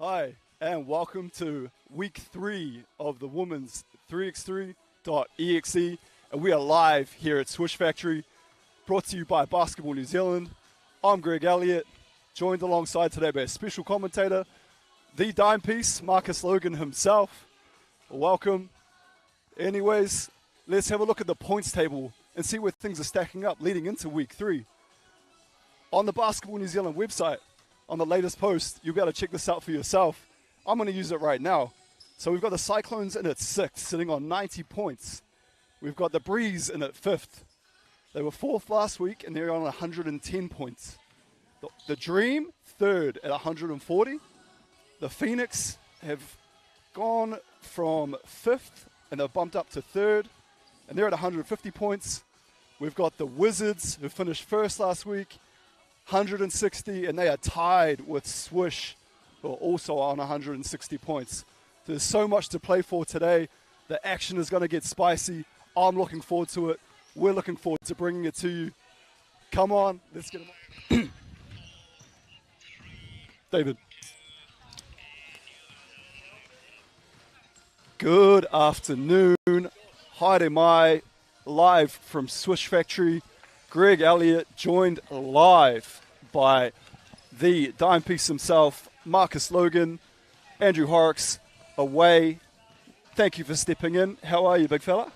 Hi, and welcome to week 3 of the women's 3x3.EXE, and we are live here at Swish Factory, brought to you by Basketball New Zealand. I'm Greg Elliott, joined alongside today by a special commentator, the dime piece, Marcus Logan himself. Welcome. Anyways, let's have a look at the points table and see where things are stacking up leading into week 3. On the Basketball New Zealand website, on the latest post, you'll be able to check this out for yourself. I'm going to use it right now. So we've got the Cyclones in at 6th, sitting on 90 points. We've got the Breeze in at 5th. They were 4th last week, and they're on 110 points. The Dream, 3rd at 140. The Phoenix have gone from 5th, and they've bumped up to 3rd, and they're at 150 points. We've got the Wizards, who finished 1st last week, 160, and they are tied with Swish, who are also on 160 points. There's so much to play for today. The action is going to get spicy. I'm looking forward to it. We're looking forward to bringing it to you. Come on, let's get them. David. Good afternoon. Haere mai, live from Swish Factory. Greg Elliott, joined live by the dime piece himself, Marcus Logan, Andrew Horrocks, away. Thank you for stepping in. How are you, big fella?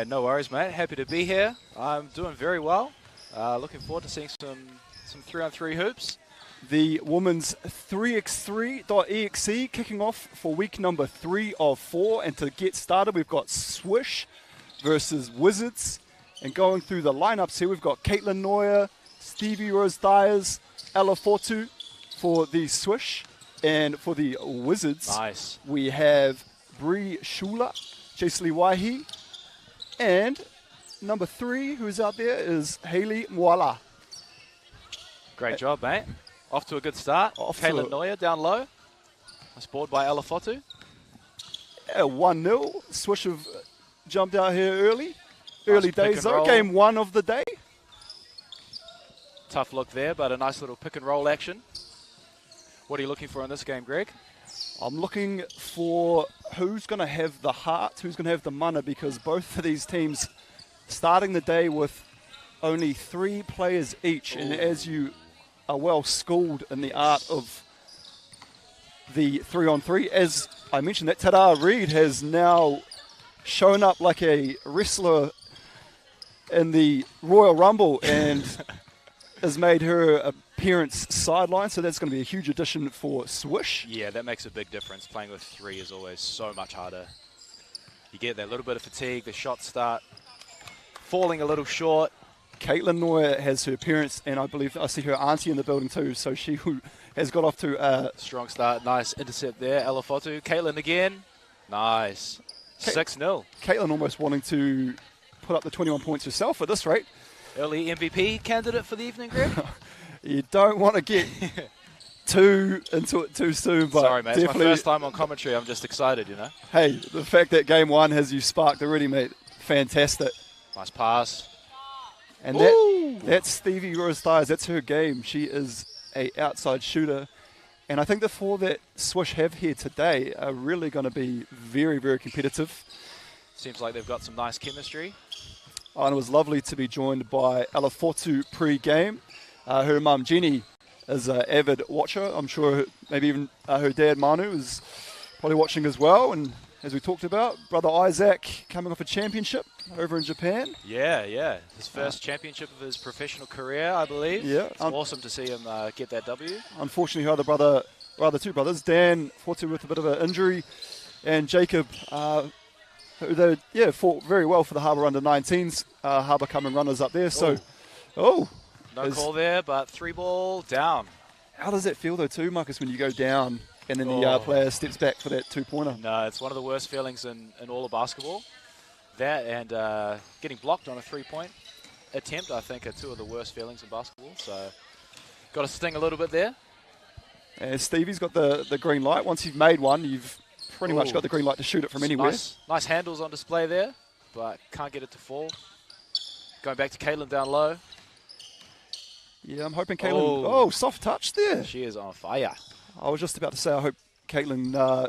No worries, mate. Happy to be here. I'm doing very well. Looking forward to seeing some 3-on-3 hoops. The women's 3x3.EXE kicking off for week number 3 of 4. And to get started, we've got Swish versus Wizards. And going through the lineups here, we've got Caitlin Neuer, Stevie Rose Dyers, Ella Fortu for the Swish. And for the Wizards, nice. We have Bree Schuler, Jaisli Waihi, and number 3, who's out there, is Hayley Mwala. Great job, mate. Off to a good start. Caitlin Neuer down low. Nice board by Ella Fortu. 1-0. Swish have jumped out here early. Early days though, roll. Game 1 of the day. Tough look there, but a nice little pick and roll action. What are you looking for in this game, Greg? I'm looking for who's going to have the heart, who's going to have the mana, because both of these teams starting the day with only 3 players each. Ooh. And as you are well schooled in the art of the 3-on-3, as I mentioned, that Tara Reid has now shown up like a wrestler in the Royal Rumble and has made her appearance sideline, so that's going to be a huge addition for Swish. Yeah, that makes a big difference. Playing with 3 is always so much harder. You get that little bit of fatigue, the shots start falling a little short. Caitlin Neuer has her appearance, and I believe I see her auntie in the building too, so she has got off to a strong start. Nice intercept there, Ella Fortu. Caitlin again. Nice. 6-0. Caitlin almost wanting to put up the 21 points herself at this rate. Early MVP candidate for the evening, Greg? You don't want to get too into it too soon. But sorry, mate. It's my first time on commentary. I'm just excited, you know. Hey, the fact that Game 1 has you sparked already, mate, fantastic. Nice pass. And that's Stevie Rose Dyers. That's her game. She is a outside shooter. And I think the 4 that Swish have here today are really going to be very, very competitive. Seems like they've got some nice chemistry. And it was lovely to be joined by Ella Fortu pre-game. Her mum, Jenny, is an avid watcher. I'm sure maybe even her dad, Manu, is probably watching as well. And as we talked about, brother Isaac coming off a championship over in Japan. Yeah. His first championship of his professional career, I believe. Yeah. It's awesome to see him get that W. Unfortunately, her other 2 brothers, Dan Fortu with a bit of an injury, and Jacob, who they fought very well for the Harbour Under-19s. Harbour coming runners up there. So, no call there, but 3 ball down. How does that feel though too, Marcus, when you go down and then the player steps back for that 2-pointer? No, it's one of the worst feelings in all of basketball. That and getting blocked on a 3-point attempt, I think, are 2 of the worst feelings in basketball. So, got to sting a little bit there. And Stevie's got the green light. Once you've made one, you've pretty much got the green light to shoot it from anywhere. Nice handles on display there, but can't get it to fall. Going back to Caitlin down low. Yeah, I'm hoping Caitlin... Oh, soft touch there. She is on fire. I was just about to say, I hope Caitlin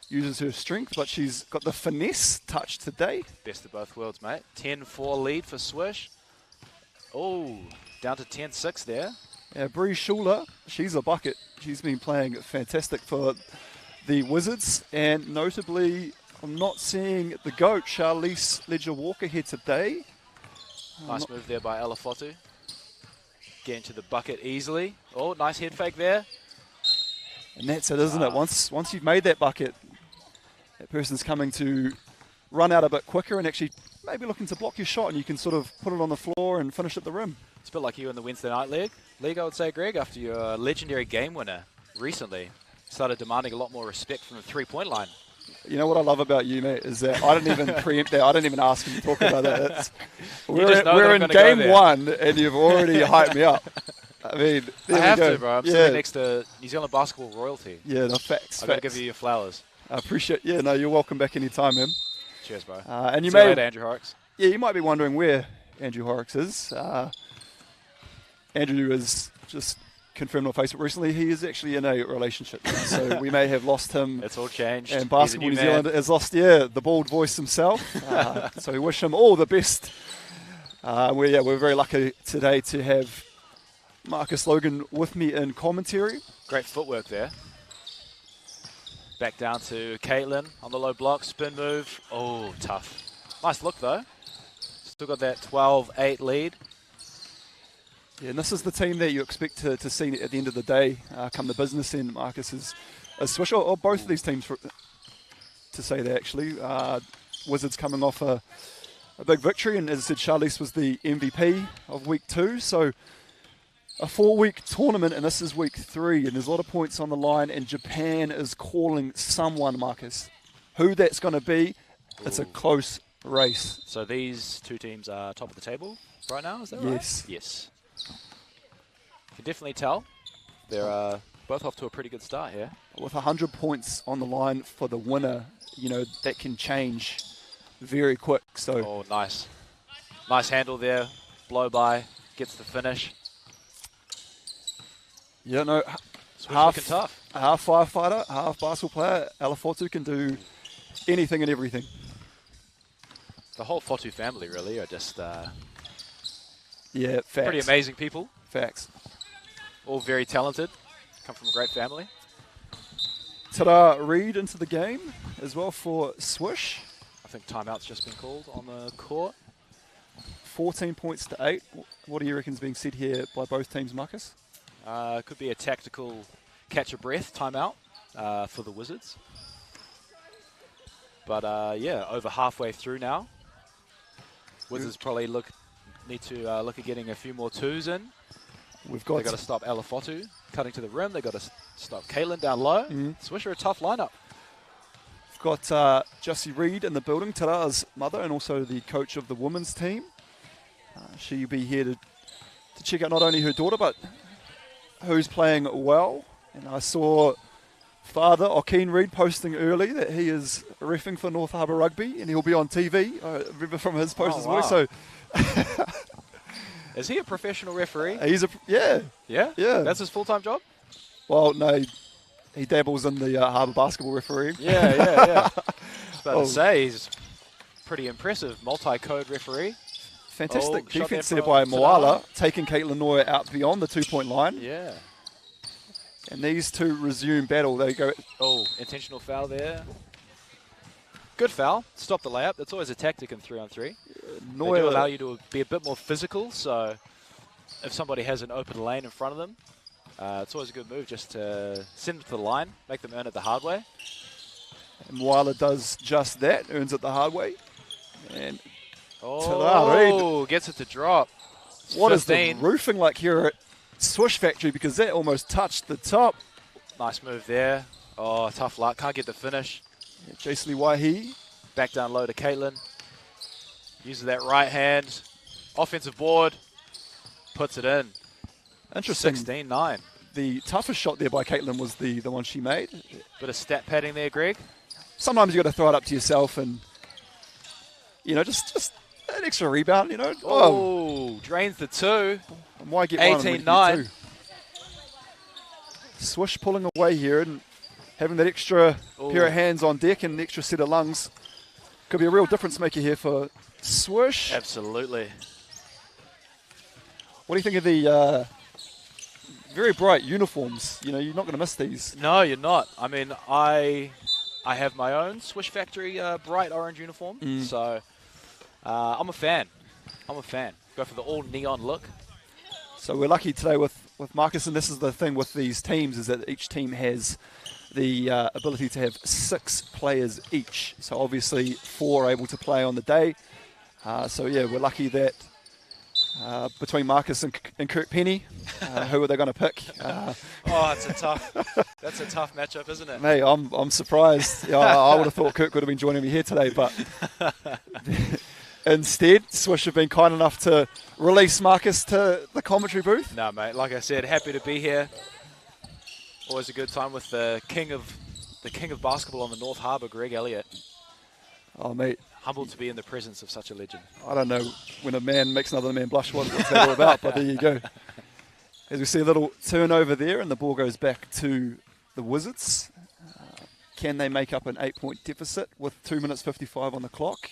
uses her strength, but she's got the finesse touch today. Best of both worlds, mate. 10-4 lead for Swish. Oh, down to 10-6 there. Yeah, Bree Schuler, she's a bucket. She's been playing fantastic for the Wizards, and notably, I'm not seeing the GOAT, Charlize Ledger-Walker, here today. Nice move there by Alafotu. Getting to the bucket easily. Oh, nice head fake there. And that's it, isn't it? Once you've made that bucket, that person's coming to run out a bit quicker and actually maybe looking to block your shot, and you can sort of put it on the floor and finish at the rim. It's a bit like you in the Wednesday night league, I would say, Greg, after your legendary game winner recently. Started demanding a lot more respect from the three-point line. You know what I love about you, mate, is that I didn't even preempt that. I didn't even ask him to talk about that. We're in game one, and you've already hyped me up. I mean, I have to, bro. I'm sitting next to New Zealand basketball royalty. Yeah, the facts. I've got to give you your flowers. I appreciate. Yeah, no, you're welcome back anytime, man. Cheers, bro. And you See you later, Andrew Horrocks. Yeah, you might be wondering where Andrew Horrocks is. Andrew has just confirmed on Facebook recently he is actually in a relationship. So we may have lost him. It's all changed. And Basketball New Zealand has lost, the bald voice himself. So we wish him all the best. We're very lucky today to have Marcus Logan with me in commentary. Great footwork there. Back down to Caitlin on the low block, spin move. Oh, tough. Nice look, though. Still got that 12-8 lead. Yeah, and this is the team that you expect to see at the end of the day come the business end. Marcus is Swish, or both of these teams, to say that actually. Wizards coming off a big victory, and as I said, Charlize was the MVP of week 2. So a 4-week tournament, and this is week 3, and there's a lot of points on the line, and Japan is calling someone, Marcus. Who that's going to be, it's a close race. So these two teams are top of the table right now, is that Yes. right? Yes. You can definitely tell they're both off to a pretty good start here. With 100 points on the line for the winner, that can change very quick. So, oh, nice. Nice handle there. Blow by. Gets the finish. Yeah, no, half tough. Half firefighter, half basketball player. Alafotu can do anything and everything. The whole Fotu family really are just facts. Pretty amazing people. Facts. All very talented. Come from a great family. Tara Reid into the game as well for Swish. I think timeout's just been called on the court. 14 points to 8. What do you reckon is being said here by both teams, Marcus? Could be a tactical catch-a-breath timeout for the Wizards. But over halfway through now. Wizards probably need to look at getting a few more twos in. They've got to stop Alafotu cutting to the rim. They've got to stop Caitlin down low. Swish are a tough lineup. We've got Jessie Reid in the building, Tara's mother, and also the coach of the women's team. She'll be here to check out not only her daughter, but who's playing well. And I saw father, Joaquin Reid, posting early that he is reffing for North Harbour Rugby, and he'll be on TV. I remember from his post as well. Wow. So, is he a professional referee? Yeah. That's his full-time job? Well, no, he dabbles in the Harbour basketball refereeing. Yeah. I was about to say, he's pretty impressive. Multi-code referee. Fantastic defense there by Moala, taking Caitlin Noya out beyond the 2-point line. Yeah. And these two resume battle. They go. Oh, intentional foul there. Good foul. Stop the layup. That's always a tactic in 3-on-3. They do allow you to be a bit more physical, so if somebody has an open lane in front of them, it's always a good move just to send them to the line, make them earn it the hard way. And Moala does just that, earns it the hard way. And gets it to drop. What is the roofing like here at Swish Factory? Because that almost touched the top. Nice move there. Oh, tough luck. Can't get the finish. Yeah, Jason Waihi. Back down low to Caitlin. Uses that right hand. Offensive board. Puts it in. Interesting. 16-9. The toughest shot there by Caitlin was the one she made. Bit of stat padding there, Greg. Sometimes you got to throw it up to yourself and, just an extra rebound, Oh, drains the 2. And why get 18-9. Swish pulling away here, and having that extra Ooh. pair of hands on deck and an extra set of lungs could be a real difference maker here for Swish. Absolutely. What do you think of the very bright uniforms? You know, you're not going to miss these. No, you're not. I mean, I have my own Swish Factory bright orange uniform, so I'm a fan. I'm a fan. Go for the all neon look. So we're lucky today with Marcus, and this is the thing with these teams, is that each team has the ability to have 6 players each. So obviously 4 are able to play on the day. So yeah, we're lucky that between Marcus and Kirk Penny, who are they going to pick? That's a tough matchup, isn't it? Mate, I'm surprised. Yeah, I would have thought Kirk would have been joining me here today, but instead, Swish have been kind enough to release Marcus to the commentary booth. No, mate. Like I said, happy to be here. Always a good time with the king of basketball on the North Harbour, Greg Elliott. Oh, mate. Humbled to be in the presence of such a legend. I don't know when a man makes another man blush what's that all about, but there you go. As we see a little turnover there, and the ball goes back to the Wizards. Can they make up an 8-point deficit with 2 minutes 55 on the clock?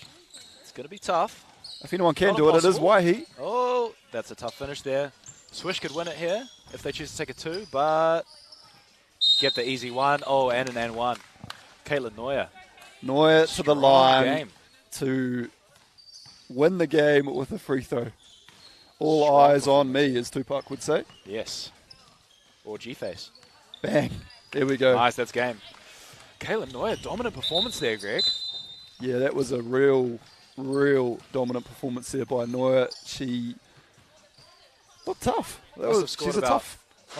It's going to be tough. If anyone can Not do it, it is impossible. Waihi. Oh, that's a tough finish there. Swish could win it here if they choose to take a 2, but get the easy one. Oh, and an and one. Caitlin Neuer. Neuer to the Strong line game. to win the game with a free throw. All Strong eyes on me, as Tupac would say. Yes. Or G-Face. Bang. There we go. Nice, that's game. Caitlin Neuer, dominant performance there, Greg. Yeah, that was a real dominant performance there by Neuer. She looked tough. She's Must have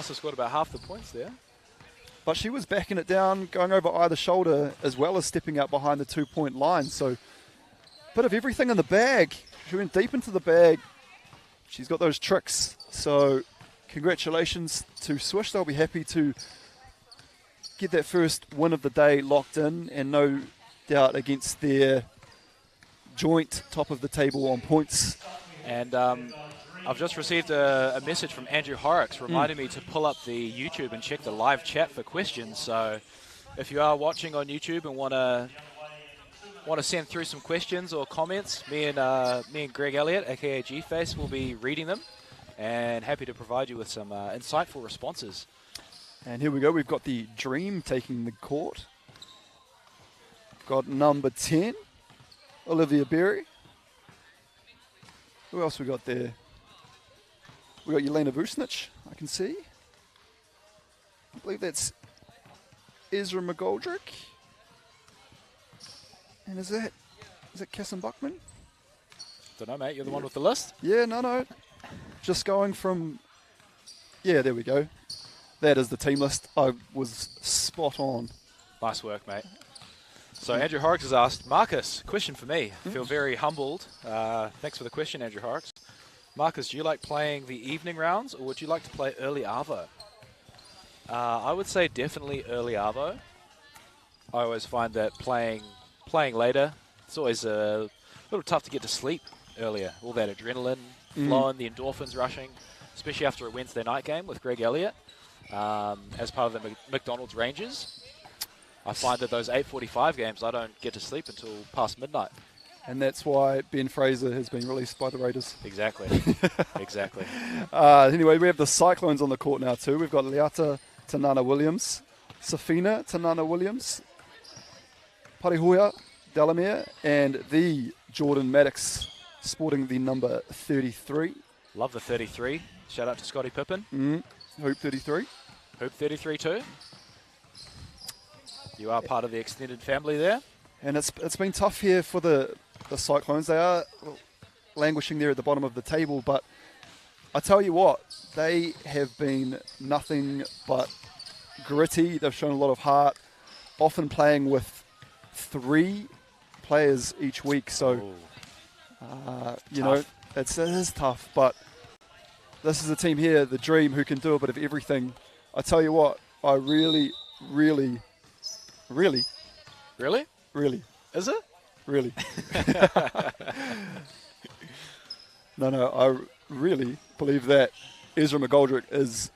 scored about half the points there. But she was backing it down, going over either shoulder, as well as stepping out behind the 2-point line. So, bit of everything in the bag. She went deep into the bag. She's got those tricks. So, congratulations to Swish. They'll be happy to get that first win of the day locked in, and no doubt against their joint top of the table on points. And I've just received a message from Andrew Horrocks reminding me to pull up the YouTube and check the live chat for questions. So if you are watching on YouTube and want to send through some questions or comments, me and Greg Elliott, aka G-Face, will be reading them and happy to provide you with some insightful responses. And here we go. We've got the Dream taking the court. Got number 10, Olivia Berry. Who else we got there? We got Jelena Vucinic, I can see. I believe that's Ezra McGoldrick. And is that Cassim Buckman? Don't know, mate. You're the one with the list? Yeah, no. Just going from... Yeah, there we go. That is the team list. I was spot on. Nice work, mate. So Andrew Horrocks has asked, Marcus, question for me. I feel very humbled. Thanks for the question, Andrew Horrocks. Marcus, do you like playing the evening rounds, or would you like to play early arvo? I would say definitely early arvo. I always find that playing later, it's always a little tough to get to sleep earlier. All that adrenaline flowing, the endorphins rushing, especially after a Wednesday night game with Greg Elliott as part of the McDonald's Rangers. I find that those 8:45 games, I don't get to sleep until past midnight. And that's why Ben Fraser has been released by the Raiders. Exactly. Exactly. Anyway, we have the Cyclones on the court now too. We've got Leata Tanana Williams, Safina Tanana Williams, Parihuia Delamere, and the Jordan Maddox sporting the number 33. Love the 33. Shout out to Scottie Pippen. Hoop 33. Hoop 33 too. You are part of the extended family there. And it's been tough here for the Cyclones. They are languishing there at the bottom of the table, but I tell you what, they have been nothing but gritty. They've shown a lot of heart, often playing with 3 players each week. So, you know, it is tough, but this is a team here, the Dream, who can do a bit of everything. I tell you what, I really Is it? Really. No, I really believe that Ezra McGoldrick is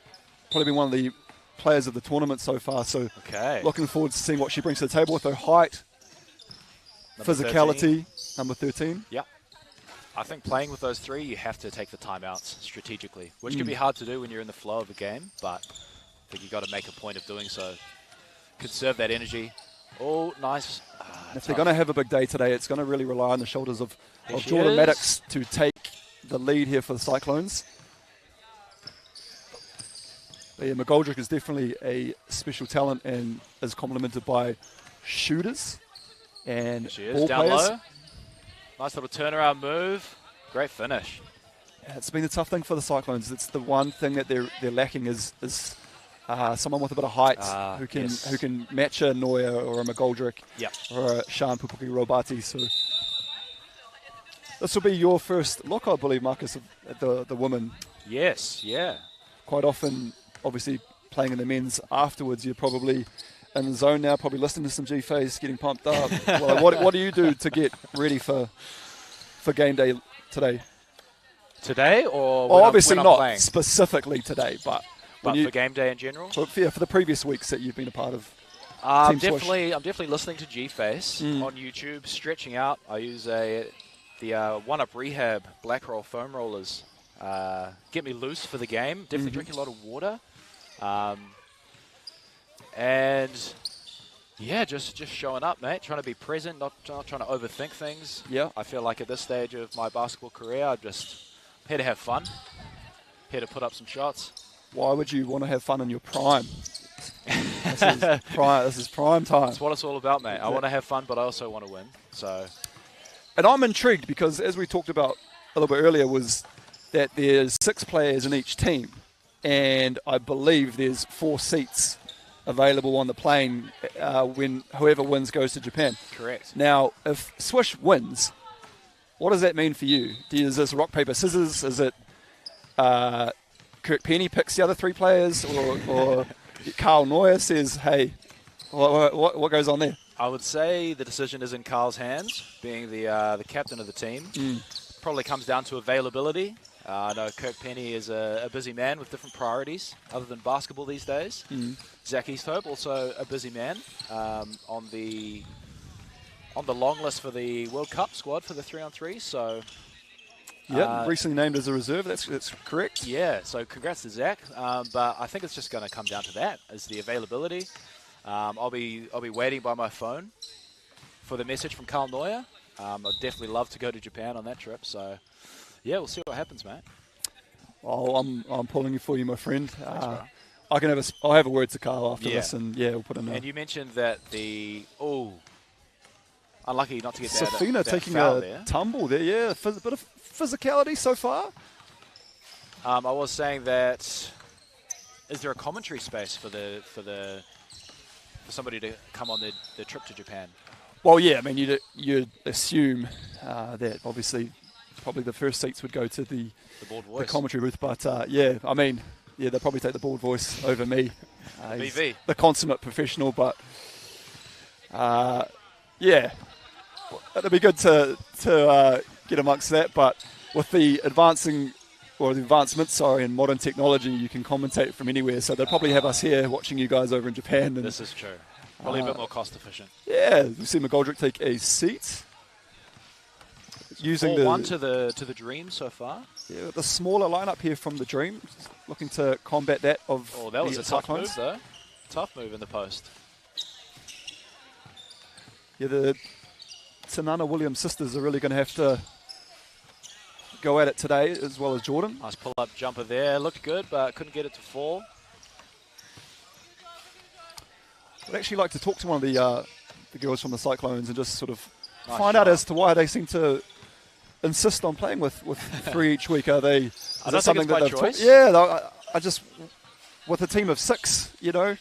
probably been one of the players of the tournament so far. So Okay. looking forward to seeing what she brings to the table with her height, Number physicality, 13. number 13. Yeah. I think playing with those three, you have to take the timeouts strategically, which can be hard to do when you're in the flow of a game, but I think you've got to make a point of doing so. Conserve that energy. Oh, nice. If they're going to have a big day today, it's going to really rely on the shoulders of She Jordan is. Maddox to take the lead here for the Cyclones. But yeah, McGoldrick is definitely a special talent and is complemented by shooters and She is ball down players. low. Nice little turnaround move. Great finish. Yeah, it's been a tough thing for the Cyclones. It's the one thing that they're lacking is someone with a bit of height who can match a Noya or a McGoldrick Yep. or a Sean Pupuki Robati. So this will be your first look, I believe, Marcus, at the women. Yes, yeah. Quite often, obviously, playing in the men's afterwards, you're probably in the zone now, probably listening to some G-Face, getting pumped up. Well, what do you do to get ready for game day today? Today or Well, when obviously I'm not playing? specifically today, but But for game day in general? for the previous weeks that you've been a part of. I'm Team Swish. definitely listening to G-Face on YouTube, stretching out. I use the 1-Up Rehab black roll foam rollers. Get me loose for the game. Definitely drinking a lot of water. And yeah, just showing up, mate. Trying to be present, not trying to overthink things. Yeah. I feel like at this stage of my basketball career, I'm just here to have fun. Here to put up some shots. Why would you want to have fun in your prime? This is prime time. That's what it's all about, mate. I want to have fun, but I also want to win. So, And I'm intrigued because, as we talked about a little bit earlier, was that there's 6 players in each team, and I believe there's 4 seats available on the plane when whoever wins goes to Japan. correct. Now, if Swish wins, what does that mean for you? Is this rock, paper, scissors? Is it Kirk Penny picks the other 3 players, or Carl Neuer says, hey, what goes on there? I would say the decision is in Carl's hands, being the captain of the team. Probably comes down to availability. I know Kirk Penny is a busy man with different priorities other than basketball these days. Zach Easthope, also a busy man on the long list for the World Cup squad for the 3-on-3. So Yeah, recently named as a reserve. That's correct. yeah, so congrats to Zach. But I think it's just going to come down to that, is the availability. I'll be waiting by my phone for the message from Carl Neuer. I'd definitely love to go to Japan on that trip. So yeah, we'll see what happens, mate. Oh, I'm pulling you for you, my friend. Thanks, bro. I'll have a word to Carl after Yeah. this, and yeah, we'll put in And you mentioned that unlucky not to get that. Safina that taking foul a there. tumble there. Yeah, a bit of physicality so far. I was saying that, is there a commentary space for somebody to come on the trip to Japan? Well, yeah, I mean, you'd assume that obviously probably the first seats would go to the board voice. commentary booth, but yeah, I mean, yeah, they'll probably take the board voice over me. He's BV. the consummate professional, but yeah, it'd be good to get amongst that. But with the advancements in modern technology, you can commentate from anywhere. So they'll probably have us here watching you guys over in Japan. And This is true. Probably a bit more cost efficient. yeah, we see McGoldrick take a seat. Using 4-1 to the Dream so far. Yeah, the smaller lineup here from the Dream, looking to combat that of That was the a tough Cyclones. move, though. Tough move in the post. Yeah, the Tanana Williams sisters are really going to have to go at it today, as well as Jordan. Nice pull-up jumper there. Looked good, but couldn't get it to fall. I'd actually like to talk to one of the girls from the Cyclones and just sort of Nice find out shot. as to why they seem to insist on playing with 3 each week. Are they? Is I that don't think it's by they've choice. I just with a team of 6, You Where's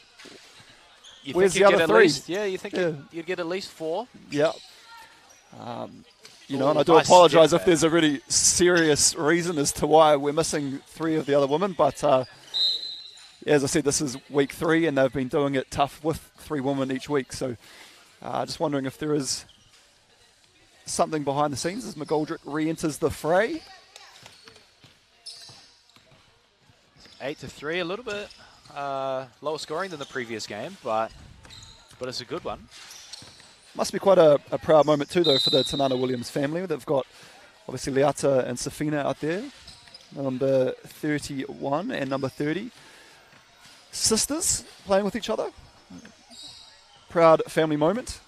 think the you'd other get at 3? least, you think Yeah. you'd get at least 4? Yeah. And I do nice apologise step if there's a really serious reason as to why we're missing 3 of the other women. But as I said, this is week 3, and they've been doing it tough with 3 women each week. So just wondering if there is something behind the scenes as McGoldrick re-enters the fray. 8-3, a little bit lower scoring than the previous game, but it's a good one. Must be quite a proud moment too, though, for the Tanana Williams family. They've got obviously Leata and Safina out there, number 31 and number 30. Sisters playing with each other. Proud family moment.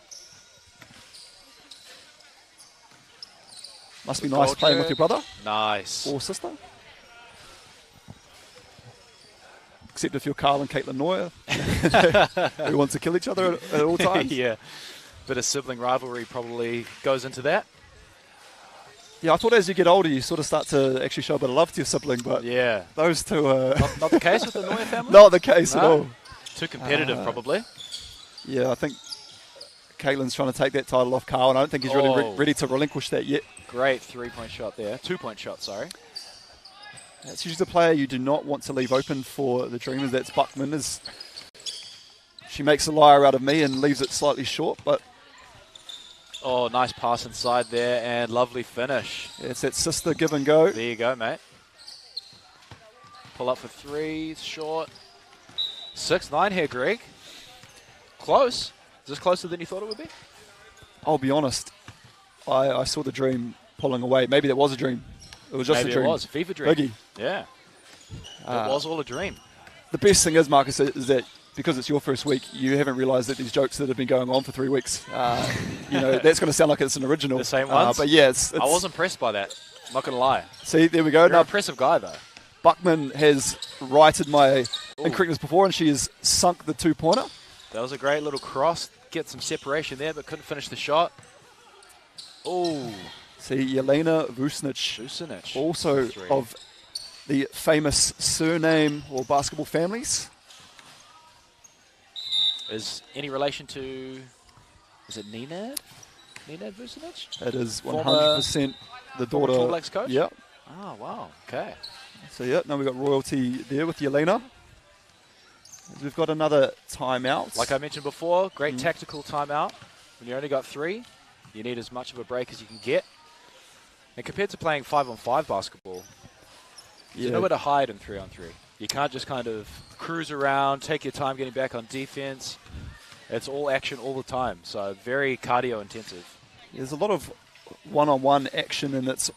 Must be nice playing with your brother. Nice. Or sister. Except if you're Carl and Caitlin Neuer, who wants to kill each other at all times. Yeah. Bit of sibling rivalry probably goes into that. Yeah, I thought as you get older, you sort of start to actually show a bit of love to your sibling, but yeah, those two are... Not the case with the Neuer family? Not the case at all. Too competitive, probably. Yeah, I think Caitlin's trying to take that title off Carl, and I don't think he's really ready to relinquish that yet. Great 3-point shot there. 2-point shot, sorry. That's usually the player you do not want to leave open for the Dreamers. That's Buckman. She makes a liar out of me and leaves it slightly short, but... Oh, nice pass inside there and lovely finish. Yeah, it's that sister give and go. There you go, mate. Pull up for 3, short. 6-9 here, Greg. Close. Is this closer than you thought it would be? I'll be honest. I saw the dream pulling away. Maybe that was a dream. It was just a dream. Maybe it was. Fever dream. Biggie. Yeah. It was all a dream. The best thing is, Marcus, is that because it's your first week, you haven't realised that these jokes that have been going on for 3 weeks, that's going to sound like it's an original. The same ones? But yeah, I was impressed by that. I'm not going to lie. See, there we go. You're an impressive guy, though. Buckman has righted my incorrectness before, and she has sunk the 2-pointer. That was a great little cross. Get some separation there, but couldn't finish the shot. Oh. See, Jelena Vucinic. Also 3. of the famous surname or basketball families. Is any relation to, is it Nenad? Nenad Vucinic? It is 100% the daughter. All Blacks coach? Yep. Oh, wow. Okay. So, yeah, now we've got royalty there with Jelena. We've got another timeout. Like I mentioned before, great tactical timeout. When you only got 3, you need as much of a break as you can get. And compared to playing 5-on-5 basketball, there's nowhere to hide in 3-on-3. You can't just kind of cruise around, take your time getting back on defense. It's all action all the time, so very cardio intensive. There's a lot of one-on-one action, and it's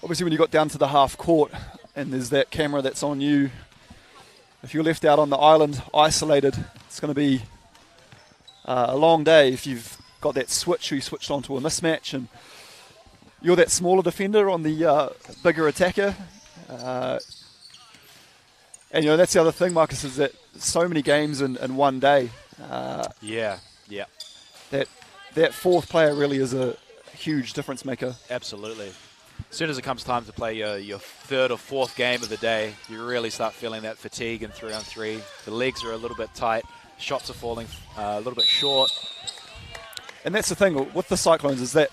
obviously when you got down to the half court and there's that camera that's on you. If you're left out on the island isolated, it's going to be a long day. If you've got that switch, you switched onto a mismatch, and you're that smaller defender on the bigger attacker. And, that's the other thing, Marcus, is that so many games in one day. Yeah. That fourth player really is a huge difference maker. Absolutely. As soon as it comes time to play your third or fourth game of the day, you really start feeling that fatigue in 3-on-3. The legs are a little bit tight. Shots are falling a little bit short. And that's the thing with the Cyclones, is that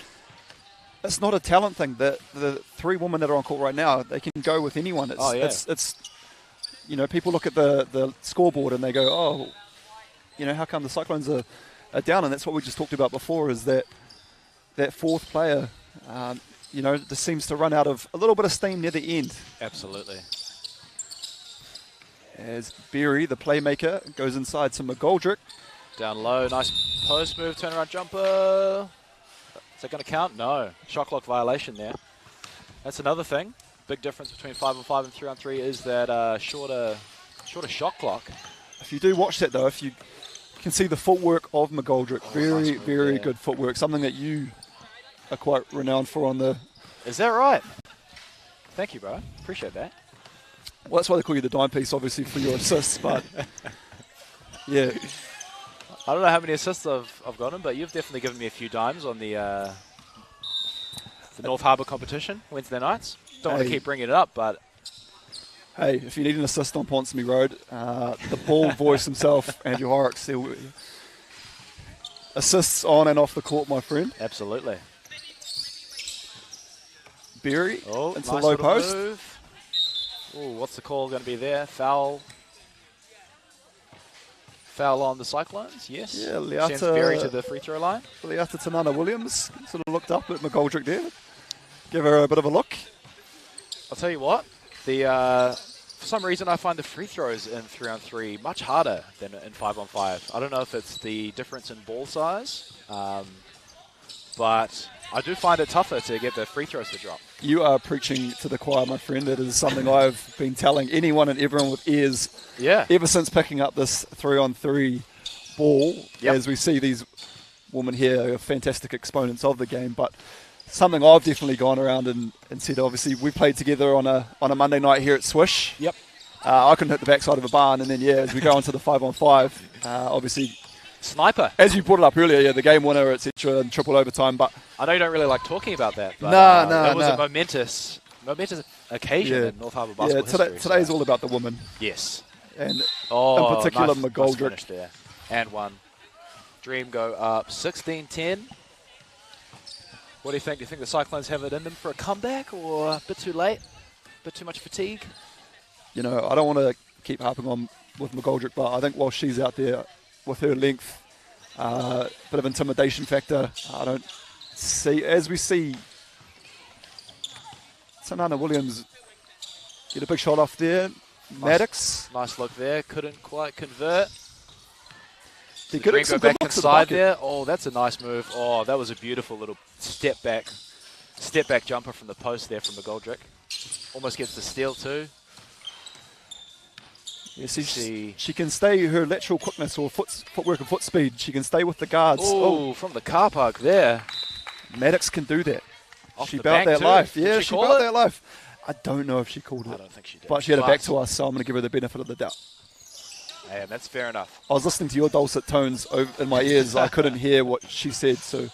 it's not a talent thing. The 3 women that are on court right now, they can go with anyone. It's people look at the scoreboard and they go, how come the Cyclones are down? And that's what we just talked about before, is that fourth player, this seems to run out of a little bit of steam near the end. Absolutely. As Berry, the playmaker, goes inside to McGoldrick. Down low, nice post move, turnaround jumper. Is that going to count? No. Shot clock violation there. That's another thing. Big difference between 5-on-5 and 3-on-3 is that shorter shot clock. If you do watch that, though, if you can see the footwork of McGoldrick, very good footwork, something that you are quite renowned for on the... Is that right? Thank you, bro. Appreciate that. Well, that's why they call you the dime piece, obviously, for your assists, but yeah. I don't know how many assists I've gotten, but you've definitely given me a few dimes on the North Harbour competition, Wednesday nights. Don't want to keep bringing it up, but... Hey, if you need an assist on Ponsonby Road, the bald voice himself, Andrew Horrocks, assists on and off the court, my friend. Absolutely. Berry into nice the low post. Move. Ooh, what's the call going to be there? Foul. Foul on the Cyclones, yes. Yeah, Leata, sends Berry to the free throw line. Leata Tanana Williams sort of looked up at McGoldrick there. Give her a bit of a look. I'll tell you what, the For some reason, I find the free throws in 3-on-3 much harder than in 5-on-5. I don't know if it's the difference in ball size, but I do find it tougher to get the free throws to drop. You are preaching to the choir, my friend. That is something I've been telling anyone and everyone with ears ever since picking up this 3-on-3 ball. As we see these women here are fantastic exponents of the game, but something I've definitely gone around and said, obviously, we played together on a Monday night here at Swish. Yep. I couldn't hit the backside of a barn, and then, as we go into the 5-on-5, obviously, sniper. As you brought it up earlier, the game winner, etc., and triple overtime. But I know you don't really like talking about that, but it was a momentous occasion in North Harbour basketball history. Today's all about the women. Yes. And in particular, McGoldrick. Nice there. And one. Dream go up 16-10. What do you think? Do you think the Cyclones have it in them for a comeback, or a bit too late? A bit too much fatigue? I don't want to keep harping on with McGoldrick, but I think while she's out there with her length, bit of intimidation factor, I don't see, as we see Tanana Williams get a big shot off there. Maddox. Nice look there, couldn't quite convert. He could go back inside there. Oh, that's a nice move. Oh, that was a beautiful little step back jumper from the post there from McGoldrick. Almost gets the steal too. Yes, she can stay, her lateral quickness or footwork and foot speed, she can stay with the guards. Oh, from the car park there. Maddox can do that. Off she the bout that too. life. Did Yeah, she she call bout it? that life. I don't know if she called it. I don't think she did. But she had it back to us, so I'm going to give her the benefit of the doubt. Yeah, that's fair enough. I was listening to your dulcet tones in my ears. I couldn't hear what she said, so.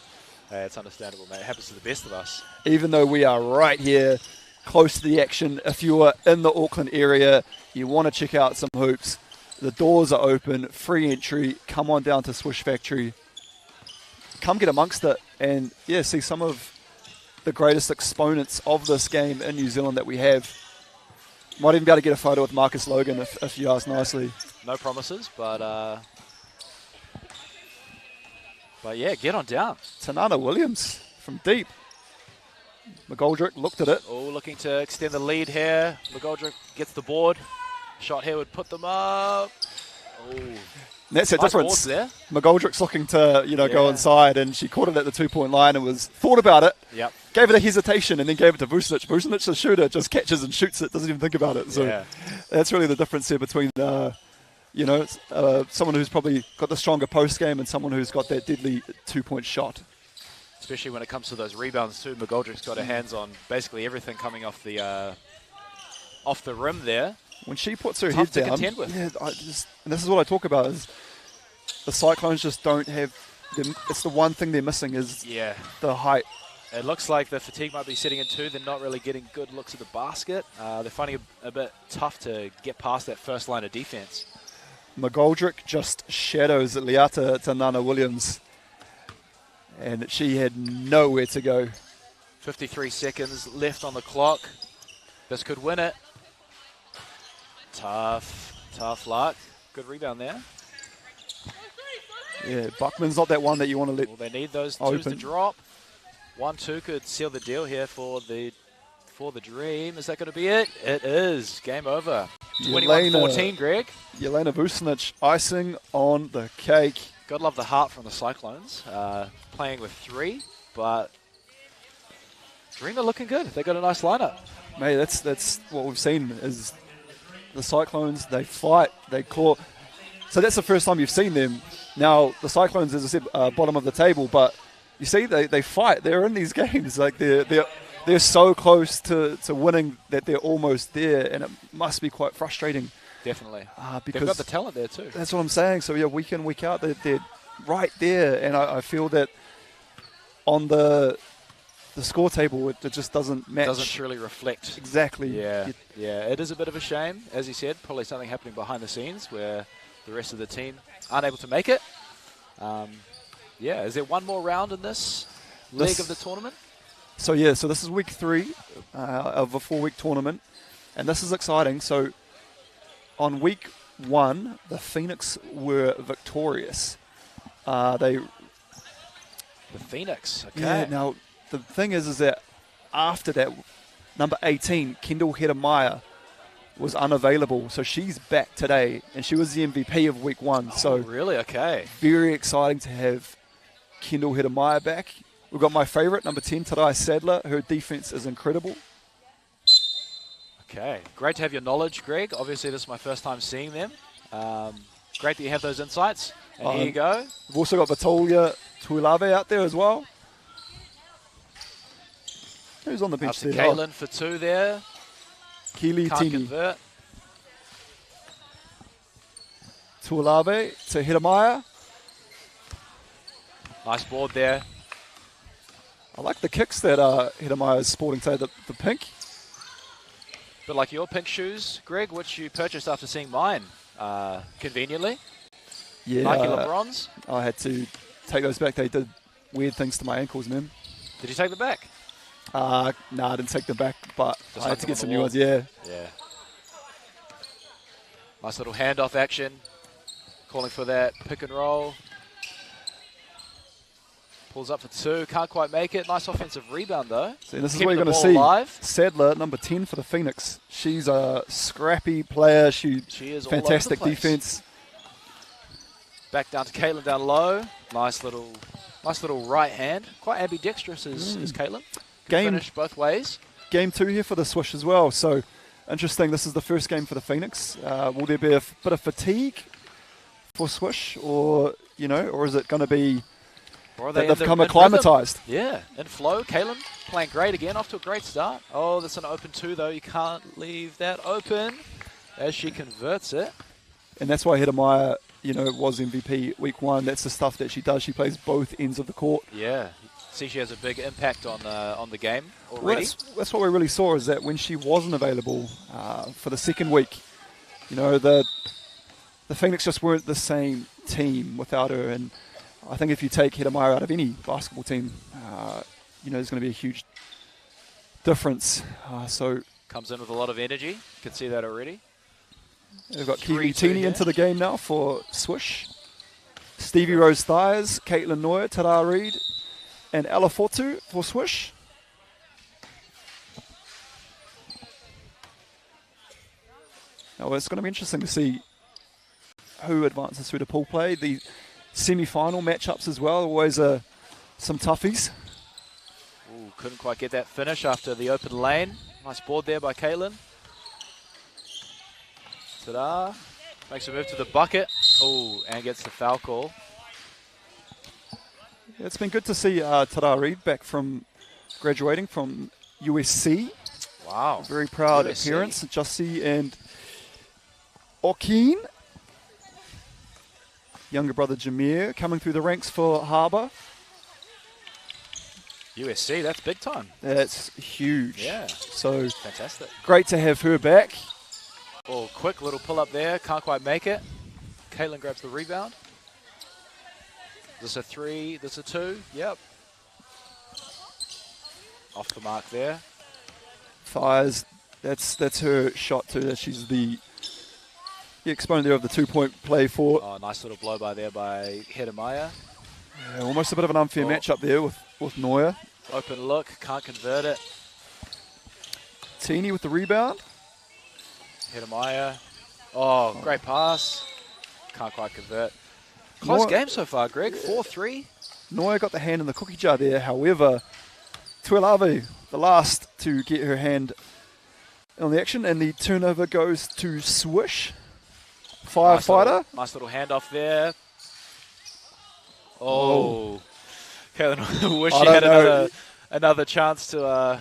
Hey, it's understandable, mate. It happens to the best of us. Even though we are right here, close to the action, if you are in the Auckland area, you want to check out some hoops, the doors are open, free entry. Come on down to Swish Factory. Come get amongst it and, see some of the greatest exponents of this game in New Zealand that we have. Might even be able to get a photo with Marcus Logan if you ask nicely. No promises, but yeah, get on down. Tanana Williams from deep. McGoldrick looked at it. Oh, looking to extend the lead here. McGoldrick gets the board. Shot here would put them up. Oh, that's the nice difference. There. McGoldrick's looking to, go inside, and she caught it at the 2-point line and thought about it. Yep. Gave it a hesitation and then gave it to Vucinic. Vucinic, the shooter, just catches and shoots it, doesn't even think about it. So that's really the difference here between, someone who's probably got the stronger post game and someone who's got that deadly 2-point shot. Especially when it comes to those rebounds too. McGoldrick's got her hands on basically everything coming off the rim there. When she puts her head down, and this is what I talk about, is the Cyclones just don't have them. It's the one thing they're missing is the height. It looks like the fatigue might be setting in too. They're not really getting good looks at the basket. They're finding it a bit tough to get past that first line of defense. McGoldrick just shadows Liata Tanana Williams, and she had nowhere to go. 53 seconds left on the clock. This could win it. Tough luck. Good rebound there. Yeah, Buckman's not that one that you want to let they need those open. twos to drop. 1-2 could seal the deal here for the Dream. Is that going to be it? It is. Game over. 21-14, Greg. Jelena Vucinic, icing on the cake. God love the heart from the Cyclones. Playing with 3, but Dream are looking good. They got a nice lineup. Mate, that's what we've seen is the Cyclones, they fight, they claw. So that's the first time you've seen them. Now, the Cyclones, as I said, bottom of the table, but you see, they fight. They're in these games. Like they're so close to winning that they're almost there, and it must be quite frustrating. Definitely. Because they've got the talent there too. That's what I'm saying. So, week in, week out, they're right there. And I feel that on the score table, it just doesn't match. Doesn't truly reflect. Exactly. Yeah, it is a bit of a shame. As you said, probably something happening behind the scenes where the rest of the team aren't able to make it. Is there one more round in this leg of the tournament? So this is week 3 of a 4-week tournament, and this is exciting. So on week 1, the Phoenix were victorious. The Phoenix, okay. Yeah, now the thing is that after that, number 18, Kendall Hedemeier, was unavailable. So she's back today, and she was the MVP of week 1. So really? Okay. very exciting to have Kendall Hedemeier back. We've got my favourite, number 10, Tarai Sadler. Her defence is incredible. Okay. Great to have your knowledge, Greg. Obviously, this is my first time seeing them. Great that you have those insights. And here you go. We've also got Vitolia Tuilave out there as well. Who's on the bench After there? Caitlin for 2 there. Keely Can't Tini. convert. Tuilave to Hedemeier. Nice board there. I like the kicks that Hedemeier is sporting today, the pink. But like your pink shoes, Greg, which you purchased after seeing mine, conveniently. Yeah, Nike LeBrons. I had to take those back. They did weird things to my ankles, man. Did you take them back? I didn't take them back, but Just I had hung to them get on some the new wall. ones, yeah. Yeah. Nice little handoff action. Calling for that pick and roll. Pulls up for 2. Can't quite make it. Nice offensive rebound, though. See, this is Keep what you're the going to ball see. alive. Sadler, number 10 for the Phoenix. She's a scrappy player. She is all over the fantastic place. defense. Back down to Caitlin down low. Nice little right hand. Quite ambidextrous is Caitlin. Can finish both ways. Game 2 here for the Swish as well. So interesting. This is the first game for the Phoenix. Will there be a bit of fatigue for Swish, or is it going to be Or that they've become acclimatized? Yeah, in flow. Caitlin playing great again, off to a great start. Oh, that's an open 2 though. You can't leave that open as she converts it. And that's why Hedemeier, was MVP week 1. That's the stuff that she does. She plays both ends of the court. Yeah. See, she has a big impact on the game already. Well, that's what we really saw, is that when she wasn't available for the second week, the Phoenix just weren't the same team without her. And I think if you take Hedemeier out of any basketball team, there's going to be a huge difference. So comes in with a lot of energy. Can see that already. we've got 3-2 Keely Tini here. into the game now for Swish. Stevie Rose Thiers, Caitlin Neuer, Tara Reid, and Ella Fortu for Swish. Now it's going to be interesting to see who advances through the pool play. The semi-final matchups as well, always some toughies. Ooh, couldn't quite get that finish after the open lane. Nice board there by Caitlin. Ta-da. Makes a move to the bucket. Oh, and gets the foul call. It's been good to see Tara Reid back from graduating from USC. Wow. Very proud USC. appearance. Jussie and Okeen. Younger brother Jameer coming through the ranks for Harbour. USC, that's big time. That's huge. Yeah. So Fantastic. great to have her back. Oh, quick little pull up there. Can't quite make it. Caitlin grabs the rebound. This a 3, this a 2. Yep. Off the mark there. Thiers, that's her shot too. That she's the exponent there of the 2-point play for. Oh, nice little blow by there by Hedemeier. Yeah, almost a bit of an unfair matchup there with Neuer. Open look, can't convert it. Tini with the rebound. Hedemeier. Oh, great pass. Can't quite convert. Close game so far, Greg. 4-3. Neuer got the hand in the cookie jar there. However, Tuilave, the last to get her hand on the action, and the turnover goes to Swish. Firefighter. Nice little handoff there. Oh. Caitlin, wish she had another chance to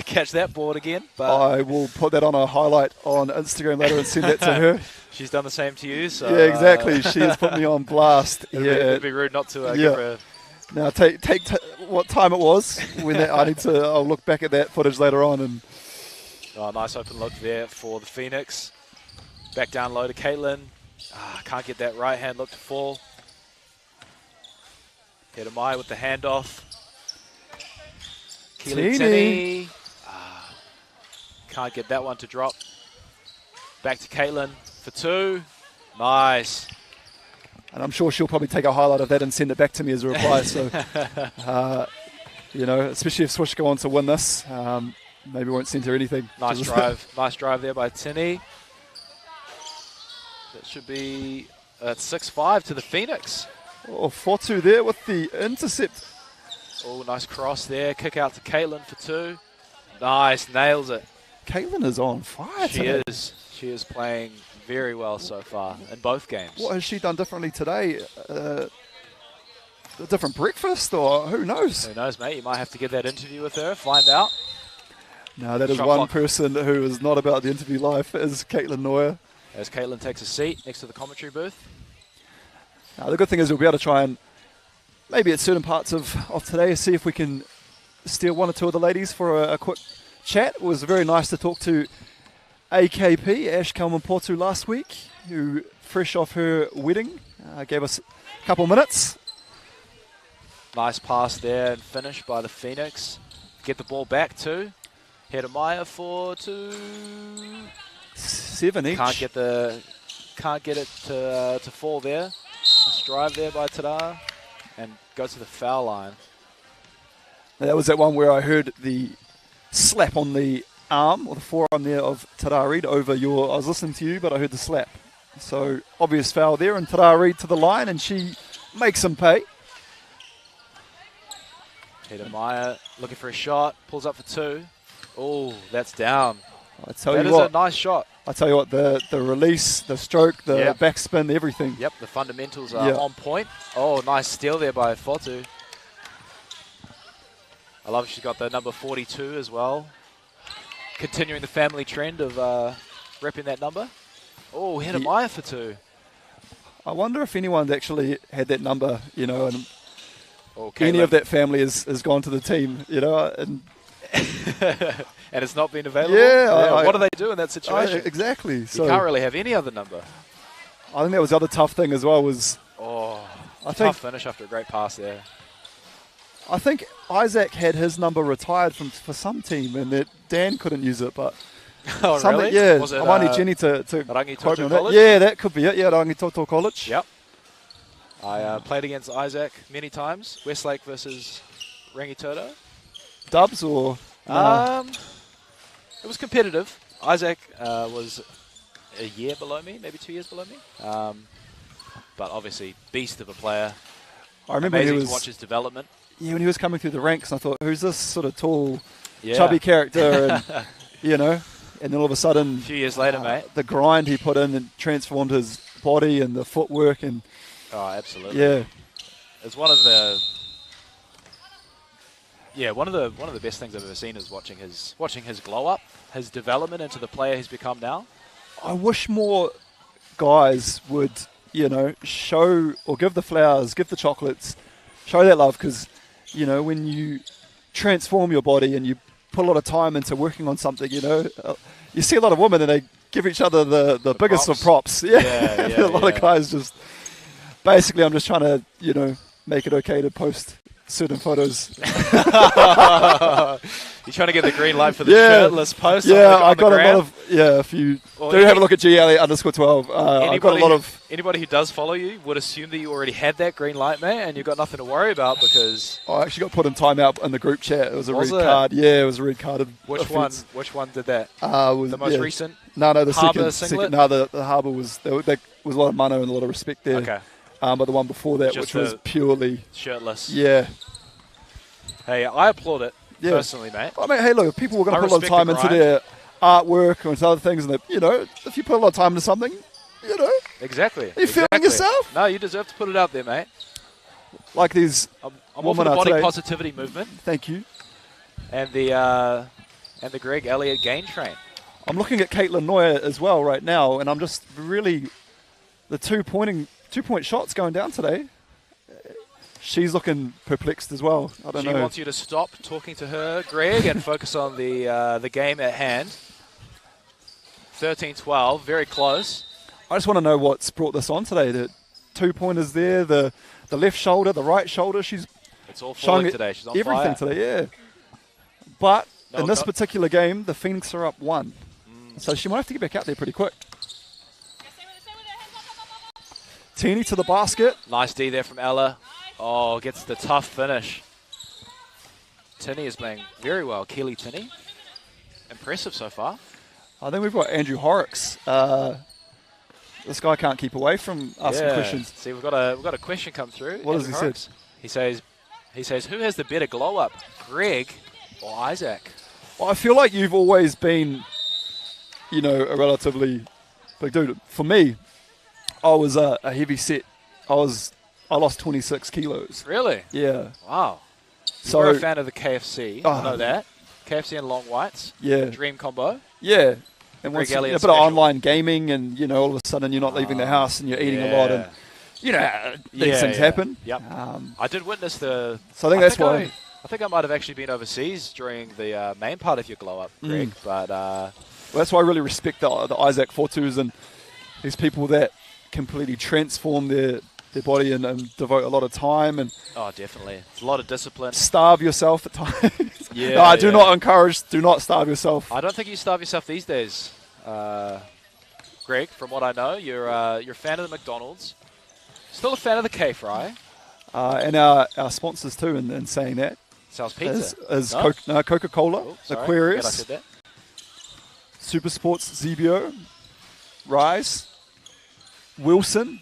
catch that board again. But I will put that on a highlight on Instagram later and send that to her. She's done the same to you. So, yeah, exactly. She has put me on blast. It'd be rude not to give her. Now, take what time it was. I'll look back at that footage later on. And oh, nice open look there for the Phoenix. Back down low to Caitlin. Can't get that right hand look to fall. Hedemeier with the handoff. Tini. Can't get that one to drop. Back to Caitlin for 2. Nice. And I'm sure she'll probably take a highlight of that and send it back to me as a reply. So, especially if Swish go on to win this, maybe won't centre anything. Nice drive. Nice drive there by Tini. That should be 6-5 to the Phoenix. Oh, Fotu there with the intercept. Oh, nice cross there. Kick out to Caitlin for 2. Nice, nails it. Caitlin is on fire She today. She is playing very well so far in both games. What has she done differently today? A different breakfast, or who knows? Who knows, mate? You might have to get that interview with her, find out. No, that is Shot one clock. person who is not about the interview life, is Caitlin Neuer. As Caitlin takes a seat next to the commentary booth. The good thing is we'll be able to try and, maybe at certain parts of today, see if we can steal one or two of the ladies for a quick chat. It was very nice to talk to AKP, Ash Kalman-Portu, last week, who, fresh off her wedding, gave us a couple minutes. Nice pass there and finish by the Phoenix. Get the ball back too. Hedemeier for 2. 7 each. Can't get it to fall there. Nice drive there by Tada, and go to the foul line. That was that one where I heard the slap on the arm, or the forearm there, of Tada Reid over your... I was listening to you, but I heard the slap. So, obvious foul there, and Tada Reid to the line, and she makes him pay. Hedemeier looking for a shot, pulls up for 2. Oh, that's down. I tell That you is what, a nice shot. I tell you what, the release, the stroke, the Yep. backspin, everything. Yep, the fundamentals are Yeah. on point. Oh, nice steal there by Fotu. I love she's got the number 42 as well. Continuing the family trend of repping that number. Oh, Hedemeier for 2. I wonder if anyone's actually had that number, you know, and Oh, any Caitlin. of that family has gone to the team, you know. And And it's not been available? Yeah, what do they do in that situation? exactly. So You can't really have any other number. I think that was the other tough thing as well, was Oh, I think tough finish after a great pass there. Isaac had his number retired for some team, and that Dan couldn't use it, but Oh, something, really? yeah. Was it, I might need Jenny to Rangi quote me Toto on that. College? Yeah, that could be it. Yeah, Rangi Toto College. Yep. I played against Isaac many times. Westlake versus Rangitoto. Dubs or It was competitive. Isaac was a year below me, maybe 2 years below me. But obviously, beast of a player. I remember Amazing he to was watch his development. when he was coming through the ranks. I thought, who's this sort of tall, Yeah. chubby character, and you know, and then all of a sudden, A few years later, mate. the grind he put in and transformed his body and the footwork, and Oh, absolutely. yeah, It's one of the one of the best things I've ever seen is watching his glow up, his development into the player he's become now. I wish more guys would, you know, show or give the flowers, give the chocolates, show that love, because, you know, when you transform your body and you put a lot of time into working on something, you know, you see a lot of women and they give each other the biggest of props. Yeah, Yeah, a lot of guys just, basically I'm just trying to, you know, make it okay to post certain photos. You're trying to get the green light for the Yeah. shirtless post. Yeah, on I the got a gram. lot of, yeah, if you Well, do have a look at GLE_12, I've got a lot of, Anybody who does follow you would assume that you already had that green light, mate, and you've got nothing to worry about because I actually got put in timeout in the group chat. It was a Was red it? card. Yeah, it was a red carded which one? offence. Which one did that? Was, The most yeah. recent. No, the Harbour second. singlet? No, the Harbour was, there was a lot of mano and a lot of respect there. Okay, But the one before that, Just which was the- purely, shirtless. yeah. Hey, I applaud it Yeah. personally, mate. I mean, hey, look, if people were going I to put a lot of respect time the into grind. their artwork or into other things, and you know, if you put a lot of time into something, you know, Exactly. Are you feeling yourself? No, you deserve to put it out there, mate. like these. I'm all for Woman the are body today. positivity movement Thank you. and the Greg Elliott gain train. I'm looking at Caitlin Neuer as well right now, and I'm just really the 2-point shots going down today. She's looking perplexed as well. I don't She know. wants you to stop talking to her, Greg, and focus on the game at hand. 13-12, very close. I just want to know what's brought this on today. The 2-pointers there, the left shoulder, the right shoulder. She's It's all showing falling it today. She's on everything fire. today, yeah. But No, in this no- particular game, the Phoenix are up 1. So she might have to get back out there pretty quick. Teeny to the basket. Nice D there from Ella. Oh, gets the tough finish. Tinney is playing very well. Keely Tinney. Impressive so far. I think we've got Andrew Horrocks. This guy can't keep away from asking questions. See, we've got a question come through. What has he said? He says, who has the better glow up, Greg or Isaac? Well, I feel like you've always been, you know, a relatively big dude. For me, I was a heavy set. I lost 26 kilos. Really? Yeah. Wow. So You're a fan of the KFC. I know that. KFC and long whites. Yeah. Dream combo. Yeah. And Greg once a Elliott bit of online gaming, and you know, all of a sudden you're not leaving the house and you're eating a lot, and you know these things happen. Yep. I did witness the. So I think that's why. I think I might have actually been overseas during the main part of your glow up, Greg. But well, that's why I really respect the Isaac Fortus and these people that completely transform their body and devote a lot of time and. Oh, definitely. It's a lot of discipline. Starve yourself at times. Yeah. No, I do not encourage. Do not starve yourself. I don't think you starve yourself these days, Greg. From what I know, you're a fan of the McDonald's. Still a fan of the K-Fry. And our sponsors too. In saying that. Sal's Pizza. Is Coca-Cola, Aquarius, I said that. Super Sports, Zebio, Rise, Wilson.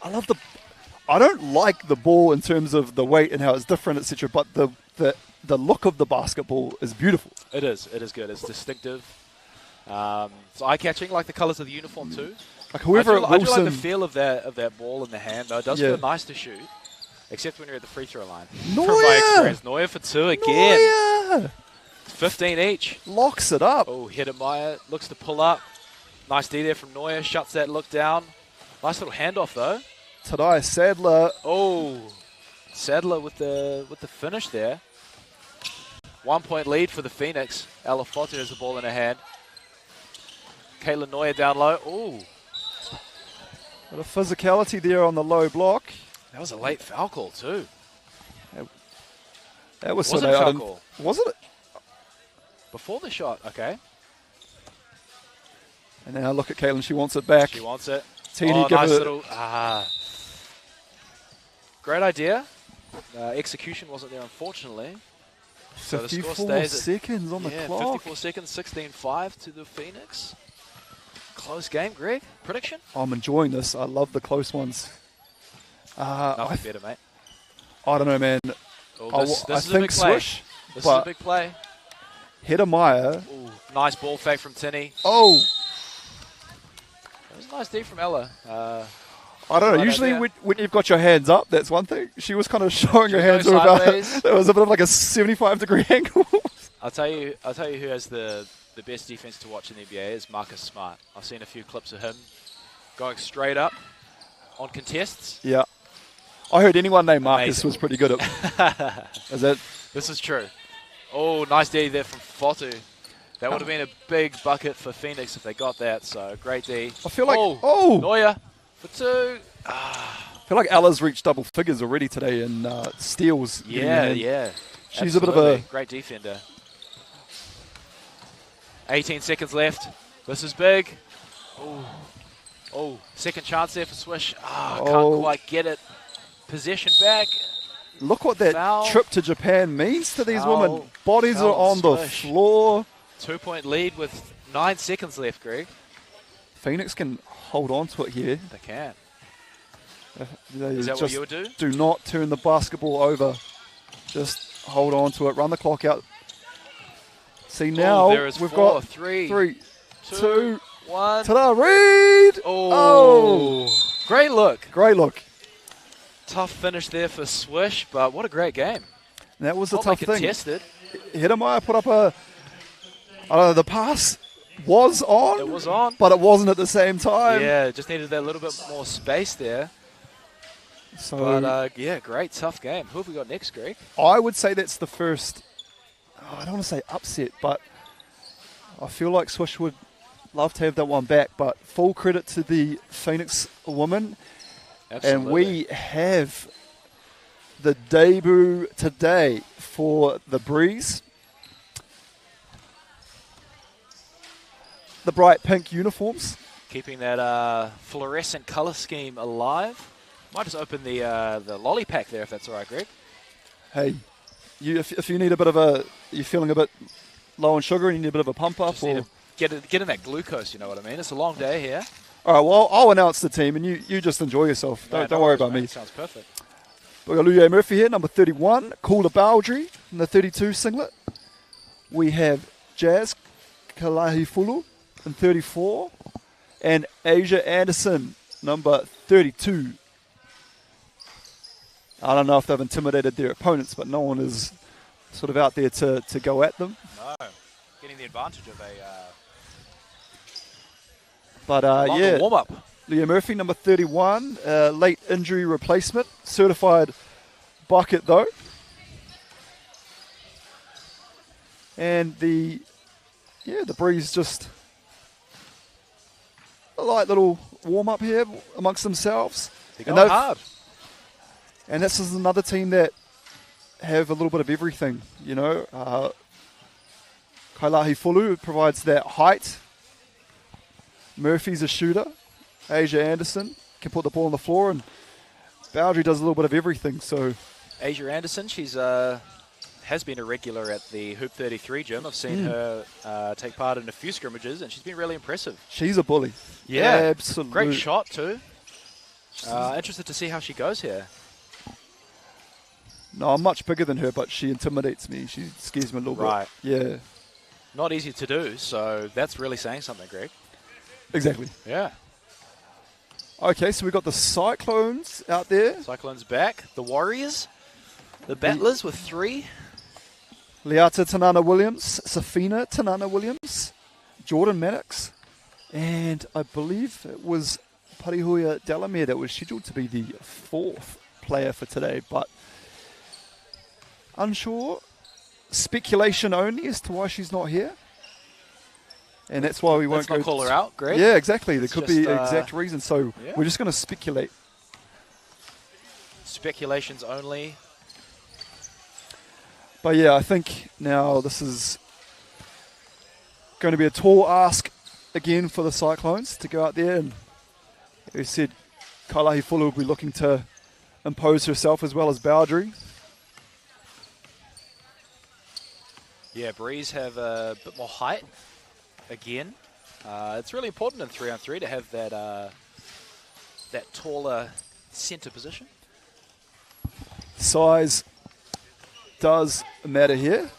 I don't like the ball in terms of the weight and how it's different, etc. But the look of the basketball is beautiful. It is. It is good. It's distinctive. It's eye-catching, like the colours of the uniform too. Like whoever I do like the feel of that ball in the hand, though. It does feel nice to shoot, except when you're at the free throw line. Neuer! From my experience, Neuer for two again. Neuer! 15 each. Locks it up. Oh, Hedemeyer looks to pull up. Nice D there from Neuer. Shuts that look down. Nice little handoff though. Tadai Sadler. Oh, Sadler with the finish there. 1 point lead for the Phoenix. Alafotu has the ball in her hand. Caitlin Neuer down low. Oh. Bit of physicality there on the low block. That was a late foul call too. That was it a foul call? Was it? Before the shot, okay. And now look at Caitlin. She wants it back. She wants it. Teeny, give nice it. Little. Great idea. Execution wasn't there, unfortunately. So the score 54 stays seconds on the clock. 54 seconds, 16-5 to the Phoenix. Close game, Greg. Prediction? I'm enjoying this. I love the close ones. Nothing better, mate. I don't know, man. Oh, this I is a big think play. Swish. This is a big play. Hedemeyer. Nice ball fake from Tinney. Oh. That was a nice D from Ella. I don't know. Usually when you've got your hands up, that's one thing. She was kind of showing her hands about. There was a bit of like a 75-degree angle. I'll tell you who has the best defense to watch in the NBA is Marcus Smart. I've seen a few clips of him going straight up on contests. Yeah. I heard anyone named Marcus was pretty good at. This is true. Oh, nice D there from Fotu. That would have been a big bucket for Phoenix if they got that. So great D. I feel like Neuer for two. I feel like Ella's reached double figures already today in steals. Yeah. She's a bit of a great defender. 18 seconds left. This is big. Oh, second chance there for Swish. Can't quite get it. Possession back. Look what that trip to Japan means to these women. Bodies are on the floor. 2 point lead with 9 seconds left, Greg. Phoenix can hold on to it here. They can. Is that what you would do? Do not turn the basketball over. Just hold on to it. Run the clock out. See now, we've got 3, 2, 1. Ta-da, Reed! Oh. Great look. Great look. Tough finish there for Swish, but what a great game. And that was a tough thing. Contested. Hedemeyer put up the pass was on. It was on. But it wasn't at the same time. Yeah, just needed that little bit more space there. So, but, great, tough game. Who have we got next, Greg? I would say that's the first, I don't want to say upset, but I feel like Swish would love to have that one back. But full credit to the Phoenix women. Absolutely. And we have the debut today for the Breeze. The bright pink uniforms. Keeping that fluorescent color scheme alive. Might just open the lolly pack there if that's all right, Greg. Hey, if you need a bit of you're feeling a bit low on sugar and you need a bit of a pump up? Just need to get in that glucose, you know what I mean? It's a long day here. All right, well, I'll announce the team and you just enjoy yourself. Don't worry about me. Sounds perfect. We've got Luye Murphy here, number 31. Kula Baldry in the 32 singlet. We have Jazz Kalahifulu in 34. And Asia Anderson, number 32. I don't know if they've intimidated their opponents, but no one is sort of out there to go at them. No, getting the advantage of yeah, warm-up. Leah Murphy, number 31, late injury replacement, certified bucket though. And the Breeze just a light little warm-up here amongst themselves. They're going hard. And this is another team that have a little bit of everything, you know. Kailahifulu provides that height. Murphy's a shooter. Asia Anderson can put the ball on the floor, and Baldry does a little bit of everything. So Asia Anderson, she's has been a regular at the Hoop 33 gym. I've seen her take part in a few scrimmages, and she's been really impressive. She's a bully. Yeah, absolutely. Great shot too. Interested to see how she goes here. No, I'm much bigger than her, but she intimidates me. She scares me a little bit. Yeah. Not easy to do, so that's really saying something, Greg. Exactly. Yeah. Okay, so we've got the Cyclones out there. Cyclones back. The Warriors. The Battlers with 3. Leata Tanana Williams. Safina Tanana Williams. Jordan Maddox. And I believe it was Parihuia Delamere that was scheduled to be the 4th player for today, but unsure. Speculation only as to why she's not here. And that's why we won't go call her out, Greg. Yeah, exactly. There could be an exact reason. So yeah. We're just going to speculate. Speculations only. But yeah, I think now this is going to be a tall ask again for the Cyclones to go out there. And as I said, Kailahifulu will be looking to impose herself as well as Baldry. Yeah, Breeze have a bit more height again. It's really important in 3-on-3 to have that that taller centre position. Size does matter here.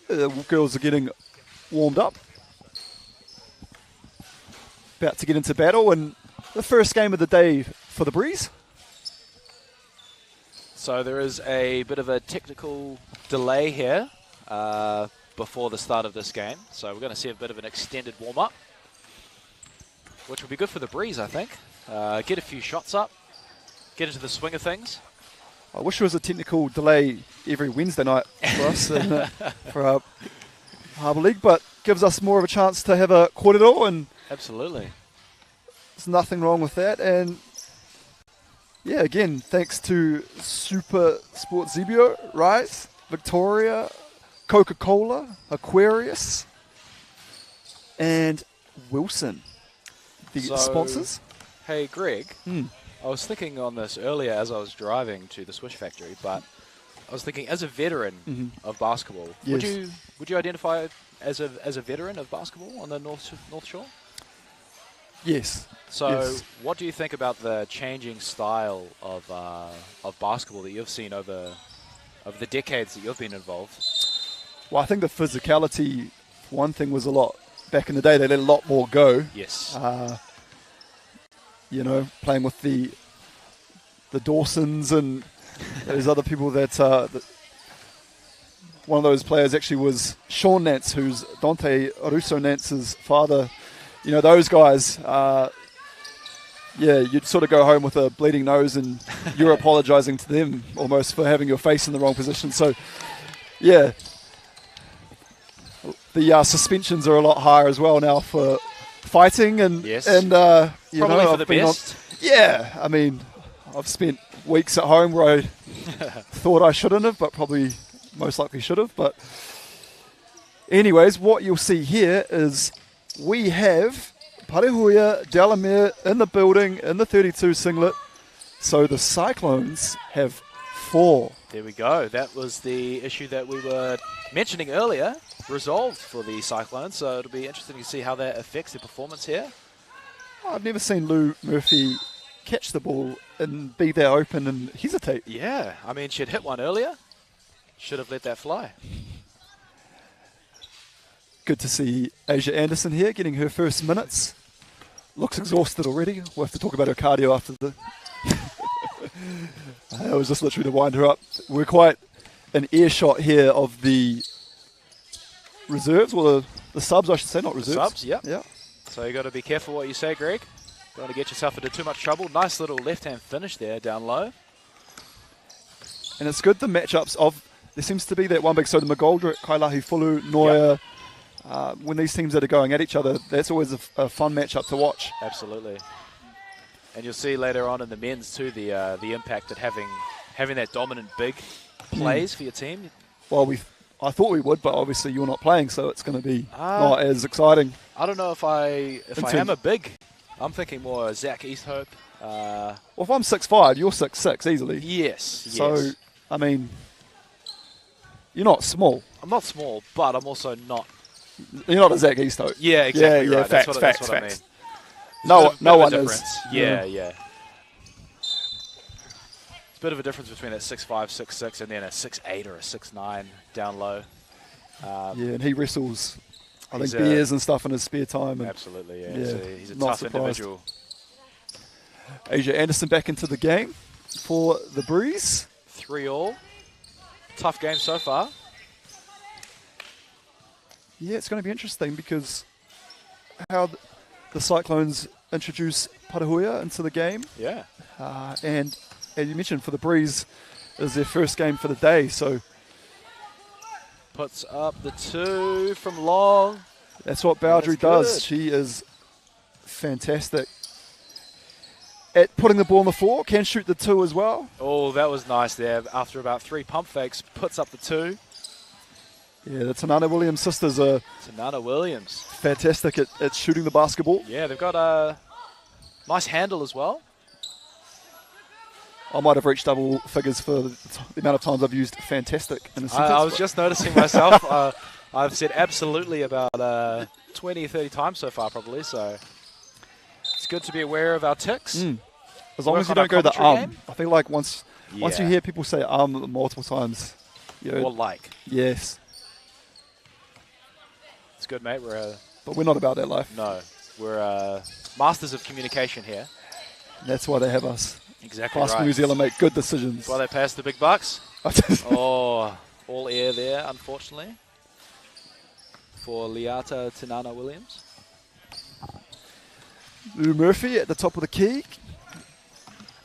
The girls are getting warmed up. About to get into battle, and the first game of the day for the Breeze. So there is a bit of a technical delay here before the start of this game. So we're going to see a bit of an extended warm-up, which will be good for the Breeze, I think. Get a few shots up, get into the swing of things. I wish there was a technical delay every Wednesday night for us for our Harbour League, but gives us more of a chance to have a kōrero, and absolutely, there's nothing wrong with that. And yeah, again, thanks to Super Sports Zebio, Rise, Victoria, Coca-Cola, Aquarius, and Wilson, the sponsors. Hey, Greg, I was thinking on this earlier as I was driving to the Swish Factory, but I was thinking as a veteran of basketball, yes. would you identify as a veteran of basketball on the North Shore? Yes. So, yes. What do you think about the changing style of basketball that you've seen over the decades that you've been involved? Well, I think the physicality, for one thing, was a lot. Back in the day, they let a lot more go. Yes. You know, playing with the Dawsons and those other people that one of those players actually was Sean Nance, who's Dante Russo Nance's father. You know, those guys, yeah, you'd sort of go home with a bleeding nose and you're apologizing to them almost for having your face in the wrong position. So, yeah, the suspensions are a lot higher as well now for fighting and yes. and you probably know, for the best. Yeah, I mean, I've spent weeks at home where I thought I shouldn't have, but probably most likely should have. But anyways, what you'll see here is we have Parihuia Delamere in the building in the 32 singlet. So the Cyclones have 4. There we go. That was the issue that we were mentioning earlier, resolved for the Cyclones. So it'll be interesting to see how that affects their performance here. I've never seen Lou Murphy catch the ball and be there open and hesitate. Yeah, I mean, she'd hit one earlier. Should have let that fly. Good to see Asia Anderson here getting her first minutes. Looks exhausted already. We'll have to talk about her cardio after the... I was just literally to wind her up. We're quite an earshot here of the reserves, or the subs, I should say, not reserves. Subs, yep. Yeah. So you got to be careful what you say, Greg. Don't want to get yourself into too much trouble. Nice little left-hand finish there down low. And it's good the matchups of... There seems to be that one big... So the McGoldrick, Kailahi Fulu, Noya... Yep. When these teams that are going at each other, that's always a fun matchup to watch. Absolutely. And you'll see later on in the men's too the impact that having that dominant big plays for your team. Well, I thought we would, but obviously you're not playing, so it's going to be not as exciting. I don't know if I am a big. I'm thinking more Zach Easthope. Well, if I'm 6'5", you're 6'6", easily. Yes. So, I mean, you're not small. I'm not small, but I'm also not. You're not a Zach Easthope. Yeah, exactly. Yeah, right. facts. That's what I mean. No one is. Yeah. It's a bit of a difference between that 6'5", 6'6", and then a 6'8" or a 6'9" down low. And he wrestles, I think, beers and stuff in his spare time. And absolutely, yeah. He's a not tough surprised. individual. Asia Anderson back into the game for the Breeze. 3-all. Tough game so far. Yeah, it's going to be interesting because how the Cyclones introduce Parahuia into the game. Yeah. And as you mentioned, for the Breeze, it is their first game for the day. So puts up the 2 from long. That's what Boundary does. Good. She is fantastic at putting the ball on the floor. Can shoot the 2 as well. Oh, that was nice there. After about 3 pump fakes, puts up the 2. Yeah, the Tanana Williams sisters are fantastic at shooting the basketball. Yeah, they've got a nice handle as well. I might have reached double figures for the amount of times I've used fantastic in a sentence. I was just noticing myself. I've said absolutely about 20 or 30 times so far probably, so it's good to be aware of our ticks. As long as you don't go the I feel like once you hear people say multiple times. Or like. Yes. It's good, mate. But we're not about that life. No. We're masters of communication here. That's why they have us. Exactly Fast right. New Zealand make good decisions. That's why they pay us the big bucks. Oh, all air there, unfortunately, for Liata Tanana Williams. Lou Murphy at the top of the key.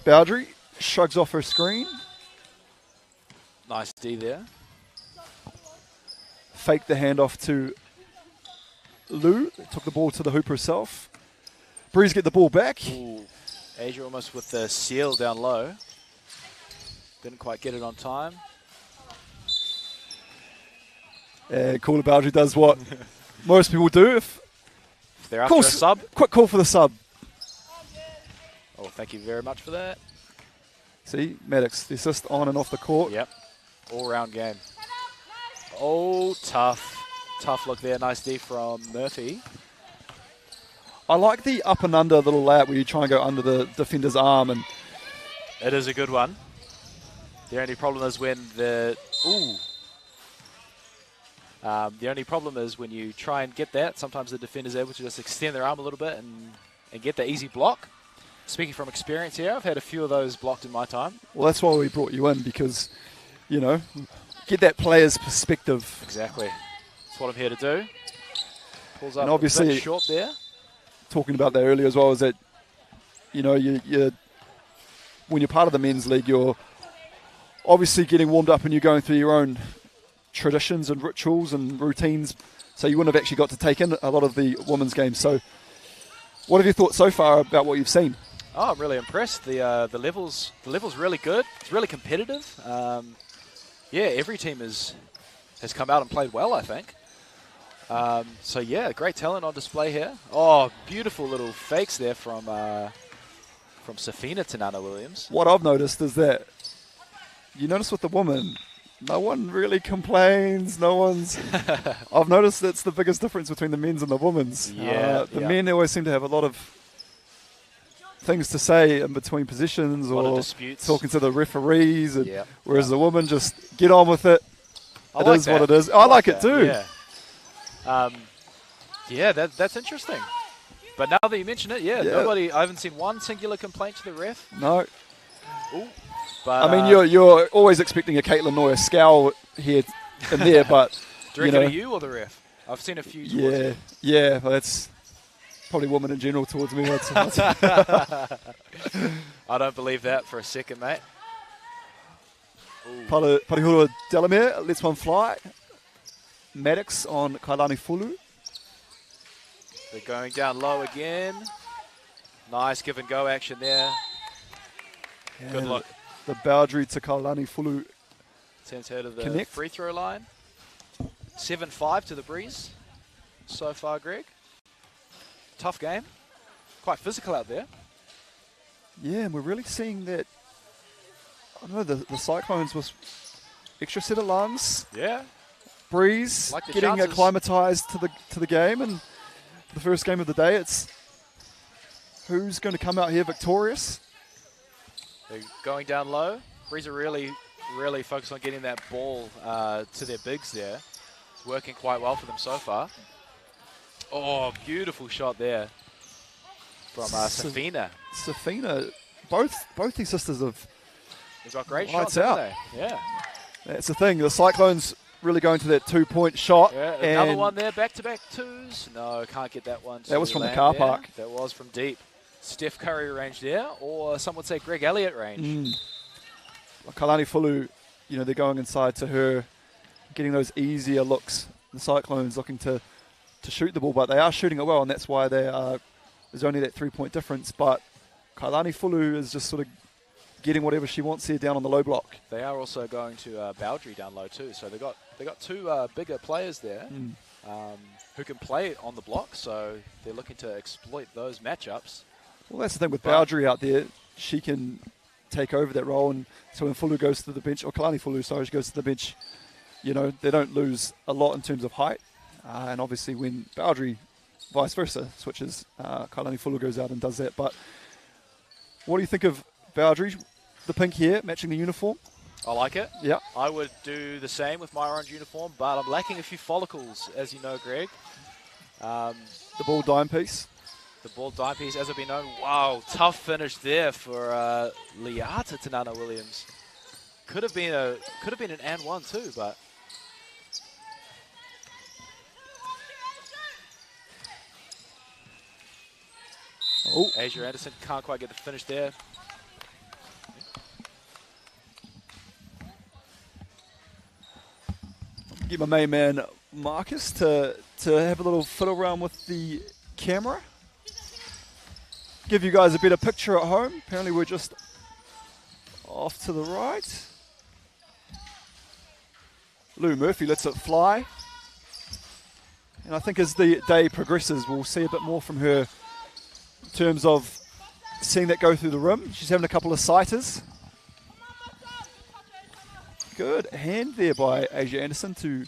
Boundary shrugs off her screen. Nice D there. Faked the handoff to Lou. Took the ball to the hoop herself. Breeze get the ball back. Ooh. Asia almost with the seal down low. Didn't quite get it on time. And Cooler Boundary does what most people do. If they're after a sub. Quick call for the sub. Oh, thank you very much for that. See, Maddox, the assist on and off the court. Yep. All-round game. Oh, tough. Tough look there. Nice D from Murphy. I like the up and under little layup where you try and go under the defender's arm. And it is a good one. The only problem is when the only problem is when you try and get that, sometimes the defender's able to just extend their arm a little bit and get the easy block. Speaking from experience here, I've had a few of those blocked in my time. Well, that's why we brought you in, because, you know, get that player's perspective. Exactly. That's what I'm here to do. Pulls up and obviously, a bit short there. Talking about that earlier as well, is that, you know, when you're part of the men's league, you're obviously getting warmed up and you're going through your own traditions and rituals and routines, so you wouldn't have actually got to take in a lot of the women's games. So what have you thought so far about what you've seen? Oh, I'm really impressed. The level's really good. It's really competitive. Yeah, every team has come out and played well, I think. So yeah, great talent on display here. Oh, beautiful little fakes there from Safina Tanana Williams. What I've noticed is that you notice with the woman, no one really complains. No one's. I've noticed that's the biggest difference between the men's and the women's. The men always seem to have a lot of things to say in between positions or talking to the referees, and whereas the woman just get on with it. It is what it is. I like it too. Yeah, that's interesting. But now that you mention it, nobody. I haven't seen one singular complaint to the ref. No. Ooh. But, I mean, you're always expecting a Caitlin Neuer scowl here and there, but do you reckon you or the ref? I've seen a few. Yeah. Well, that's probably women in general towards me. I don't believe that for a second, mate. Parihura Delamere lets one fly. Maddox on Kailani Fulu. They're going down low again. Nice give and go action there. Yeah, good look. The boundary to Kailani Fulu. Sends her to the free throw line. 7-5 to the Breeze so far, Greg. Tough game. Quite physical out there. Yeah, and we're really seeing that. I don't know, the Cyclones with extra set of lungs. Yeah. Breeze like getting acclimatized to the game, and for the first game of the day, it's who's going to come out here victorious. They're going down low. Breeze are really focused on getting that ball to their bigs there. It's working quite well for them so far. Oh, beautiful shot there from Safina. Safina, both these sisters have. They've got great lights shots, out. They? Yeah. That's the thing. The Cyclones really going to that 2-point shot. Yeah, another one there, back-to-back twos. No, can't get that one. That was from the car park. That was from deep. Steph Curry range there, or some would say Greg Elliott range. Kailani Fulu, they're going inside to her, getting those easier looks. The Cyclones looking to shoot the ball, but they are shooting it well, and that's why there's only that 3-point difference. But Kailani Fulu is just sort of getting whatever she wants here down on the low block. They are also going to Boundary down low too, so they got two bigger players there who can play on the block. So they're looking to exploit those matchups. Well, that's the thing with Boundary out there. She can take over that role, and so when Fulu goes to the bench, or Kailani Fulu, sorry, she goes to the bench, they don't lose a lot in terms of height. And obviously when Boundary, vice versa, switches, Kailani Fulu goes out and does that. But what do you think of Boundary? The pink hair, matching the uniform. I like it. Yeah. I would do the same with my orange uniform, but I'm lacking a few follicles, as you know, Greg. The ball dime piece. The ball dime piece, as I've been known. Wow, tough finish there for Liata Tanana Williams. Could have been an and one too, but. Oh, Asia Anderson can't quite get the finish there. Get my main man Marcus to have a little fiddle around with the camera. Give you guys a better picture at home. Apparently we're just off to the right. Lou Murphy lets it fly. And I think as the day progresses, we'll see a bit more from her in terms of seeing that go through the rim. She's having a couple of sighters. Good hand there by Asia Anderson to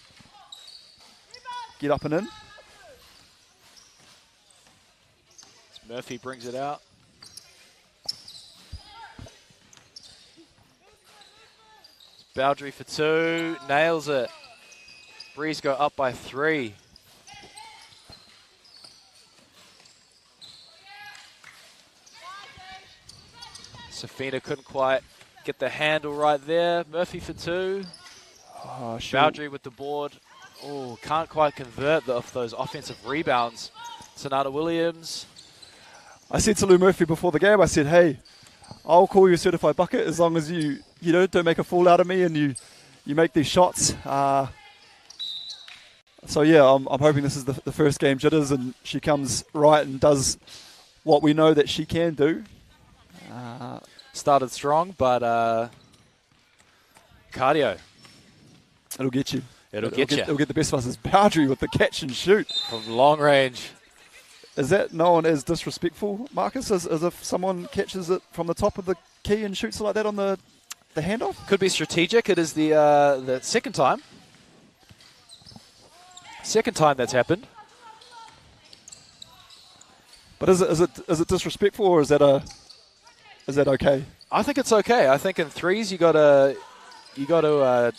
get up and in. Murphy brings it out. Boundary for two, nails it. Breeze go up by 3. Safina couldn't quite get the handle right there. Murphy for 2. Oh, Boundary with the board. Oh, can't quite convert those offensive rebounds. Sonata Williams. I said to Lou Murphy before the game, I said, hey, I'll call you a certified bucket as long as you don't make a fool out of me and you make these shots. So yeah, I'm hoping this is the first game jitters and she comes right and does what we know that she can do. Started strong, but cardio. It'll get you. It'll get you. It'll get the best of us as Boundary with the catch and shoot. From long range. Is that known as disrespectful, Marcus? As if someone catches it from the top of the key and shoots it like that on the the handoff? Could be strategic. It is the second time. Second time that's happened. But is it disrespectful, or is that okay? I think it's okay. I think in threes you gotta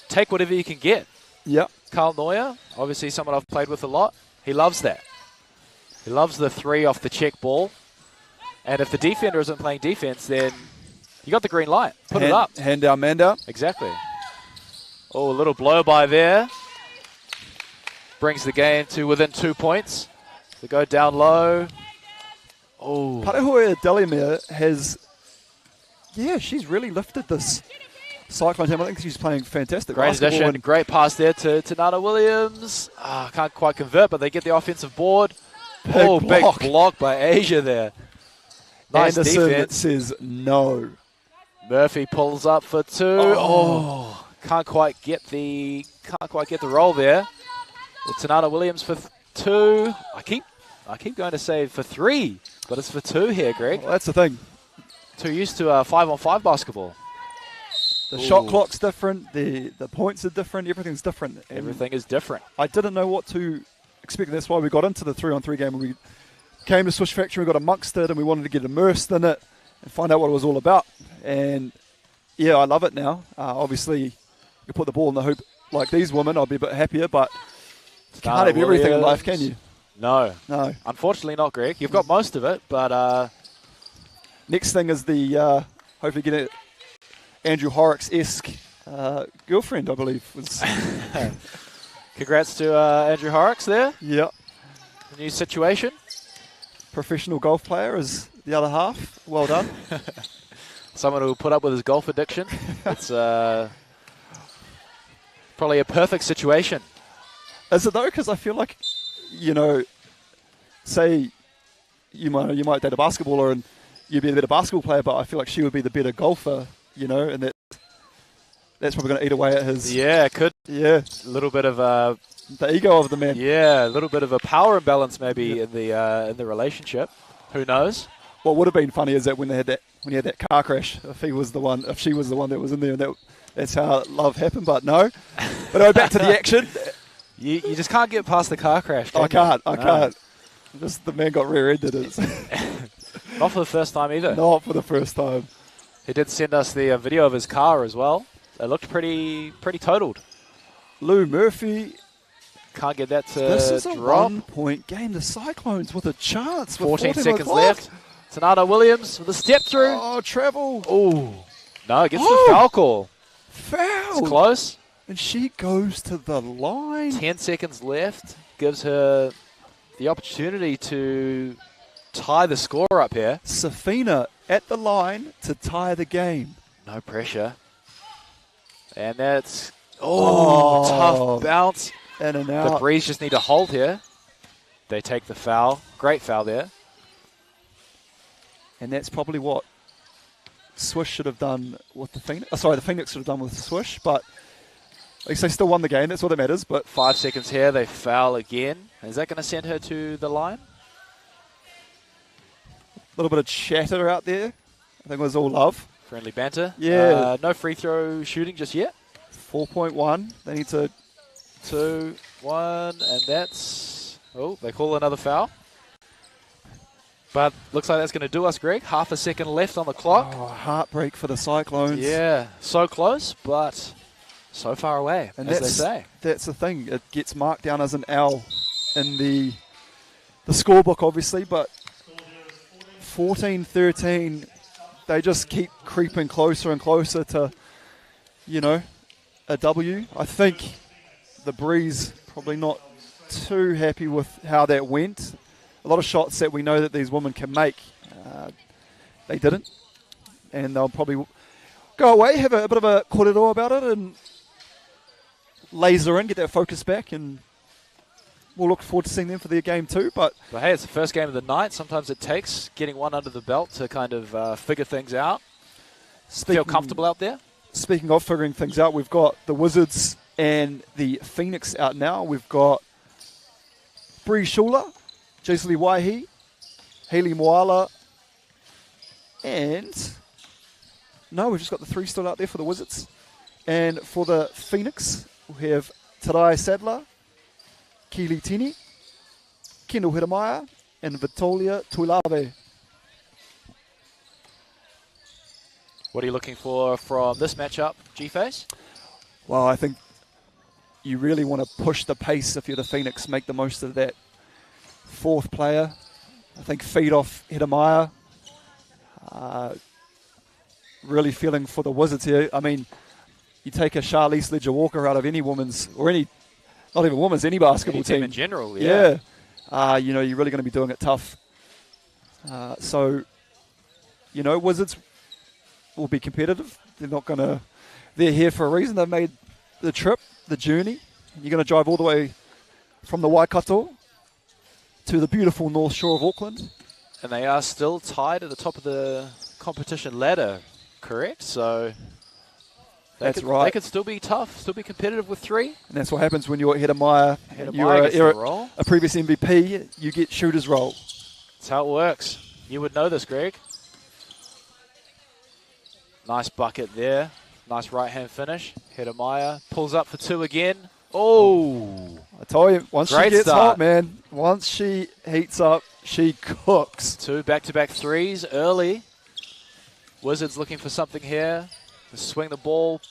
take whatever you can get. Yeah. Carl Neuer, obviously someone I've played with a lot. He loves that. He loves the three off the check ball. And if the defender isn't playing defense, then you got the green light. Put it up. Hand down, man down. Exactly. Oh, a little blow by there. Brings the game to within 2 points. They go down low. Oh. Parehoe Delimere has, she's really lifted this Cyclone team. I think she's playing fantastic. Great addition. Great pass there to Nana Williams. Can't quite convert, but they get the offensive board. Big block by Asia there. Nice Anderson defense. Says no. Murphy pulls up for two. Can't quite get the roll there. Well, Tanana Williams for two. I keep going to say for three, but it's for two here, Greg. Well, that's the thing. Too used to 5-on-5 basketball. The shot clock's different. The points are different. Everything's different. And everything is different. I didn't know what to expect. That's why we got into the 3-on-3 game. We came to Swish Factory, we got amongst it, and we wanted to get immersed in it and find out what it was all about. And yeah, I love it now. Obviously, you put the ball in the hoop like these women, I'll be a bit happier, but you can't have everything in life, can you? No. Unfortunately not, Greg. You've got most of it, but... next thing is the, hopefully get an Andrew Horrocks-esque girlfriend, I believe. Was Congrats to Andrew Horrocks there. Yeah. The new situation. Professional golf player is the other half. Well done. Someone who will put up with his golf addiction. It's probably a perfect situation. Is it though? Because I feel like, say you might date a basketballer and you'd be the better basketball player, but I feel like she would be the better golfer, and that's probably going to eat away at his... Yeah, it could. Yeah. A little bit of the ego of the man. Yeah, a little bit of a power imbalance maybe in the relationship. Who knows? What would have been funny is that when you had that car crash, if she was the one that was in there, and that's how love happened. But no. But back to the action. You just can't get past the car crash. I can't. Just the man got rear-ended. Not for the first time either. Not for the first time. He did send us the video of his car as well. It looked pretty totaled. Lou Murphy. Can't get that to drop. This is a 1-point game. The Cyclones with a chance. 14 seconds left. Tanada Williams with a step through. Oh, travel. Oh. No, gets the foul call. Foul. It's close. And she goes to the line. 10 seconds left. Gives her the opportunity to tie the score up here. Safina at the line to tie the game. No pressure. And that's... tough bounce. In and out. The Breeze just need to hold here. They take the foul. Great foul there. And that's probably what Swish should have done with the Phoenix. The Phoenix should have done with the Swish, but at least they still won the game. That's all that matters. But 5 seconds here. They foul again. Is that going to send her to the line? A little bit of chatter out there. I think it was all love. Friendly banter. Yeah. No free throw shooting just yet. 4.1. They need to... 2, 1, and that's... Oh, they call another foul. But looks like that's going to do us, Greg. Half a second left on the clock. Oh, heartbreak for the Cyclones. Yeah, so close, but so far away, and as they say. That's the thing. It gets marked down as an L in the scorebook, obviously, but 14-13, they just keep creeping closer and closer to, a W. I think the Breeze probably not too happy with how that went. A lot of shots that we know that these women can make, they didn't. And they'll probably go away, have a bit of a korero about it, and laser in, get that focus back, and we'll look forward to seeing them for their game too. But hey, it's the first game of the night. Sometimes it takes getting one under the belt to kind of figure things out. Feel comfortable out there? Speaking of figuring things out, we've got the Wizards and the Phoenix out now. We've got Bree Schuler, Gisli Waihi, Hayley Moala, and No, we've just got the 3 still out there for the Wizards. And for the Phoenix, we have Tarai Sadler, Keely Tini, Kendall Hiramaya, and Vitolia Tuilave. What are you looking for from this matchup, G-Face? Well, I think you really want to push the pace if you're the Phoenix, make the most of that 4th player. I think feed off Hiramaya. Really feeling for the Wizards here. I mean, you take a Charlize Ledger-Walker out of any women's, or any, not even women's, any basketball team in general, yeah. You know, you're really going to be doing it tough. So, you know, Wizards will be competitive. They're here for a reason. They've made the trip, the journey. You're going to drive all the way from the Waikato to the beautiful North Shore of Auckland. And they are still tied at the top of the competition ladder, correct? So that's right. They could still be tough, still be competitive with 3. And that's what happens when you're Hiramaya. You're a previous MVP. You get shooter's role. That's how it works. You would know this, Greg. Nice bucket there. Nice right-hand finish. Hiramaya pulls up for 2 again. Oh! I tell you, once Great she gets start. hot, man, once she heats up, she cooks. 2 back-to-back threes early. Wizards looking for something here. Swing the ball.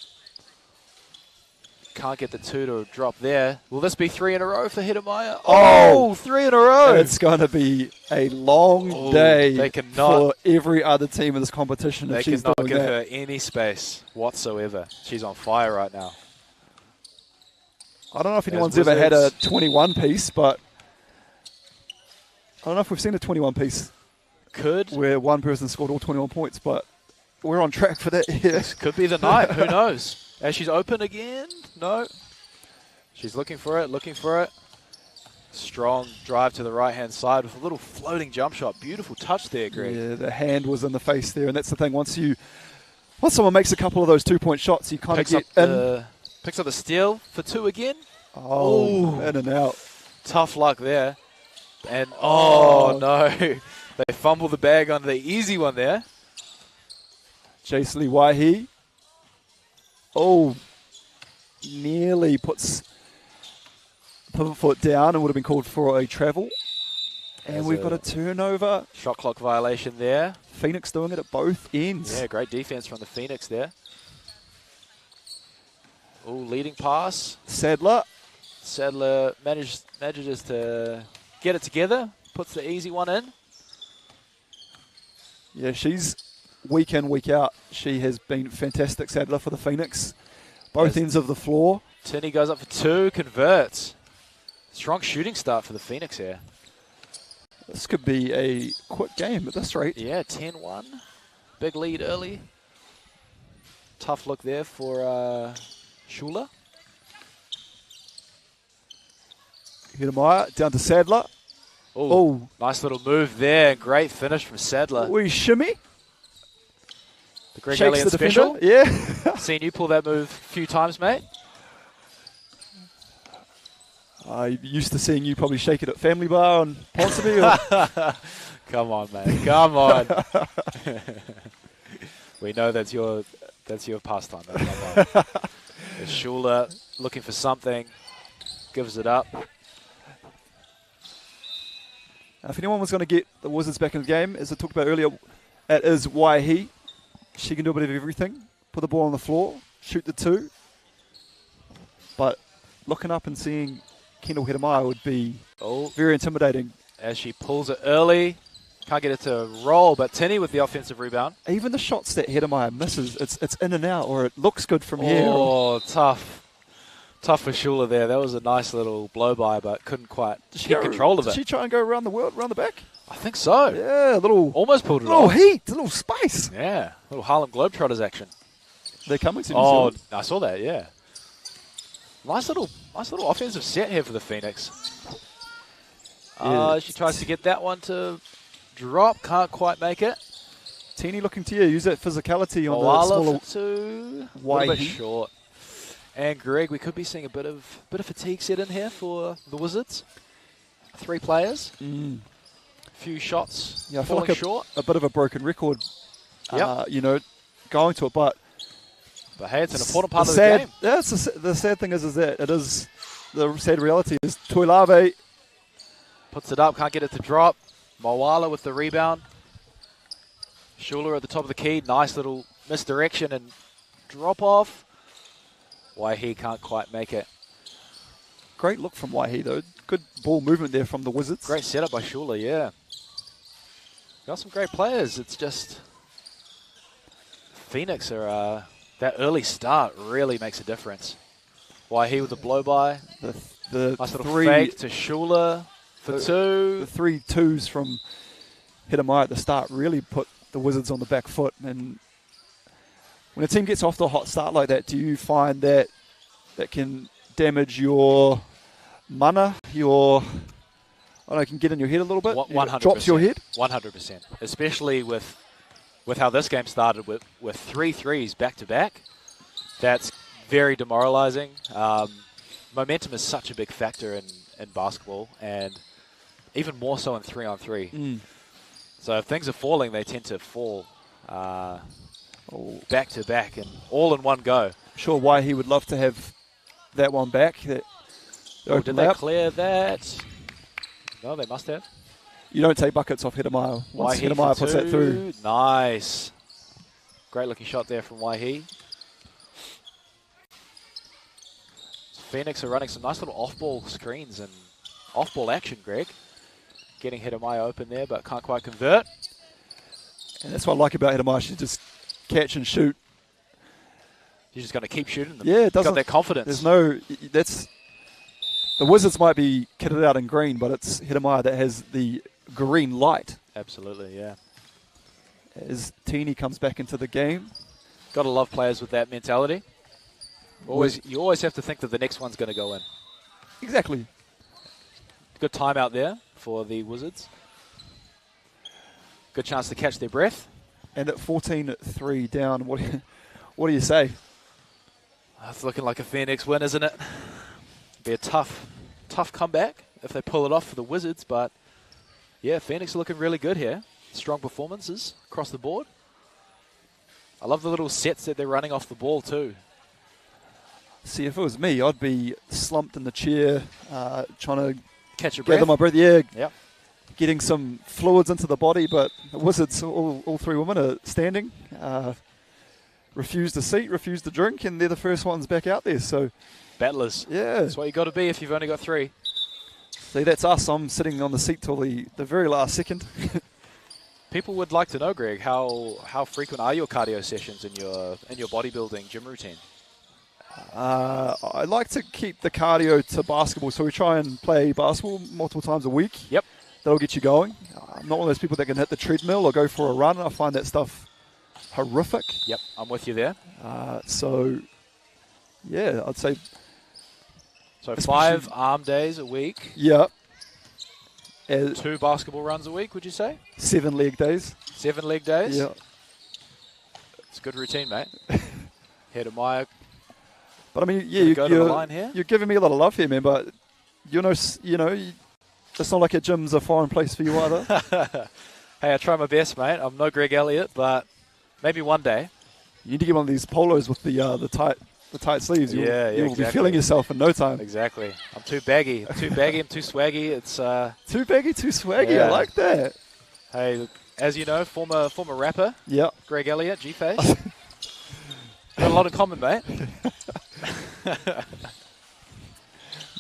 Can't get the 2 to drop there. Will this be 3 in a row for Hiramaya? Oh, 3 in a row. It's going to be a long day they cannot, for every other team in this competition. They if she's cannot doing give that. her any space whatsoever. She's on fire right now. I don't know if anyone's ever had a 21 piece, but I don't know if we've seen a 21 piece. Could. Where one person scored all 21 points, but we're on track for that here. This could be the night. Who knows? As she's open again? No. She's looking for it, looking for it. Strong drive to the right-hand side with a little floating jump shot. Beautiful touch there, Greg. Yeah, the hand was in the face there, and that's the thing. Once someone makes a couple of those 2-point shots, you kind of get in. Picks up the steal for 2 again. Oh, in and out. Tough luck there. And, oh no. They fumble the bag on the easy one there. Jace Lee Waihi. Oh, nearly puts pivot foot down and would have been called for a travel. And we've got a turnover. Shot clock violation there. Phoenix doing it at both ends. Yeah, great defense from the Phoenix there. Oh, leading pass. Sadler manages to get it together. Puts the easy one in. Yeah, she's week in, week out. She has been fantastic, Sadler, for the Phoenix. Both ends of the floor. Tinney goes up for 2, converts. Strong shooting start for the Phoenix here. This could be a quick game at this rate. Yeah, 10-1. Big lead early. Tough look there for Schuler. Hiramaya down to Sadler. Oh, nice little move there. Great finish from Sadler. We shimmy. The Greg Shakes Elliott the special. defender. Yeah. Seen you pull that move a few times, mate. I'm used to seeing you probably shake it at Family Bar on Ponsonby. Come on, mate. Come on. We know that's your pastime. Though. Come on. There's Schuler looking for something. Gives it up. If anyone was going to get the Wizards back in the game, as I talked about earlier, it is Waihi. She can do a bit of everything. Put the ball on the floor, shoot the 2. But looking up and seeing Kendall Hiramaya would be very intimidating. As she pulls it early. Can't get it to roll, but Tinney with the offensive rebound. Even the shots that Hiramaya misses, it's in and out, or it looks good from here. Oh, tough. Tough for Schuler there. That was a nice little blow-by, but couldn't quite get control of it. Did she try and go around the world, around the back? I think so. Yeah, almost pulled it off. A little heat, a little spice. Yeah, a little Harlem Globetrotters action. They're coming to New Zealand. I saw that, yeah. Nice little offensive set here for the Phoenix. Yeah. She tries to get that one to drop. Can't quite make it. Teeny looking to you. Use that physicality on Oala the smaller to a little bit short. And Greg, we could be seeing a bit of fatigue set in here for the Wizards. 3 players. Few shots. Yeah, I feel like short. a bit of a broken record. Yep. You know, going to it. But hey, it's an important part of the game. Yeah, the sad thing is that it is the sad reality is Tuilave puts it up, can't get it to drop. Moala with the rebound. Schuler at the top of the key, nice little misdirection and drop off. Waihi can't quite make it. Great look from Waihi though. Good ball movement there from the Wizards. Great setup by Schuler, yeah. Got some great players. It's just Phoenix are that early start really makes a difference. Waihi with the blow by. The nice little fake to Schuler for two. The 3 twos from Hitamai at the start really put the Wizards on the back foot. And when a team gets off to a hot start like that, do you find that can damage your mana, I don't know, can get in your head a little bit? 100%. Drops your head? 100%. Especially with how this game started with 3 threes back-to-back. That's very demoralizing. Momentum is such a big factor in basketball, and even more so in 3-on-3. So if things are falling, they tend to fall back-to-back and all in one go. Sure, why he would love to have that one back. Did they clear that? No, they must have. You don't take buckets off Hitamai. Once Hitamai puts that through. Nice. Great looking shot there from Waihi. Phoenix are running some nice little off-ball screens and off-ball action, Greg. Getting Hitamai open there, but can't quite convert. And that's what I like about Hitamai. She just catch and shoot. You're just going to keep shooting them. Yeah, it doesn't. Got that confidence. There's no. The Wizards might be kitted out in green, but it's Hitamai that has the green light. Absolutely, yeah. As Teeny comes back into the game. Got to love players with that mentality. You always have to think that the next one's going to go in. Exactly. Good timeout there for the Wizards. Good chance to catch their breath. And at 14-3 down, what do you say? It's looking like a Phoenix win, isn't it? Be a tough comeback if they pull it off for the Wizards, but yeah, Phoenix are looking really good here. Strong performances across the board. I love the little sets that they're running off the ball too. See, if it was me, I'd be slumped in the chair, trying to catch your breath. Gather my breath, yeah. Yep. Getting some fluids into the body, but the Wizards, all three women are standing. Refuse to seat, refuse to drink, and they're the first ones back out there. So, battlers. Yeah. That's what you got to be if you've only got 3. See, that's us. I'm sitting on the seat till the very last second. People would like to know, Greg, how frequent are your cardio sessions in your bodybuilding gym routine? I like to keep the cardio to basketball, so we try and play basketball multiple times a week. Yep. That'll get you going. I'm not one of those people that can hit the treadmill or go for a run. I find that stuff horrific. Yep, I'm with you there. So, yeah, I'd say... So 5 arm days a week. Yeah. 2 basketball runs a week, would you say? 7 leg days. 7 leg days? Yeah. It's a good routine, mate. Hitamai. But I mean, yeah, you're giving me a lot of love here, man. But it's not like a gym's a foreign place for you either. Hey, I try my best, mate. I'm no Greg Elliott, but maybe one day. You need to get one of these polos with the tight sleeves. You'll exactly. be feeling yourself in no time. Exactly. I'm too baggy. I'm too swaggy. It's too baggy, too swaggy. Yeah. I like that. Hey, as you know, former rapper. Yeah. Greg Elliott, G-Face. Got a lot in common, mate.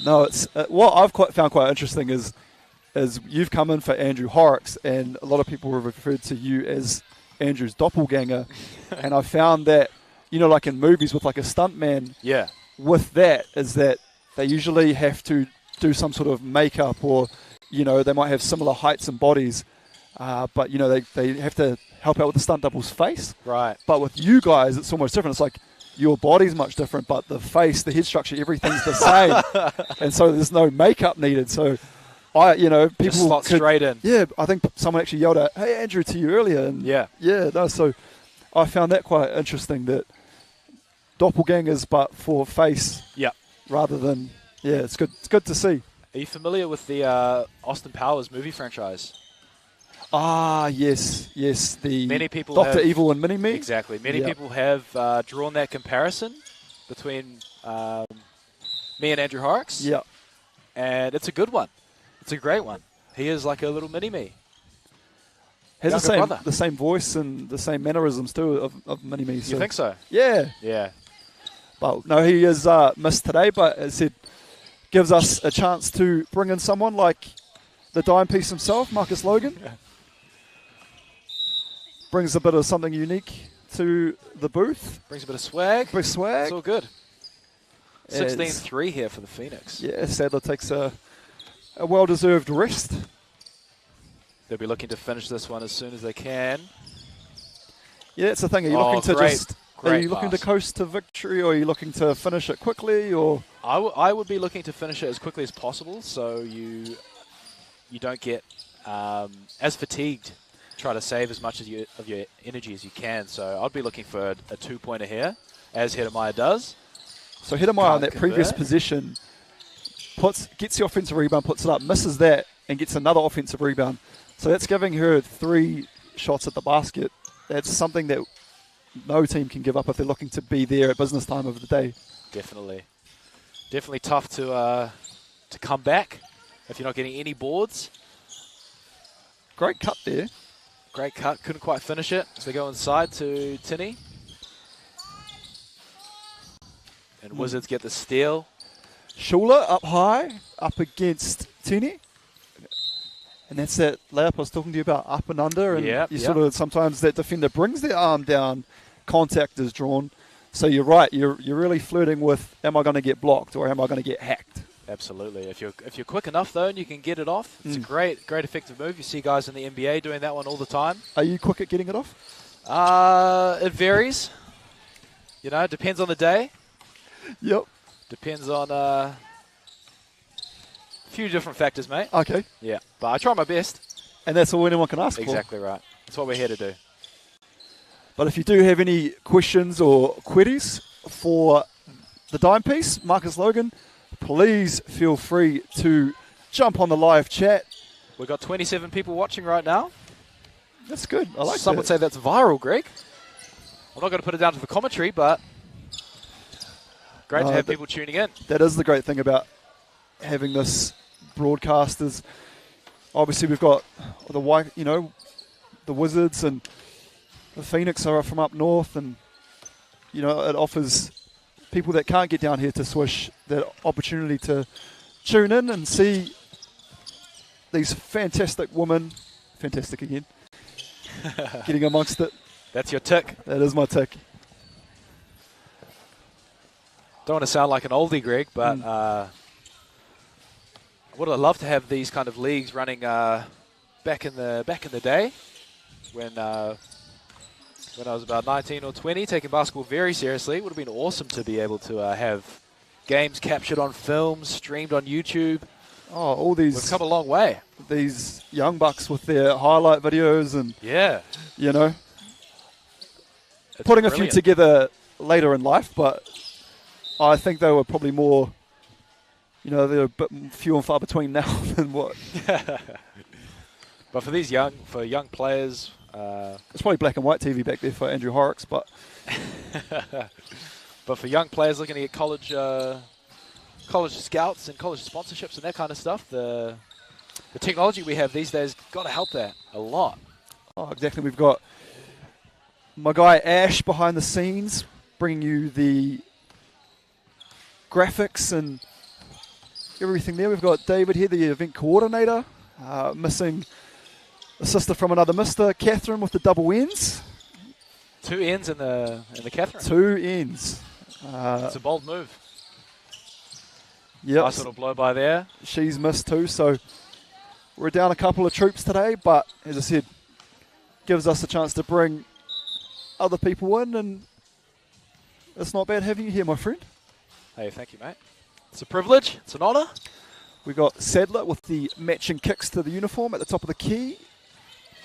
No, it's what I've found quite interesting is you've come in for Andrew Horrocks, and a lot of people have referred to you as Andrew's doppelganger, and I found that, like in movies with like a stuntman, with that is that they usually have to do some sort of makeup, or they might have similar heights and bodies, but they have to help out with the stunt double's face. Right. But with you guys, it's almost different. It's like your body's much different, but the face, the head structure, everything's the same, and so there's no makeup needed. So people just slot straight in. Yeah, I think someone actually yelled out, "Hey, Andrew," to you earlier, and so I found that quite interesting, that doppelgangers, but for face, rather than it's good. It's good to see. Are you familiar with the Austin Powers movie franchise? Ah, yes. Many people Dr. have- Evil and Mini-Me. Exactly. Many Yep. people have drawn that comparison between me and Andrew Horrocks. Yeah. And it's a good one. It's a great one. He is like a little mini-me. Has Younger brother. the same voice and the same mannerisms too of Mini-Me. So. You think so? Yeah. Yeah. But no, he is missed today, but as I said, gives us a chance to bring in someone like the dime piece himself, Marcus Logan. Brings a bit of something unique to the booth. Brings a bit of swag. Bit of swag. It's all good. As- 16-3 here for the Phoenix. Yeah, Sadler takes a well-deserved rest. They'll be looking to finish this one as soon as they can. Yeah, it's the thing. Are you looking to great looking to pass. coast to victory, or are you looking to finish it quickly, or? I would be looking to finish it as quickly as possible, so you don't get as fatigued. Try to save as much of your energy as you can. So I'd be looking for a 2-pointer here, as Hedemeier does. So Hedemeier on that Can't previous convert. position gets the offensive rebound, puts it up, misses that, and gets another offensive rebound. So that's giving her 3 shots at the basket. That's something that no team can give up if they're looking to be there at business time of the day. Definitely tough to come back if you're not getting any boards. Great cut there. Great cut, couldn't quite finish it. So they go inside to Tinney. And Wizards get the steal. Schuler up high, up against Tini. And that's that layup I was talking to you about, up and under. And you sort of, sometimes that defender brings their arm down, contact is drawn. So you're right, you're really flirting with, am I going to get blocked or am I going to get hacked? Absolutely. If you're quick enough though, and you can get it off, it's a great effective move. You see guys in the NBA doing that one all the time. Are you quick at getting it off? It varies. You know, it depends on the day. Yep. Depends on a few different factors, mate. Okay. Yeah, but I try my best. And that's all anyone can ask for. Exactly right. That's what we're here to do. But if you do have any questions or queries for the dime piece, Marcus Logan, please feel free to jump on the live chat. We've got 27 people watching right now. That's good. I like Some that. would say that's viral, Greg. I'm not going to put it down to the commentary, but great to have people tuning in. That is the great thing about having this broadcast is obviously we've got the Wizards and the Phoenix are from up north, and it offers people that can't get down here to Swish that opportunity to tune in and see these fantastic women, fantastic again, getting amongst it. That's your tick. That is my tick. Don't want to sound like an oldie, Greg, but would I love to have these kind of leagues running back in the day when I was about 19 or 20, taking basketball very seriously. It would have been awesome to be able to have games captured on film, streamed on YouTube. Oh, all these. We've come a long way. These young bucks with their highlight videos and, It's putting a few brilliant. together later in life, but I think they were probably more, they're a bit few and far between now than what. But for these young players, it's probably black and white TV back there for Andrew Horrocks, but for young players looking to get college scouts and college sponsorships and that kind of stuff, the technology we have these days got to help that a lot. Oh, exactly. We've got my guy Ash behind the scenes, bringing you the graphics and everything there. We've got David here, the event coordinator, missing a sister from another mister, Catherine with the double N's. 2 N's in the Catherine. 2 N's. It's a bold move. Yep. Nice little blow by there. She's missed too, so we're down a couple of troops today, but as I said, gives us a chance to bring other people in, and it's not bad having you here, my friend. Hey, thank you, mate. It's a privilege. It's an honour. We got Sadler with the matching kicks to the uniform at the top of the key.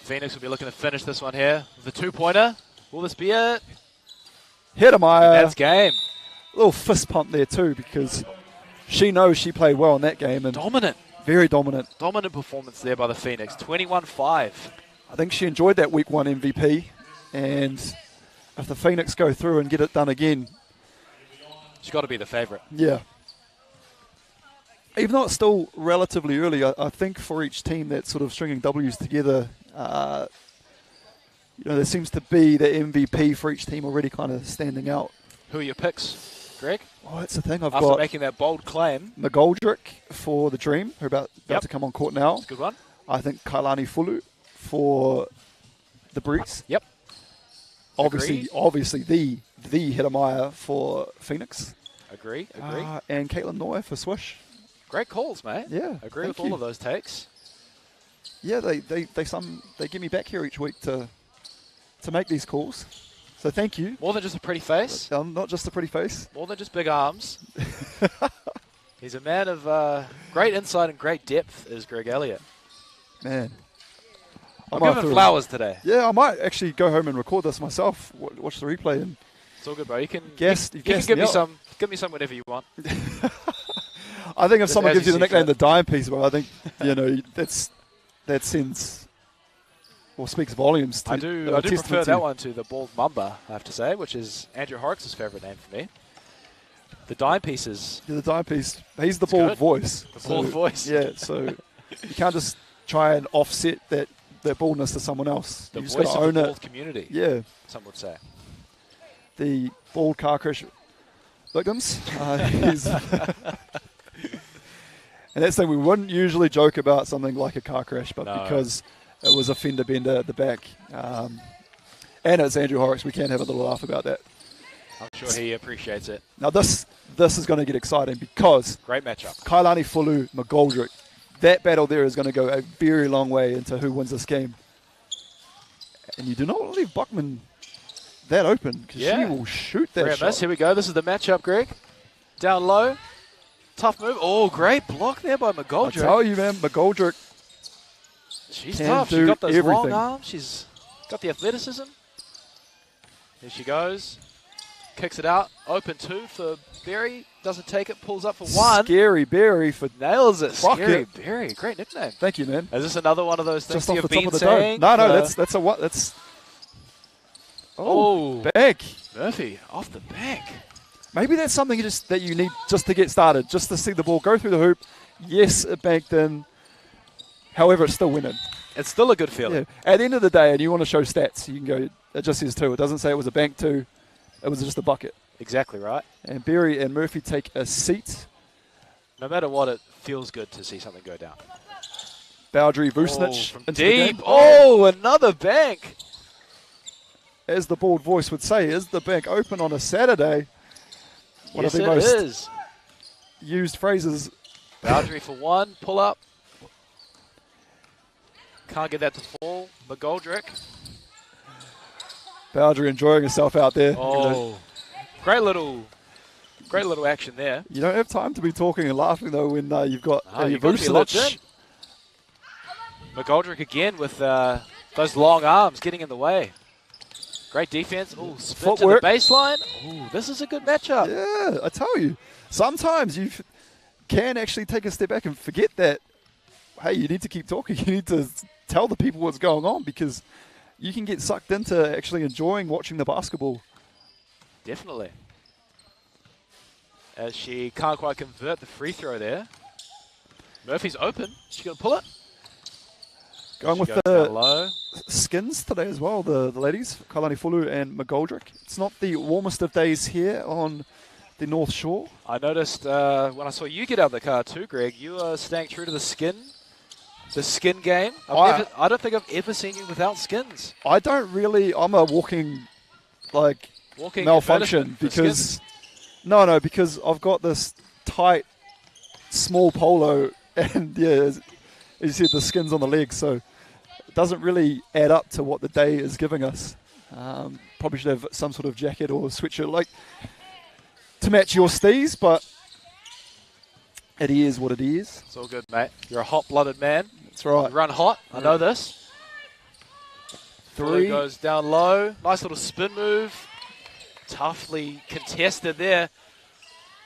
Phoenix will be looking to finish this one here with the 2-pointer. Will this be it? Hedemeier. That's game. A little fist pump there too, because she knows she played well in that game. And Dominant. very dominant. Dominant performance there by the Phoenix. 21-5. I think she enjoyed that week 1 MVP, and if the Phoenix go through and get it done again, she's got to be the favourite. Yeah. Even though it's still relatively early, I think for each team that's sort of stringing W's together, there seems to be the MVP for each team already kind of standing out. Who are your picks, Greg? Oh, that's the thing. I've After got making that bold claim. McGoldrick for the Dream, who are about to come on court now. Good one. I think Kailani Fulu for the Breeze. Yep. Obviously the Hiramaya for Phoenix. Agree. And Caitlin Noy for Swish. Great calls, mate. Yeah. Agree with all of those takes. Yeah, they get me back here each week to make these calls. So thank you. More than just a pretty face. Not just a pretty face. More than just big arms. He's a man of great insight and great depth, is Greg Elliott. Man. I'm giving flowers today. Yeah, I might actually go home and record this myself, watch the replay. And it's all good, bro. You can give me some whenever you want. I think if someone gives you the nickname the Dime Piece, well, I think, that sends or speaks volumes. I do prefer that one to the Bald Mamba, I have to say, which is Andrew Horrocks' favourite name for me. The Dime Piece is... Yeah, the Dime Piece. He's the bald voice. The bald voice. Yeah, so you can't just try and offset that baldness to someone else. The you just voice got to of own the it. bald community, some would say. The bald car crash victims. And that's the thing, we wouldn't usually joke about something like a car crash, but because it was a fender bender at the back, and it's Andrew Horrocks, we can have a little laugh about that. I'm sure he appreciates it. Now this is going to get exciting because great matchup. Kailani Fulu, McGoldrick. That battle there is going to go a very long way into who wins this game. And you do not want to leave Buckman that open because she will shoot that shot. Here we go. This is the matchup, Greg. Down low. Tough move. Oh, great block there by McGoldrick. I tell you, man, McGoldrick. She's tough. She's got those long arms. She's got the athleticism. Here she goes. Kicks it out. Open 2 for Berry. Doesn't take it. Pulls up for 1. Scary Berry for nails it. Scary Berry. Great nickname. Thank you, man. Is this another one of those things just off you've the top been of the saying? dome? No, that's a what? That's bank. Murphy off the bank. Maybe that's something that you need just to get started, just to see the ball go through the hoop. Yes, it banked in. However, it's still winning. It's still a good feeling. Yeah. At the end of the day, and you want to show stats, you can go, it just says 2. It doesn't say it was a bank 2. It was just a bucket. Exactly right. And Berry and Murphy take a seat. No matter what, it feels good to see something go down. Boundary Vucinic from deep. Oh, another bank. As the bald voice would say, is the bank open on a Saturday? One of the most used phrases. Boundary for 1. Pull up. Can't get that to fall. McGoldrick. Boundary enjoying herself out there. Oh, great little action there. You don't have time to be talking and laughing though when you've got Vucinic. McGoldrick again with those long arms getting in the way. Great defense. Oh, spin to the baseline. Oh, this is a good matchup. Yeah, I tell you. Sometimes you can actually take a step back and forget that, hey, you need to keep talking. You need to tell the people what's going on because you can get sucked into actually enjoying watching the basketball. Definitely. As she can't quite convert the free throw there. Murphy's open. She's going to pull it. Going with the skins today as well, the ladies, Kailani Fulu and McGoldrick. It's not the warmest of days here on the North Shore. I noticed when I saw you get out of the car too, Greg, you are staying true to the skin game. I don't think I've ever seen you without skins. I don't really. I'm a walking malfunction because because I've got this tight, small polo and as you said, the skins on the legs, so it doesn't really add up to what the day is giving us. Probably should have some sort of jacket or sweatshirt like to match your steez, but it is what it is. It's all good, mate. You're a hot-blooded man. That's right. You run hot. I know this. 3 goes down low. Nice little spin move. Toughly contested there.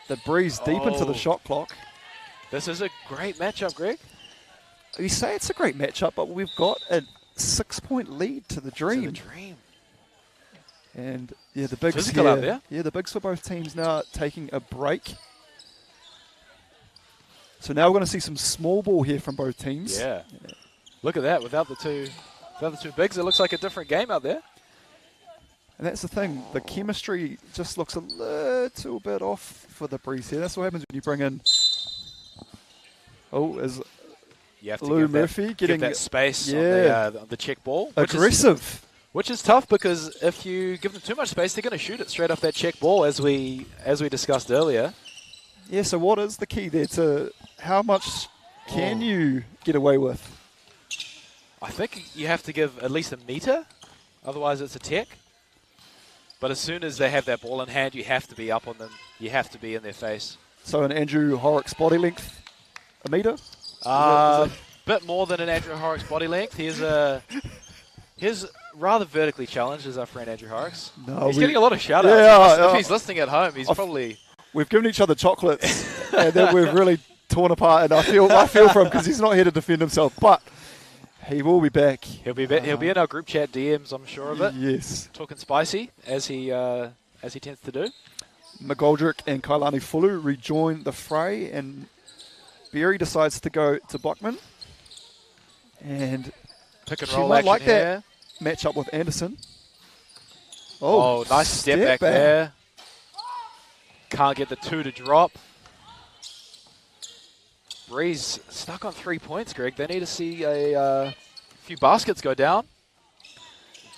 The breeze deep into the shot clock. This is a great matchup, Greg. You say it's a great matchup, but we've got 6-point lead to the Dream. To the Dream. And yeah, the bigs Physical here, out there. Yeah, the bigs for both teams now taking a break. So now we're going to see some small ball here from both teams. Yeah. Look at that. Without the two bigs, it looks like a different game out there. And that's the thing. The chemistry just looks a little bit off for the Breeze here. That's what happens when you bring in. Oh, is You have to Lou give Murphy getting that space yeah, on the check ball. aggressive. Which is tough because if you give them too much space, they're going to shoot it straight off that check ball, as we discussed earlier. Yeah. So what is the key there to how much can you get away with? I think you have to give at least a meter, otherwise it's a tech. But as soon as they have that ball in hand, you have to be up on them. You have to be in their face. So an Andrew Horrocks body length, a meter? Bit more than an Andrew Horrocks body length. Here's rather vertically challenged as our friend Andrew Horrocks. No, he's getting a lot of shout-outs. Yeah, if he's listening at home, he's probably... We've given each other chocolates, and then we've really torn apart, and I feel for him because he's not here to defend himself, but he will be back. He'll be in our group chat DMs, I'm sure of it. Yes. Talking spicy, as he tends to do. McGoldrick and Kailani Fulu rejoin the fray, and Berry decides to go to Buckman. And Pick and she roll might action like here. that match up with Anderson. Oh, nice step back there. Can't get the two to drop. Breeze stuck on 3 points, Greg. They need to see a few baskets go down.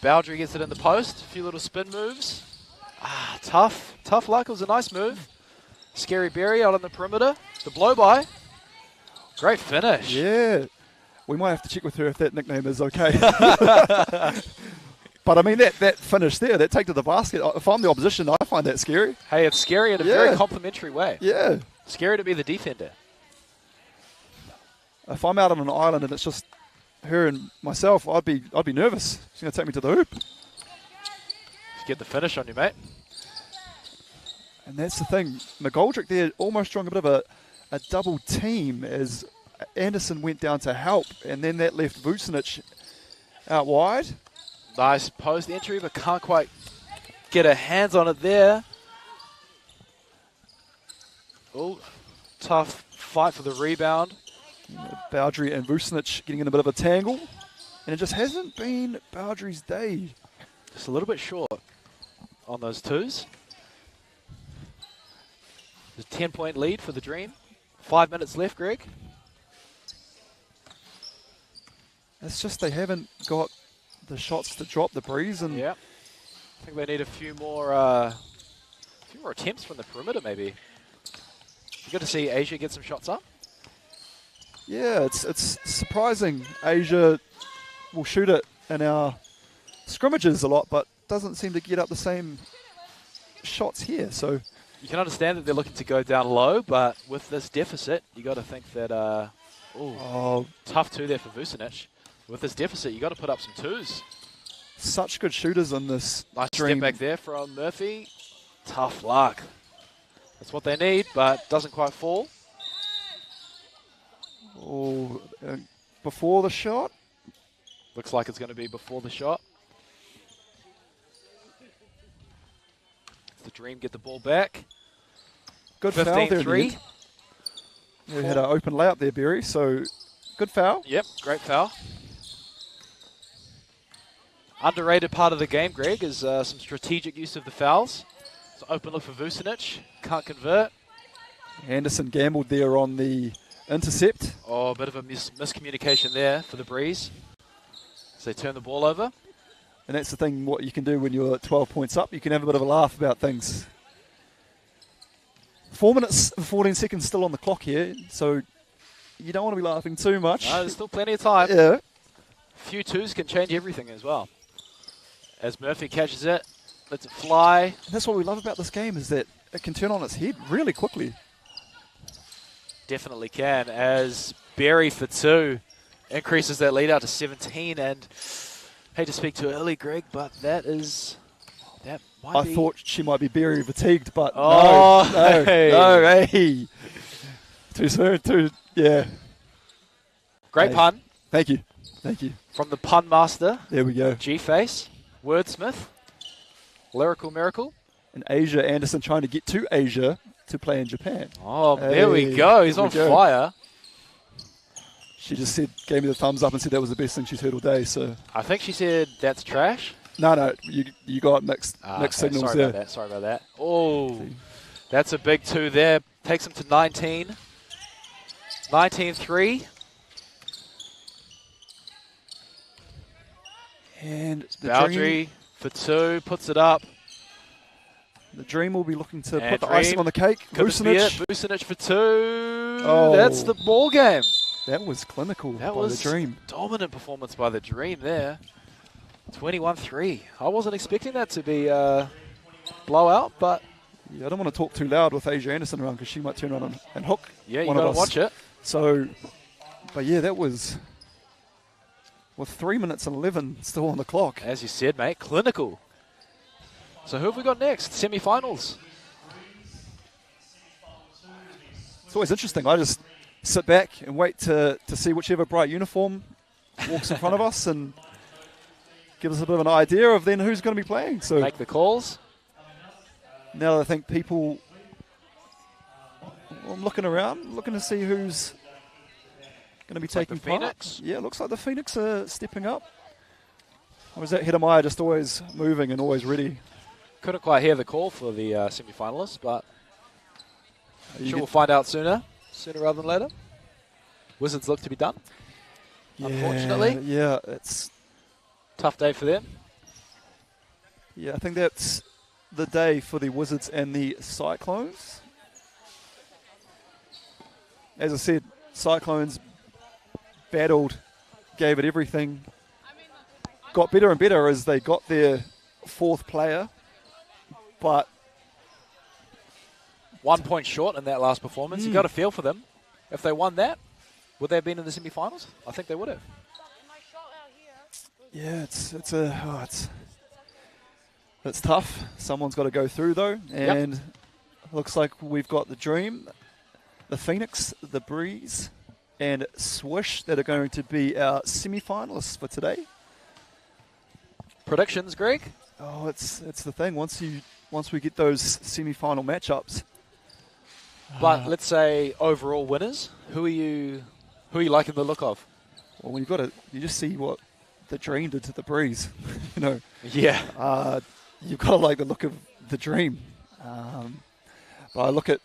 Bowdry gets it in the post. A few little spin moves. Tough luck. It was a nice move. Scary Berry out on the perimeter. The blow by. Great finish. Yeah. We might have to check with her if that nickname is okay. But I mean, that finish there, that take to the basket, if I'm the opposition, I find that scary. Hey, it's scary in a very complimentary way. Yeah. Scary to be the defender. If I'm out on an island and it's just her and myself, I'd be nervous. She's going to take me to the hoop. Get the finish on you, mate. And that's the thing. McGoldrick there almost drawing a bit of a double team as Anderson went down to help, and then that left Vucinic out wide. Nice post entry, but can't quite get her hands on it there. Oh, tough fight for the rebound. Bowdry and Vucinic getting in a bit of a tangle, and it just hasn't been Bowdry's day. Just a little bit short on those twos. There's a 10-point lead for the Dream. 5 minutes left, Greg. It's just they haven't got the shots to drop the Breeze, and yeah, I think they need a few more attempts from the perimeter, maybe. You got to see Asia get some shots up. Yeah, it's surprising. Asia will shoot it in our scrimmages a lot, but doesn't seem to get up the same shots here. So you can understand that they're looking to go down low, but with this deficit, you got to think that tough two there for Vucinic. With this deficit, you got to put up some twos. Such good shooters on this. Nice Dream. step back there from Murphy. Tough luck. That's what they need, but doesn't quite fall. Oh, before the shot. Looks like it's going to be before the shot. The Dream get the ball back. Good foul there. 15-3. We had an open layup there, Berry, so good foul. Yep, great foul. Underrated part of the game, Greg, is some strategic use of the fouls. So open look for Vucinic. Can't convert. Anderson gambled there on the intercept. Oh, a bit of a miscommunication there for the Breeze. So they turn the ball over. And that's the thing, what you can do when you're 12 points up. You can have a bit of a laugh about things. 4 minutes and 14 seconds still on the clock here, so you don't want to be laughing too much. No, there's still plenty of time. Yeah. A few twos can change everything as well. As Murphy catches it, lets it fly. And that's what we love about this game, is that it can turn on its head really quickly. Definitely can, as Berry for two increases that lead out to 17. And hate to speak too early, Greg, but that might be... I thought she might be Berry fatigued, but no, hey. Too soon, yeah. Great pun. Thank you. From the pun master, There we go. G-Face, Wordsmith, Lyrical Miracle. And Asia Anderson trying to get to Asia to play in Japan. Oh, there we go. He's on fire. She just gave me the thumbs up and said that was the best thing she's heard all day. So I think she said that's trash. No, you got mixed signals there. Sorry about that. Oh, that's a big 2 there. Takes him to 19. 19-3. And the Boundary for 2, puts it up. The Dream will be looking to put the Dream, icing on the cake. Vucinic for 2. Oh, that's the ball game. That was clinical That by was the Dream. Dominant performance by the Dream there. 21-3. I wasn't expecting that to be blowout, but yeah, I don't want to talk too loud with Asia Anderson around because she might turn around and hook. Yeah, you got to watch it. So, but yeah, that was with 3 minutes and 11 still on the clock. As you said, mate, clinical. So who have we got next? Semi-finals. It's always interesting. I just sit back and wait to see whichever bright uniform walks in front of us and give us a bit of an idea of then who's going to be playing. So make the calls. Now that I think people, I'm looking around, looking to see who's going to be taking part. Phoenix. Yeah, it looks like the Phoenix are stepping up. Or is that Hedemaya just always moving and always ready? Couldn't quite hear the call for the semi-finalists, but sure we'll find out sooner rather than later. Wizards look to be done, unfortunately. Yeah, it's tough day for them. Yeah, I think that's the day for the Wizards and the Cyclones. As I said, Cyclones battled, gave it everything, got better and better as they got their 4th player, but 1 point short in that last performance. You got a feel for them. If they won that, would they have been in the semi-finals? I think they would have. Yeah, it's tough. Someone's got to go through though, and looks like we've got the Dream, the Phoenix, the Breeze, and Swish that are going to be our semi-finalists for today. Predictions, Greg? Oh, it's the thing. Once we get those semi-final matchups. But let's say overall winners. Who are you liking the look of? Well, when you just see what the Dream did to the Breeze, you know. Yeah. You've got to like the look of the Dream. But I look at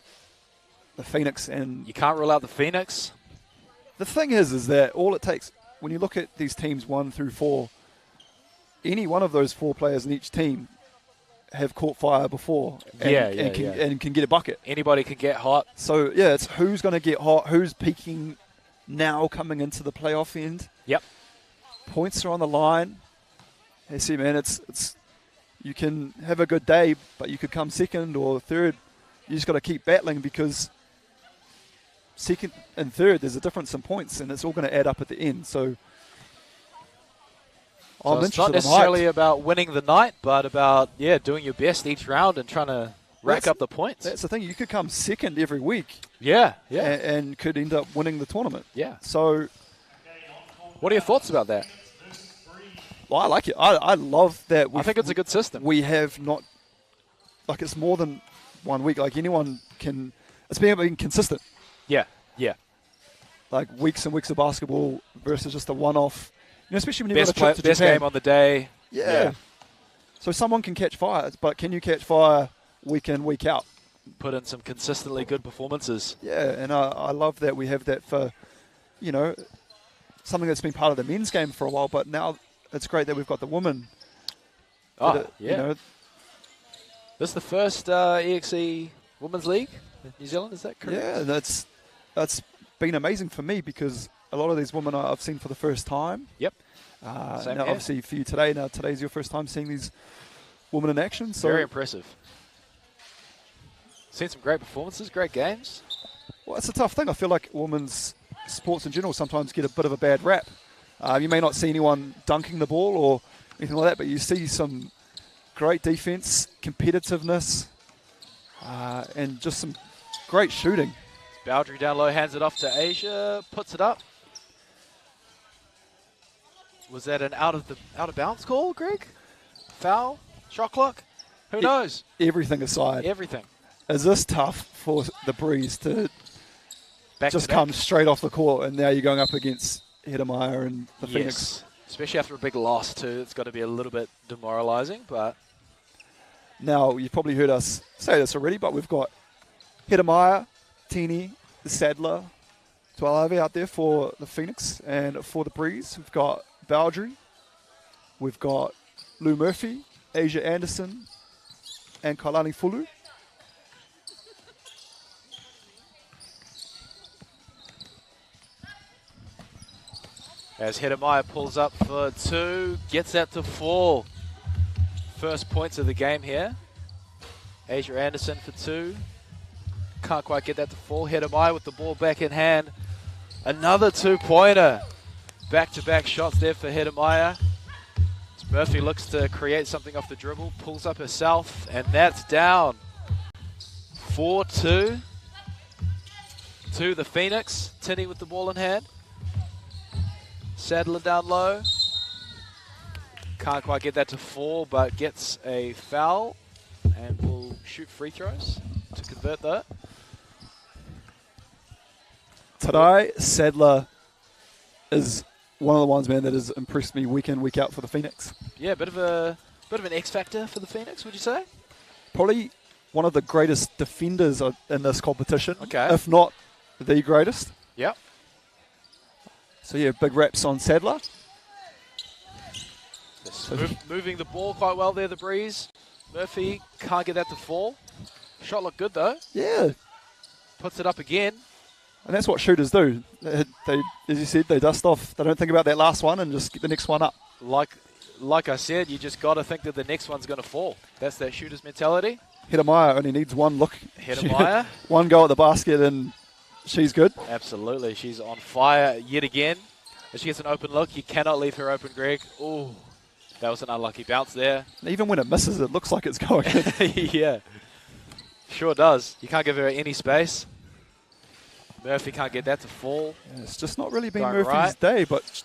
the Phoenix and... You can't rule out the Phoenix. The thing is that all it takes, when you look at these teams 1 through 4, any one of those 4 players in each team have caught fire before and can get a bucket. Anybody can get hot. So, yeah, it's who's going to get hot, who's peaking now coming into the playoff end. Yep. Points are on the line. Hey, see, man, it's you can have a good day, but you could come 2nd or 3rd. You just got to keep battling because 2nd and 3rd, there's a difference in points, and it's all going to add up at the end. So it's not necessarily about winning the night, but about doing your best each round and trying to rack up the points. That's the thing. You could come 2nd every week. Yeah. And could end up winning the tournament. Yeah. So what are your thoughts about that? Well, I like it. I love that. I think it's a good system. We have not, like, it's more than 1 week. Like, anyone can, it's being consistent. Yeah. Like, weeks and weeks of basketball versus just a one-off. You know, especially when you've got a trip to best Japan. game on the day. Yeah. So someone can catch fire, but can you catch fire week in, week out? Put in some consistently good performances. Yeah, and I love that we have that for, something that's been part of the men's game for a while, but now it's great that we've got the women. This is the first EXE Women's League in New Zealand, is that correct? Yeah, that's been amazing for me because a lot of these women I've seen for the first time. Yep. Now, obviously, for you today, today's your first time seeing these women in action. So very impressive. Seen some great performances, great games. Well, it's a tough thing. I feel like women's sports in general sometimes get a bit of a bad rap. You may not see anyone dunking the ball or anything like that, but you see some great defense, competitiveness, and just some great shooting. Boundary down low, hands it off to Asia, puts it up. Was that an out of bounds call, Greg? Foul? Shot clock? Who knows? Everything aside, Everything. is this tough for the Breeze to just come straight off the court, and now you're going up against Hedemeyer and the Phoenix? Especially after a big loss too. It's got to be a little bit demoralising, but now you've probably heard us say this already, but we've got Hedemeyer, Tini, Sadler, Tualave out there for the Phoenix, and for the Breeze we've got Baldry, we've got Lou Murphy, Asia Anderson, and Kailani Fulu. As Hedemeyer pulls up for 2, gets that to 4. First points of the game here. Asia Anderson for 2. Can't quite get that to 4. Hedemeyer with the ball back in hand. Another 2-pointer. Back-to-back shots there for Hedemeyer. Murphy looks to create something off the dribble, pulls up herself, and that's down. 4-2 to the Phoenix. Tini with the ball in hand. Sadler down low. Can't quite get that to 4, but gets a foul and will shoot free throws to convert that. Today, Sadler is one of the ones, man, that has impressed me week in, week out for the Phoenix. Yeah, bit of an X factor for the Phoenix, would you say? Probably one of the greatest defenders in this competition, okay, if not the greatest. Yep. So yeah, big raps on Sadler. Moving the ball quite well there, the Breeze. Murphy can't get that to fall. Shot looked good though. Yeah. Puts it up again. And that's what shooters do. They, as you said, they dust off. They don't think about that last one and just get the next one up. Like I said, you just got to think that the next one's going to fall. That's that shooter's mentality. Hedemeyer only needs one look. Hedemeyer. One go at the basket and she's good. Absolutely. She's on fire yet again. If she gets an open look, you cannot leave her open, Greg. Ooh, that was an unlucky bounce there. Even when it misses, it looks like it's going in. Yeah, sure does. You can't give her any space. Murphy can't get that to fall. Yeah, it's just not really been Going Murphy's right. day, but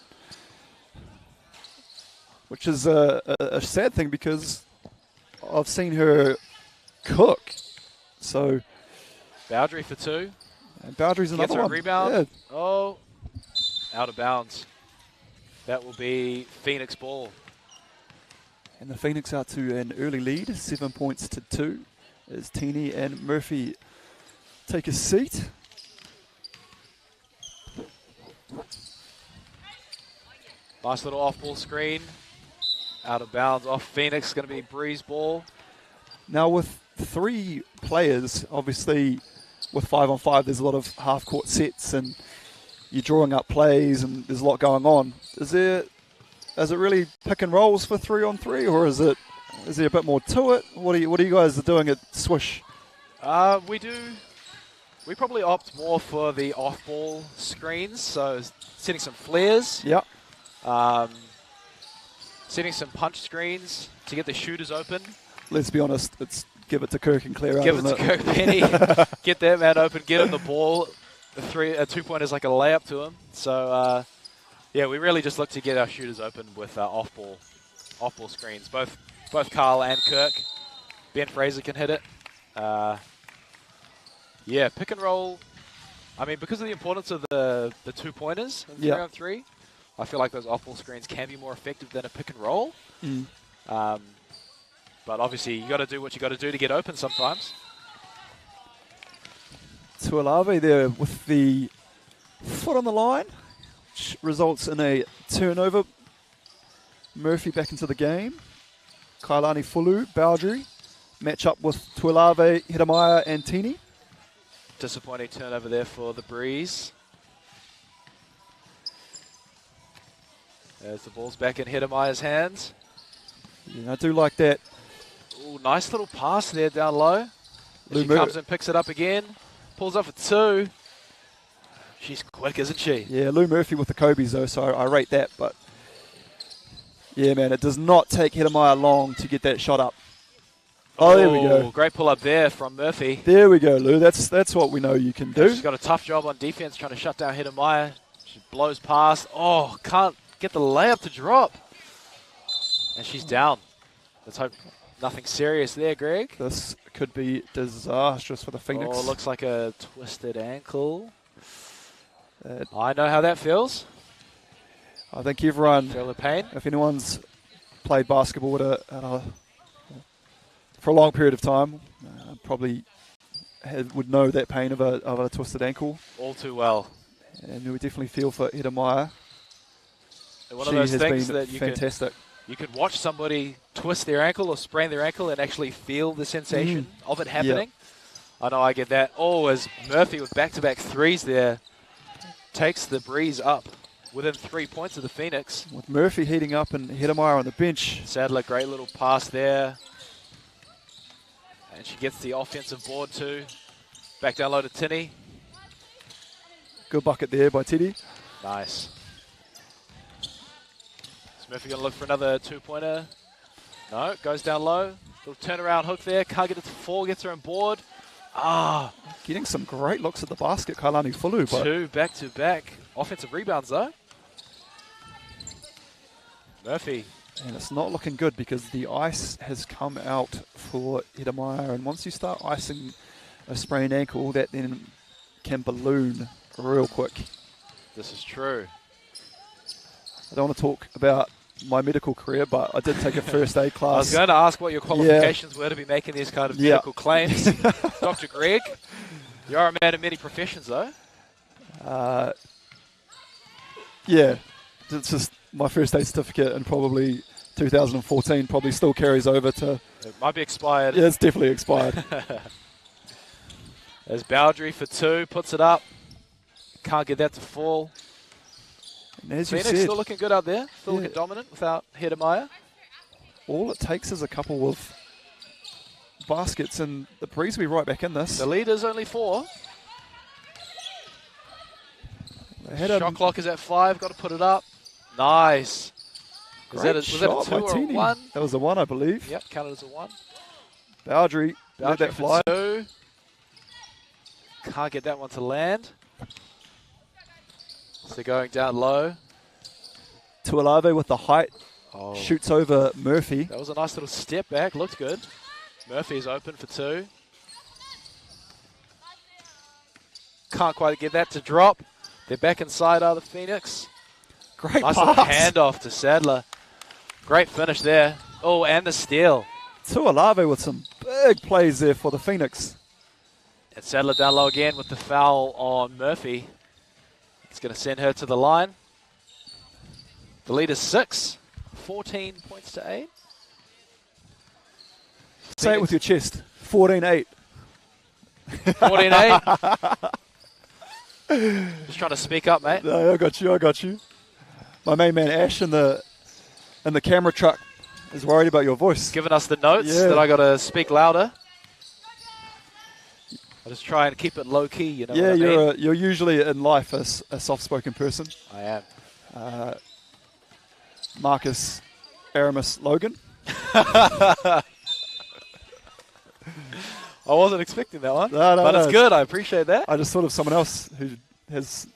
which is a sad thing because I've seen her cook. So Baldry for 2. And Baldry's another Gets her one. A rebound. Yeah. Oh, out of bounds. That will be Phoenix ball. And the Phoenix out to an early lead, 7 points to 2, as Tini and Murphy take a seat. Nice little off-ball screen. Out of bounds off Phoenix. Going to be Breeze ball. Now with 3 players, obviously with 5-on-5, there's a lot of half-court sets and you're drawing up plays and there's a lot going on. Is it really pick and rolls for 3-on-3, or is there a bit more to it? What are you guys doing at Swish? We probably opt more for the off-ball screens, so setting some flares. Yep. Setting some punch screens to get the shooters open. Let's be honest, it's give it to Kirk and clear out. Give it to Kirk Penny. Get that man open, get him the ball. A 2-pointer is like a layup to him. So, yeah, we really just look to get our shooters open with off-ball screens. Both Carl and Kirk. Ben Fraser can hit it. Yeah, pick and roll. I mean, because of the importance of the 2-pointers in 3-on-3, I feel like those off-ball screens can be more effective than a pick and roll. Mm. But obviously, you got to do what you got to do to get open sometimes. Tualave there with the foot on the line, which results in a turnover. Murphy back into the game. Kailani Fulu, Baldry, match up with Tualave, Hedemeyer and Tini. Disappointing turnover there for the Breeze. As the ball's back in Hedemeyer's hands. Yeah, I do like that. Ooh, nice little pass there down low. She comes and picks it up again. Pulls up for 2. She's quick, isn't she? Yeah, Lou Murphy with the Kobe's though, so I rate that. But yeah, man, it does not take Hedemeyer long to get that shot up. Oh, there we go. Great pull up there from Murphy. There we go, Lou. That's what we know you can do. She's got a tough job on defense trying to shut down Hedemeyer. She blows past. Oh, can't get the layup to drop. And she's down. Let's hope nothing serious there, Greg. This could be disastrous for the Phoenix. Oh, looks like a twisted ankle. I know how that feels. I think everyone, Feel the pain. if anyone's played basketball for a long period of time, probably would know that pain of a twisted ankle. All too well. And we definitely feel for Ida Meyer. One of those things that fantastic. You could watch somebody twist their ankle or sprain their ankle and actually feel the sensation of it happening. I know I get that. Oh, as Murphy with back-to-back threes there takes the breeze up within 3 points of the Phoenix. With Murphy heating up and Hedemeier on the bench. Sadler, great little pass there. And she gets the offensive board too. Back down low to Tinney. Good bucket there by Teddy. Nice. Is Murphy going to look for another two-pointer? No, goes down low. Little turnaround hook there. Can't get it to fall, gets her on board. Ah. Getting some great looks at the basket, Kailani Fulu. But two back-to-back offensive rebounds though. Murphy. And it's not looking good because the ice has come out for Hedemeier. And once you start icing a sprained ankle, that then can balloon real quick. This is true. I don't want to talk about my medical career, but I did take a first aid class. I was going to ask what your qualifications were to be making these kind of medical claims. Dr. Greg, you are a man of many professions though. Yeah, it's just my first aid certificate and probably 2014 probably still carries over to... It might be expired. Yeah, it's definitely expired. There's Boundary for two, puts it up. Can't get that to fall. And as Phoenix you said, still looking good out there, still looking dominant without Hedemeier. All it takes is a couple of baskets and the breeze will be right back in this. The lead is only 4. Shot clock is at 5, got to put it up. Nice. Was that a 2 or a 1? That was a 1, I believe. Yep, counted as a 1. Boundary let that fly. 2. Can't get that one to land. So going down low. Tuolave with the height. Shoots over Murphy. That was a nice little step back. Looked good. Murphy's open for 2. Can't quite get that to drop. They're back inside the Phoenix. Great nice pass. Little handoff to Sadler. Great finish there. Oh, and the steal. Tuolave with some big plays there for the Phoenix. And Sadler down low again with the foul on Murphy. It's going to send her to the line. The lead is 6. 14 points to 8. Say it with your chest. 14-8. 14-8. Just trying to speak up, mate. No, I got you. My main man Ash in the camera truck is worried about your voice. Giving us the notes that I got to speak louder. I just try and keep it low key, you know. Yeah, what I mean? you're usually in life a soft-spoken person. I am. Marcus Aramis Logan. I wasn't expecting that one, but it's good. I appreciate that. I just thought of someone else who has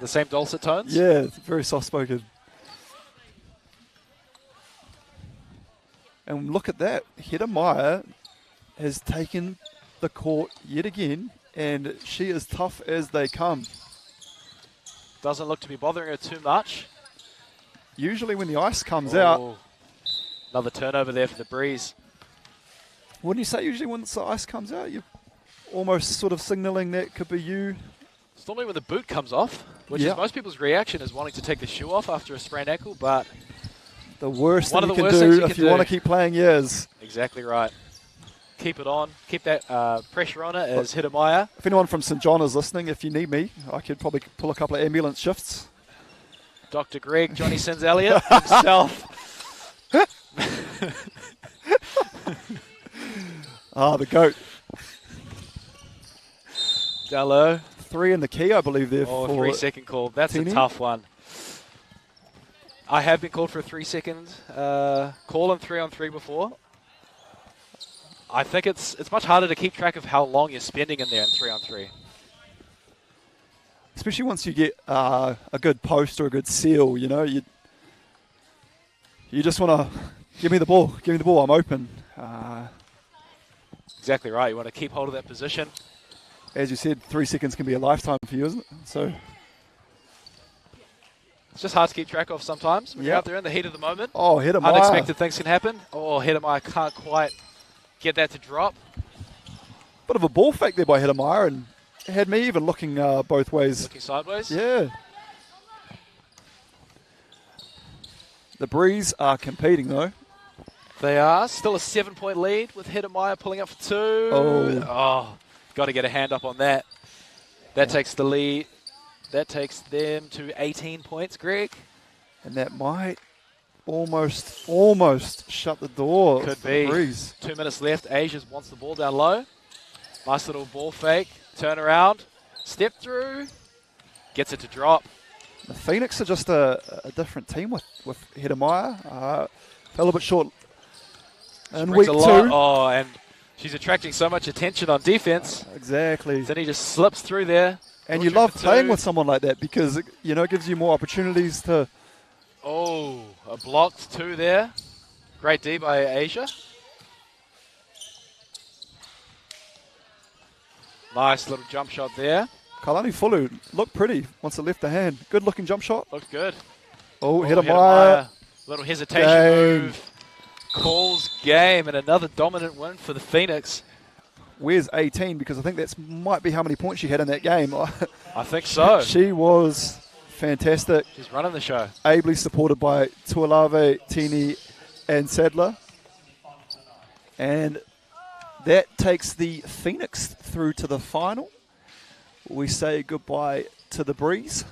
the same dulcet tones. Yeah, very soft-spoken. And look at that. Hedemeier has taken the court yet again, and she is tough as they come. Doesn't look to be bothering her too much. Usually when the ice comes out... Another turnover there for the Breeze. Wouldn't you say usually when the ice comes out, you're almost sort of signalling that could be you? It's normally when the boot comes off, which is most people's reaction is wanting to take the shoe off after a sprained ankle, but... The worst thing you can do if you want to keep playing years. Exactly right. Keep it on. Keep that pressure on it as Hedemeier. If anyone from St. John is listening, if you need me, I could probably pull a couple of ambulance shifts. Dr. Greg, Johnny Sins Elliott himself. The GOAT. Down low. 3 in the key, I believe, there. Oh, for 3-second call. That's Tini. a tough one. I have been called for a 3-second call in 3-on-3 before. I think it's much harder to keep track of how long you're spending in there in 3-on-3. Especially once you get a good post or a good seal, you know, You just want to give me the ball. Give me the ball. I'm open. Exactly right. You want to keep hold of that position. As you said, 3 seconds can be a lifetime for you, isn't it? So it's just hard to keep track of sometimes when you're out there in the heat of the moment. Oh, Hedemeier. Unexpected things can happen. Oh, Hedemeier can't quite get that to drop. Bit of a ball fake there by Hedemeier, and it had me even looking both ways. Looking sideways? Yeah. The Breeze are competing, though. They are. Still a 7-point lead with Hedemeier pulling up for 2. Oh, got to get a hand up on that. That takes the lead. That takes them to 18 points, Greg. And that might almost shut the door. Could for be. The Breeze. 2 minutes left. Asia wants the ball down low. Nice little ball fake. Turn around. Step through. Gets it to drop. The Phoenix are just a different team with Hedemeier. Fell a bit short in week 2. Oh, and she's attracting so much attention on defense. Exactly. Then he just slips through there. And you love playing with someone like that because it gives you more opportunities to. Oh, a blocked 2 there. Great D by Asia. Nice little jump shot there. Kalani Fulu looked pretty once it left the hand. Good looking jump shot. Looked good. Hedemeier. Little hesitation move. Calls game, and another dominant win for the Phoenix. Where's 18? Because I think that might be how many points she had in that game. I think so. She was fantastic. She's running the show. Ably supported by Tuolave, Tini, and Sadler. And that takes the Phoenix through to the final. We say goodbye to the Breeze.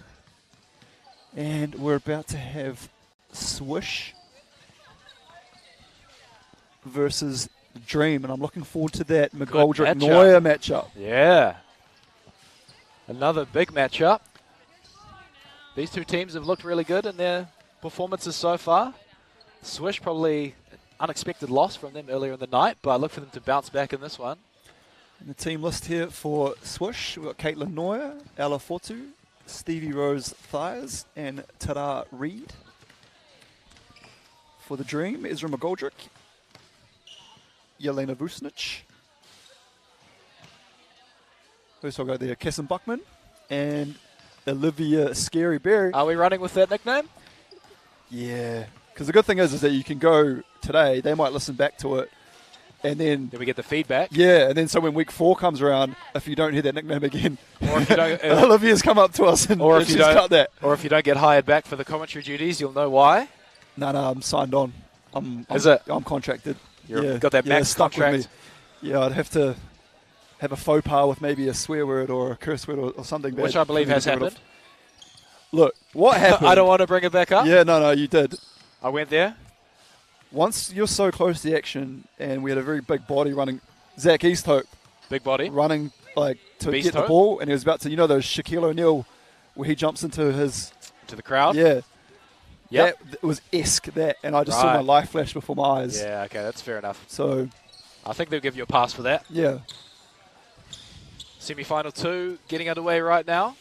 And we're about to have Swish versus Dream. And I'm looking forward to that McGoldrick-Neuer matchup. Yeah. Another big matchup. These two teams have looked really good in their performances so far. Swish probably an unexpected loss from them earlier in the night, but I look for them to bounce back in this one. And the team list here for Swish, we've got Caitlin Neuer, Ella Fortu, Stevie Rose Thiers, and Tara Reid. For the Dream, Ezra McGoldrick, Yelena Vucinic. Who's also got there? Kesson Buckman and Olivia Scary Berry. Are we running with that nickname? Yeah, because the good thing is that you can go today, they might listen back to it, and then we get the feedback. Yeah, and then so when week 4 comes around, if you don't hear that nickname again, or if you don't, Olivia's come up to us and or if you don't cut that. Or if you don't get hired back for the commentary duties, you'll know why. No, I'm signed on. I'm contracted. You've got that max contract. Yeah, I'd have to have a faux pas with maybe a swear word or a curse word or something bad. Which I believe has happened. Look, what happened? I don't want to bring it back up. Yeah, no, you did. I went there. Once you're so close to the action, and we had a very big body running, Zach Easthope. Big body. Running to Beast get Hope. the ball, and he was about to, those Shaquille O'Neal where he jumps into the crowd? Yeah. Yep. That was that, and I just saw my life flash before my eyes. Yeah, okay, that's fair enough. So I think they'll give you a pass for that. Yeah. Semi-final 2 getting underway right now.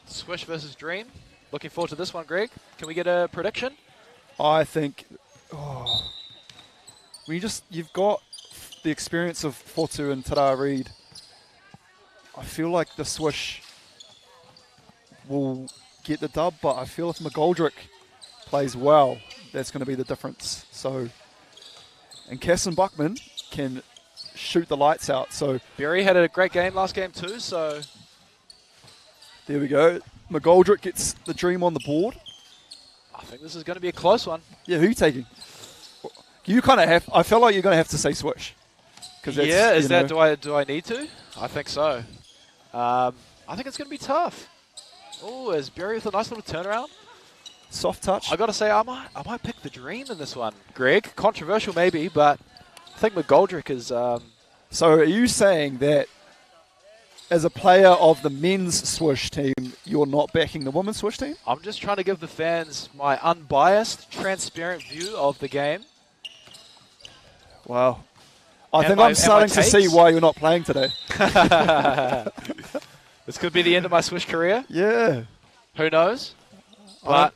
Swish versus Dream. Looking forward to this one, Greg. Can we get a prediction? I think you've got the experience of Fortu and Tara Reid. I feel like the Swish will get the dub, but I feel if McGoldrick plays well, that's going to be the difference. So, and Kesson Buckman can shoot the lights out. So Berry had a great game last game too. So there we go. McGoldrick gets the Dream on the board. I think this is going to be a close one. Yeah, who are you taking? You kind of have. I feel like you're going to have to say Swish. Yeah, do I need to? I think so. I think it's going to be tough. Oh, is Berry with a nice little turnaround? Soft touch. I got to say, I might pick the Dream in this one, Greg. Controversial maybe, but I think McGoldrick is. So are you saying that as a player of the men's Swish team, you're not backing the women's Swish team? I'm just trying to give the fans my unbiased, transparent view of the game. Wow. I think I'm starting to see why you're not playing today. This could be the end of my Swish career. Yeah. Who knows? But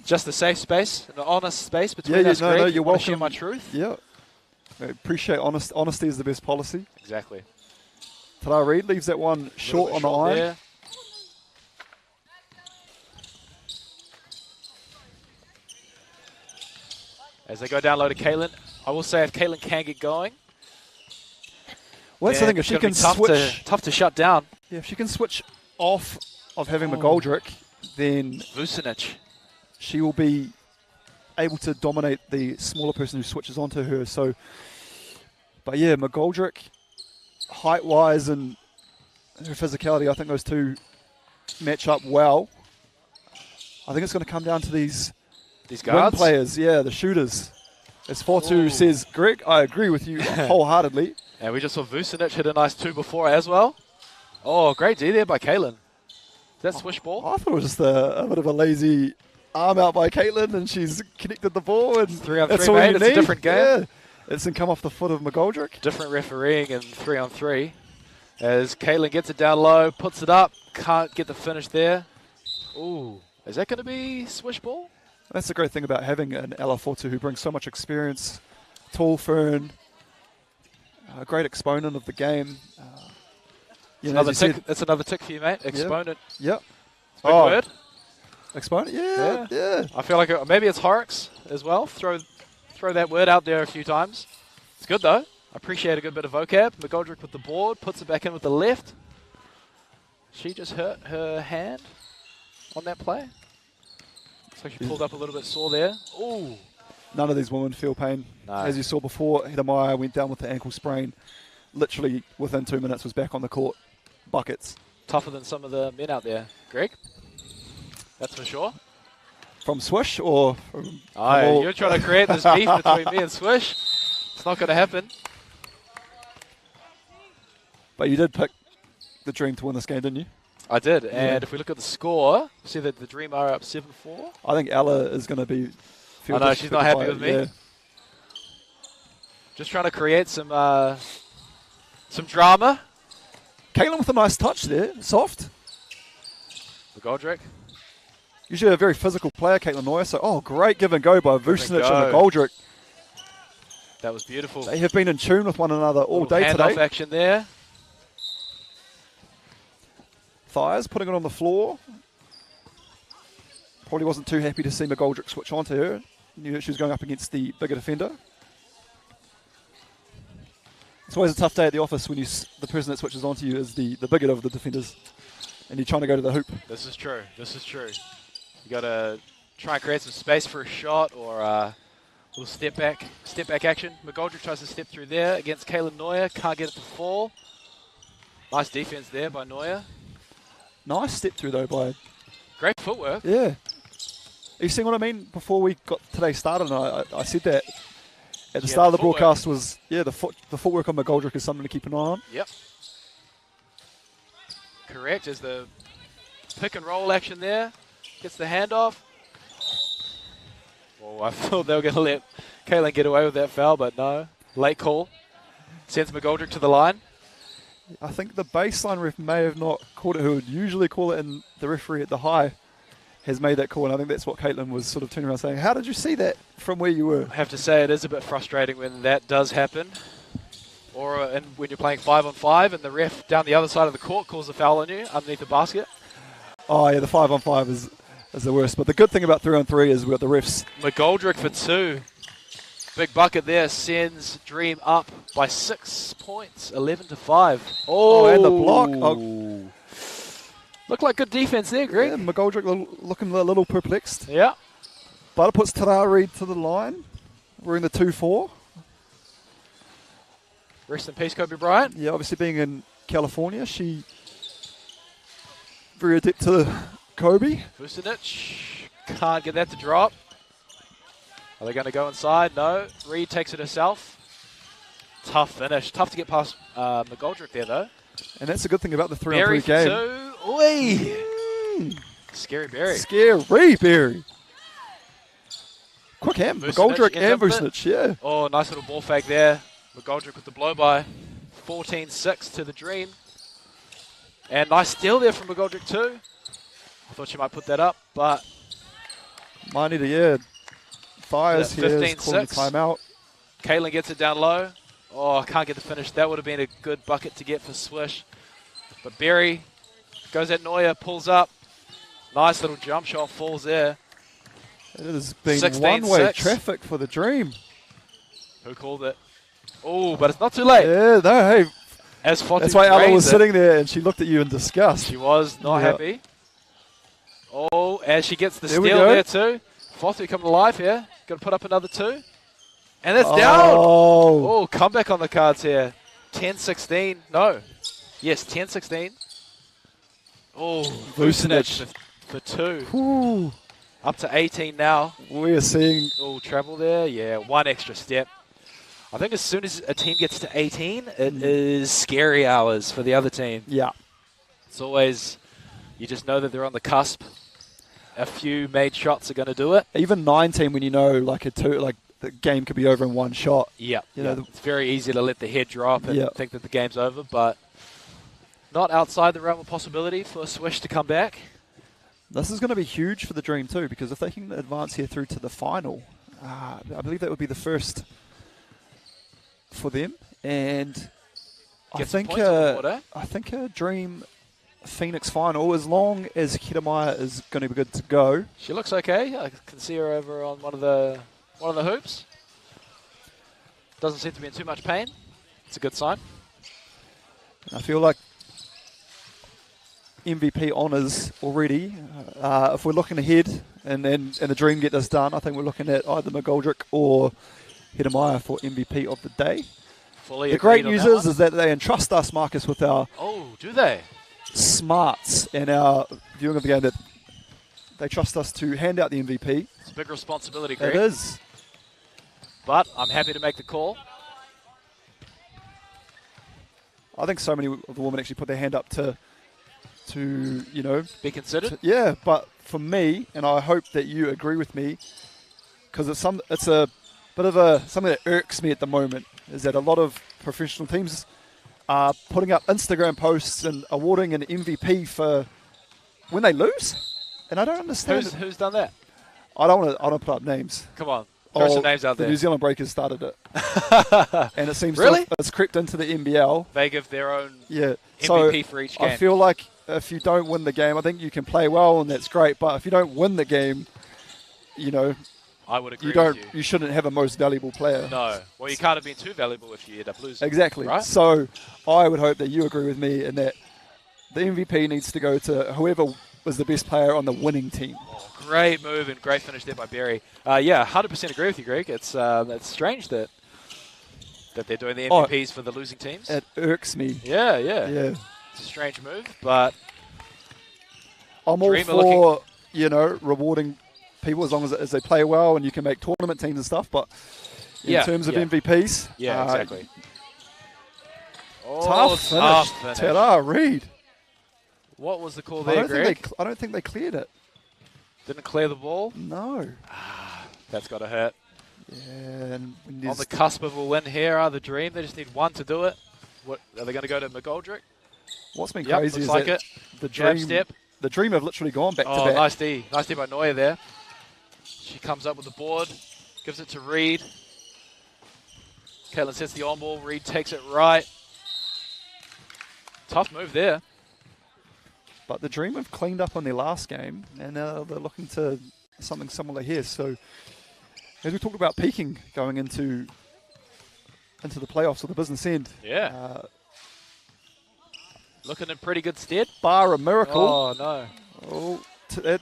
Just a safe space, an honest space between Yeah, us, no, Greg. no, you're Want welcome. to share my truth? Yeah. I appreciate honesty is the best policy. Exactly. Tara Reid leaves that one short on the iron. There. As they go down low to Caitlin, I will say if Caitlin can get going, Well, that's the thing. If it's she gonna can be tough switch, tough to shut down. yeah, if she can switch off of having McGoldrick, then Vucinic. she will be able to dominate the smaller person who switches onto her. So, but yeah, McGoldrick, height-wise and her physicality, I think those two match up well. I think it's going to come down to these wing guards. players, yeah, the shooters. As Fortu says, Greg, I agree with you wholeheartedly. And we just saw Vucinic hit a nice 2 before as well. Oh, great D there by Caitlin. Is that swish ball? I thought it was just a bit of a lazy arm out by Caitlin, and she's connected the ball. And 3-on-3, that's all mate. you It's need. a different game. Yeah. It's come off the foot of McGoldrick. Different refereeing in 3-on-3. As Caitlin gets it down low, puts it up, can't get the finish there. Ooh, is that going to be swish ball? That's the great thing about having an Ella Fortu who brings so much experience. Tall fern, a great exponent of the game. That's another tick for you, mate. Exponent. Yep. Big word. Exponent? Yeah. I feel like maybe it's Horrocks as well. Throw that word out there a few times. It's good, though. I appreciate a good bit of vocab. McGoldrick with the board, puts it back in with the left. She just hurt her hand on that play. Looks like she pulled up a little bit sore there. Ooh. None of these women feel pain. No. As you saw before, Hidamaya went down with the ankle sprain. Literally within 2 minutes was back on the court. Buckets. Tougher than some of the men out there. Greg? That's for sure. From Swish or from... Oh, you're trying to create this beef between me and Swish. It's not going to happen. But you did pick the Dream to win this game, didn't you? I did. And if we look at the score, see that the Dream are up 7-4. I think Ella is going to be... I know, she's not happy with me. Yeah. Just trying to create some drama. Caitlin with a nice touch there. Soft. McGoldrick. Usually a very physical player, Caitlin Neuer. So, great give and go by Vucinic and McGoldrick. That was beautiful. They have been in tune with one another all day handoff today. Action there. Thighs putting it on the floor. Probably wasn't too happy to see McGoldrick switch onto her. Knew that she was going up against the bigger defender. It's always a tough day at the office when the person that switches onto you is the bigger of the defenders, and you're trying to go to the hoop. This is true. You got to try and create some space for a shot or a little step back action. McGoldrick tries to step through there against Caitlin Neuer. Can't get it to fall. Nice defense there by Neuer. Nice step through though by... Great footwork. Yeah. You see what I mean? Before we got today started, and I said that at the start of the broadcast was, the footwork on McGoldrick is something to keep an eye on. Yep. Correct, as the pick and roll action there. Gets the handoff. Oh, I thought they were going to let Caitlin get away with that foul, but no. Late call. Sends McGoldrick to the line. I think the baseline ref may have not called it, who would usually call it, and the referee at the high has made that call, and I think that's what Caitlin was sort of turning around saying. How did you see that from where you were? I have to say it is a bit frustrating when that does happen. Or when you're playing 5-on-5 and the ref down the other side of the court calls a foul on you underneath the basket. Oh, yeah, the 5-on-5 is the worst. But the good thing about 3-on-3 is we've got the refs. McGoldrick for 2. Big bucket there sends Dream up by 6 points, 11-5. Oh, and the block. Oh. Looked like good defense there, Greg. Yeah, McGoldrick looking a little perplexed. Yeah. But it puts Tara Reid to the line. We're in the 2-4. Rest in peace, Kobe Bryant. Yeah, obviously being in California, she very adept to Kobe. Vucinic can't get that to drop. Are they going to go inside? No. Reid takes it herself. Tough finish. Tough to get past McGoldrick there, though. And that's a good thing about the 3-on-3 game. Berry for 2. Oi! Scary Berry. Scary Berry. Quick hand. McGoldrick and Vucinic, yeah. Oh, nice little ball fake there. McGoldrick with the blow by. 14-6 to the Dream. And nice steal there from McGoldrick too. I thought she might put that up, but Might need a, Thias here is 15-6. calling the timeout. Caitlin gets it down low. Oh, I can't get the finish. That would have been a good bucket to get for Swish. But Berry goes at Neuer, pulls up. Nice little jump shot, falls there. It has been 16-6. one-way traffic for the Dream. Who called it? Oh, but it's not too late. Yeah, no, hey. As Fatu That's why Ella was raised it. sitting there and she looked at you in disgust. She was not happy. Oh, as she gets the There we steal go. there too. Fatu coming alive here. Got to put up another 2. And that's down. Oh, comeback on the cards here. 10-16. No. Yes, 10-16. Oh, Vucinic for 2. Ooh. Up to 18 now. We are seeing... Oh, travel there. Yeah, 1 extra step. I think as soon as a team gets to 18, it is scary hours for the other team. Yeah. It's always, you just know that they're on the cusp. A few made shots are going to do it. Even 19 when you know like the game could be over in 1 shot. Yeah. You know, it's very easy to let the head drop and Yeah. think that the game's over, but not outside the realm of possibility for Swish to come back. This is going to be huge for the Dream too, because if they can advance here through to the final, I believe that would be the first for them. And Get some points on the board, eh? I think a Dream Phoenix final, as long as Hiramaya is going to be good to go. She looks okay. I can see her over on one of the hoops. Doesn't seem to be in too much pain. It's a good sign. I feel like MVP honours already. If we're looking ahead and the Dream get this done, I think we're looking at either McGoldrick or Hiramaya for MVP of the day. Fully the great agreed on news that one. is that they entrust us, Marcus, with our Oh, do they? smarts and our viewing of the game, that they trust us to hand out the MVP. It's a big responsibility, Greg. It is. But I'm happy to make the call. I think so many of the women actually put their hand up to you know, Be considered. yeah. But for me, and I hope that you agree with me, because it's a bit of something that irks me at the moment, is that a lot of professional teams are putting up Instagram posts and awarding an MVP for when they lose, and I don't understand. Who's done that? I don't want to put up names. Come on. Throw some names out The there. New Zealand Breakers started it. And it seems Really? it's crept into the NBL. They give their own Yeah. MVP for each game. I feel like if you don't win the game, I think you can play well and that's great, but if you don't win the game, you know, I would agree with you. you shouldn't have a most valuable player. No. Well, you can't have been too valuable if you end up losing. Exactly. Right? So I would hope that you agree with me in that the MVP needs to go to whoever was the best player on the winning team. Oh, great move and great finish there by Berry. Yeah, 100% agree with you, Greg. It's strange that they're doing the MVPs for the losing teams. It irks me. Yeah. Yeah. It's a strange move, but I'm all Dream are for, you know, rewarding people as long as they play well and you can make tournament teams and stuff, but in terms of MVPs, exactly. Tough finish. Ta-da, Reed. What was the call I there, Greg? don't think they cleared it. Didn't clear the ball? No. That's got to hurt. Yeah. And On the cusp of a win here are the Dream. They just need one to do it. What are they going to go to McGoldrick? What's been Yep, crazy looks is like that it. the Jab Dream, step. the Dream have literally gone back to Oh, back. nice D. Nice D by Neuer there. She comes up with the board, gives it to Reed. Caitlin sets the on ball. Reed takes it right. Tough move there. But the Dream have cleaned up on their last game, and they're looking to something similar here. So, as we talked about peaking going into the playoffs or the business end, Yeah. Looking in pretty good stead. bar a miracle. Oh, no. Oh,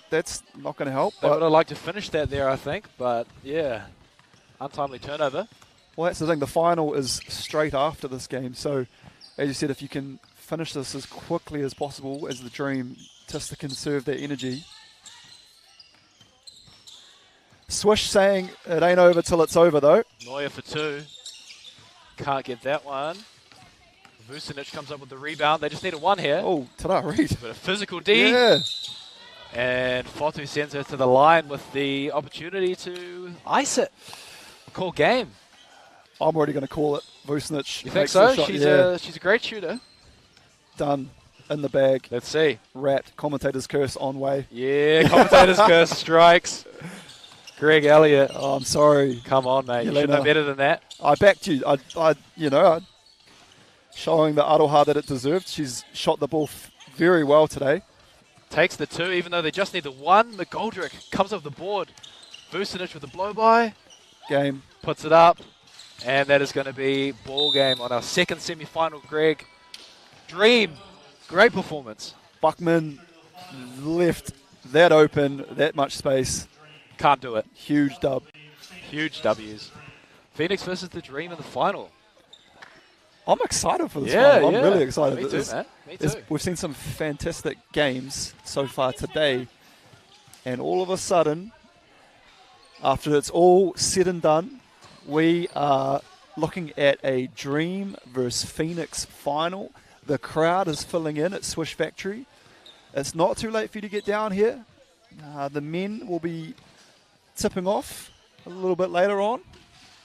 that's not going to help. They But, would have liked to finish that there, I think. But, yeah, untimely turnover. well, that's the thing. The final is straight after this game. So, as you said, if you can finish this as quickly as possible as the Dream, just to conserve their energy. Swish saying it ain't over till it's over, though. Neuer for 2. Can't get that one. Vucinic comes up with the rebound. They just need a 1 here. Oh, ta-da, Reed. But a physical D. Yeah. And Fatu sends her to the line with the opportunity to ice it. Call game. I'm already going to call it. Vucinic. You think makes the so? shot. She's Yeah. she's a great shooter. Done. In the bag. Let's see. Rat. Commentator's curse on way. Yeah, commentator's curse strikes. Greg Elliott. Oh, I'm sorry. Come on, mate. You Yelena. should know better than that. I backed you. Showing the Aroha that it deserved. She's shot the ball very well today. Takes the 2, even though they just need the 1. McGoldrick comes off the board. Vucinic with the blow-by. Game. Puts it up. And that is going to be ball game on our second semi-final, Greg. Dream. Great performance. Buckman left that open, that much space. Can't do it. Huge dub. Huge W's. Phoenix versus the Dream in the final. I'm excited for this final. I'm really excited. Me too, man. Me too. We've seen some fantastic games so far today. And all of a sudden, after it's all said and done, we are looking at a Dream versus Phoenix final. The crowd is filling in at Swish Factory. It's not too late for you to get down here. The men will be tipping off a little bit later on.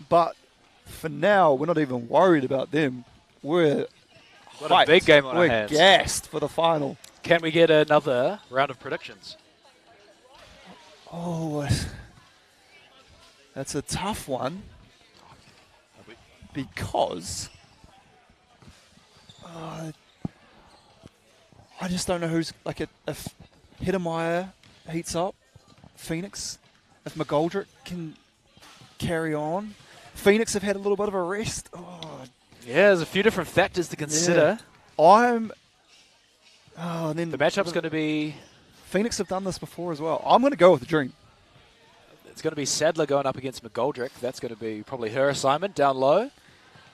But for now, we're not even worried about them. We're Got a big game on our hands. We're gassed for the final. Can we get another round of predictions? Oh, that's a tough one. Because I just don't know who's, like, if Hittermeyer heats up, Phoenix, if McGoldrick can carry on. Phoenix have had a little bit of a rest. Oh, yeah, there's a few different factors to consider. Yeah. And then the matchup's going to be... Phoenix have done this before as well. I'm going to go with the Dream. It's going to be Sadler going up against McGoldrick. That's going to be probably her assignment down low.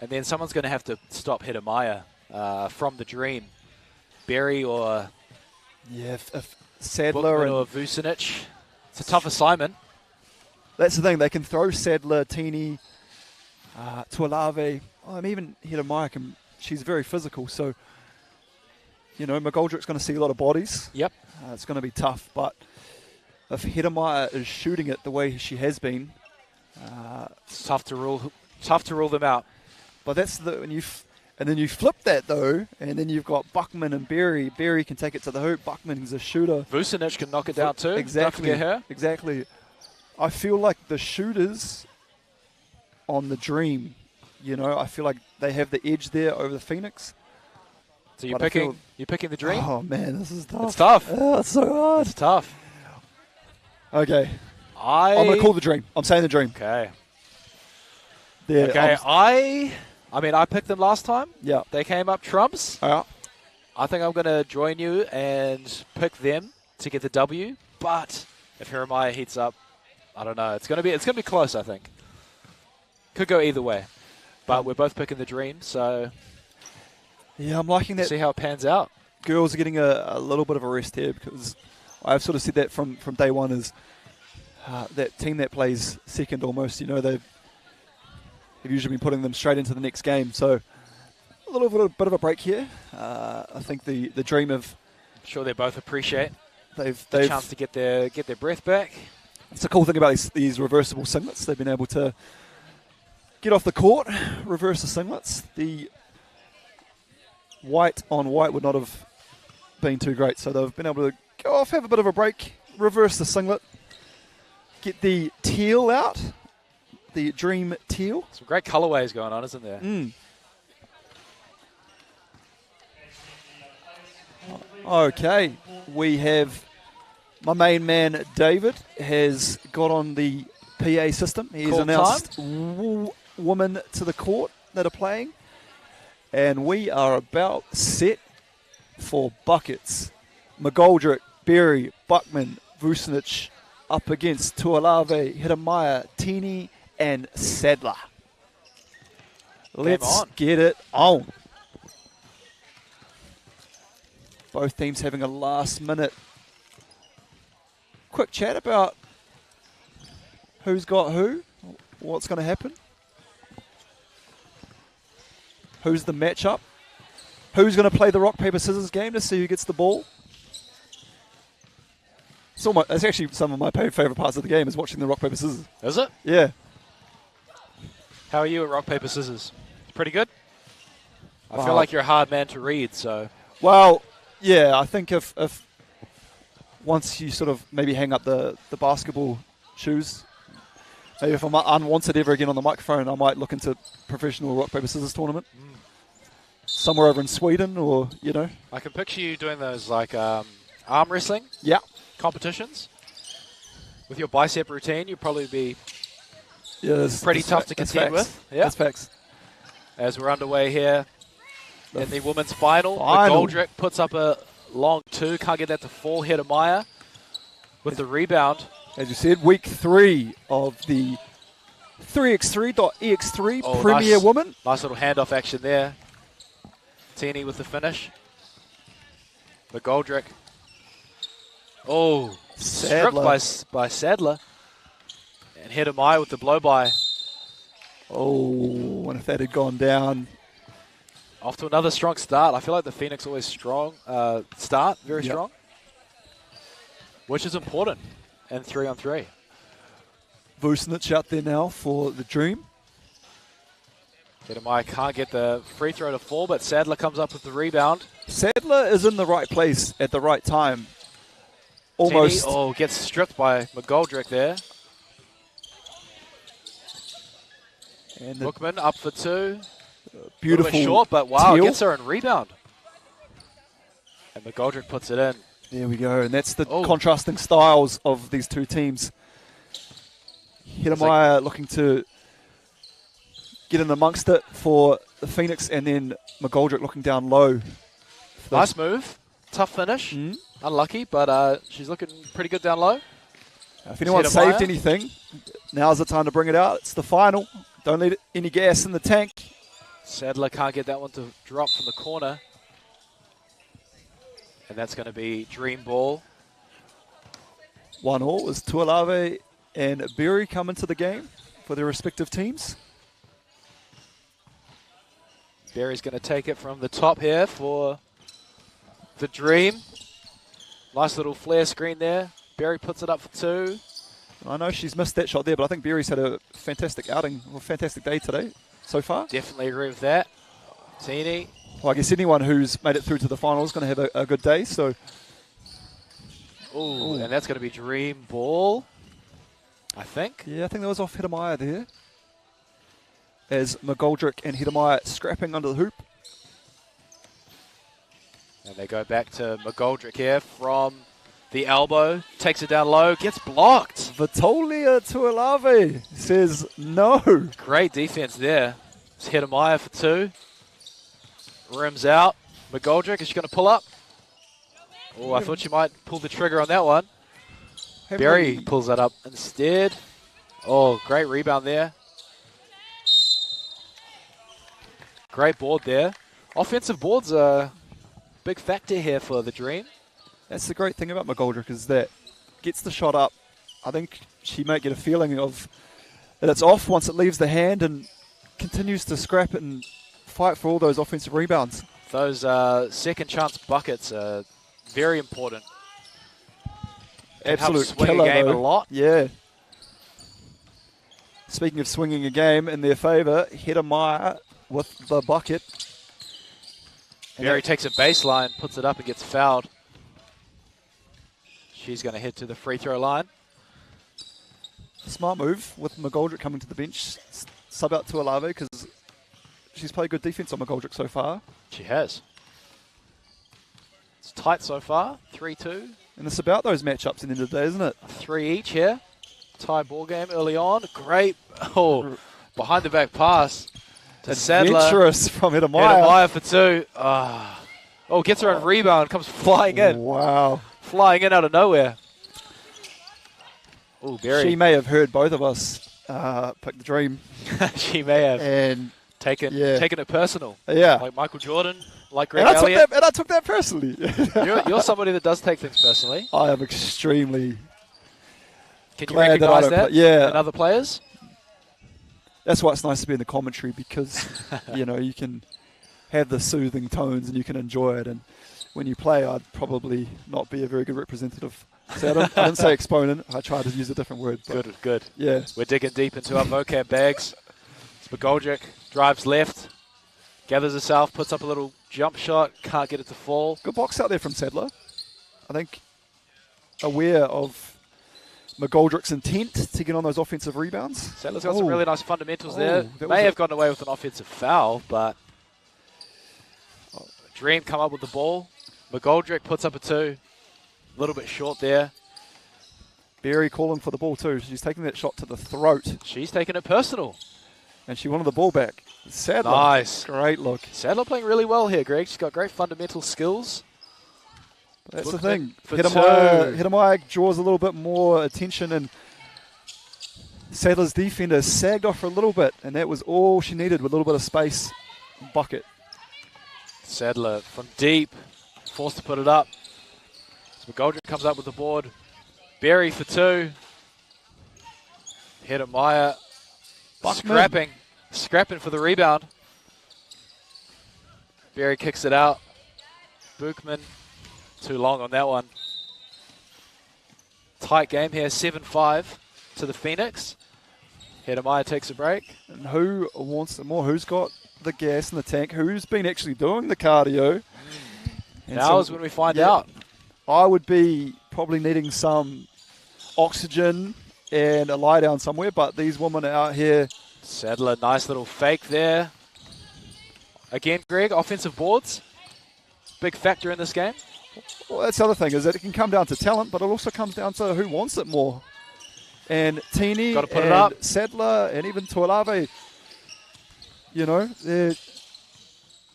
And then someone's going to have to stop Hittermeyer from the Dream. Berry or... Yeah, if Sadler or Vucinic. It's a tough assignment. That's the thing. They can throw Sadler, Teeny, Tuolave. Even Hittermeyer she's very physical. So, McGoldrick's going to see a lot of bodies. Yep. It's going to be tough. But if Hittermeyer is shooting it the way she has been, it's tough to rule them out. But that's and then you flip that though, and then you've got Buckman and Berry. Berry can take it to the hoop. Buckman's a shooter. Vucinic can knock it down too. Exactly. Don't forget her. Exactly. I feel like the shooters on the Dream, I feel like they have the edge there over the Phoenix. So you're picking the Dream? Oh man, this is tough. It's tough. Oh, it's so hard. It's tough. Okay. I'm going to call the Dream. I'm saying the Dream. Okay. Yeah, okay. I picked them last time. Yeah. They came up trumps. Yeah. I think I'm going to join you and pick them to get the W. But if Hittermeyer heats up, I don't know. It's going to be close, I think. Could go either way. But we're both picking the Dream, so yeah, I'm liking that. See how it pans out. Girls are getting a little bit of a rest here because I've sort of said that from day one is that team that plays second almost, they've usually been putting them straight into the next game. So a little bit of a break here. I think the Dream of... I'm sure they both appreciate they've the chance to get their breath back. It's the cool thing about these reversible singlets. They've been able to get off the court, reverse the singlets. The white on white would not have been too great. So they've been able to go off, have a bit of a break, reverse the singlet, get the teal out, the Dream teal. Some great colorways going on, isn't there? Mm. Okay, we have my main man David has got on the PA system. He's announced women to the court that are playing. And we are about set for buckets. McGoldrick, Berry, Buckman, Vucinic up against Tuolave, Hittermeyer, Teeny, and Sadler. Let's get it on. Both teams having a last-minute quick chat about who's got who, what's going to happen, who's the matchup, who's going to play the rock, paper, scissors game to see who gets the ball. That's actually some of my favourite parts of the game is watching the rock, paper, scissors. Is it? Yeah. How are you at rock, paper, scissors? Pretty good? I feel like you're a hard man to read, so... Well, yeah, I think if once you sort of maybe hang up the basketball shoes, Maybe if I'm unwanted ever again on the microphone, I might look into professional rock, paper, scissors tournament. Somewhere over in Sweden or, you know. I can picture you doing those like arm wrestling competitions. With your bicep routine, you'd probably be pretty tough to contend with. Yeah. That's facts. As we're underway here in the women's final. McGoldrick puts up a long 2. Can't get that to fall. Hedemeier with the rebound. As you said, week 3 of the 3x3.EXE Premier Woman. Nice little handoff action there. Teeny with the finish. McGoldrick. Oh, struck by Sadler. And Hedemeier with the blow-by. Oh, and if that had gone down. Off to another strong start. I feel like the Phoenix always strong. Start, very strong. Which is important in 3-on-3. Vucinic out there now for the Dream. Hedemeier can't get the free throw to fall, but Sadler comes up with the rebound. Sadler is in the right place at the right time. Almost. Teeny, gets stripped by McGoldrick there. And Bookman up for 2. Beautiful. A bit short, but wow, teal. gets her in rebound. And McGoldrick puts it in. There we go, and that's the contrasting styles of these two teams. Hedemeier looking to get in amongst it for the Phoenix, and then McGoldrick looking down low. Nice move. Tough finish. Unlucky, but she's looking pretty good down low. If anyone saved anything, now's the time to bring it out. It's the final. Don't let any gas in the tank. Sadler can't get that one to drop from the corner. And that's going to be Dream Ball. 1-all as Tuolave and Berry come into the game for their respective teams. Berry's going to take it from the top here for the Dream. Nice little flare screen there. Berry puts it up for 2. I know she's missed that shot there, but I think Berry's had a fantastic outing, a fantastic day today so far. Definitely agree with that. Teeny. Well, I guess anyone who's made it through to the final is going to have a good day. So, and that's going to be Dream Ball, I think. Yeah, I think that was off Hedemeier there. As McGoldrick and Hedemeier scrapping under the hoop. And they go back to McGoldrick here from the elbow. Takes it down low. Gets blocked. Vitolia Tuolave says no. Great defense there. It's Hedemeier for 2. Rims out. McGoldrick, is she going to pull up? Oh, I thought she might pull the trigger on that one. Berry pulls that up instead. Oh, great rebound there. Great board there. Offensive boards are a big factor here for the Dream. That's the great thing about McGoldrick is that gets the shot up. I think she might get a feeling of that it's off once it leaves the hand and continues to scrap it and fight for all those offensive rebounds. Those second chance buckets are very important. Absolute swing killer, a game though. a lot. Yeah. Speaking of swinging a game in their favour, Hedemeier with the bucket. Berry takes a baseline, puts it up and gets fouled. She's going to head to the free throw line. Smart move with McGoldrick coming to the bench. Sub out to Olave because she's played good defense on McGoldrick so far. She has. It's tight so far, 3-2. And it's about those matchups in the end of the day, isn't it? 3 each here. Tie ball game early on. Great. Behind the back pass to Sadler. Adventurous from Hedemeier. Hedemeier for 2. Gets her on rebound. Comes flying in. Wow. Flying in out of nowhere. Oh, Berry. She may have heard both of us pick the Dream. She may have. And taken it personal. Yeah. Like Michael Jordan, like Greg Elliott. And I took that personally. You're somebody that does take things personally. I am extremely Can you glad recognize that in other players? That's why it's nice to be in the commentary because, you can have the soothing tones and you can enjoy it. And when you play, I'd probably not be a very good representative. So I didn't say exponent. I tried to use a different word. Good. Yeah. We're digging deep into our vocab bags. McGoldrick drives left, gathers herself, puts up a little jump shot, can't get it to fall. Good box out there from Sadler. I think aware of McGoldrick's intent to get on those offensive rebounds. Sadler's got some really nice fundamentals there. That May have gotten away with an offensive foul, but Dream come up with the ball. McGoldrick puts up a 2. A little bit short there. Berry calling for the ball too. She's taking that shot to the throat. She's taking it personal. And she wanted the ball back. Sadler. Nice. Great look. Sadler playing really well here, Greg. She's got great fundamental skills. That's the thing. For Hitamaya draws a little bit more attention, and Sadler's defender sagged off for a little bit, and that was all she needed with a little bit of space. Bucket. Sadler from deep, forced to put it up. So McGoldrick comes up with the board. Berry for 2. Hitamaya scrapping for the rebound. Berry kicks it out. Bookman. Too long on that one. Tight game here, 7-5 to the Phoenix. Hitamaya takes a break. And who wants it more? Who's got the gas in the tank? Who's been actually doing the cardio? Now is when we find out. I would be probably needing some oxygen and a lie down somewhere, but these women out here. Sadler, nice little fake there. Again, Greg, offensive boards. Big factor in this game. Well, that's the other thing, is that it can come down to talent, but it also comes down to who wants it more. And Teeny and Sadler and even Tuolave, you know, they're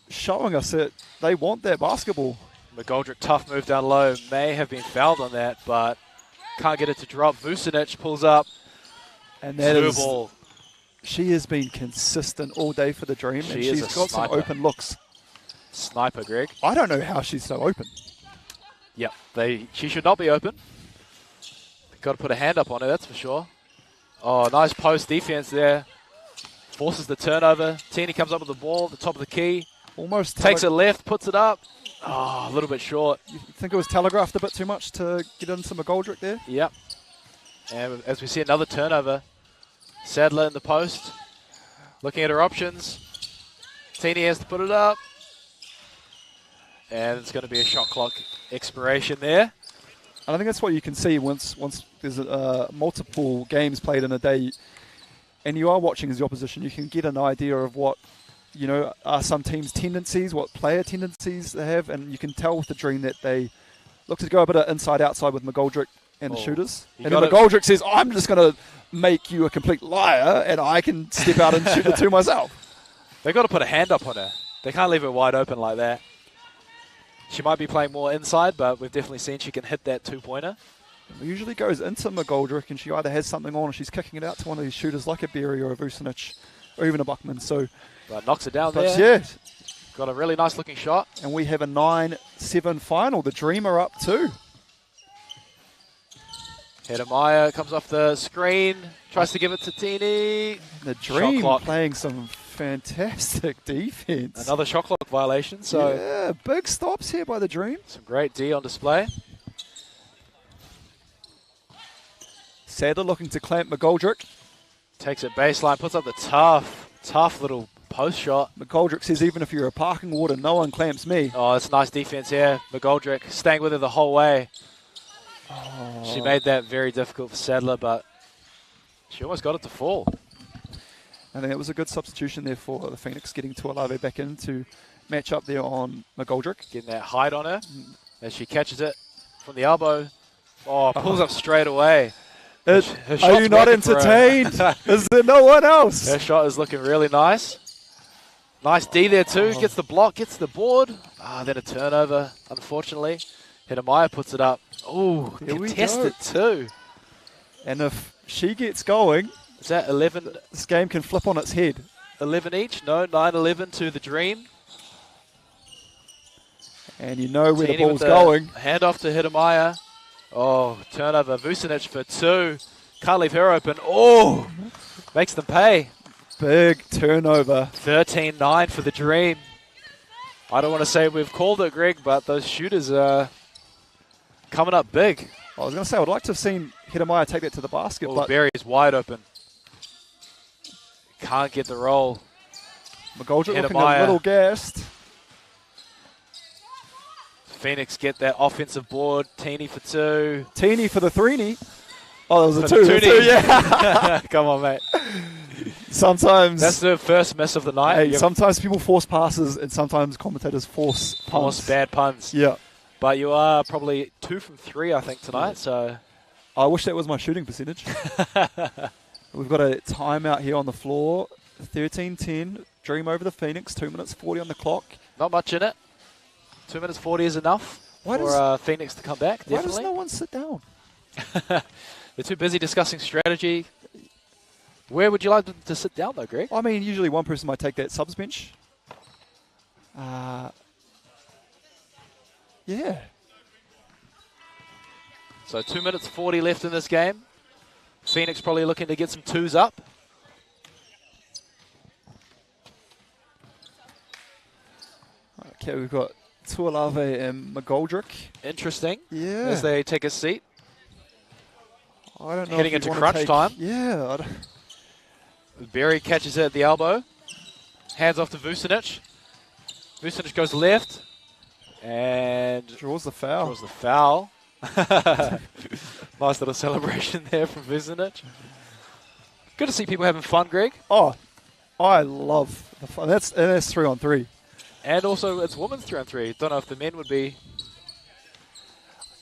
showing us that they want that basketball. McGoldrick, tough move down low. May have been fouled on that, but can't get it to drop. Vucinic pulls up. And that is, ball. She has been consistent all day for the Dream, and she's got some open looks. Sniper, Greg. I don't know how she's so open. Yep, she should not be open. Got to put a hand up on her, that's for sure. Oh, nice post defense there. Forces the turnover. Teeny comes up with the ball at the top of the key. Almost takes it left, puts it up. Oh, a little bit short. You think it was telegraphed a bit too much to get into McGoldrick there? Yep. And as we see another turnover, Sadler in the post. Looking at her options. Teeny has to put it up. And it's going to be a shot clock expiration there. And I think that's what you can see once there's multiple games played in a day, and you are watching as the opposition. You can get an idea of what, you know, are some teams' tendencies, what player tendencies they have, and you can tell with the Dream that they look to go a bit of inside-outside with McGoldrick and the shooters. And then McGoldrick says, I'm just going to make you a complete liar, and I can step out and shoot the 2 myself. They've got to put a hand up on her. They can't leave her wide open like that. She might be playing more inside, but we've definitely seen she can hit that 2-pointer. It usually goes into McGoldrick, and she either has something on or she's kicking it out to one of these shooters like a Berry or a Vucinic or even a Buckman. So, but knocks it down there. Yeah. Got a really nice looking shot. And we have a 9-7 final. The Dream are up 2. Hitamaya comes off the screen, tries to give it to Teeny. The Dream playing some fantastic defense. Another shot clock violation. So yeah, big stops here by the Dream. Some great D on display. Sadler looking to clamp McGoldrick. Takes it baseline, puts up the tough little post shot. McGoldrick says, even if you're a parking warden, no one clamps me. Oh, it's a nice defense here. McGoldrick staying with her the whole way. Oh. She made that very difficult for Sadler, but she almost got it to fall. I think it was a good substitution there for the Phoenix, getting Tuolave back in to match up there on McGoldrick. Getting that height on her as she catches it from the elbow. Oh, pulls up straight away. Are you not entertained? Is there no one else? Her shot is looking really nice. Nice D there too. Gets the block, gets the board. Then a turnover, unfortunately. Hitamaya puts it up. Oh, contested too. And if she gets going, is that 11? This game can flip on its head. 11 each? No, 9-11 to the Dream. And you know where the ball's going. Hand off to Hitamaya. Oh, turnover. Vucinic for 2. Can't leave her open. Oh, makes them pay. Big turnover. 13-9 for the Dream. I don't want to say we've called it, Greg, but those shooters are coming up big. I was going to say, I would like to have seen Hitamaya take that to the basket. But Berry is wide open. Can't get the roll. McGoldrick looking a little gassed. Phoenix get that offensive board. Teeny for 2. Teeny for the 3-knee. Oh, that was a For the 2. 2-2. Yeah. Come on, mate. Sometimes. That's the first miss of the night. Hey, sometimes people force passes and sometimes commentators force puns. Force bad puns. Yeah. But you are probably 2 from 3, I think, tonight. So I wish that was my shooting percentage. We've got a timeout here on the floor. 13-10. Dream over the Phoenix. 2 minutes 40 on the clock. not much in it. 2 minutes 40 is enough for Phoenix to come back, definitely. Why does no one sit down? They're too busy discussing strategy. Where would you like them to sit down, though, Greg? I mean, usually one person might take that subs bench. Yeah. So 2 minutes 40 left in this game. Phoenix probably looking to get some 2s up. Okay, we've got Tuolave and McGoldrick. Interesting. Yeah. As they take a seat. I don't know. Heading if into crunch time. Yeah. Berry catches it at the elbow. Hands off to Vucinic. Vucinic goes left. And Draws the foul. draws the foul. Nice little celebration there from Vucinic. Good to see people having fun, Greg. Oh, I love the fun. That's 3-on-3. And also, it's women's 3-on-3. Don't know if the men would be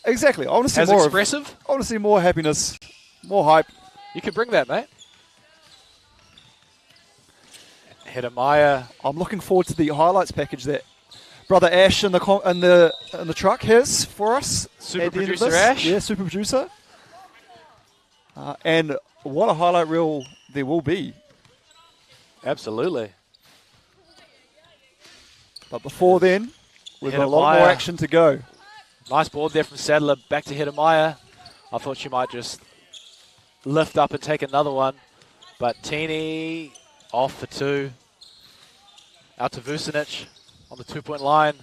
Exactly. I want to see as more. expressive. I want to see more happiness, more hype. You could bring that, mate. Hedemeier. I'm looking forward to the highlights package that brother Ash in the truck has for us. Super at the end of producer this. Ash. Yeah, super producer. And what a highlight reel there will be. Absolutely. But before then, we've got a lot more Hedemeier. action to go. Nice board there from Sadler. Back to Hedemeier. I thought she might just lift up and take another one. But Teeny off for 2. Out to Vucinic on the 2-point line.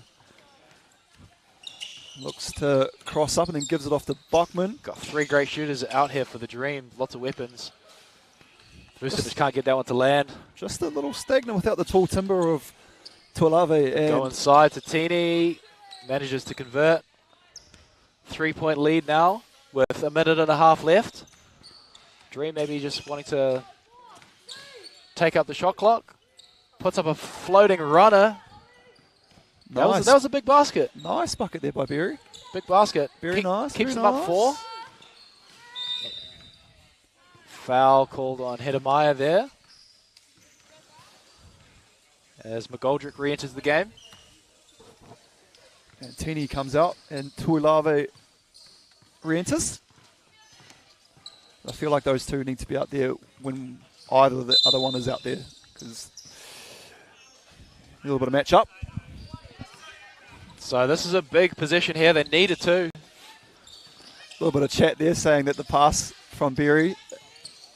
Looks to cross up and then gives it off to Buckman. Got 3 great shooters out here for the Dream. Lots of weapons. Vucinic can't get that one to land. Just a little stagnant without the tall timber of Tuolave. And Go inside to Teeny. Manages to convert. 3-point lead now with a minute and a half left. Dream maybe just wanting to take up the shot clock. Puts up a floating runner. nice. That was a big basket. Nice bucket there by Berry. Big basket. Very nice. Keeps very them nice. up 4. Foul called on Hedemeier there. As McGoldrick re-enters the game. And Teeny comes out and Tuolave re-enters. I feel like those two need to be out there when either the other one is out there, because a little bit of match up. So this is a big position here. They need a 2. A little bit of chat there saying that the pass from Berry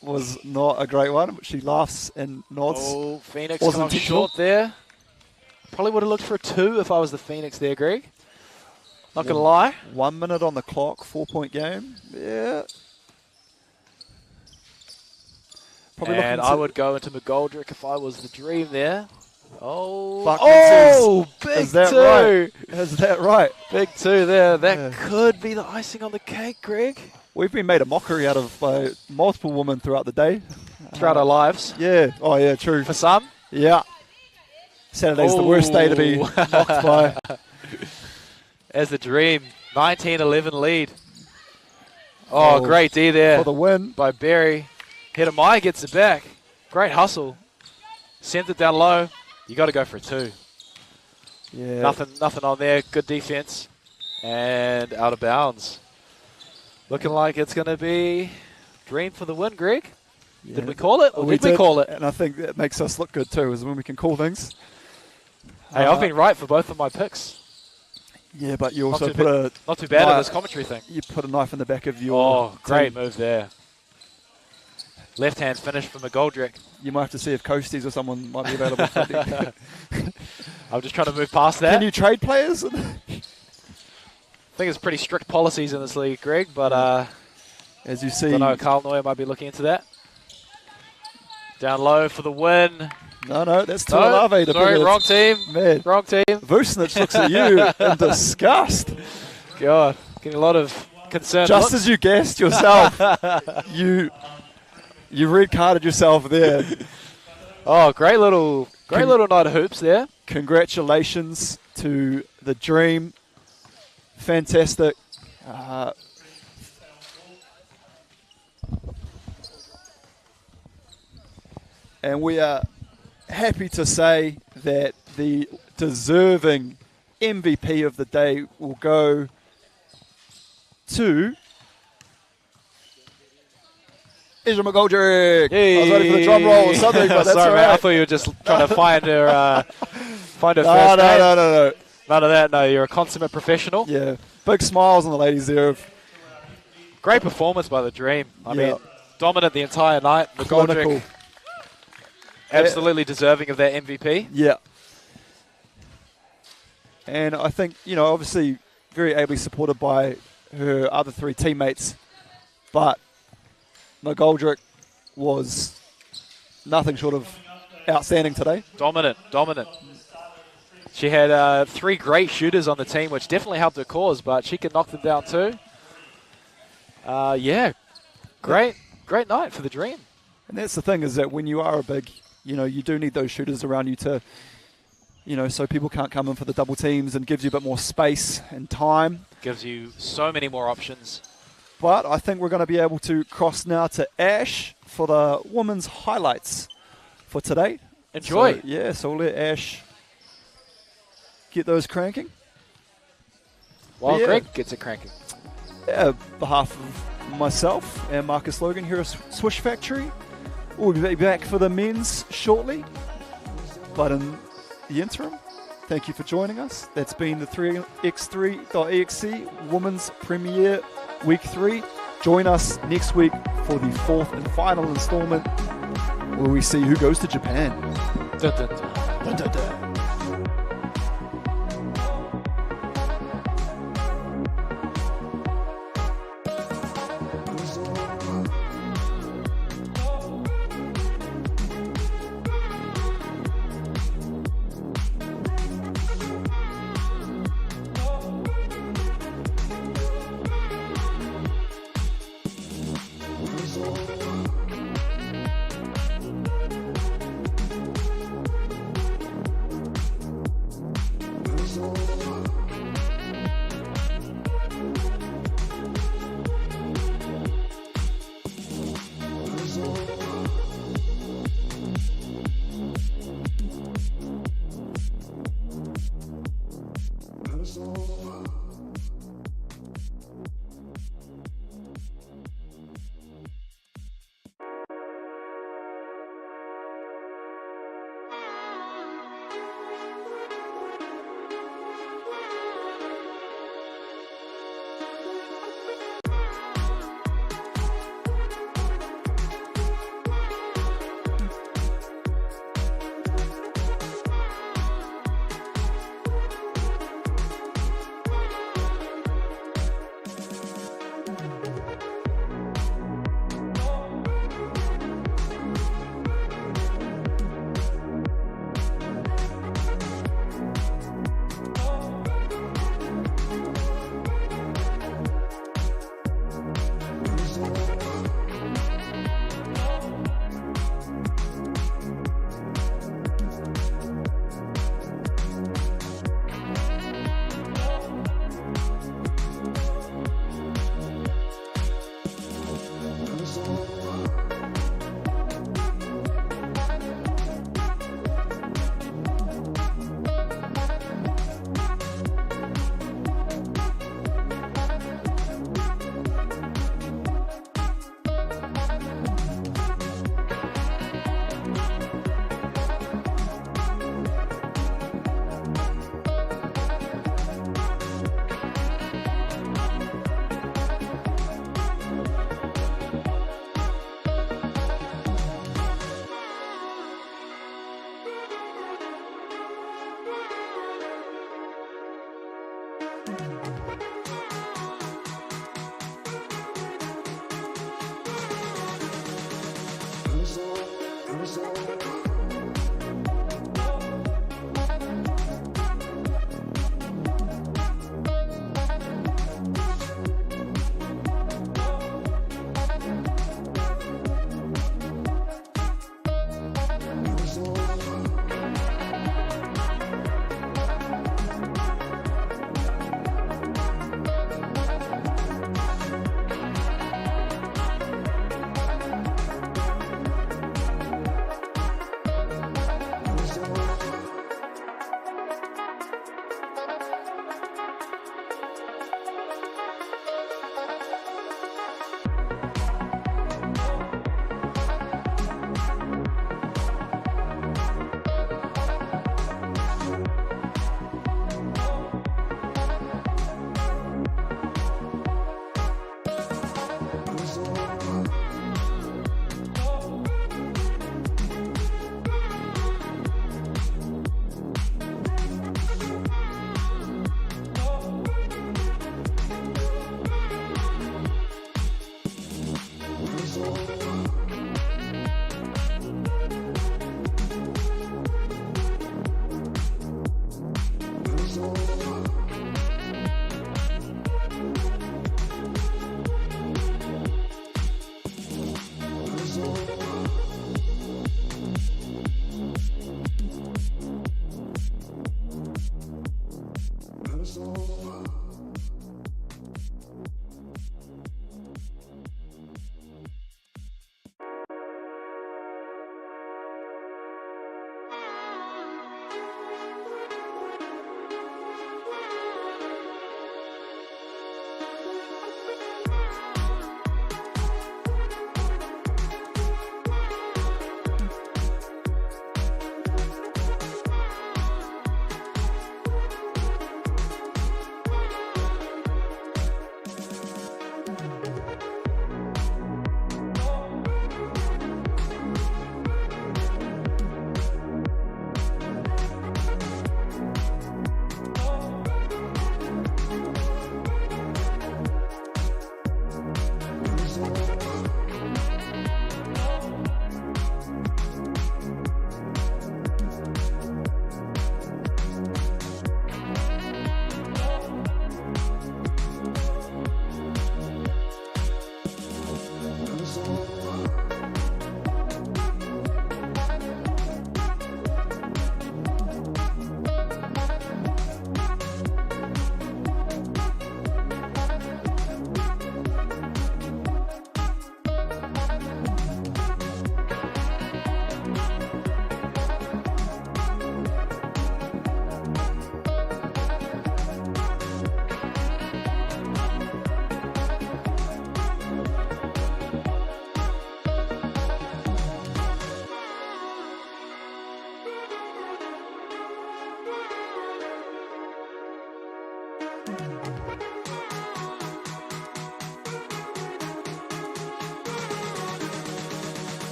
was not a great one. She laughs and nods. Oh, Phoenix Wasn't come up intentional. short there. Probably would have looked for a 2 if I was the Phoenix there, Greg. Not going to lie. 1 minute on the clock, 4-point game. Yeah. Probably And looking I to- would go into McGoldrick if I was the Dream there. Oh, Buckman big Is that 2. right? Is that right? Big 2 there. That Yeah. could be the icing on the cake, Greg. We've been made a mockery out of by multiple women throughout the day. Throughout our lives. Yeah. Oh, yeah, true. For some. Yeah. Saturday's the worst day to be Oh. mocked by. As the Dream, 19-11 lead. Oh, great D there For the win. by Berry. Hedemeier gets it back. Great hustle. Sends it down low. You got to go for a 2. Yeah. Nothing on there. Good defense. And out of bounds. Looking like it's going to be Dream for the win, Greg. Yeah. Did we call it? Or did we did, call it? And I think that makes us look good too, is when we can call things. Hey, I've been right for both of my picks. Yeah, but you Not also too Not too bad at this commentary thing. You put a knife in the back of your. Oh, great team. move there. Left hand finish from McGoldrick. You might have to see if Coasties or someone might be available. For the I'm just trying to move past that. Can you trade players? I think it's pretty strict policies in this league, Greg, but As you see. don't know, Carl Neuer might be looking into that. Down low for the win. No, that's No, Tuolave. sorry, wrong team. Man, Wrong team. Vucinic looks at you in disgust. God, getting a lot of concerned Just looks. as you guessed yourself, you red carded yourself there. Oh, great little night of hoops there. Congratulations to the Dream. Fantastic. And we are happy to say that the deserving MVP of the day will go to Israel McGoldrick. I was waiting for the drum roll or something, but that's Sorry, all man. I right. thought you were just trying to find her first name. No. None of that. No, you're a consummate professional. Yeah, big smiles on the ladies there. Great performance by the Dream. I Yeah. mean, dominant the entire night. Clinical. McGoldrick, absolutely deserving of that MVP. Yeah. And I think, obviously very ably supported by her other three teammates, but McGoldrick was nothing short of outstanding today. Dominant. She had 3 great shooters on the team, which definitely helped her cause, but she could knock them down too. Great night for the Dream. And that's the thing, is that when you are a big, you do need those shooters around you to, so people can't come in for the double teams, and gives you a bit more space and time. Gives you so many more options. But I think we're going to be able to cross now to Ash for the women's highlights for today. Enjoy. So we'll let Ash get those cranking. While Yeah. Greg gets it cranking. On behalf of myself and Marcus Logan here at Swish Factory, we'll be back for the men's shortly. But in the interim, thank you for joining us. That's been the 3x3.EXE Women's Premiere Week 3. Join us next week for the 4th and final installment, where we see who goes to Japan. Dun, dun, dun. Dun, dun, dun.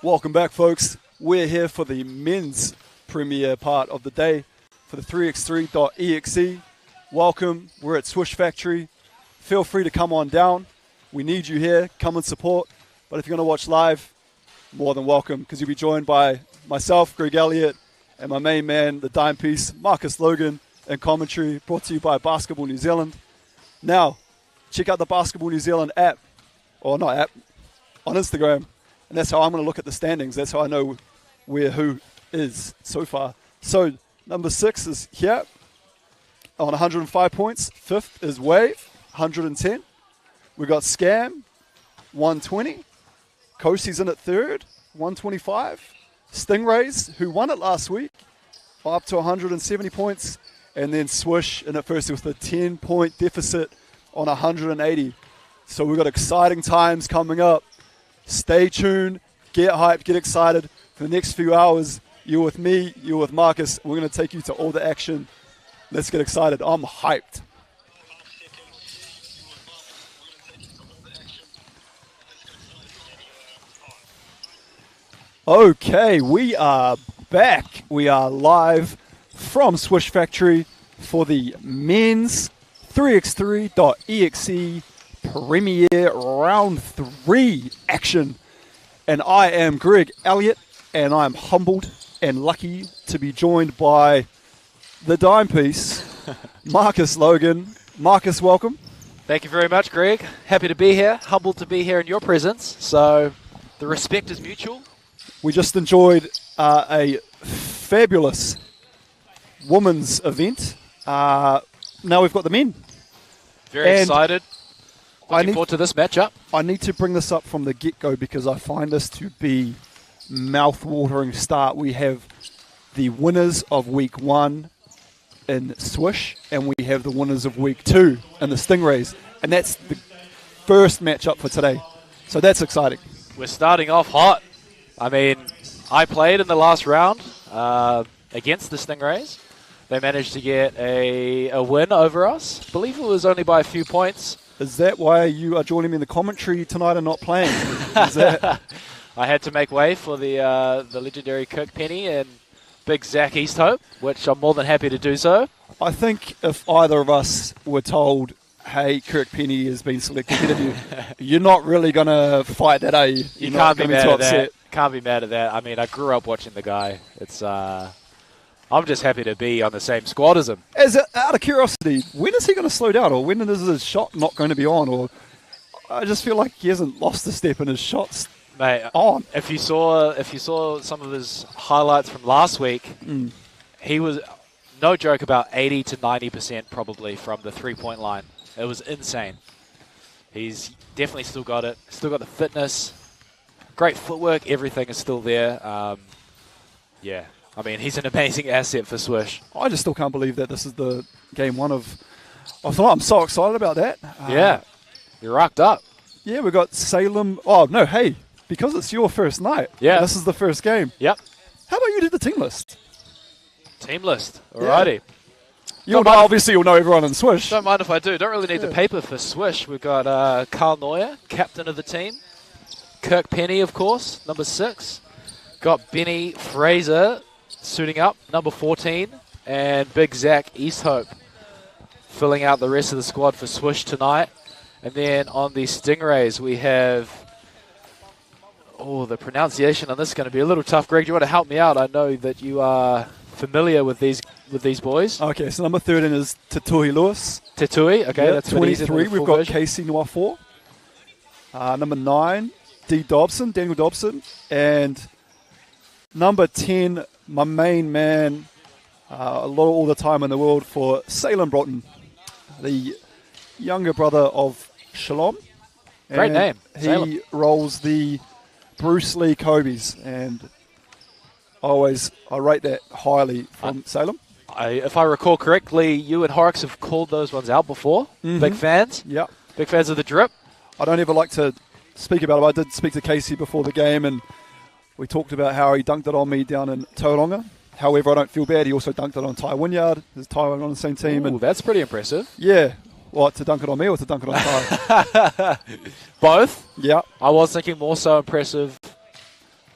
Welcome back, folks. We're here for the men's premiere part of the day for the 3x3.EXE. Welcome. We're at Swish Factory. Feel free to come on down. We need you here. Come and support. But if you're going to watch live, more than welcome, because you'll be joined by myself, Greg Elliott, and my main man, the dime piece, Marcus Logan, and commentary brought to you by Basketball New Zealand. Now, check out the Basketball New Zealand app, or not app, on Instagram. And that's how I'm going to look at the standings. That's how I know where who is so far. So, number 6 is here on 105 points. 5th is Wave, 110. We got Scam, 120. Kosi's in at 3rd, 125. Stingrays, who won it last week, up to 170 points. And then Swish in at first with a 10-point deficit on 180. So we've got exciting times coming up. Stay tuned, get hyped, get excited. For the next few hours, you're with me, you're with Marcus. We're going to take you to all the action. Let's get excited. I'm hyped. Okay, we are back. We are live from Swish Factory for the men's 3x3.EXE Premiere Round 3 action. And I am Greg Elliott, and I'm humbled and lucky to be joined by the dime piece, Marcus Logan. Marcus, welcome. Thank you very much, Greg. Happy to be here. Humbled to be here in your presence. So the respect is mutual. We just enjoyed a fabulous women's event. Now we've got the men. Very excited. Looking forward to this matchup. I need to bring this up from the get-go because I find this to be mouth-watering start. We have the winners of Week 1 in Swish, and we have the winners of Week 2 in the Stingrays. And that's the first matchup for today. So that's exciting. We're starting off hot. I mean, I played in the last round against the Stingrays. They managed to get a win over us. I believe it was only by a few points. Is that why you are joining me in the commentary tonight and not playing? Is that... I had to make way for the legendary Kirk Penny and Big Zach Easthope, which I'm more than happy to do so. I think if either of us were told, hey, Kirk Penny has been selected ahead of you, you're not really going to fight that, are you? You can't be mad at that. Can't be mad at that. I mean, I grew up watching the guy. It's I'm just happy to be on the same squad as him. Out of curiosity, when is he going to slow down, or when is his shot not going to be on? Or I just feel like he hasn't lost a step in his shots. Mate, on. If you saw some of his highlights from last week, he was, no joke, about 80 to 90% probably from the three-point line. It was insane. He's definitely still got it. Still got the fitness. Great footwork. Everything is still there. Yeah. I mean, he's an amazing asset for Swish. I just still can't believe that this is the game 1 of tonight. I'm so excited about that. Yeah. You're rocked up. Yeah, we got Salem. Oh, no, hey, because it's your first night. Yeah. This is the first game. Yep. How about you do the team list? Team list. Alrighty. Yeah. Obviously, you'll know everyone in Swish. Don't mind if I do. Don't really need the paper for Swish. We've got Carl Neuer, captain of the team. Kirk Penny, of course, number 6. Got Benny Fraser suiting up, number 14. And Big Zach Easthope filling out the rest of the squad for Swish tonight. And then on the Stingrays, we have... Oh, the pronunciation on this is going to be a little tough. Greg, do you want to help me out? I know that you are familiar with these boys. Okay, so number 13 is Tatui Lewis. Tatui, okay. Yep, That's 23, we've got Casey Noir4. Number 9, Daniel Dobson. And number 10, my main man, all the time in the world for Salem Broughton, the younger brother of Shalom. Great name. He rolls the Bruce Lee Kobe's, and I rate that highly from Salem. If I recall correctly, you and Horrocks have called those ones out before. Big fans. Yeah. Big fans of the drip. I don't ever like to speak about it. I did speak to Casey before the game, and we talked about how he dunked it on me down in Tauranga. However, I don't feel bad. He also dunked it on Ty Wynyard. There's Ty on the same team. Ooh, and that's pretty impressive. Yeah. What, to dunk it on me or to dunk it on Ty? Both. Yeah. I was thinking more so impressive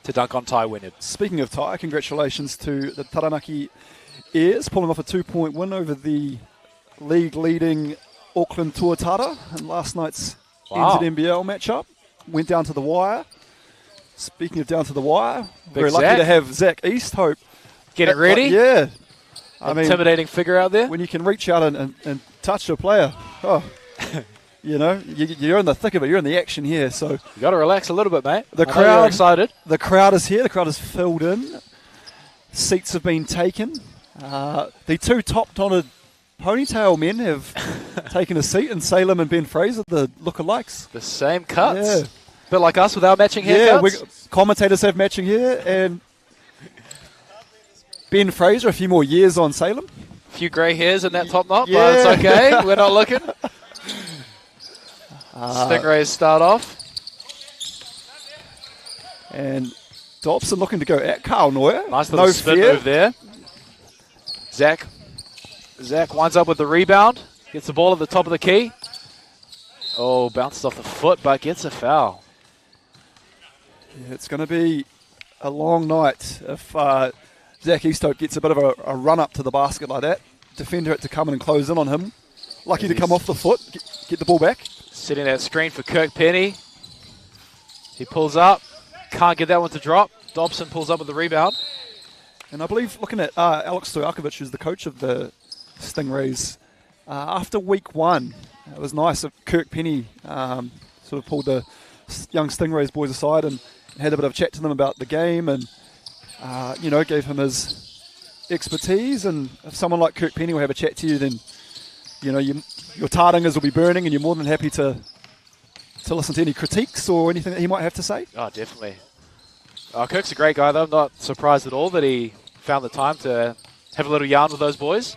to dunk on Ty Wynyard. Speaking of Ty, congratulations to the Taranaki Airs, pulling off a 2-point win over the league-leading Auckland Tuatara in last night's NZNBL matchup. Went down to the wire. Speaking of down to the wire, very lucky to have Zach Easthope. Getting ready? Yeah. I mean, intimidating figure out there. when you can reach out and touch a player, you're in the thick of it. You're in the action here. So You got to relax a little bit, mate. The I know crowd- you're excited. the crowd is here. The crowd is filled in. Seats have been taken. The two top-knotted ponytail men have taken a seat, and Salem and Ben Fraser, the lookalikes. The same cuts. Yeah. Bit like us with our matching haircuts. Commentators have matching hair, and Ben Fraser, a few more years on Salem. A few grey hairs in that top knot, Yeah. but it's okay. We're not looking. Stingrays start off. And Dobson looking to go at Carl Neuer. Nice little spin move there. Zach winds up with the rebound. Gets the ball at the top of the key. Oh, bounces off the foot, but gets a foul. Yeah, it's going to be a long night if Zach Easthope gets a bit of a run up to the basket like that. Defender had to come in and close in on him. Lucky to come off the foot, get the ball back. Setting that screen for Kirk Penny. He pulls up. Can't get that one to drop. Dobson pulls up with the rebound. And I believe, looking at Alex Stojakovic, who's the coach of the Stingrays, after week one, it was nice that Kirk Penny sort of pulled the young Stingrays boys aside and had a bit of a chat to them about the game and, gave him his expertise. And if someone like Kirk Penny will have a chat to you, then, your tardingers will be burning and you're more than happy to listen to any critiques or anything that he might have to say. Oh, definitely. Kirk's a great guy, though. I'm not surprised at all that he found the time to have a little yarn with those boys.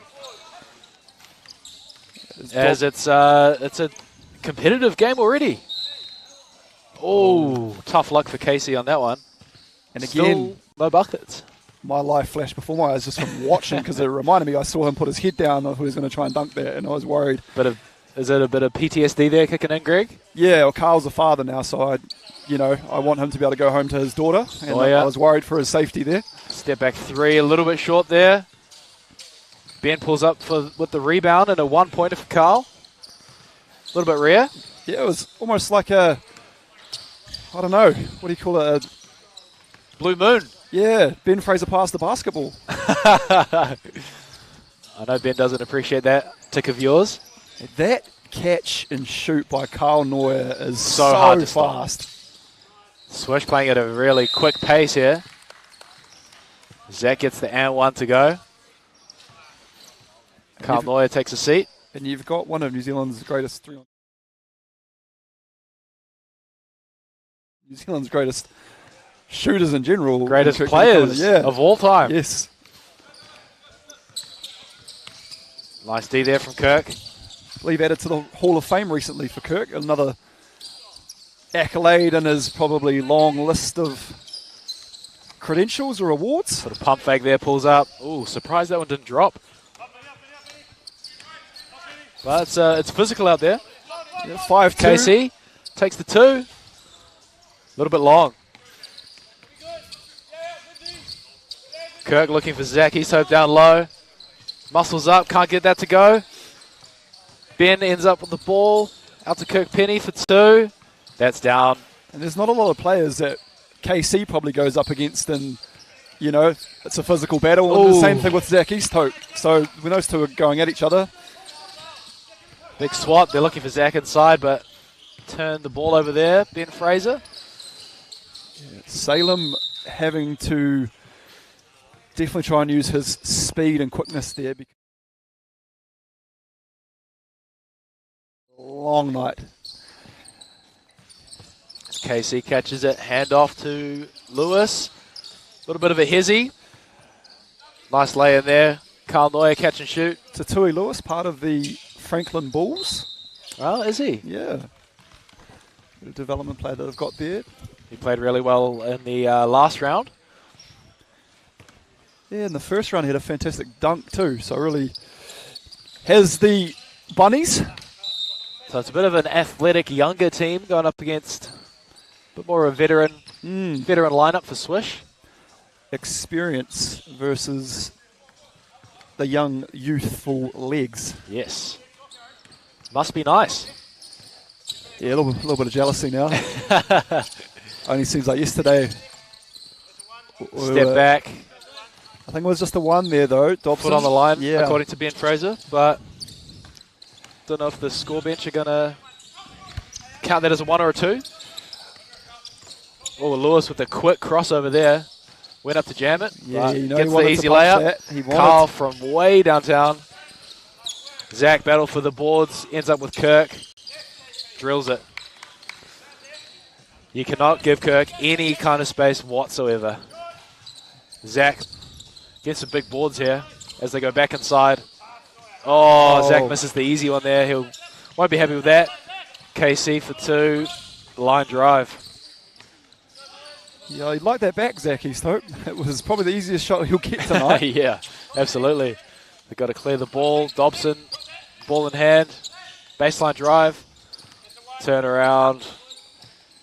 As it's a competitive game already. Oh, tough luck for Casey on that one. And Still again, no buckets. my life flashed before my eyes just from watching because it reminded me I saw him put his head down and he was going to try and dunk there, and I was worried. Is it a bit of PTSD there kicking in, Greg? Yeah, well, Carl's a father now, so I want him to be able to go home to his daughter, and I was worried for his safety there. Step back three, a little bit short there. Ben pulls up with the rebound and a one-pointer for Carl. A little bit rare. Yeah, it was almost like I don't know, what do you call it? Blue moon. Yeah, Ben Fraser passed the basketball. I know Ben doesn't appreciate that tick of yours. That catch and shoot by Carl Neuer is So hard to fast. Swish playing at a really quick pace here. Zach gets the and one to go. Carl Neuer takes a seat. And you've got one of New Zealand's greatest shooters in general. Greatest players of all time. Yes. Nice D there from Kirk. I believe added to the Hall of Fame recently for Kirk. Another accolade in his probably long list of credentials or awards. Sort of pump fake there, pulls up. Ooh, surprised that one didn't drop. But it's physical out there. Yeah, 5-2. KC takes the two. A little bit long. Kirk looking for Zach Easthope down low. Muscles up, can't get that to go. Ben ends up with the ball. Out to Kirk Penny for two. That's down. And there's not a lot of players that KC probably goes up against, and, it's a physical battle. And the same thing with Zach Easthope. So when those two are going at each other. Big swat. They're looking for Zach inside, but turn the ball over there. Ben Fraser. Yeah, Salem having to definitely try and use his speed and quickness there. Long night. KC catches it. Hand off to Lewis. A little bit of a hezzy. Nice lay in there. Carl Neuer catch and shoot. Tatui Lewis, part of the Franklin Bulls. Oh, is he? Yeah. The development player that they've got there. He played really well in the last round. Yeah, in the first round he had a fantastic dunk too. So really has the bunnies. So it's a bit of an athletic younger team going up against Bit more of a veteran lineup for Swish. Experience versus the young, youthful legs. Yes. Must be nice. Yeah, a little bit of jealousy now. Only seems like yesterday. Step back. I think it was just the one there, though. Dobson. Foot on the line, yeah. according to Ben Fraser. But don't know if the score bench are going to count that as a 1 or a 2. Oh, Lewis with a quick crossover there. Went up to jam it. Yeah, you know, gets the easy layup. Carl from way downtown. Zach battle for the boards. Ends up with Kirk. Drills it. You cannot give Kirk any kind of space whatsoever. Zach gets some big boards here as they go back inside. Oh, Zach misses the easy one there. Won't be happy with that. KC for 2. Line drive. Yeah, he'd like that back, Zach Easthope. It was probably the easiest shot he'll get tonight. Yeah, absolutely. They've got to clear the ball. Dobson, ball in hand. Baseline drive. Turn around.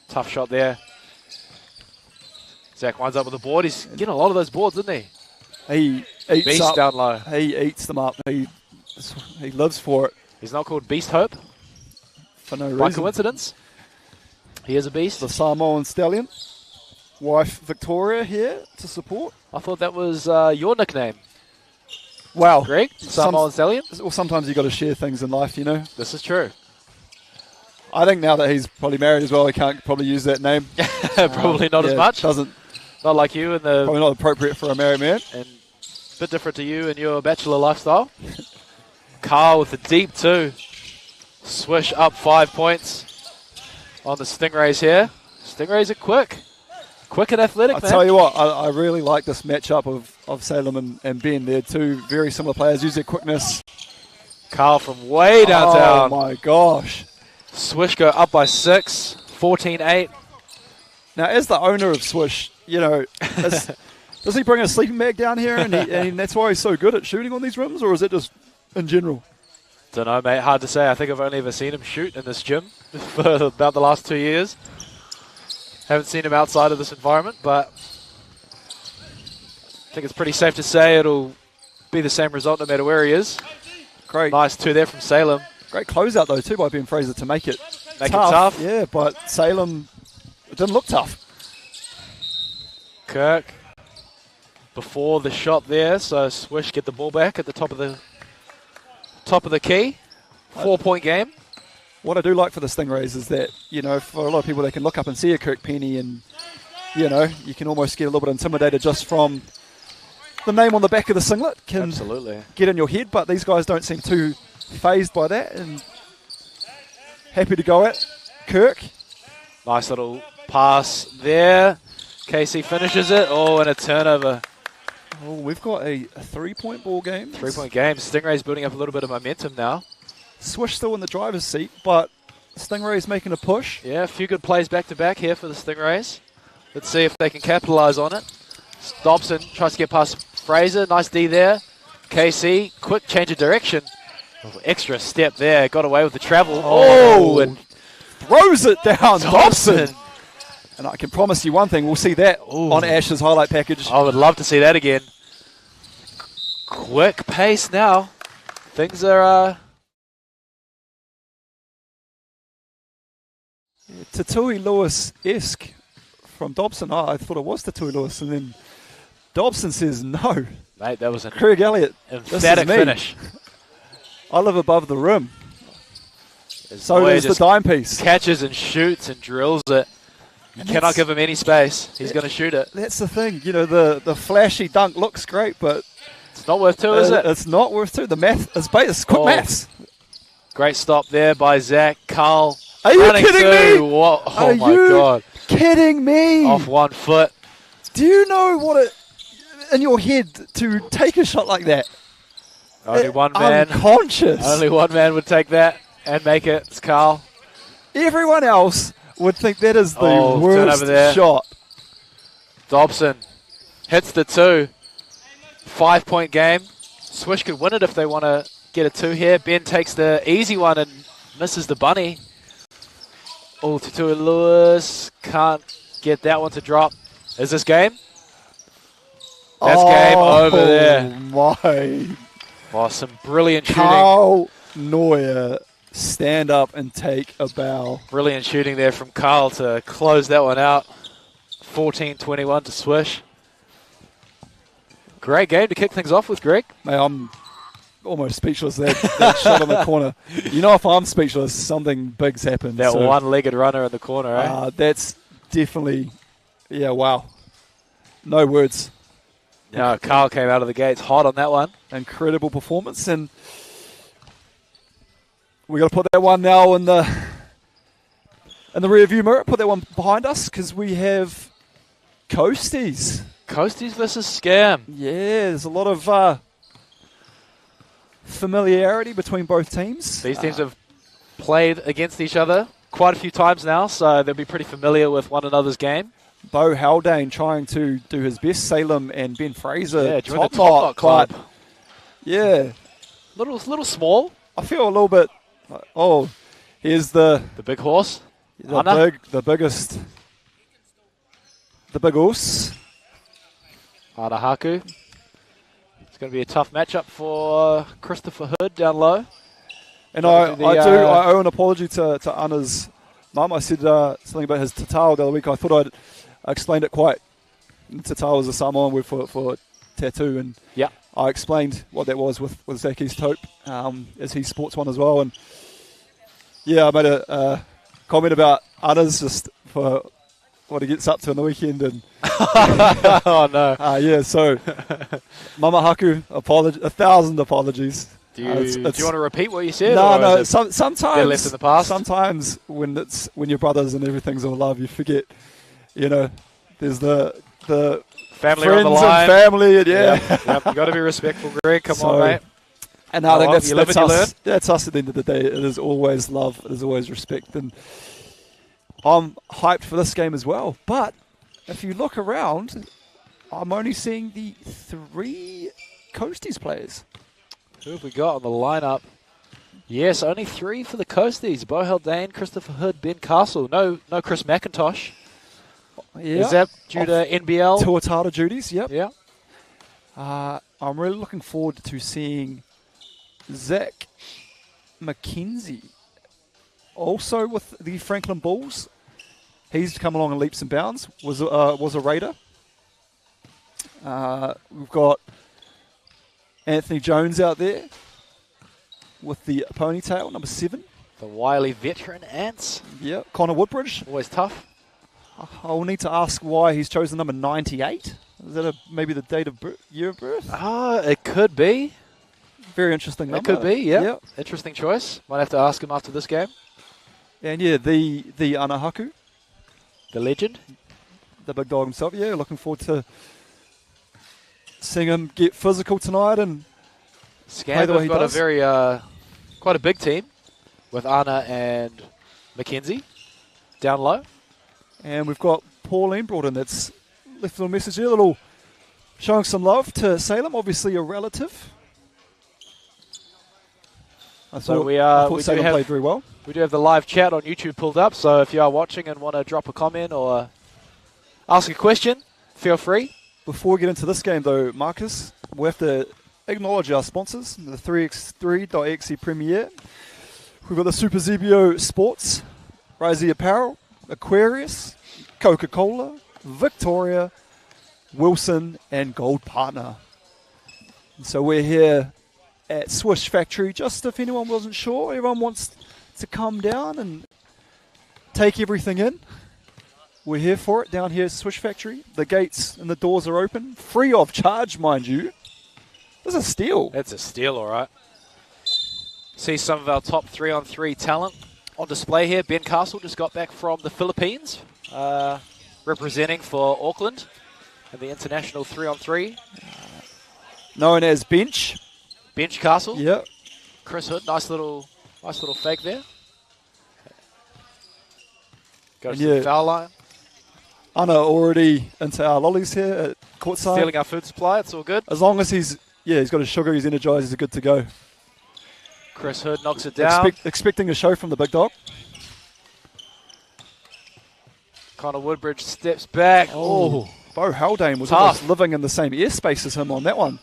Tough shot there. Zach winds up with the board. He's getting a lot of those boards, isn't he? He eats Beast up. Down low. He eats them up. He lives for it. He's not called Beast Hope for no reason. By coincidence. He is a beast. The Samoan stallion. Wife Victoria here to support. I thought that was your nickname. Wow. Greg, Samoan stallion? Well, sometimes you got to share things in life, you know. This is true. I think now that he's probably married as well, he can't probably use that name. Probably not as much. Not like you and the... Probably not appropriate for a married man. And a bit different to you and your bachelor lifestyle. Carl with the deep 2. Swish up 5 points on the Stingrays here. Stingrays are quick. Quick and athletic, I'll tell you what, I really like this matchup of Salem and Ben. They're two very similar players. Use their quickness. Carl from way downtown. Oh, my gosh. Swish go up by 6, 14-8. Now, as the owner of Swish, you know, does he bring a sleeping bag down here and that's why he's so good at shooting on these rims, or is it just in general? Don't know, mate. Hard to say. I think I've only ever seen him shoot in this gym for about the last 2 years. Haven't seen him outside of this environment, but I think it's pretty safe to say it'll be the same result no matter where he is. Great. Nice 2 there from Salem. Great closeout, though, too, by Ben Fraser to make it tough. Yeah, but Salem, it didn't look tough. Kirk before the shot there, so Swish get the ball back at the top of the key. 4-point game. What I do like for the Stingrays is that, you know, for a lot of people, they can look up and see a Kirk Penny and, you know, you can almost get a little bit intimidated just from the name on the back of the singlet can get in your head, but these guys don't seem too phased by that and happy to go at Kirk. Nice little pass there. Casey finishes it. Oh, and a turnover. Oh, we've got a 3-point ball game. 3-point game. Stingrays building up a little bit of momentum now. Swish still in the driver's seat, but Stingrays making a push. Yeah, a few good plays back-to-back here for the Stingrays. Let's see if they can capitalize on it. Dobson tries to get past Fraser. Nice D there. KC, quick change of direction. Oh, extra step there. Got away with the travel. Oh, and throws it down. Dobson. And I can promise you one thing. We'll see that on Ash's highlight package. I would love to see that again. Quick pace now. Things are... Tatui Lewis-esque from Dobson. Oh, I thought it was Tatui Lewis, and then Dobson says no. Mate, that was an Craig Elliott, emphatic finish. I live above the rim. So there's the dime piece. Catches and shoots and drills it. You cannot give him any space. He's going to shoot it. That's the thing. You know, the flashy dunk looks great, but it's not worth 2, is it? It's not worth 2. The math is it's quick maths. Great stop there by Zach. Carl. Are you kidding me? What? Oh, my God. Kidding me? Off 1 foot. Do you know what it in your head to take a shot like that? Only one man. Unconscious. Only one man would take that and make it. It's Carl. Everyone else would think that is the worst shot. Dobson hits the 2. 5-point game. Swish could win it if they want to get a 2 here. Ben takes the easy one and misses the bunny. Oh, Tutua Lewis can't get that one to drop. Is this game? That's game over there. My. Oh, some brilliant shooting. Carl Neuer, stand up and take a bow. Brilliant shooting there from Carl to close that one out. 14-21 to Swish. Great game to kick things off with, Greg. Mate, I'm almost speechless. That shot on the corner. You know, if I'm speechless, something big's happened. That one-legged runner in the corner, That's definitely, yeah, wow. No words. No, Carl came out of the gates hot on that one. Incredible performance, and we got to put that one now in the rear view mirror. Put that one behind us because we have Coasties. Coasties versus Scam. Yeah, there's a lot of familiarity between both teams. These teams have played against each other quite a few times now, so they'll be pretty familiar with one another's game. Bo Haldane trying to do his best. Salem and Ben Fraser. Yeah, join the Top Knot Club. Yeah. Little small. I feel a little bit, here's the big horse. The biggest. The big horse. Ana Haku. It's going to be a tough matchup for Christopher Hood down low. And I owe an apology to Anna's mum. I said something about his tatau the other week. I thought I'd explained it quite. Tatau is a Samoan word for tattoo, and yeah, I explained what that was with Zaki's taupe, as he sports one as well. And yeah, I made a comment about Anna's just for what he gets up to on the weekend. And oh no. Yeah, so Mama Haku, 1,000 apologies. Do you want to repeat what you said? No. Sometimes left in the past. Sometimes when you're brothers and everything's all love, you forget. You know, there's the family friends on the line. And family. And yep. You got to be respectful, Greg. Come on, mate. And I think that's us. Learn. That's us at the end of the day. It is always love. It is always respect. And I'm hyped for this game as well. But if you look around, I'm only seeing the 3 Coasties players. Who have we got on the lineup? Yes, only 3 for the Coasties. Bo Haldane, Christopher Hood, Ben Castle. No Chris McIntosh. Yeah. Is that due to NBL? Tuatara duties, yep. Yeah. I'm really looking forward to seeing Zach McKenzie. Also with the Franklin Bulls. He's come along in leaps and bounds. Was a Raider. We've got Anthony Jones out there with the ponytail, number 7. The wily veteran Ants. Yeah. Connor Woodbridge. Always tough. I'll need to ask why he's chosen number 98. Is that maybe the date of year of birth? It could be. Very interesting number. It could be, yeah. Yep. Interesting choice. Might have to ask him after this game. And yeah, the Anahaku. The legend. The big dog himself. Yeah, looking forward to seeing him get physical tonight and play the way he got does. A very, quite a big team with Anna and Mackenzie down low. And we've got Pauline brought in that's left a little message here, showing some love to Salem, obviously a relative. I thought Salem played very well. We do have the live chat on YouTube pulled up, so if you are watching and want to drop a comment or ask a question, feel free. Before we get into this game, though, Marcus, we have to acknowledge our sponsors, the 3x3.EXE Premier. We've got the Super Zebio Sports, Risey Apparel, Aquarius, Coca-Cola, Victoria, Wilson, and Gold Partner. And so we're here at Swish Factory. Just if anyone wasn't sure, everyone wants to come down and take everything in. We're here for it down here at Swish Factory. The gates and the doors are open, free of charge, mind you. That's a steal. That's a steal, all right. See some of our top 3-on-3 talent on display here. Ben Castle just got back from the Philippines, representing for Auckland and the international 3-on-3. Known as Bench. Bench Castle. Yep. Chris Hood, nice little fake there. Goes to the foul line. Anna already into our lollies here at courtside. Stealing our food supply, it's all good. As long as he's got his sugar, he's energized, he's good to go. Chris Hood knocks it down. Expecting a show from the big dog. Connor Woodbridge steps back. Oh, Bo Haldane was tough. almost living in the same airspace as him on that one.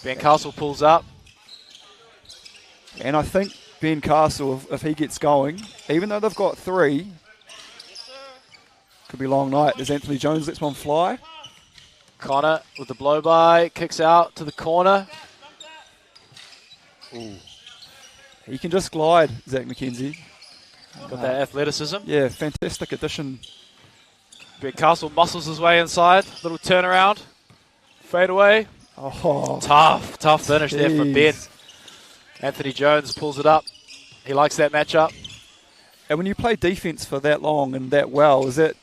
Ben Castle pulls up. And I think Ben Castle, if he gets going, even though they've got 3, could be a long night. As Anthony Jones lets one fly. Connor with the blow-by, kicks out to the corner. Ooh. He can just glide, Zach McKenzie. Got that athleticism. Yeah, fantastic addition. Ben Castle muscles his way inside. Little turnaround. Fade away. Oh, Tough finish there from Ben. Anthony Jones pulls it up. He likes that matchup. And when you play defense for that long and that well, is that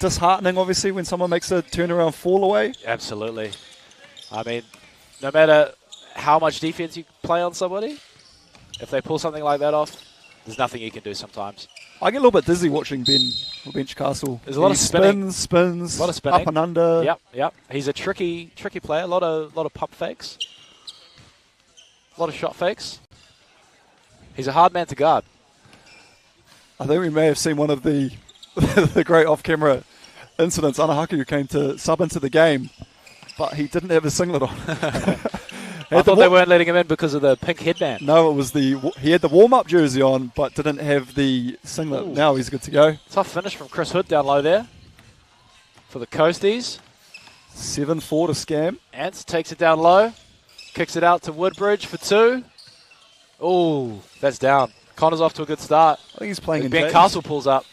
disheartening, obviously, when someone makes a turnaround fall away? Absolutely. I mean, no matter how much defense you play on somebody, if they pull something like that off, there's nothing you can do sometimes. I get a little bit dizzy watching Ben or Bench Castle. There's a lot of spinning. Spins, a lot of spinning. up and under. Yep. He's a tricky player. A lot of pump fakes. A lot of shot fakes. He's a hard man to guard. I think we may have seen one of the the great off-camera incidents. Anahaku, who came to sub into the game, but he didn't have his singlet on. I thought they weren't letting him in because of the pink headband. No, it was he had the warm-up jersey on, but didn't have the singlet. Ooh. Now he's good to go. Tough finish from Chris Hood down low there for the Coasties. 7-4 to Scam. Ants takes it down low, kicks it out to Woodbridge for 2. Oh, that's down. Connor's off to a good start. I think he's playing in Ben phase. Castle pulls up.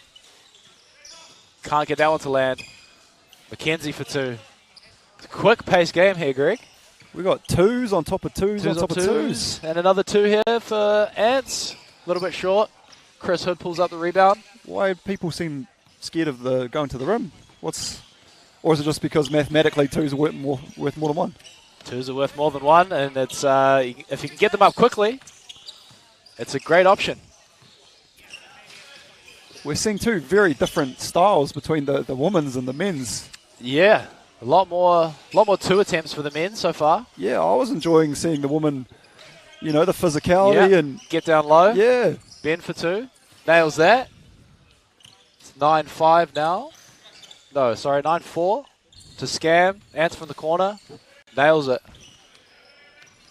Can't get that one to land. McKenzie for 2. It's a quick pace game here, Greg. We got 2s on top of 2s on top of 2s. And another 2 here for Ants. A little bit short. Chris Hood pulls up the rebound. Why people seem scared of the going to the rim? Or is it just because mathematically 2s are worth more than 1? 2s are worth more than 1, and it's if you can get them up quickly, it's a great option. We're seeing 2 very different styles between the women's and the men's. Yeah, a lot more 2 attempts for the men so far. Yeah, I was enjoying seeing the woman, the physicality and get down low. Yeah. Ben for 2. Nails that. It's 9-5 now. No, sorry, 9-4 to Scam. Ants from the corner. Nails it.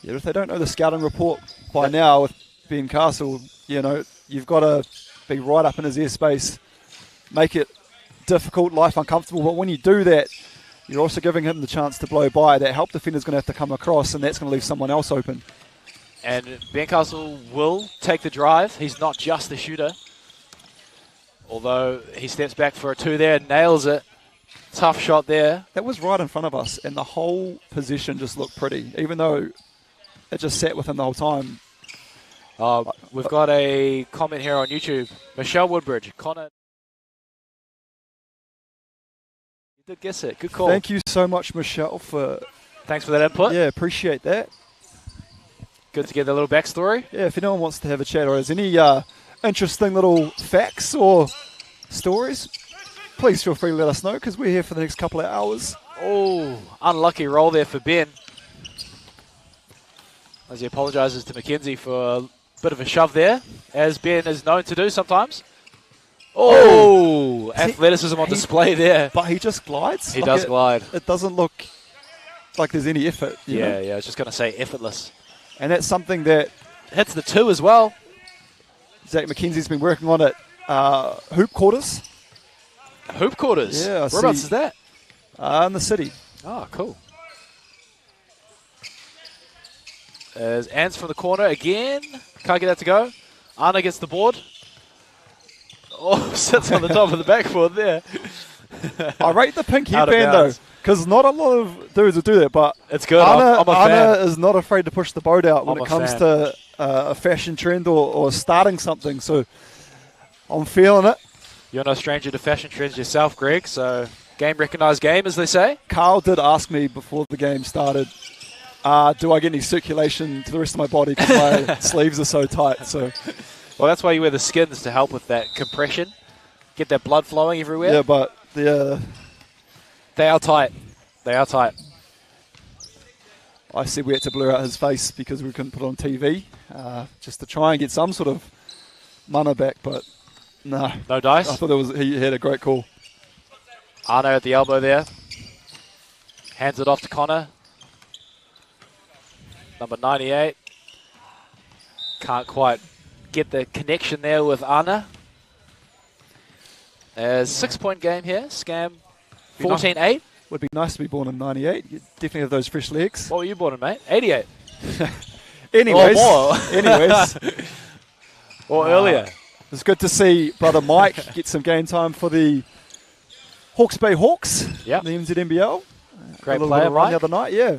Yeah, if they don't know the scouting report by now with Ben Castle, you've got to be right up in his airspace, make it difficult, life uncomfortable. But when you do that, you're also giving him the chance to blow by. That help defender's going to have to come across, and that's going to leave someone else open. And Ben Castle will take the drive. He's not just the shooter. Although he steps back for a 2 there, nails it. Tough shot there. That was right in front of us, and the whole position just looked pretty, even though it just sat with him the whole time. We've got a comment here on YouTube. Michelle Woodbridge, Connor. You did guess it. Good call. Thank you so much, Michelle, Thanks for that input. Yeah, appreciate that. Good to get a little backstory. Yeah, if anyone wants to have a chat or has any interesting little facts or stories, please feel free to let us know, because we're here for the next couple of hours. Oh, unlucky roll there for Ben. As he apologises to McKenzie for a bit of a shove there, as Ben is known to do sometimes. Oh, athleticism on display there. But he just glides. He does glide. It doesn't look like there's any effort. You know? Yeah, I was just going to say effortless. And that's something that hits the 2 as well. Zach McKenzie's been working on at Hoop Quarters. Hoop Quarters? Yeah. Whereabouts is that? In the city. Oh, cool. As Ants from the corner again. Can't get that to go. Anna gets the board. Oh, sits on the top of the backboard there. I rate the pink headband, though, because not a lot of dudes will do that, but it's good. Anna, I'm a fan. Anna is not afraid to push the boat out when it comes to a fashion trend or starting something, so I'm feeling it. You're no stranger to fashion trends yourself, Greg, so game recognised game, as they say. Carl did ask me before the game started, do I get any circulation to the rest of my body because my sleeves are so tight. So, well, that's why you wear the skins, to help with that compression, get that blood flowing everywhere. Yeah, but they are tight. They are tight. I said we had to blur out his face because we couldn't put it on TV, just to try and get some sort of mana back, but no. No dice? I thought he had a great call. Arno at the elbow there. Hands it off to Connor. Number 98. Can't quite get the connection there with Anna. 6-point game here. Scam 14-8. Would be nice to be born in 98. You definitely have those fresh legs. What were you born in, mate? 88. Anyways. Or more. Anyways. Or earlier. It's good to see brother Mike get some game time for the Hawke's Bay Hawks. Yep. The NZNBL. Great a little player, bit of run Mike. the other night, yeah.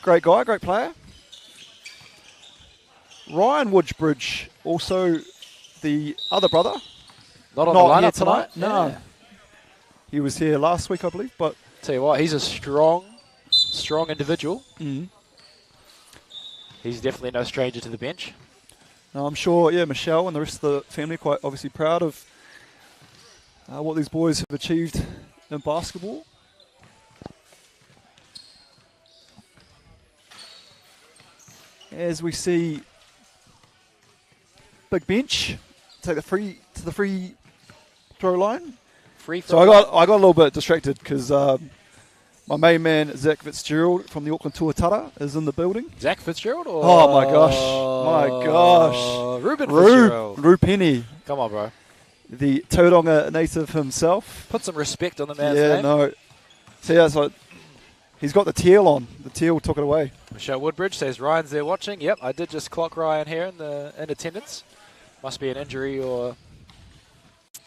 Great guy, great player. Ryan Woodbridge, also the other brother. Not on the lineup here tonight? No. Yeah. He was here last week, I believe, but... Tell you what, he's a strong individual. Mm. He's definitely no stranger to the bench. No, I'm sure, yeah, Michelle and the rest of the family are quite obviously proud of what these boys have achieved in basketball. As we see big bench take the free throw line. Free So throw. I got a little bit distracted because my main man Zach Fitzgerald from the Auckland Tuatara is in the building. Zach Fitzgerald? Or Oh my gosh. Ruben Fitzgerald. Rue Penny, Come on, bro. the Tauranga native himself. Put some respect on the man's Yeah, name. no. See, that's like, he's got the teal on. The teal took it away. Michelle Woodbridge says Ryan's there watching. Yep, I did just clock Ryan here in attendance. Must be an injury or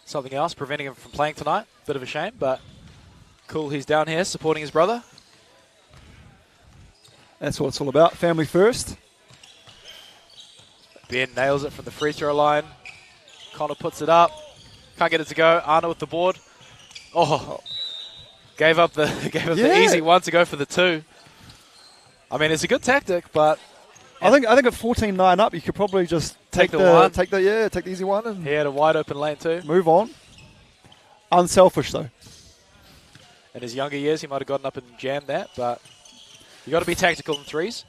something else preventing him from playing tonight. Bit of a shame, but cool he's down here supporting his brother. That's what it's all about. Family first. Ben nails it from the free throw line. Connor puts it up. Can't get it to go. Arna with the board. Oh, gave up the the easy one to go for the two. I mean, it's a good tactic, but I think at 14-9 up, you could probably just take the one. take the easy one and he had a wide open lane too. move on. Unselfish though. In his younger years, he might have gotten up and jammed that, but you got to be tactical in threes.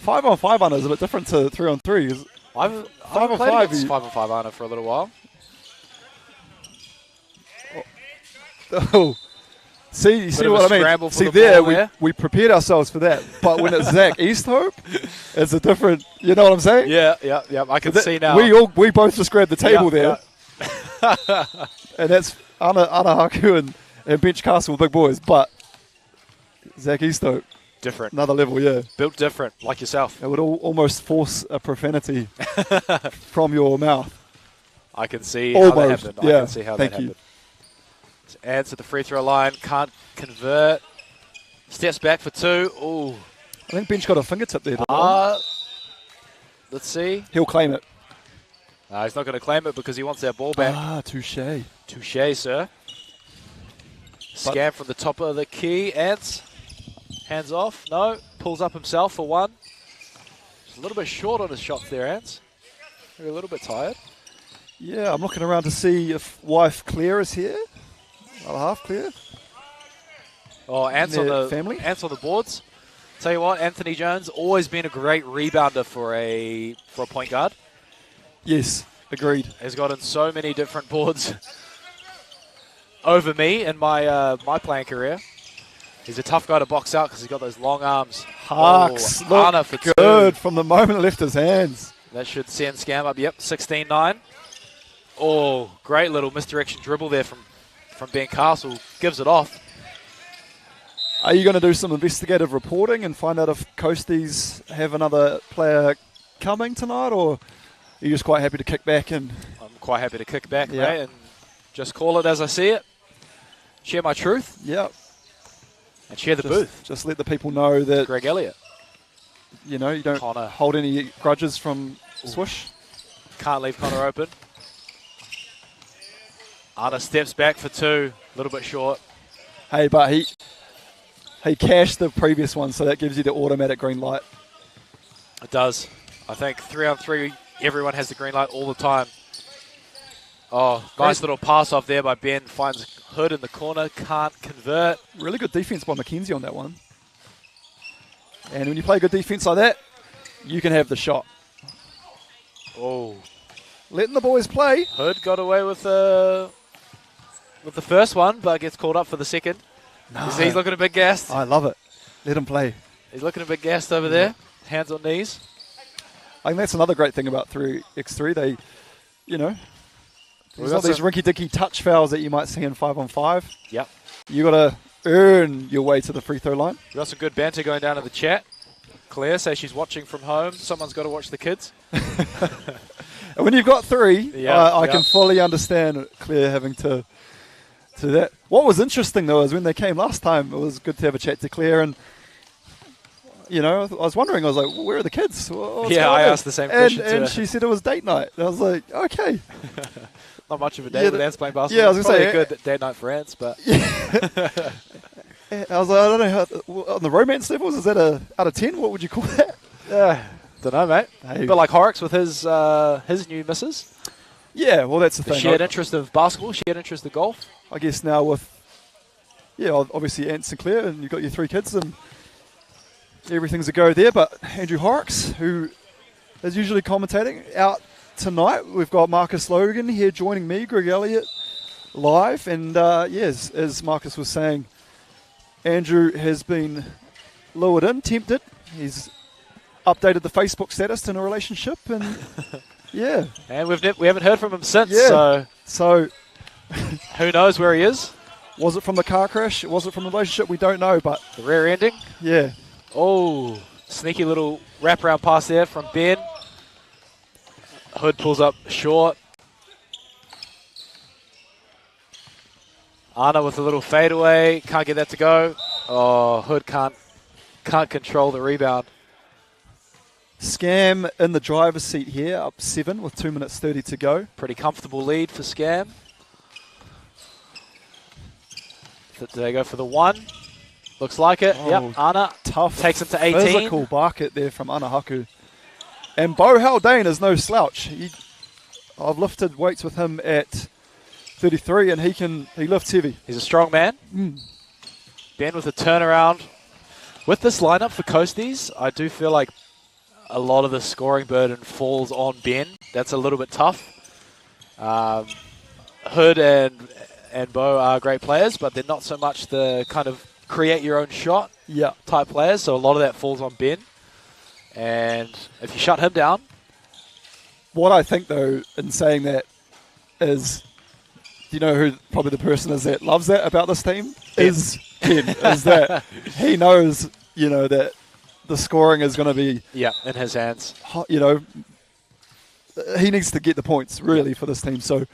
5-on-5 Arna is a bit different to 3-on-3. I've 5-on-5 played against you- 5-on-5 Arna for a little while. Oh, see, you see of what a I mean? scramble for See the there, ball there. we prepared ourselves for that. But when it's Zach Easthope, it's a different. You know what I'm saying? Yeah. I can see now. We both just grabbed the table there, Yeah. and that's Ana Haku and Bench Castle, big boys. But Zach Easthope, Different. another level, yeah. Built different, like yourself. It would almost force a profanity from your mouth. I can see how that Almost, happened. I yeah. can see how Thank that you. happened. Adds to the free throw line, can't convert. Steps back for two. Ooh. I think Bench got a fingertip there. didn't he? Let's see. He'll claim it. No, he's not going to claim it because he wants that ball back. Touche. Touche, sir. Scam from the top of the key. Ants. Hands off. No. Pulls up himself for one. Just a little bit short on his shots there, Ants. Maybe a little bit tired. Yeah, I'm looking around to see if wife Claire is here. Other half Claire. Oh, Ants on Their the family? Ants on the boards. Tell you what, Anthony Jones always been a great rebounder for a point guard. Yes, agreed. Has gotten so many different boards over me in my my playing career. He's a tough guy to box out because he's got those long arms. Harks, Oh, Arna look for good two. from the moment it left his hands. That should send Scam up. Yep, 16-9. Oh, great little misdirection dribble there from Ben Castle. Gives it off. Are you going to do some investigative reporting and find out if Coasties have another player coming tonight, or are you just quite happy to kick back and... I'm quite happy to kick back, Yeah. mate, and just call it as I see it. Share my truth Yeah, and share the just, booth. just let the people know that, Greg Elliott. you know, you don't Connor. hold any grudges from Swish. Can't leave Connor open. Arna steps back for two. A little bit short. Hey, but he cashed the previous one, so that gives you the automatic green light. It does. I think 3-on-3, everyone has the green light all the time. Oh, nice little pass off there by Ben. Finds Hood in the corner. Can't convert. Really good defense by McKenzie on that one. And when you play good defense like that, you can have the shot. Oh, Letting the boys play. Hood got away with a with the first one, but gets called up for the second. No. He's looking a bit gassed. I love it. Let him play. He's looking a bit gassed over there. Hands on knees. I think that's another great thing about 3x3. They, you know, there's not these rinky-dinky touch fouls that you might see in 5-on-5. Yep. You got to earn your way to the free throw line. We got some good banter going down in the chat. Claire says she's watching from home. Someone's got to watch the kids. And when you've got 3, I can fully understand Claire having to do that. What was interesting, though, is when they came last time, it was good to have a chat to Claire. And, you know, I was wondering, I was like, well, where are the kids? I asked the same question too. And she said it was date night. And I was like, okay. Not much of a day with Ants playing basketball. Yeah, I was going to say. A good date night for Ants, but. I was like, I don't know, how, on the romance levels, is that a out of 10? What would you call that? Don't know, mate. Hey. But like Horrocks with his new missus. Yeah, well, that's the thing. Shared interest of basketball, shared interest of golf. I guess now with, obviously Ant Sinclair, and you've got your 3 kids, and everything's a go there. But Andrew Horrocks, who is usually commentating, out tonight. We've got Marcus Logan here joining me, Greg Elliott, live. And, as Marcus was saying, Andrew has been lured in, tempted. He's updated the Facebook status in a relationship, and yeah. And we haven't heard from him since. Yeah. So who knows where he is? Was it from the car crash? Was it from the relationship? We don't know, but the rear ending. Yeah. Oh, sneaky little wraparound pass there from Ben. Hood pulls up short. Anna with a little fadeaway, can't get that to go. Oh, Hood can't control the rebound. Scam in the driver's seat here, up 7 with 2 minutes 30 to go. Pretty comfortable lead for Scam. Do they go for the 1? Looks like it. Oh, yep, Anna tough takes it to 18. Physical bucket there from Anna Haku. And Bo Haldane is no slouch. I've lifted weights with him at 33, and he lifts heavy. He's a strong man. Ben with a turnaround. With this lineup for Coasties, I do feel like a lot of the scoring burden falls on Ben. That's a little bit tough. Hood and Bo are great players, but they're not so much the kind of create your own shot type players. So a lot of that falls on Ben. And if you shut him down. What I think, though, in saying that is, do you know who probably the person is that loves that about this team? Is Ken. Is that he knows, that the scoring is going to be in his hands. He needs to get the points really for this team. So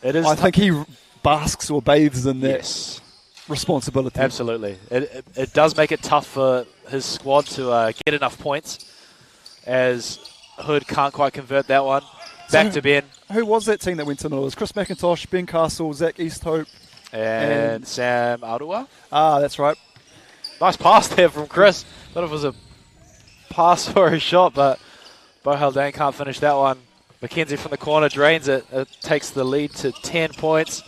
it is. I think he basks or bathes in that responsibility. Absolutely. It does make it tough for his squad to get enough points, as Hood can't quite convert that one. Back to Ben. Who was that team that went to the middle? It was Chris McIntosh, Ben Castle, Zach Easthope. And Sam Audua. Ah, that's right. Nice pass there from Chris. Thought it was a pass or a shot, but Bo Haldane can't finish that one. Mackenzie from the corner drains it. It takes the lead to 10 points.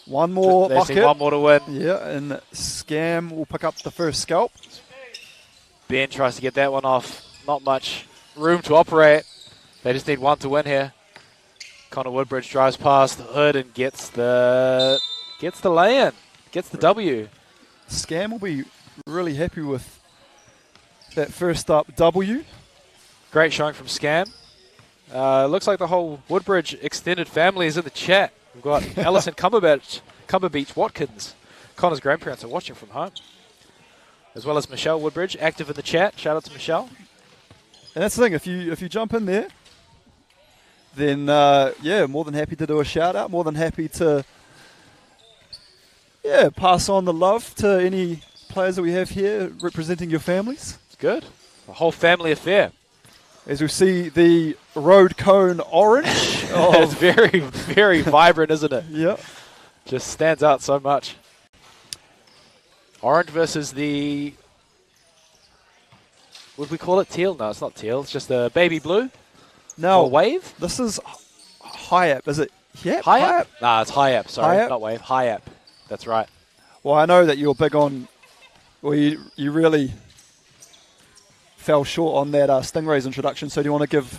One more they bucket. Need one more to win. Yeah, and Scam will pick up the first scalp. Ben tries to get that one off. Not much room to operate. They just need one to win here. Connor Woodbridge drives past the Hood and gets the lay-in. Gets the W. Scam will be really happy with that first up W. Great showing from Scam. Looks like the whole Woodbridge extended family is in the chat. We've got Alison Cumberbeach Watkins. Connor's grandparents are watching from home. As well as Michelle Woodbridge, active in the chat. Shout out to Michelle. And that's the thing, if you jump in there, then more than happy to do a shout out. More than happy to pass on the love to any players that we have here representing your families. It's good. A whole family affair. As we see the road cone orange. It's very, very vibrant, isn't it? Yeah. Just stands out so much. Orange versus the, would we call it teal? No, it's not teal. It's just a baby blue. No. Or wave? This is Hi-App. Is it Yap? Hi-App? Nah, it's Hi-App. Sorry, Hi-App? not wave. Hi-App. That's right. Well, I know that you're big on, well, you really fell short on that Stingrays introduction. So do you want to give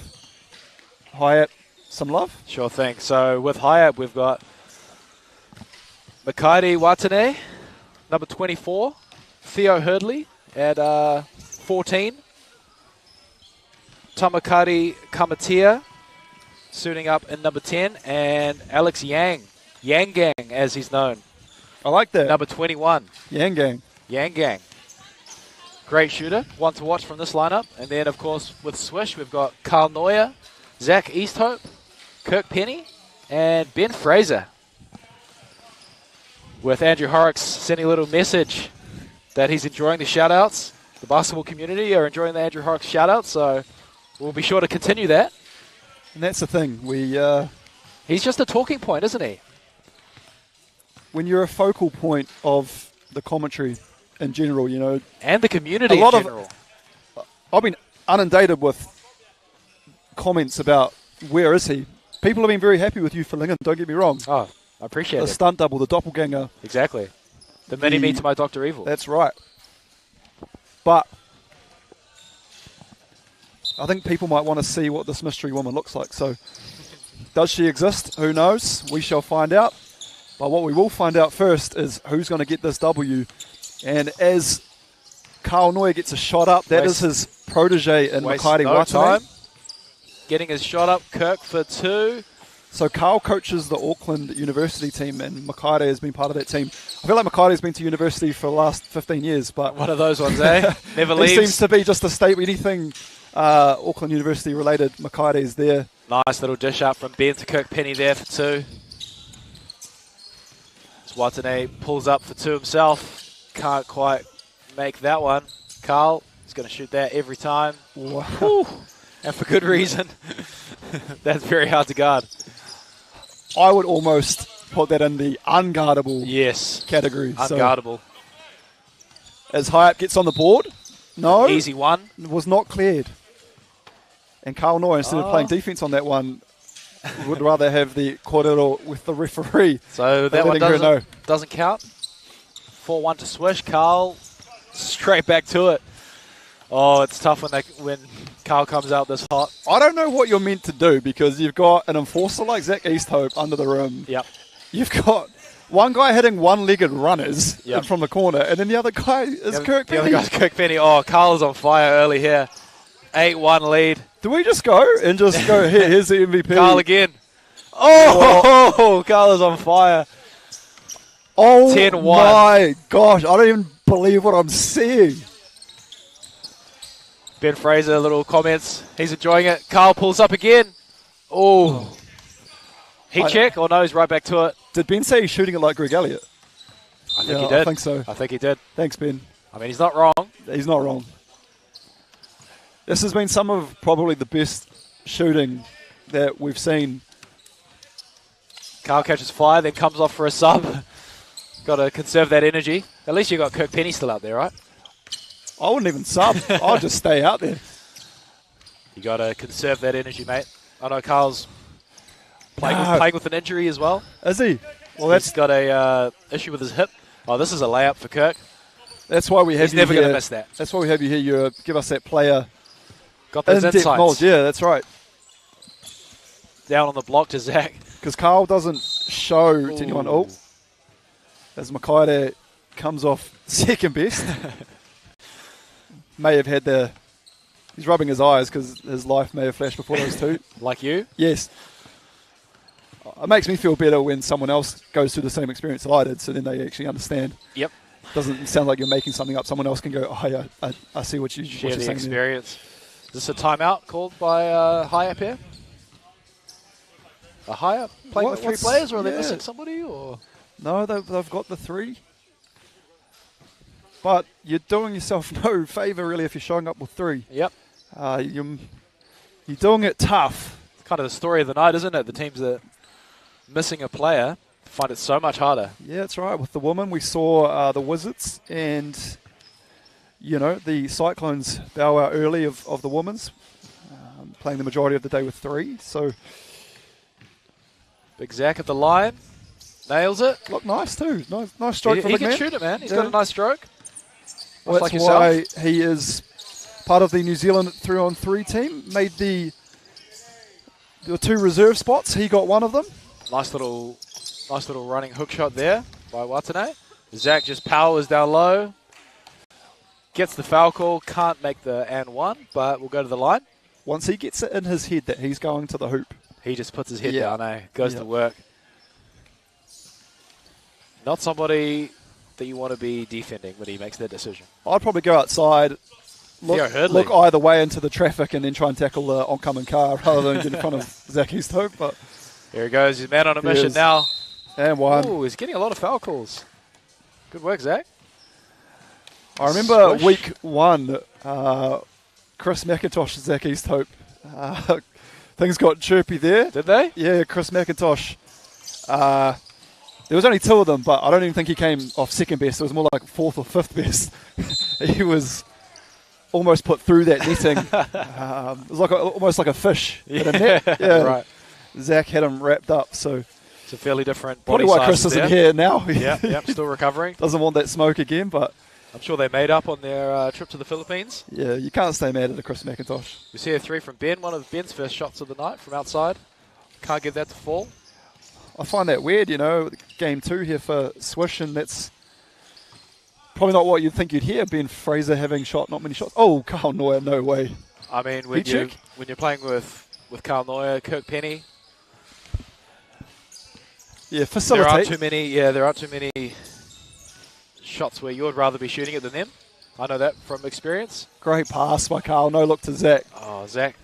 Hi-App some love? Sure thing. So with Hi-App, we've got Makairi Watane, number 24. Theo Hurdley at 14. Tamakari Kamatia suiting up in number 10. And Alex Yang, Yang Gang as he's known. I like that. Number 21. Yang Gang. Yang Gang. Great shooter, one to watch from this lineup. And then, of course, with Swish, we've got Carl Neuer, Zach Easthope, Kirk Penny, and Ben Fraser. With Andrew Horrocks sending a little message that he's enjoying the shout-outs. The basketball community are enjoying the Andrew Horrocks shout-outs, so we'll be sure to continue that. And that's the thing. He's just a talking point, isn't he? When you're a focal point of the commentary in general, you know. And the community in general. I've been inundated with comments about where is he. People have been very happy with you for Lingen, don't get me wrong. Oh, I appreciate it. The stunt double, the doppelganger. Exactly. The mini-me to my Dr. Evil. That's right. But I think people might want to see what this mystery woman looks like. So does she exist? Who knows? We shall find out. But what we will find out first is who's going to get this W. And as Carl Neuer gets a shot up, that is his protege in Makairi Watane. Getting his shot up, Kirk for 2. So Carl coaches the Auckland University team, and Makairi has been part of that team. I feel like Makairi's been to university for the last 15 years, but one of those ones, eh? Never leaves. He seems to be just a staple. Anything Auckland University related, Makairi's there. Nice little dish up from Ben to Kirk Penny there for 2. Watane pulls up for 2 himself. Can't quite make that one. Carl is going to shoot that every time. Wow. And for good reason. That's very hard to guard. I would almost put that in the unguardable category. Unguardable. So, as Hyatt gets on the board, no. Easy one. Was not cleared. And Carl Neuer, instead of playing defense on that one, would rather have the korero with the referee. So that one doesn't count. 4-1 to Swish. Carl straight back to it. Oh, it's tough when Carl comes out this hot. I don't know what you're meant to do because you've got an enforcer like Zach Easthope under the rim. Yep. You've got one guy hitting one-legged runners from the corner, and then the other guy is Kirk Penny. The other guy's Kirk Penny. Oh, Carl's on fire early here. 8-1 lead. Do we just go and just go, here's the MVP? Carl again. Oh, Carl is on fire. Oh, 10-1. My gosh. I don't even believe what I'm seeing. Ben Fraser, little comments. He's enjoying it. Carl pulls up again. Oh. Heat check? Or no, he's right back to it. Did Ben say he's shooting it like Greg Elliott? I think he did. I think so. I think he did. Thanks, Ben. I mean, he's not wrong. He's not wrong. This has been some of probably the best shooting that we've seen. Carl catches fire, then comes off for a sub. Got to conserve that energy. At least you got Kirk Penny still out there, right? I wouldn't even sub. I'll just stay out there. You got to conserve that energy, mate. I know Carl's playing with an injury as well. Is he? Well, he's got a issue with his hip. Oh, this is a layup for Kirk. That's why we have He's never going to miss that. That's why we have you here. You give us that player. Got those insights. Mold. Yeah, that's right. Down on the block to Zach. Because Carl doesn't show to anyone. Oh, as Makairi comes off second best. May have had he's rubbing his eyes because his life may have flashed before those two. Like you? Yes. It makes me feel better when someone else goes through the same experience that I did, so then they actually understand. Yep. Doesn't sound like you're making something up. Someone else can go, oh, yeah, I see what you're saying. Share the experience. Is this a timeout called by Hyatt here? A Hyatt playing with 3 players, or are they missing somebody? Or no, they've got the 3. But you're doing yourself no favour, really, if you're showing up with 3. Yep. You're doing it tough. It's kind of the story of the night, isn't it? The teams that missing a player find it so much harder. Yeah, that's right. With the women, we saw the Wizards and, the Cyclones bow out early of the women's, playing the majority of the day with 3. So, Big Zach at the line. Nails it. Look nice, too. Nice stroke from the man. He can shoot it, man. He's got a nice stroke. Well, that's why he is part of the New Zealand 3-on-3 team. Made the 2 reserve spots. He got one of them. Nice little running hook shot there. by Watanabe. Zach just powers down low. Gets the foul call. Can't make the and one, but we'll go to the line. Once he gets it in his head that he's going to the hoop. He just puts his head down, goes to work. Not somebody that you want to be defending when he makes that decision. I'd probably go outside, look either way into the traffic and then try and tackle the oncoming car rather than get in front of Zach Easthope. But here he goes. He's man on a mission now. And one. Ooh, he's getting a lot of foul calls. Good work, Zach. I remember week 1, Chris McIntosh and Zach Easthope. Things got chirpy there. Did they? Yeah, Chris McIntosh. There was only 2 of them, but I don't even think he came off second best. It was more like 4th or 5th best. He was almost put through that netting. It was like almost like a fish in a net. Yeah, right. Zach had him wrapped up, so it's a fairly different body probably why size Chris isn't there. here now. Yep, still recovering. Doesn't want that smoke again, but I'm sure they made up on their trip to the Philippines. yeah, you can't stay mad at a Chris McIntosh. We see a 3 from Ben, one of Ben's first shots of the night from outside. Can't get that to fall. I find that weird, game 2 here for Swish, and that's probably not what you'd think you'd hear. Ben Fraser having shot not many shots. Oh, Carl Neuer, no way. I mean, when you're playing with Carl Neuer, Kirk Penny. Yeah, facilitate. There aren't too many shots where you would rather be shooting it than them. I know that from experience. Great pass by Carl. No look to Zach. Oh, Zach.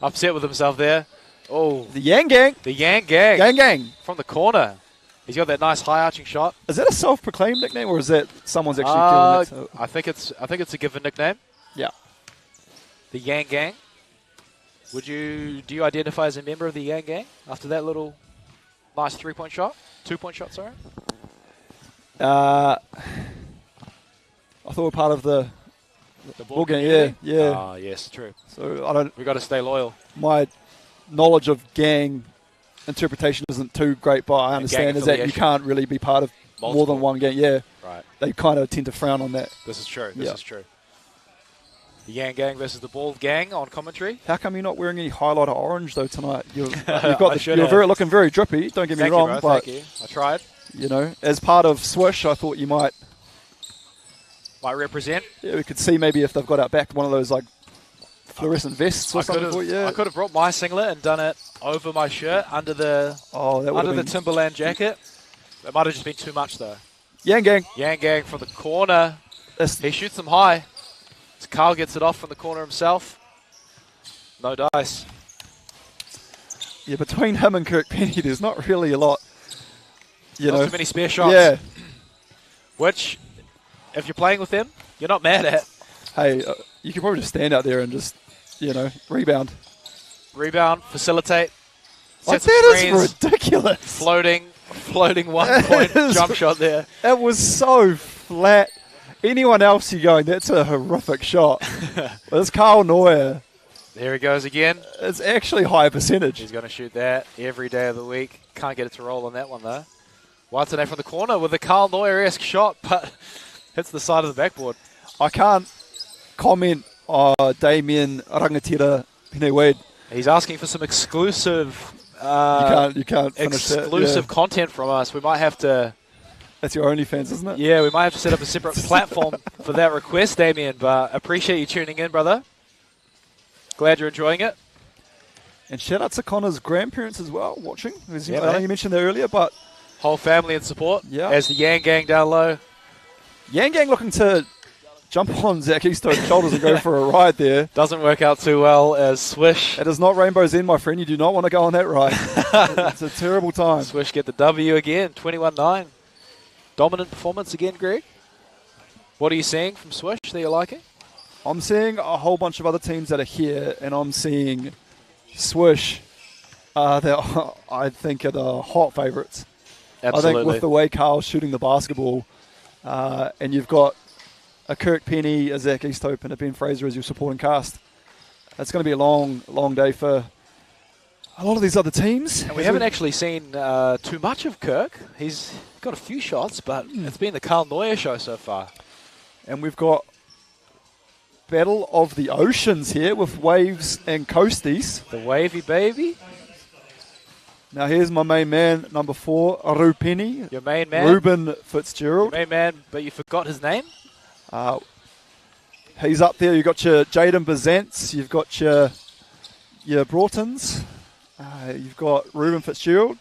Upset with himself there. Oh. The Yang Gang. The Yang Gang. Gang Gang. From the corner. He's got that nice high arching shot. Is that a self-proclaimed nickname, or is that someone's actually given it to? I think it's a given nickname. Yeah. The Yang Gang. Do you identify as a member of the Yang Gang after that little nice 3-point shot? 2-point shot, sorry. I thought we were part of the ball game. Yeah. Ah, yes, true. So we got to stay loyal. My knowledge of gang interpretation isn't too great, but I understand is that you can't really be part of more than one gang. Yeah. Right. They kind of tend to frown on that. This is true. This is true. The Yang Gang versus the Bald Gang on commentary. How come you're not wearing any highlighter orange though tonight? You're looking very drippy. Don't get me wrong, bro, but thank you. I tried. As part of Swish, I thought you might represent. Yeah, we could see maybe if they've got out back one of those like fluorescent vests or something. I could have brought my singlet and done it over my shirt under the Timberland jacket. It might have just been too much though. Yang Gang. Yang Gang from the corner. He shoots them high. Carl gets it off from the corner himself. No dice. Yeah, between him and Kirk Penny, there's not really a lot. Not too many spare shots. Yeah. Which, if you're playing with them, you're not mad at. Hey, you can probably just stand out there and just, rebound. Rebound, facilitate. Like that is ridiculous. Floating 1-point jump shot there. That was so flat. Anyone else, you're going, that's a horrific shot. But it's Carl Neuer. There he goes again. It's actually high percentage. He's going to shoot that every day of the week. Can't get it to roll on that one, though. Watanabe from the corner with a Carl Neuer-esque shot, but hits the side of the backboard. I can't comment on Damien Rangatira Pine-Wade. He's asking for some exclusive you can't exclusive content from us. We might have to... That's your OnlyFans, isn't it? Yeah, we might have to set up a separate platform for that request, Damien, but appreciate you tuning in, brother. Glad you're enjoying it. And shout out to Connor's grandparents as well, watching. I know you mentioned that earlier, but... Whole family in support. Yeah. As the Yang Gang down low. Yang Gang looking to jump on Zach Easthope's shoulders and go for a ride there. Doesn't work out too well as Swish. It is not Rainbow's End, my friend. You do not want to go on that ride. It's a terrible time. Swish get the W again, 21-9. Dominant performance again, Greg. What are you seeing from Swish that you're liking? I'm seeing a whole bunch of other teams that are here, and I'm seeing Swish that I think are the hot favourites. Absolutely. I think with the way Carl's shooting the basketball, and you've got a Kirk Penny, a Zach Easthope, and a Ben Fraser as your supporting cast, it's going to be a long, long day for a lot of these other teams. And we haven't actually seen too much of Kirk. He's got a few shots, but it's been the Carl Neuer show so far. And we've got Battle of the Oceans here with Waves and Coasties. The Wavy Baby. Now here's my main man, number 4, Rupini. Your main man? Ruben Fitzgerald. Your main man, but you forgot his name? He's up there. You've got your Jaden Bazants. You've got your Broughton's. You've got Ruben Fitzgerald.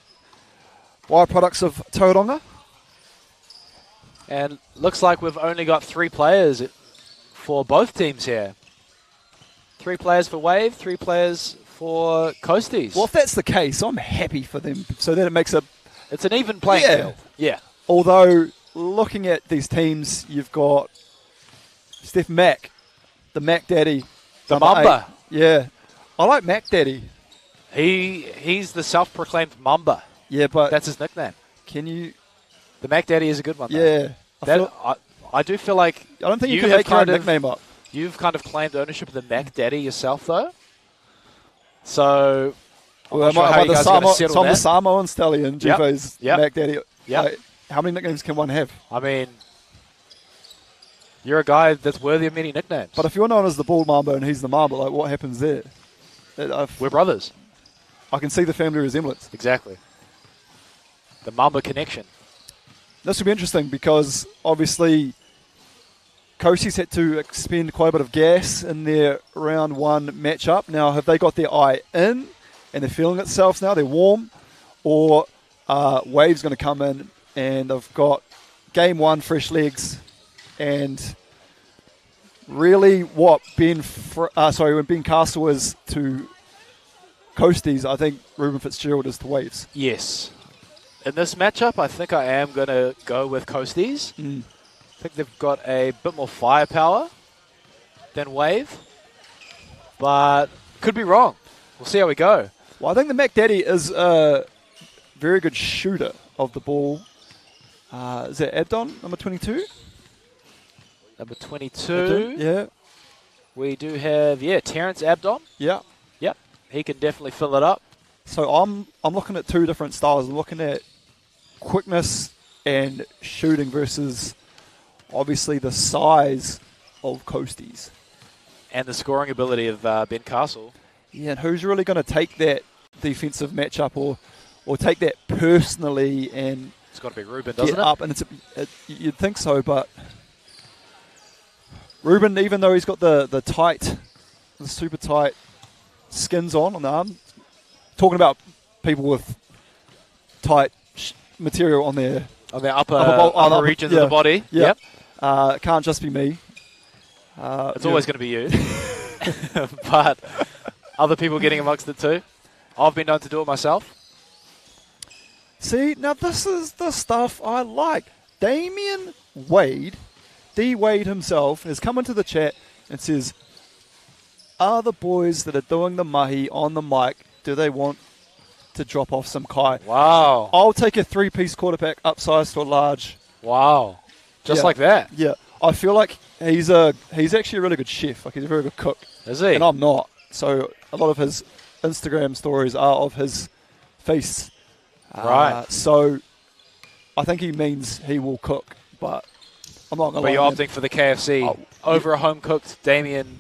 Byproducts of Tauranga. And looks like we've only got 3 players for both teams here. 3 players for Wave, 3 players for Coasties. Well, if that's the case, I'm happy for them. So then it makes it's an even playing field. Yeah. Although, looking at these teams, you've got Steph Mack, the Mac Daddy. The Mamba. 8. Yeah. I like Mac Daddy. He's the self-proclaimed Mamba. Yeah, but... That's his nickname. Can you... The Mac Daddy is a good one, though. Yeah. I do feel like... I don't think you can make your own nickname up. You've kind of claimed ownership of the Mac Daddy yourself, though. So... I'm sure how you guys are going to settle that. the Samoan Stallion, Jeffo's Mac Daddy. Yep. Like, how many nicknames can one have? I mean... You're a guy that's worthy of many nicknames. But if you're known as the Bald Mamba and he's the Mamba, like, what happens there? We're brothers. I can see the family resemblance. Exactly. The Mamba connection. This will be interesting because, obviously, Coasties had to expend quite a bit of gas in their round 1 matchup. Now, have they got their eye in and they're feeling itself now? They're warm? Or Wave's going to come in and they've got game 1, fresh legs, and really what when Ben Castle is to Coasties, I think Ruben Fitzgerald is to Waves. Yes. In this matchup, I think I am going to go with Coasties. I think they've got a bit more firepower than Wave, but could be wrong. We'll see how we go. Well, I think the Mac Daddy is a very good shooter of the ball. Is that Abdon, number 22? Number 22. Yeah. We do have, Terrence Abdon. Yeah. Yep. He can definitely fill it up. So I'm looking at 2 different styles. I'm looking at quickness and shooting versus obviously the size of Coasties. And the scoring ability of Ben Castle. Yeah, and who's really going to take that defensive matchup or take that personally and it's got to be Ruben, doesn't it? Up, and you'd think so, but Ruben, even though he's got the super tight skins on the arm, talking about people with tight material on their upper regions of the body. Yeah. It can't just be me. It's always going to be you. But other people getting amongst it too. I've been known to do it myself. See, now this is the stuff I like. Damien Wade, D. Wade himself, has come into the chat and says, are the boys that are doing the mahi on the mic, do they want to drop off some kai? Wow. I'll take a 3-piece quarterback upsized to a large. Wow. Just like that? Yeah. I feel like he's actually a really good chef. Like, he's a very good cook. Is he? And I'm not. So a lot of his Instagram stories are of his feasts. Right. So I think he means he will cook, but I'm not going to But you're opting for the KFC over a home-cooked Damien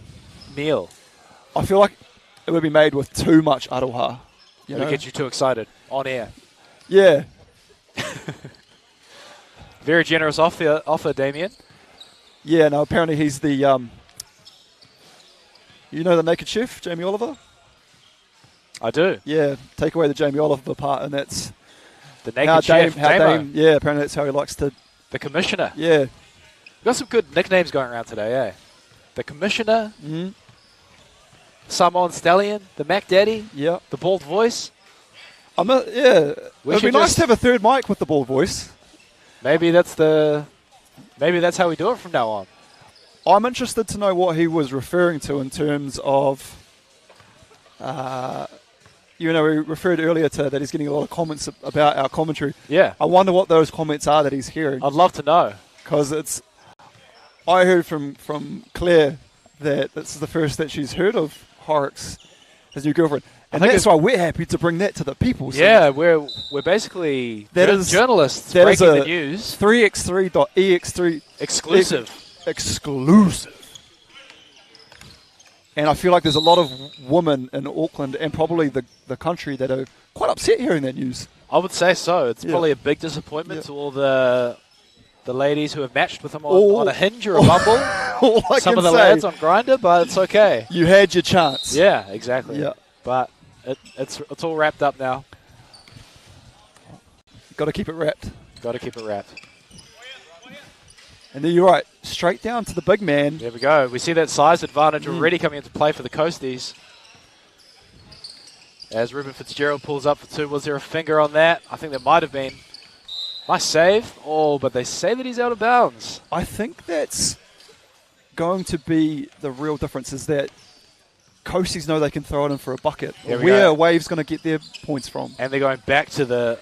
meal. I feel like it would be made with too much aroha. It would get you too excited on air. Yeah. Very generous offer, Damien. Yeah, no, apparently he's the, you know the Naked Chef, Jamie Oliver? I do. Yeah, take away the Jamie Oliver part, and that's the Naked Chef, Dame, yeah, apparently that's how he likes to. The Commissioner. Yeah. We've got some good nicknames going around today, eh? The Commissioner. Mm-hmm. Samoan Stallion. The Mac Daddy. Yeah. The Bald Voice. Yeah. It would be nice to have a third mic with the bald voice. Maybe that's how we do it from now on. I'm interested to know what he was referring to in terms of, we referred earlier to that he's getting a lot of comments about our commentary. Yeah. I wonder what those comments are that he's hearing. I'd love to know. Because I heard from Claire that this is the first that she's heard of Horrocks, his new girlfriend. And that's why we're happy to bring that to the people. So yeah, we're basically journalists breaking the news. 3x3.EXE exclusive. Exclusive. And I feel like there's a lot of women in Auckland and probably the country that are quite upset hearing that news. I would say so. It's probably a big disappointment to all the ladies who have matched with him on a Hinge or a Bumble. Some of the lads on Grindr, but it's okay. You had your chance. Yeah, exactly. Yeah. But it's all wrapped up now. Got to keep it wrapped. Got to keep it wrapped. And then you're right, straight down to the big man. There we go. We see that size advantage already coming into play for the Coasties. As Ruben Fitzgerald pulls up for 2. Was there a finger on that? I think there might have been. Nice save. Oh, but they say that he's out of bounds. I think that's going to be the real difference, is that Coasties know they can throw it in for a bucket. Where Wave's going to get their points from. And they're going back to the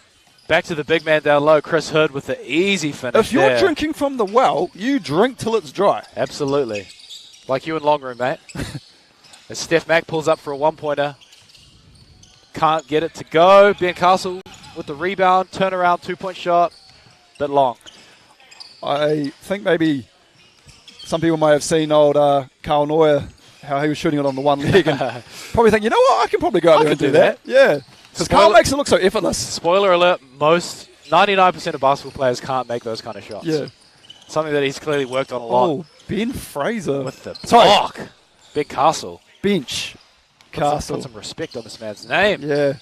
big man down low, Chris Hood, with the easy finish. If you're drinking from the well, you drink till it's dry. Absolutely. Like you in long room, mate. As Steph Mack pulls up for a 1-pointer. Can't get it to go. Ben Castle with the rebound, turnaround, 2-point shot. Bit long. I think maybe some people may have seen old Carl Neuer, how he was shooting it on the one leg, and probably think, you know what, I can probably go out there and do that. Yeah. Because Carl makes it look so effortless. Spoiler alert, 99% of basketball players can't make those kind of shots. Yeah. Something that he's clearly worked on a lot. Oh, Ben Fraser. With the block. Big Castle. Bench. Castle. Put some respect on this man's name. Yeah.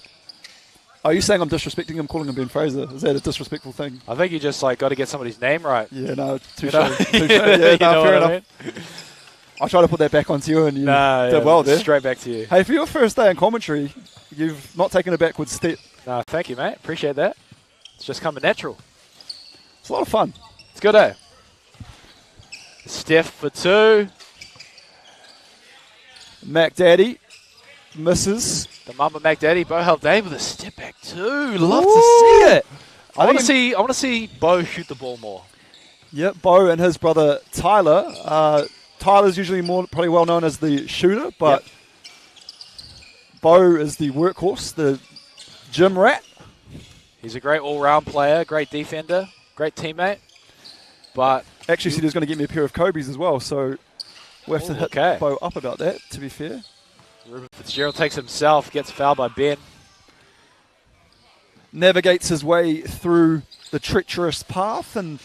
Are you saying I'm disrespecting him, calling him Ben Fraser? Is that a disrespectful thing? I think you just got to get somebody's name right. Yeah, no, touche. Yeah, fair enough. I tried to put that back onto you, and you did well there. Straight back to you. Hey, for your first day in commentary, you've not taken a backwards step. No, thank you, mate. Appreciate that. It's just coming natural. It's a lot of fun. It's good, eh? Steph for 2. Mac Daddy misses. The Mamba Mac Daddy, Bo Haldane with a step back 2. Love to see it. I want to see Bo shoot the ball more. Yep, Bo and his brother Tyler. Tyler's usually probably well known as the shooter, but Bo is the workhorse, the gym rat. He's a great all-round player, great defender, great teammate. But actually said he was going to get me a pair of Kobe's as well, so we'll have to hit Bo up about that, to be fair. Ruben Fitzgerald takes himself, gets fouled by Ben. Navigates his way through the treacherous path and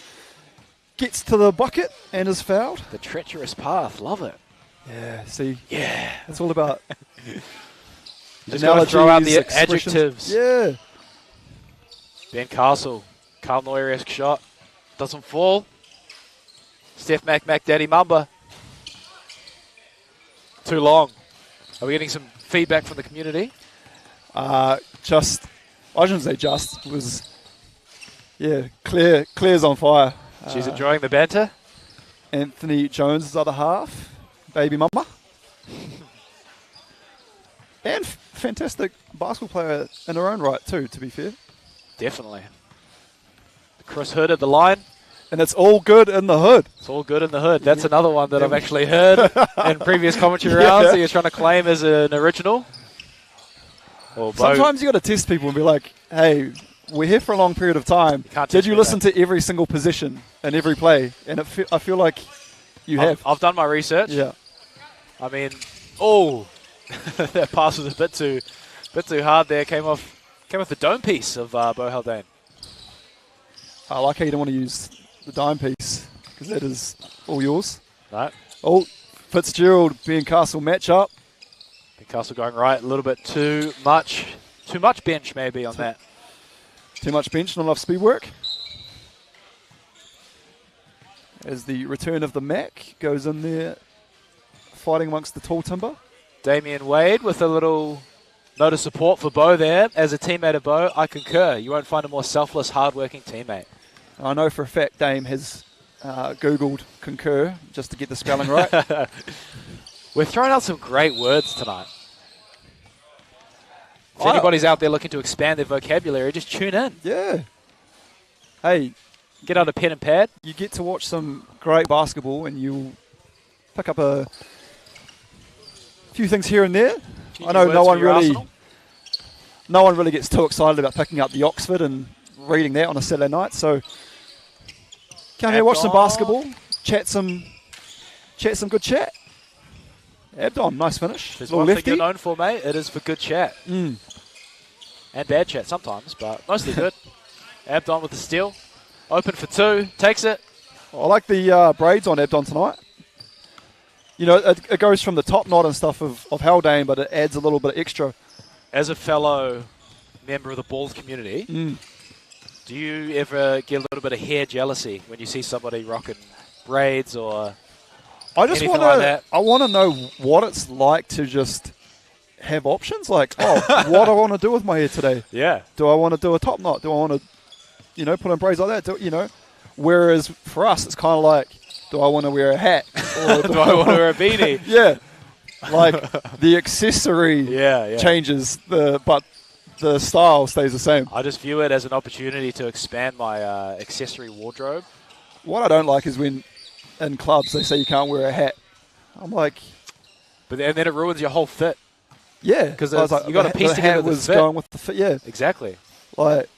gets to the bucket and is fouled. The treacherous path, love it. Yeah, see? Yeah. It's all about you just got to throw out the adjectives. Yeah. Ben Castle, Carl Neuer-esque shot. Doesn't fall. Steph Mac Daddy Mamba. Too long. Are we getting some feedback from the community? I shouldn't say just. It was, Claire's on fire. She's enjoying the banter. Anthony Jones' other half, baby mama. And fantastic basketball player in her own right too, to be fair. Definitely. Chris Hood at the line. And it's all good in the hood. It's all good in the hood. That's another one that I've actually heard in previous commentary rounds that you're trying to claim as an original. Sometimes you got to test people and be like, hey, we're here for a long period of time. Did you listen to every single position and every play? And I feel like you have. I've done my research. Yeah. I mean, that pass was a bit too hard there. Came off the dome piece of Bo Haldane. I like how you don't want to use the dime piece because that is all yours. Right. Oh, Fitzgerald, Ben Castle matchup. Ben Castle going right, a little bit too much bench maybe on that. Too much bench, not enough speed work. As the return of the Mac goes in there, fighting amongst the tall timber. Damian Wade with a little note of support for Bo there. As a teammate of Bo, I concur. You won't find a more selfless, hard-working teammate. I know for a fact Dame has Googled concur just to get the spelling right. We're throwing out some great words tonight. If anybody's out there looking to expand their vocabulary, just tune in. Yeah. Hey. Get out a pen and pad. You get to watch some great basketball and you'll pick up a few things here and there. I know no one really gets too excited about picking up the Oxford and reading that on a Saturday night. So come here, watch some basketball, chat some good chat. Abdon, nice finish. There's one thing you're known for, mate. It is for good chat. And bad chat sometimes, but mostly good. Abdon with the steal. Open for 2. Takes it. I like the braids on Abdon tonight. You know, it goes from the top knot and stuff of Haldane, but it adds a little bit extra. As a fellow member of the balls community, do you ever get a little bit of hair jealousy when you see somebody rocking braids or anything like that? I want to know what it's like to just have options. Like, oh, what do I want to do with my hair today? Yeah. Do I want to do a top knot? Do I want to, you know, put on braids like that? Whereas for us, it's kind of like, do I want to wear a hat? Or do I want to wear a beanie? Yeah. Like the accessory changes, but the style stays the same. I just view it as an opportunity to expand my accessory wardrobe. What I don't like is when in clubs they say you can't wear a hat. I'm like, and then it ruins your whole fit. Yeah, because you got to piece together the fit. Going with the fit. Yeah, exactly. Like,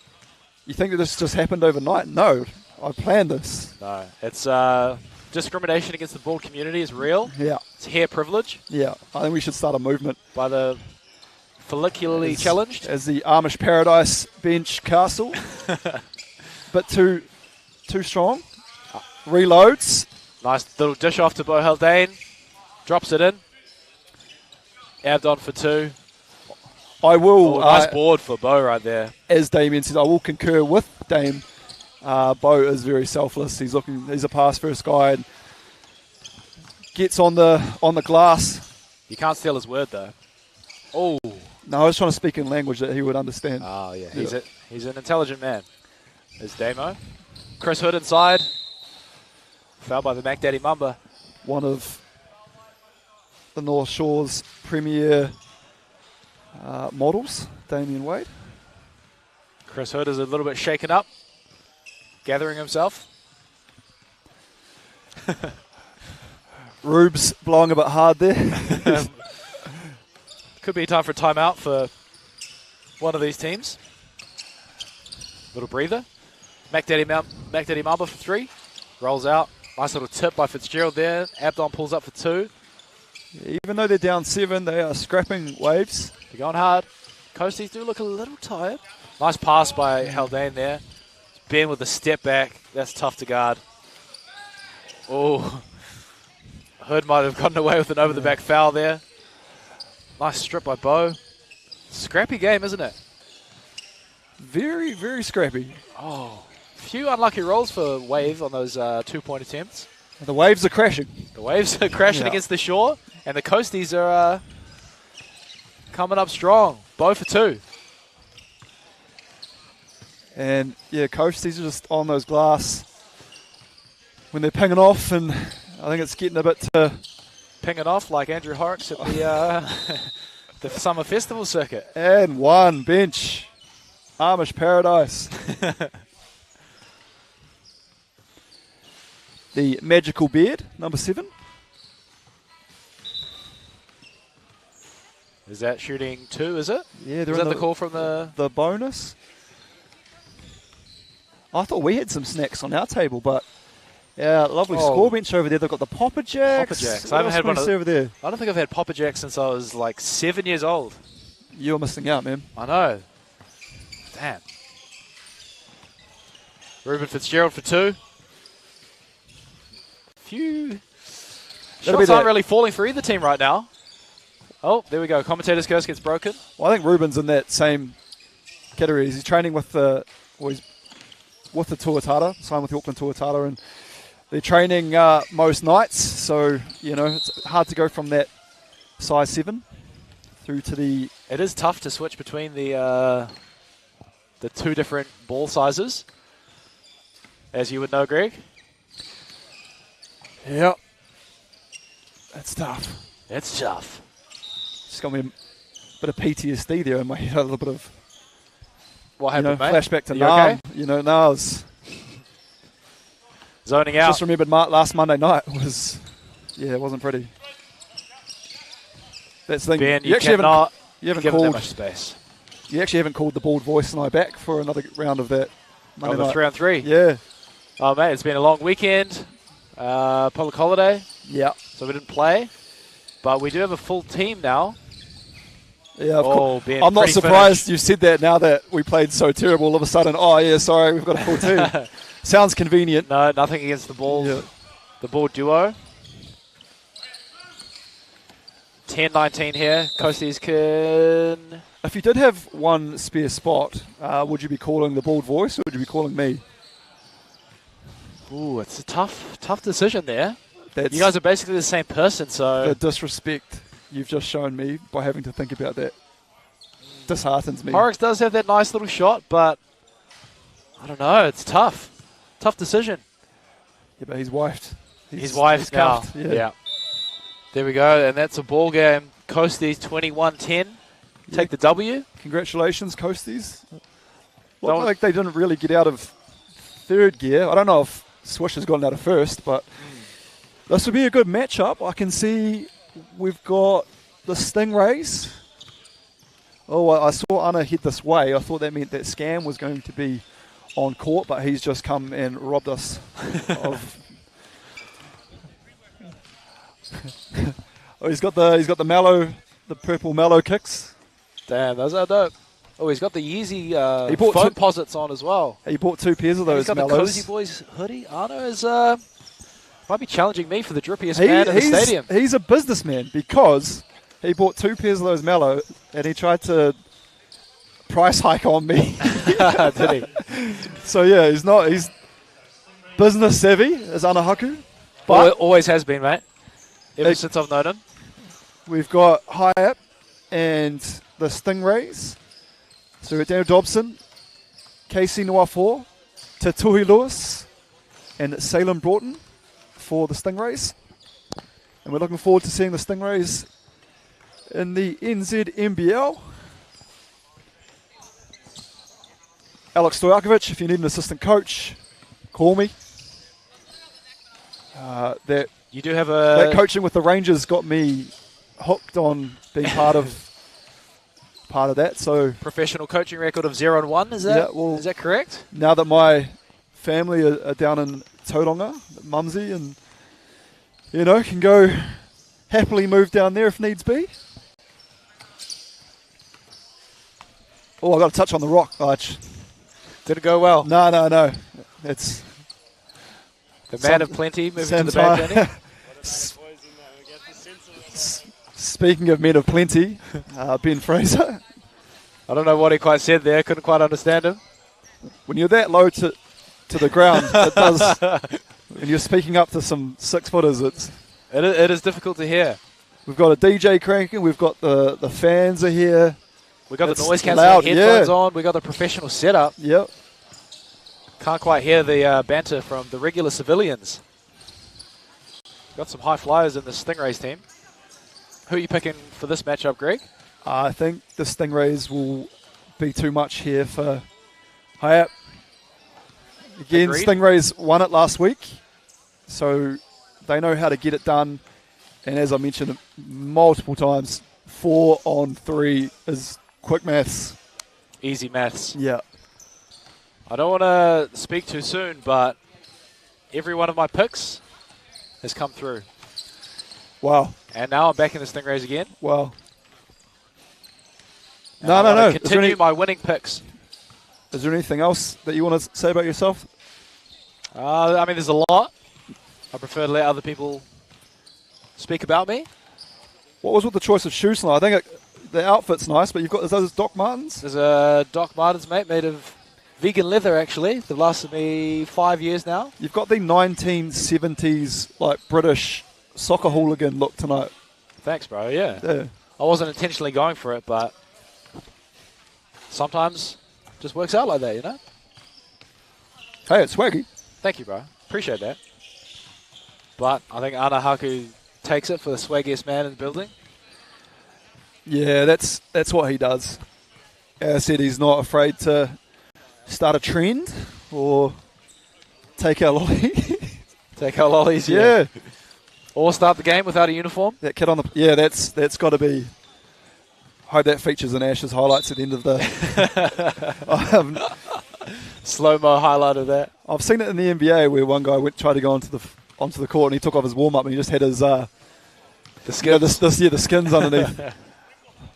you think that this just happened overnight? No, I planned this. No, it's discrimination against the bald community is real. Yeah, it's hair privilege. Yeah, I think we should start a movement by the follicularly challenged as the Amish Paradise bench castle, but too strong. Reloads. Nice little dish off to Bo Haldane. Drops it in. Abdon for 2. I will. Nice board for Bo right there. As Damien says, I will concur with Dame. Bo is very selfless. He's a pass first guy and gets on the glass. You can't steal his word though. Oh. No, I was trying to speak in language that he would understand. Oh yeah, he's an intelligent man. There's Damo. Chris Hood inside. Fouled by the Mac Daddy Mamba. One of the North Shore's premier models, Damien Wade. Chris Hood is a little bit shaken up, gathering himself. Rube's blowing a bit hard there. Could be time for a timeout for one of these teams. Little breather. Mac Daddy Mamba for 3. Rolls out. Nice little tip by Fitzgerald there. Abdon pulls up for 2. Even though they're down 7, they are scrapping waves. They're going hard. Coasties do look a little tired. Nice pass by Haldane there. Ben with the step back. That's tough to guard. Oh. Hood might have gotten away with an over-the-back foul there. Nice strip by Bo. Scrappy game, isn't it? Very, very scrappy. Oh. Few unlucky rolls for Wave on those 2-point attempts. The waves are crashing. The waves are crashing against the shore, and the Coasties are coming up strong. Bo for 2. And yeah, Coasties are just on those glass when they're pinging off, and I think it's getting a bit to pinging off like Andrew Horrocks at the the summer festival circuit. And one bench, Amish Paradise. The Magical Beard, number 7. Is that shooting 2, is it? Yeah. Is that the call from the bonus? I thought we had some snacks on our table, but yeah, lovely score bench over there. They've got the Popper Jacks. Popper Jacks. I haven't had one over there. I don't think I've had Popper Jacks since I was like 7 years old. You're missing out, man. I know. Damn. Ruben Fitzgerald for 2. Few shots aren't really falling for either team right now. Oh, there we go. Commentator's curse gets broken. Well, I think Ruben's in that same category. He's training with the Tuatara, signed with the Auckland Tuatara, and they're training most nights. So, you know, it's hard to go from that size 7 through to the... It is tough to switch between the 2 different ball sizes, as you would know, Greg. Yep. That's tough. It's tough. Just got me a bit of PTSD there in my head, a little bit of... What happened, mate? Flashback to you Nam. Okay? You know, no, I was... Zoning out. Just remembered last Monday night was... Yeah, it wasn't pretty. That's the thing. Ben, you haven't given called that much space. You actually haven't called the bald voice and I back for another round of that Monday night. 3-on-3? Yeah. Oh, mate, it's been a long weekend. Public holiday. Yeah. So we didn't play. But we do have a full team now. Yeah, of course. being I'm not surprised pre-finished. you said that now that we played so terrible. All of a sudden, oh yeah, sorry, we've got a full team. Sounds convenient. No, nothing against the ball. Yeah. The ball duo. 10-19 here. Coasties can... If you did have one spare spot, would you be calling the bald voice or would you be calling me? Ooh, it's a tough decision there. That's You guys are basically the same person, so... the disrespect you've just shown me by having to think about that. Disheartens me. Horrocks does have that nice little shot, but I don't know. It's tough. Tough decision. Yeah, but he's wifed. His wife's now. cuffed, Yeah. There we go, and that's a ball game. Coasties 21-10. Take the W. Congratulations, Coasties. No- Looked like they didn't really get out of third gear. I don't know if Swish has gotten out of first, but this would be a good matchup. I can see we've got the Stingrays. Oh, I saw Anna head this way. I thought that meant that Scam was going to be on court, but he's just come and robbed us of. Oh, he's got the mallow, the purple mallow kicks. Damn, those are dope. Oh, he's got the Yeezy He bought foam posits on as well. He bought 2 pairs of And those he's got the mallows. Cozy Boys hoodie. Arno is might be challenging me for the drippiest man in the stadium. He's a businessman because he bought 2 pairs of those mallow and he tried to price hike on me. Did he? So yeah, he's business savvy as Anahaku. But Always has been, mate. Ever since I've known him. we've got Hyatt and the Stingrays. So we've got Daniel Dobson, Casey Noir4, Tatuhi Lewis, and Salem Broughton for the Stingrays. And we're looking forward to seeing the Stingrays in the NZNBL. Alex Stojakovic, if you need an assistant coach, call me. You do have That a coaching with the Rangers got me hooked on being part of that. So professional coaching record of 0-1. Is that Yeah, well- is that correct? now that my family are down in Tauranga, Mumsy, and can go happily move down there if needs be. Oh, I got to touch on the rock, Arch. Didn't go well. No. It's The man of plenty moving to the Sam back end. Speaking of men of plenty, Ben Fraser. I don't know what he quite said there. Couldn't quite understand him. When you're that low to the ground, it does. And you're speaking up to some 6-footers. It is difficult to hear. We've got a DJ cranking. We've got the fans are here. We got It's the noise loud, cancelling headphones yeah. on. We got the professional setup. Yep. Can't quite hear the banter from the regular civilians. Got some high flyers in the Stingrays team. Who are you picking for this matchup, Greg? I think the Stingrays will be too much here for Hyatt. Again, Agreed. Stingrays won it last week, so they know how to get it done. And as I mentioned multiple times, 4-on-3 is quick maths. Easy maths. Yeah. I don't want to speak too soon, but every one of my picks has come through. Wow. And now I'm back in the Stingrays again. Wow. And No. I wanna Is there Continue my winning picks. Is there anything else that you want to say about yourself? I mean, there's a lot. I prefer to let other people speak about me. What was with the choice of shoes? I think the outfit's nice, but you've got those Doc Martens. There's a Doc Martens, mate, made of vegan leather, actually. They've lasted me 5 years now. You've got the 1970s like British soccer hooligan look tonight. Thanks, bro, yeah. Yeah. I wasn't intentionally going for it, but sometimes it just works out like that, you know? Hey, it's swaggy. Thank you, bro. Appreciate that. But I think Anahaku takes it for the swaggiest man in the building. Yeah, that's what he does. As I said, he's not afraid to start a trend or take our lolly. Take our lollies, Yeah. Or start the game without a uniform. That kid on the that's got to be. I hope that features in Ash's highlights at the end of the. Slow-mo highlight of that. I've seen it in the NBA where one guy tried to go onto the court and he took off his warm up and he just had his The skins. the skins underneath.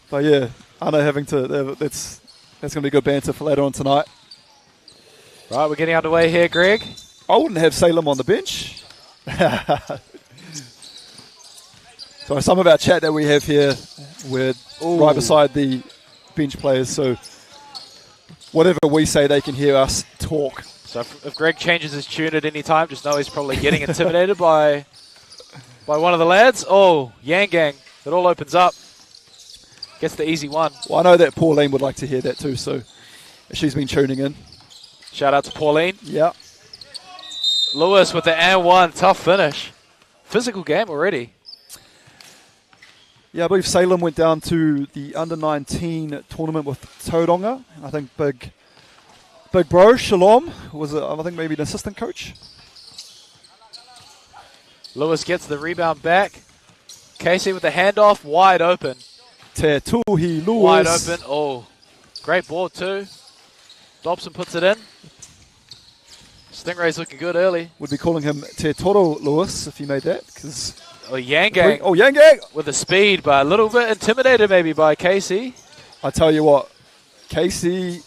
But yeah, Anna having to, that's going to be good banter for later on tonight. Right, we're getting underway here, Greg. I wouldn't have Salem on the bench. So some of our chat that we have here, we're right beside the bench players, so whatever we say, they can hear us talk. So if Greg changes his tune at any time, just know he's probably getting intimidated by one of the lads. Oh, Yang Gang. It all opens up. Gets the easy one. Well, I know that Pauline would like to hear that too, so she's been tuning in. Shout out to Pauline. Yeah. Lewis with the and one. Tough finish. Physical game already. Yeah, I believe Salem went down to the under-19 tournament with Tauranga. I think big bro, Shalom, was I think maybe an assistant coach. Lewis gets the rebound back. Casey with the handoff, wide open. Te Tuhi Lewis. Wide open. Oh, great ball too. Dobson puts it in. Stingray's looking good early. Would be calling him Te Toro Lewis if he made that, because. Oh, Yang Gang. Oh, Yang Gang! With the speed, but a little bit intimidated maybe by Casey. I tell you what, Casey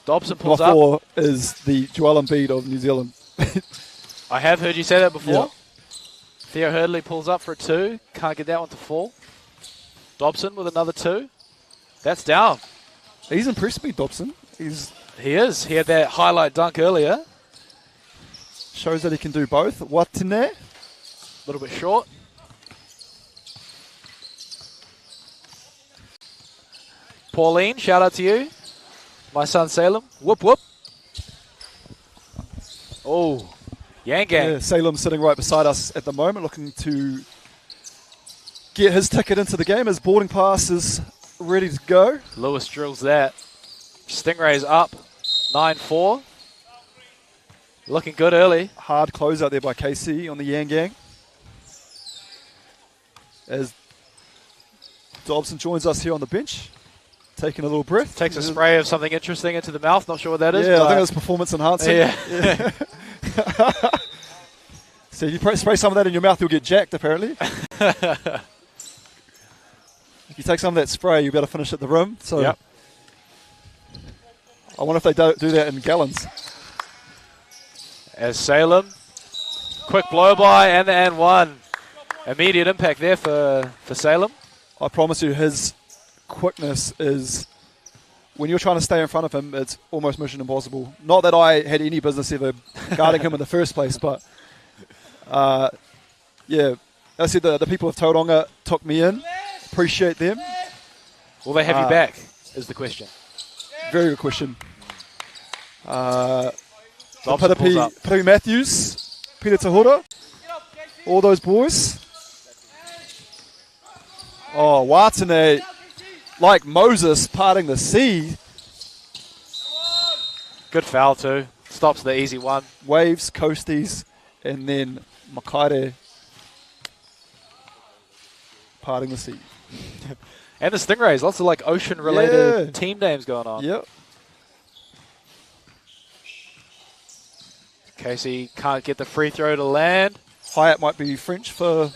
Dobson pulls up. Is the Joel Embiid of New Zealand. I have heard you say that before. Yeah. Theo Hurdley pulls up for a 2. Can't get that one to fall. Dobson with another 2. That's down. He's impressed me, Dobson. He is. He had that highlight dunk earlier. Shows that he can do both. Watine. A little bit short. Pauline, shout out to you. My son Salem. Whoop, whoop. Oh, Yang Gang. Yeah, Salem sitting right beside us at the moment, looking to get his ticket into the game. His boarding pass is ready to go. Lewis drills that. Stingray's up 9-4. Looking good early. Hard close out there by KC on the Yang Gang. As Dobson joins us here on the bench, taking a little breath. Takes a spray of something interesting into the mouth. Not sure what that is. Yeah, I think it's performance enhancing. Yeah. So if you spray some of that in your mouth, you'll get jacked, apparently. If you take some of that spray, you better finish at the rim. So yep. I wonder if they do that in gallons. As Salem, quick blow by and one. Immediate impact there for Salem. I promise you, his quickness is, when you're trying to stay in front of him, it's almost mission impossible. Not that I had any business ever guarding him in the first place, but yeah, I said the people of Tauranga took me in. Appreciate them. Will they have you back, is the question. Very good question. Dobson Piri Matthews, Peter Tahura, all those boys. Oh, Watane, like Moses parting the sea. Good foul too. Stops the easy one. Waves, coasties, and then Makaire parting the sea. And the Stingrays, lots of like ocean-related team names going on. Yep. Casey can't get the free throw to land. Hyatt might be French for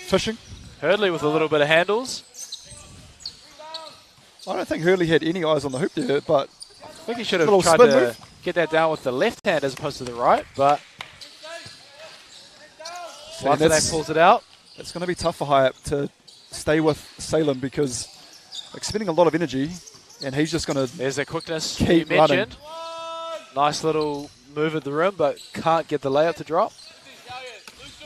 fishing. Hurdley with a little bit of handles. I don't think Hurley had any eyes on the hoop there, but I think he should have tried to get that down with the left hand as opposed to the right, but Watane pulls it out. It's going to be tough for Hyatt to stay with Salem because expending a lot of energy, and he's just going to There's that quickness keep you running. mentioned. Nice little move at the rim, but can't get the layup to drop.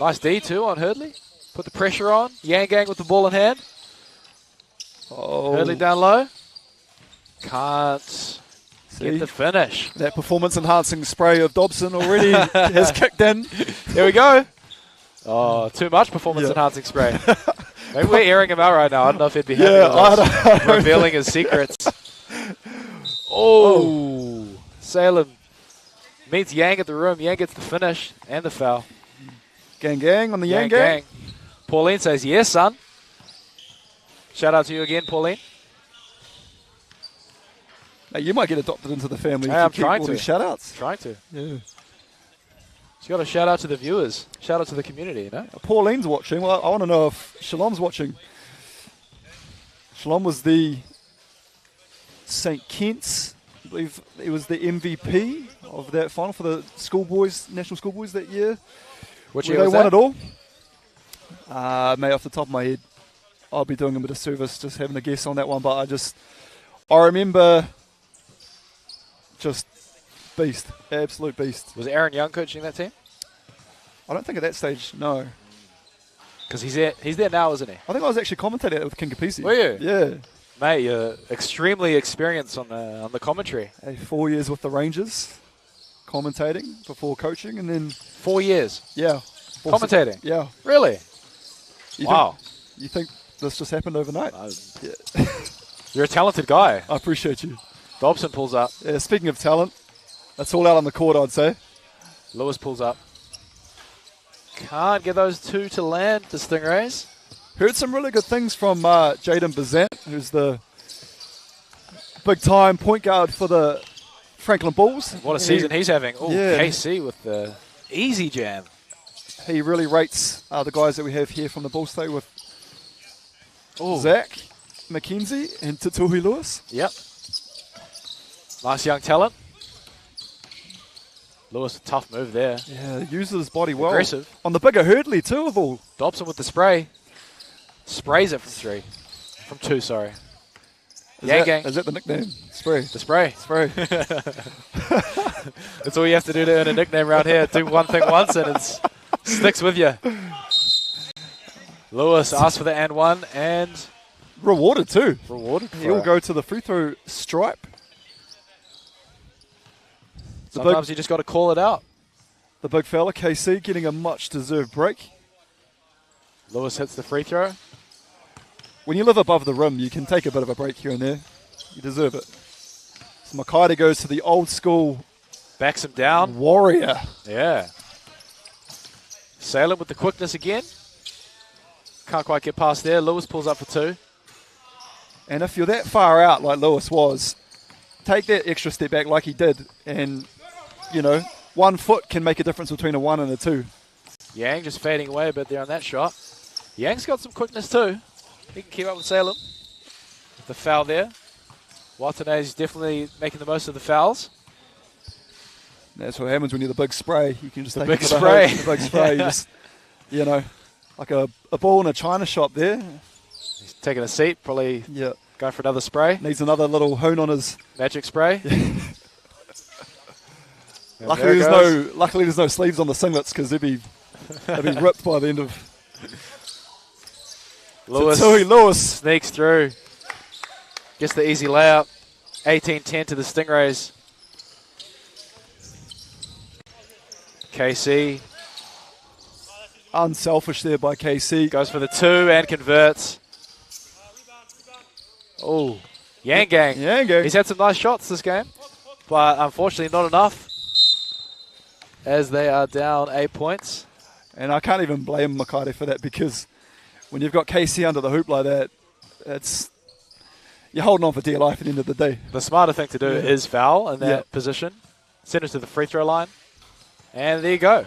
Nice D too on Hurdley. Put the pressure on. Yang Gang with the ball in hand. Oh. Hurdley down low. Can't get the finish. That performance-enhancing spray of Dobson already has kicked in. There we go. Oh, too much performance-enhancing spray. Maybe we're airing him out right now. I don't know if he'd be happy with us revealing his secrets. Oh. Salem meets Yang at the rim. Yang gets the finish and the foul. Gang Gang on the Yang Gang. Pauline says, yes, son. Shout out to you again, Pauline. Now, you might get adopted into the family. Hey, I'm trying to. Shout outs. Trying to. Yeah. She's got a shout out to the viewers. Shout out to the community, you know? Pauline's watching. Well, I want to know if Shalom's watching. Shalom was the St. Kitts. I believe he was the MVP of that final for the schoolboys, national schoolboys that year. Which year year they was won that? it all. Mate, off the top of my head, I'll be doing him a disservice just having a guess on that one. But I remember just beast, absolute beast. Was Aaron Young coaching that team? I don't think at that stage, no. Because he's there now, isn't he? I think I was actually commentating it with King Kapisi. Were you? Yeah. Mate, you're extremely experienced on the commentary. Hey, 4 years with the Rangers, commentating before coaching, and then 4 years. yeah, Commentating? Yeah. Really? You Wow. You think this just happened overnight? Yeah. You're a talented guy. I appreciate you. Dobson pulls up. Yeah, speaking of talent, that's all out on the court, I'd say. Lewis pulls up. Can't get those two to land, the Stingrays. Heard some really good things from Jaden Bazant, who's the big-time point guard for the Franklin Bulls. What a season he's having. Oh, Yeah. KC with the easy jam. He really rates the guys that we have here from the Bulls today with Oh, Zach McKenzie and Tatuhi Lewis. Yep. Nice young talent. Lewis, tough move there. Yeah, uses his body well. Aggressive. On the bigger Hurdley too of all. Dobson with the spray. Sprays it from three. From two, sorry. Yang gang. Is that the nickname? Spray. The spray. Spray. That's all you have to do to earn a nickname around here. Do one thing once and it sticks with you. Lewis asked for the and one and Rewarded too. rewarded for He'll it. go to the free throw stripe. Sometimes you just got to call it out. The big fella, KC, getting a much-deserved break. Lewis hits the free throw. When you live above the rim, you can take a bit of a break here and there. You deserve it. So Makaite goes to the old school Backs him down. warrior. Yeah. Salem with the quickness again. Can't quite get past there. Lewis pulls up for two. And if you're that far out like Lewis was, take that extra step back like he did. And, 1 foot can make a difference between a 1 and a 2. Yang just fading away a bit there on that shot. Yang's got some quickness too. He can keep up with Salem. The foul there. Watane's definitely making the most of the fouls. That's what happens when you're the big spray. You can just take big it to the spray. hoop, the big spray. You just, like a ball in a china shop there. He's taking a seat, probably Yeah. going for another spray. Needs another little hone on his. Magic spray. And Luckily there it there's no sleeves on the singlets because they'd be ripped by the end of. Lewis Tui Lewis. sneaks through. Gets the easy layup. 18-10 to the Stingrays. KC Unselfish there by KC. goes for the two and converts. Oh, Yang Gang. Yango. He's had some nice shots this game, but unfortunately not enough as they are down 8 points. And I can't even blame Makaite for that because when you've got KC under the hoop like that, you're holding on for dear life at the end of the day. The smarter thing to do Yeah. is foul in that Yeah. position. Send it to the free throw line. And there you go.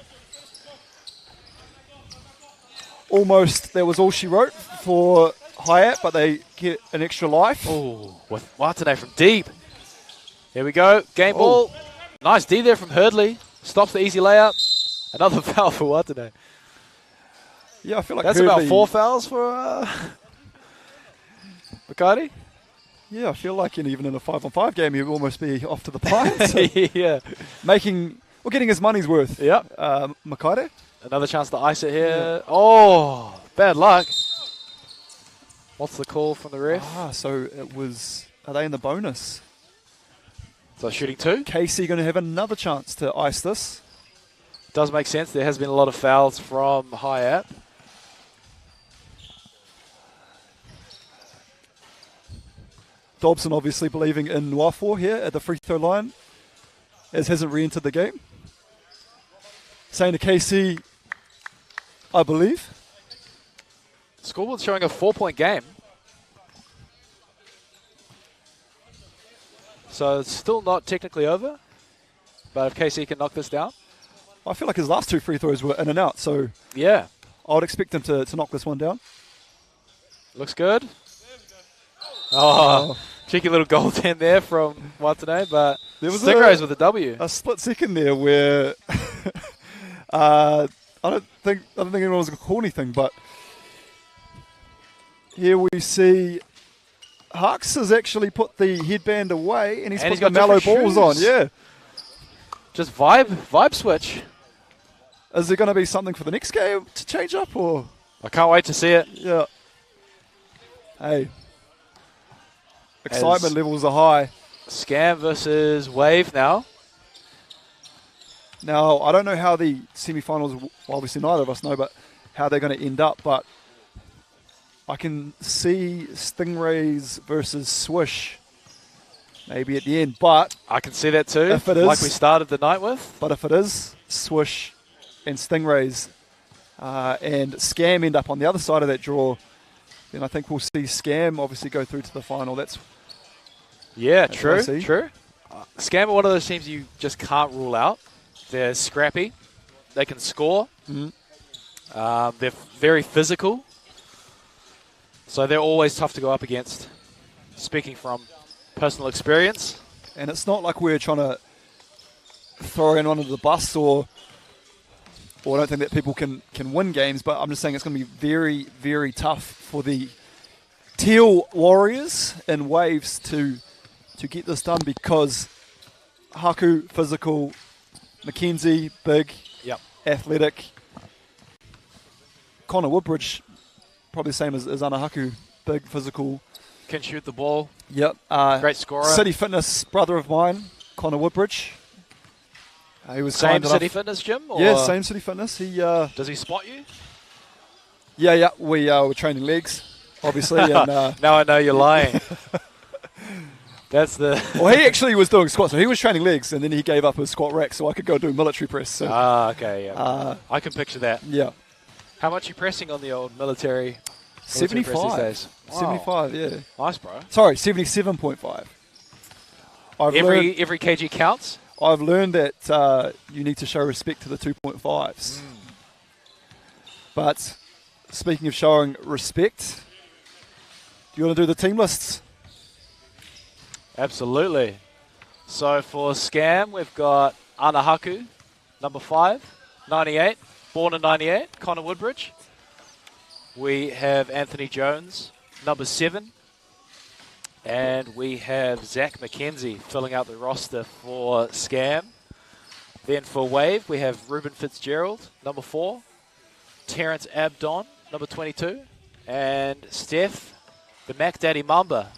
Almost, that was all she wrote for Hyatt, but they get an extra life. Oh, with Watanabe from deep. Here we go. Game Oh. ball. Nice D there from Hurdley. Stops the easy layup. Another foul for Watanabe. Yeah, I feel like That's Hurdley, about 4 fouls for Bacardi. Yeah, I feel like even in a 5-on-5 game, he'd almost be off to the pines. So Yeah. getting his money's worth. Yep. Makaite. Another chance to ice it here. Oh, bad luck. What's the call from the ref? So it was. Are they in the bonus? So shooting two. KC going to have another chance to ice this. Does make sense. There has been a lot of fouls from Hyatt. Dobson obviously believing in Nwafor here at the free throw line, as hasn't re-entered the game. Saying to KC, I believe. Scoreboard's showing a 4-point game. So it's still not technically over. But if KC can knock this down. I feel like his last 2 free throws were in and out, so Yeah. I would expect him to knock this one down. Looks good. Oh, cheeky little goaltend there from Watanabe, but There was Stingrays with a W. a split second there where I don't think anyone was going to call anything, but here we see Hux has actually put the headband away and he's put the mellow balls on. Yeah. Just vibe switch. Is there going to be something for the next game to change up, or? I can't wait to see it. Yeah. Hey. Excitement levels are high. Scam versus Wave now. Now, I don't know how the semi-finals, well, obviously neither of us know, but how they're going to end up, but I can see Stingrays versus Swish maybe at the end, but I can see that too, if it is, like we started the night with. But if it is Swish and Stingrays and Scam end up on the other side of that draw, then I think we'll see Scam obviously go through to the final. That's true. Scam are one of those teams you just can't rule out. They're scrappy. They can score. Mm-hmm. They're very physical. So they're always tough to go up against, speaking from personal experience. And it's not like we're trying to throw anyone under the bus or I don't think that people can win games, but I'm just saying it's going to be very, very tough for the Teal Warriors and Waves to get this done because Haku, physical, Mackenzie, big, athletic. Connor Woodbridge, probably the same as Anahaku, big, physical. Can shoot the ball. Yep. Great scorer. City Fitness brother of mine, Connor Woodbridge. He was same City Fitness gym? Or yeah, same City Fitness. He does he spot you? Yeah. We were training legs, obviously. And, now I know you're lying. That's the. Well, he actually was doing squats. So he was training legs, and then he gave up his squat rack, so I could go do military press. So. Okay, yeah. I can picture that. Yeah. How much are you pressing on the old military? 75. Press these days? Wow. 75, yeah. Nice, bro. Sorry, 77.5. Every kg counts? I've learned that you need to show respect to the 2.5s. But speaking of showing respect, do you want to do the team lists? Absolutely. So for Scam, we've got Anahaku, number 5, 98, born in 98, Connor Woodbridge. We have Anthony Jones, number 7. And we have Zach McKenzie filling out the roster for Scam. Then for Wave, we have Ruben Fitzgerald, number 4. Terrence Abdon, number 22. And Steph, the Mac Daddy Mamba,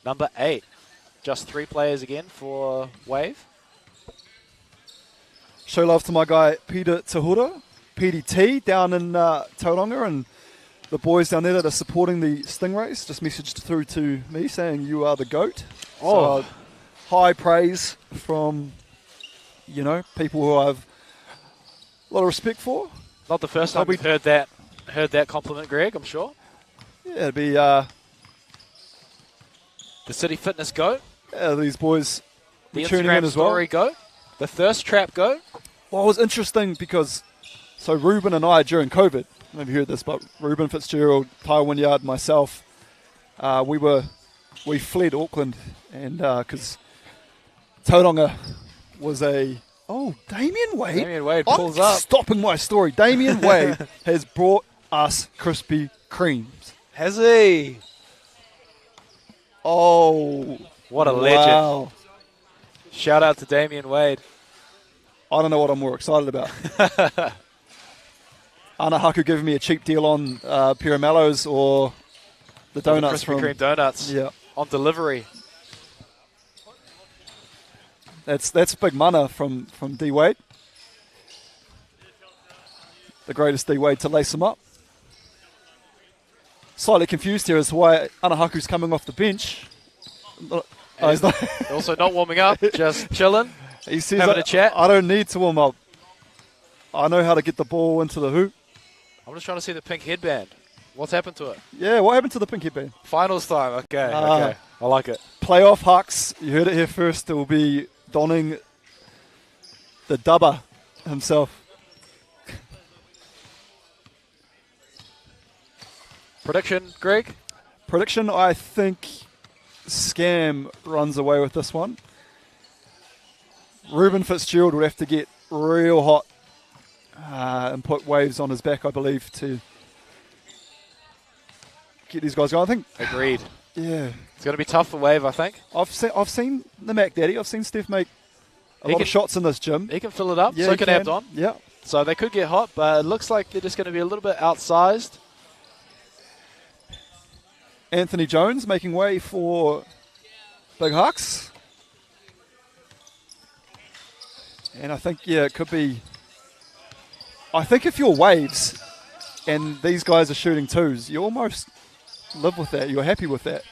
number 8. Just 3 players again for Wave. Show love to my guy, Peter Tahura, PDT, down in Tauranga, and the boys down there that are supporting the Stingrays just messaged through to me saying you are the GOAT. Oh. So, high praise from, people who I have a lot of respect for. Not the first time we've heard that compliment, Greg, I'm sure. Yeah, it'd be... the City Fitness GOAT. Yeah, these boys the tuning in Instagram as well. Story GOAT. The Thirst Trap GOAT. Well, it was interesting because, so Ruben and I, during COVID, I don't know if you heard this, but Ruben Fitzgerald, Ty Wynyard, myself, we fled Auckland, and because Tauranga was Damien Wade. Damien Wade pulls up. Stopping my story. Damien Wade has brought us Krispy Kremes. Has he? Oh. What a legend. Shout out to Damien Wade. I don't know what I'm more excited about. Anahaku giving me a cheap deal on Piramellos or the donuts Krispy Kreme donuts. Yeah. On delivery. That's big mana from D Wade. The greatest D Wade to lace him up. Slightly confused here as to why Anahaku's coming off the bench. He's not. Also not warming up, just chilling. He says, having a chat. I don't need to warm up. I know how to get the ball into the hoop. I'm just trying to see the pink headband. What's happened to it? Yeah, what happened to the pink headband? Finals time. Okay. I like it. Playoff Hux. You heard it here first. It will be donning the dubber himself. Prediction, Greg? Prediction, I think Scam runs away with this one. Ruben Fitzgerald would have to get real hot and put Waves on his back, I believe, to get these guys going. I think. Agreed. Yeah. It's going to be tough for Wave, I think. I've seen the Mac Daddy. I've seen Steph make a lot of shots in this gym. He can fill it up. Yeah, so can Abdon. Yeah. So they could get hot, but it looks like they're just going to be a little bit outsized. Anthony Jones making way for Big Hucks. And I think, yeah, it could be... I think if you're Waves and these guys are shooting twos, you almost live with that. You're happy with that.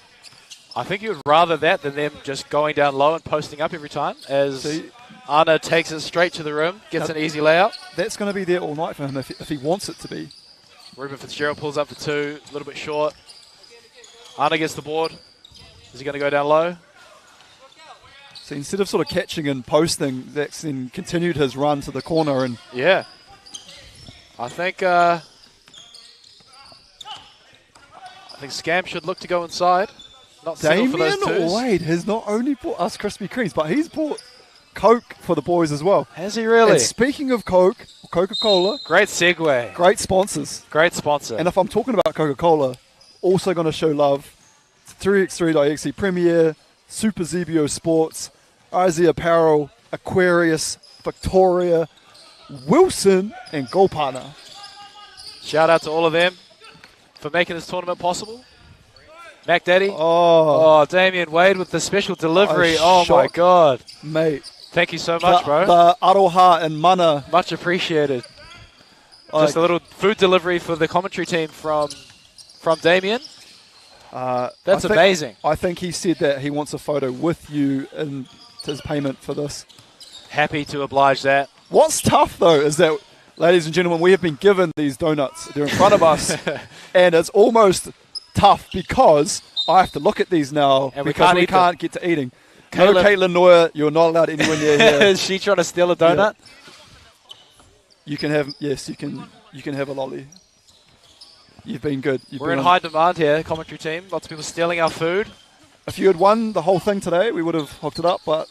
I think you'd rather that than them just going down low and posting up every time as Anna takes it straight to the rim, gets an easy layup. That's going to be there all night for him if he wants it to be. Ruben Fitzgerald pulls up for two, a little bit short. Anna gets the board. Is he going to go down low? So instead of sort of catching and posting, Zach's then continued his run to the corner. And yeah. I think Scam should look to go inside. Not settle for those twos. Damien Wade has not only bought us Krispy Kremes, but he's bought Coke for the boys as well. Has he really? And speaking of Coke, Coca-Cola. Great segue. Great sponsors. Great sponsor. And if I'm talking about Coca-Cola, also going to show love to 3x3.EXE Premier, Super Zebio Sports, RZ Apparel, Aquarius, Victoria, Wilson, and Goal Partner. Shout out to all of them for making this tournament possible. Mac Daddy. Oh, Damien Wade with the special delivery. Oh, my God. Mate. Thank you so much, bro. The aroha and mana. Much appreciated. Just a little food delivery for the commentary team from Damien. That's amazing. I think he said that he wants a photo with you in his payment for this. Happy to oblige that. What's tough, though, is that, ladies and gentlemen, we have been given these donuts. They're in front of us, and it's almost tough because I have to look at these now and because we can't get to eating. No, Caitlin Neuer, you're not allowed anywhere near here. Is she trying to steal a donut? Yeah. You can have, yes, you can have a lolly. You've been good. We're in high demand here, commentary team. Lots of people stealing our food. If you had won the whole thing today, we would have hooked it up, but...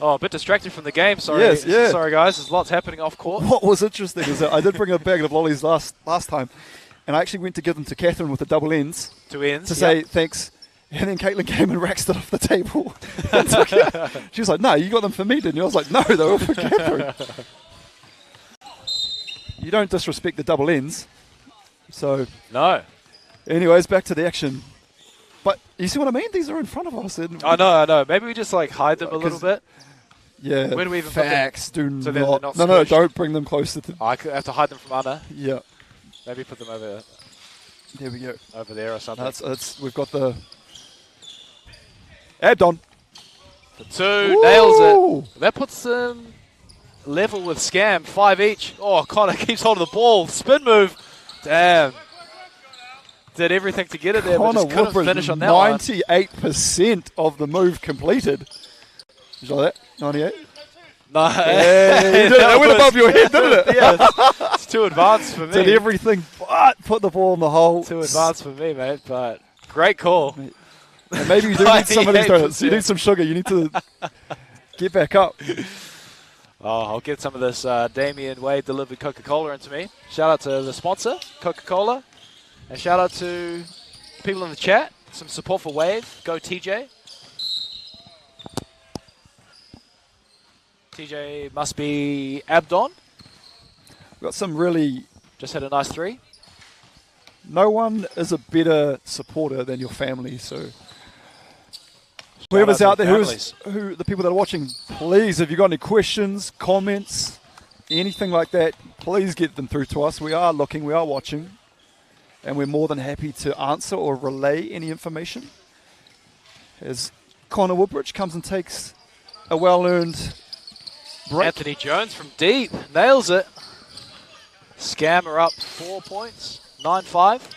Oh, a bit distracted from the game. Sorry, yes, yeah. Sorry, guys. There's lots happening off court. What was interesting is that I did bring a bag of lollies last time, and I actually went to give them to Catherine with the double ends. Two ends. To say thanks. And then Caitlin came and racked it off the table. She was like, no, you got them for me, didn't you? I was like, no, they were for Catherine. You don't disrespect the double ends. So, no. Anyways, back to the action. But you see what I mean? These are in front of us. And I know. Maybe we just hide them a little bit. Yeah. Where do we even facts? put them? Do so not. Not no, don't bring them close to. I have to hide them from Anna. Yeah. Maybe put them over. There we go. Over there or something. We've got the Abdon. The two nails it. That puts them level with Scam. 5 each. Oh, Connor keeps holding the ball. Spin move. Damn. Did everything to get it there, but just couldn't finish on that 98% of the move completed. Did you like that? 98? No. Yeah, that went above your head, didn't it? Yeah, it's too advanced for me. Did everything but put the ball in the hole. Too advanced for me, mate, but great call. And maybe you do need some of these donuts. You need some sugar. You need to get back up. Oh, I'll get some of this Damien Wade delivered Coca-Cola into me. Shout out to the sponsor, Coca-Cola. And shout out to people in the chat. Some support for Wave. Go TJ. TJ must be Abdon. We've got some really... Just had a nice three. No one is a better supporter than your family, so... Whoever's out there, who the people that are watching, please, if you've got any questions, comments, anything like that, please get them through to us. We are looking, we are watching, and we're more than happy to answer or relay any information. As Connor Woodbridge comes and takes a well-earned break. Anthony Jones from deep, nails it. Scammer up 4 points, 9-5.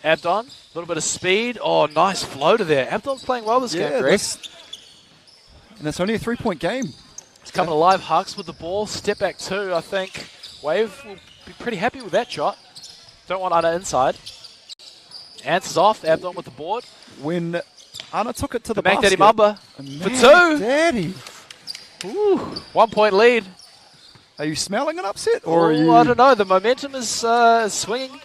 Abdon, a little bit of speed. Oh, nice floater there. Abdon's playing well this game, Greg. And it's only a 3-point game. He's coming alive. Hucks with the ball. Step back two, I think. Wave will be pretty happy with that shot. Don't want Anna inside. Answers off. Abdon with the board. When Anna took it to the Mac Daddy basket. Mamba for 2. Daddy. Ooh, 1 point lead. Are you smelling an upset? Or are Ooh, you... I don't know. The momentum is swinging.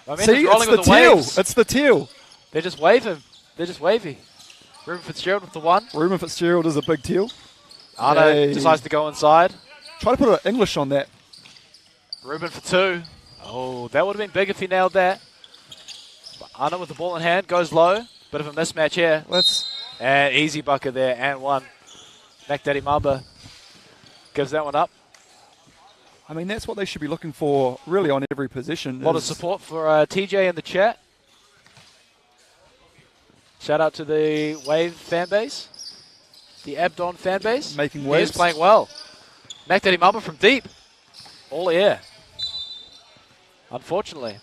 Momentum's See, it's rolling the with the teal. waves. It's the teal. They're just waving. They're just wavy. Ruben Fitzgerald with the 1. Ruben Fitzgerald is a big teal. Anna Hey. decides to go inside. Try to put an English on that. Ruben for 2. Oh, that would have been big if he nailed that. But Anna with the ball in hand goes low. Bit of a mismatch here. And easy bucket there, and 1. Mac Daddy Mamba gives that one up. I mean, that's what they should be looking for, really, on every position. A lot of support for TJ in the chat. Shout out to the Wave fan base, the Abdon fan base. Making waves. He's playing well. Mac Daddy Mamba from deep. All air. Unfortunately.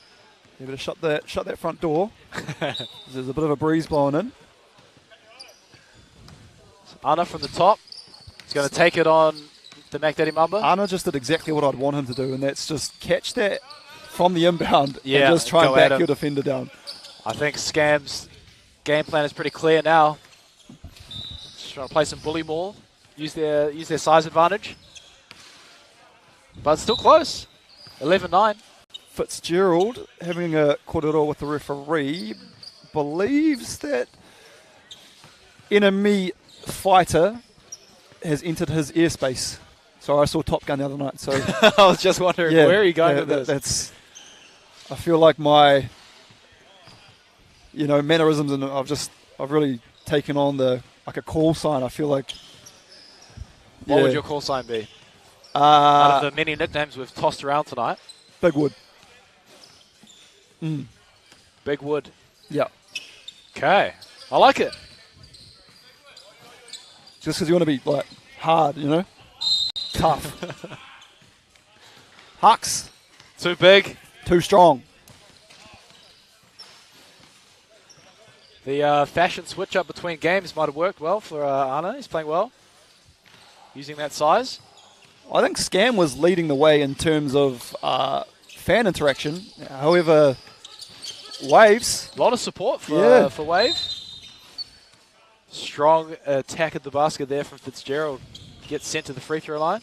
You better shut that front door. There's a bit of a breeze blowing in. Anna from the top. He's going to take it on to Mac Daddy Mamba. Anna just did exactly what I'd want him to do, and that's just catch that from the inbound and just try and go at back him. your defender down. I think Scam's game plan is pretty clear now. Just trying to play some bully ball, use their size advantage. But it's still close. 11-9. Fitzgerald, having a korero with the referee, believes that enemy fighter has entered his airspace. So I saw Top Gun the other night. So I was just wondering, where are you going with this? That's. I feel like my, mannerisms, and I've really taken on like a call sign. I feel like. What would your call sign be? Out of the many nicknames we've tossed around tonight. Big Wood. Big Wood. Yeah. Okay. I like it. Just because you want to be like hard, tough. Hux. Too big. Too strong. The fashion switch up between games might have worked well for Anna. He's playing well. Using that size. I think Scam was leading the way in terms of fan interaction. However, Waves. A lot of support for Wave. Strong attack at the basket there from Fitzgerald. Gets sent to the free throw line.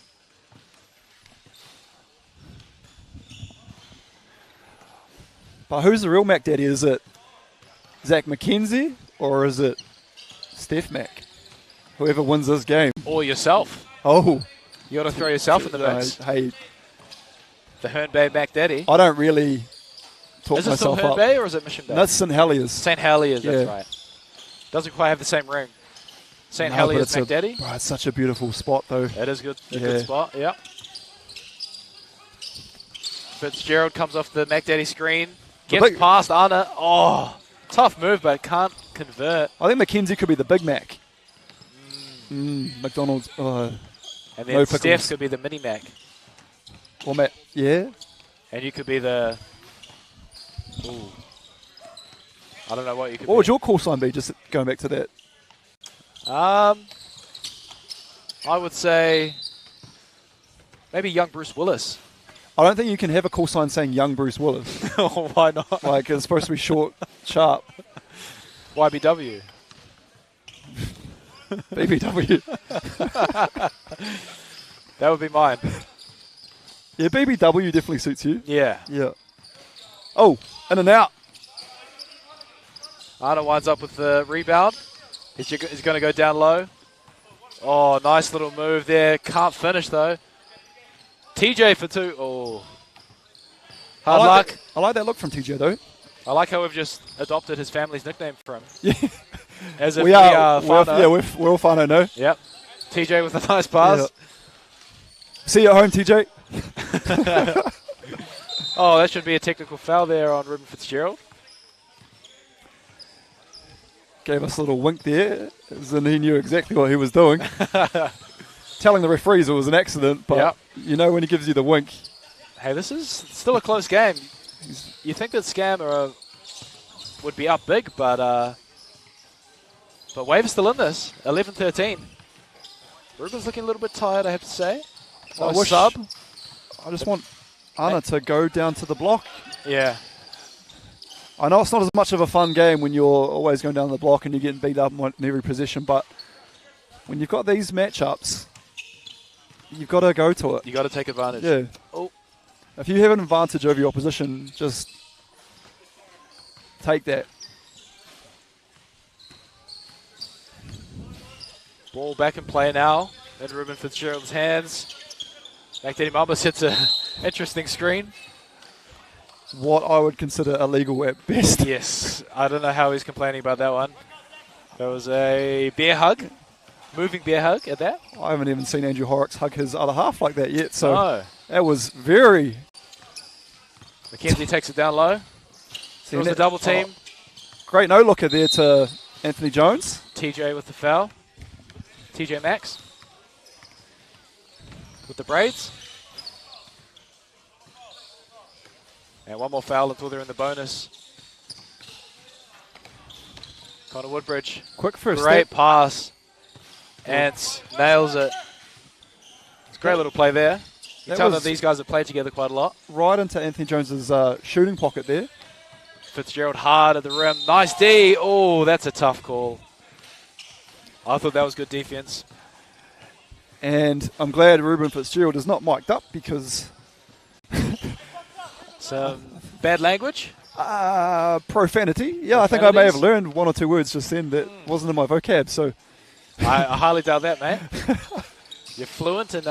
But who's the real Mac Daddy? Is it Zach McKenzie or is it Steph Mac? Whoever wins this game. Or yourself. Oh. You got to throw yourself in the mix. Hey. The Herne Bay Mac Daddy. I don't really talk Is it myself still Herne up. Bay or is it Mission Bay? That's St. Heliers. St. Heliers, Yeah. that's right. Doesn't quite have the same ring. St. No, Heliers but Mac Daddy. Oh, it's such a beautiful spot, though. That is good. A Yeah. good spot, yeah. Fitzgerald comes off the Mac Daddy screen. Gets past Anna. Oh, tough move, but can't convert. I think McKenzie could be the Big Mac. McDonald's. And then no Steph pickles. could be the Mini Mac. Or Mac. Yeah. And you could be the... Ooh. I don't know what you could What be. would your call sign be, just going back to that? I would say maybe young Bruce Willis. I don't think you can have a call sign saying young Bruce Willis. Why not? Like, it's supposed to be short, sharp. YBW. BBW. That would be mine. Yeah, BBW definitely suits you. Yeah. Yeah. Oh, in and out. Anna winds up with the rebound. He's going to go down low. Oh, nice little move there. Can't finish, though. TJ for 2. Oh. Hard luck. I like that look from TJ, though. I like how we've just adopted his family's nickname for him. Yeah. As if we are Fano. Yeah, we're all Fano, no? Yep. TJ with a nice pass. Yeah. See you at home, TJ. Oh, that should be a technical foul there on Ruben Fitzgerald. Gave us a little wink there, as in he knew exactly what he was doing. Telling the referees it was an accident, but you know when he gives you the wink. Hey, this is still a close game. You think that Scam would be up big, but Wave's still in this. 11-13. Ruben's looking a little bit tired, I have to say. I Sub. I just want Anna to go down to the block. Yeah. I know it's not as much of a fun game when you're always going down the block and you're getting beat up in every position, but when you've got these matchups, you've got to go to it. You got to take advantage. Yeah. Oh. If you have an advantage over your opposition, just take that. Ball back in play now in Ruben Fitzgerald's hands. Back to him. Almost hits an interesting screen. What I would consider illegal at best. Yes. I don't know how he's complaining about that one. That was a bear hug. Moving bear hug at that. I haven't even seen Andrew Horrocks hug his other half like that yet, so no. That was very... McKenzie takes it down low. Throws the double team. Great no-looker there to Anthony Jones. TJ with the foul. TJ Maxx with the braids. And one more foul until they're in the bonus. Connor Woodbridge. Quick first Great step. pass. Ants nails it. It's a great little play there. You tell that these guys have played together quite a lot. Right into Anthony Jones's shooting pocket there. Fitzgerald hard at the rim. Nice D. Oh, that's a tough call. I thought that was good defense. And I'm glad Ruben Fitzgerald is not mic'd up because... Some bad language? Profanity. Yeah, I think I may have learned one or two words just then that wasn't in my vocab. So I highly doubt that, mate. You're fluent in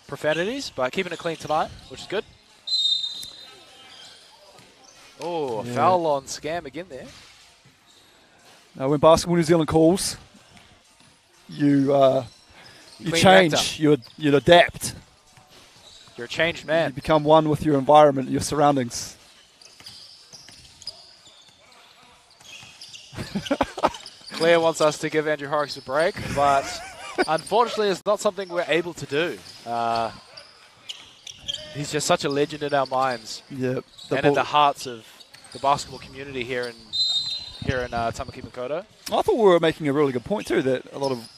profanities, but keeping it clean tonight, which is good. Oh, a foul on Scam again there. Now, when Basketball New Zealand calls, you change, you adapt. You're a changed man. You become one with your environment, your surroundings. Claire wants us to give Andrew Horrocks a break, but unfortunately it's not something we're able to do. He's just such a legend in our minds. Yeah, and in the hearts of the basketball community here in Tamaki Makaurau. I thought we were making a really good point too, that a lot of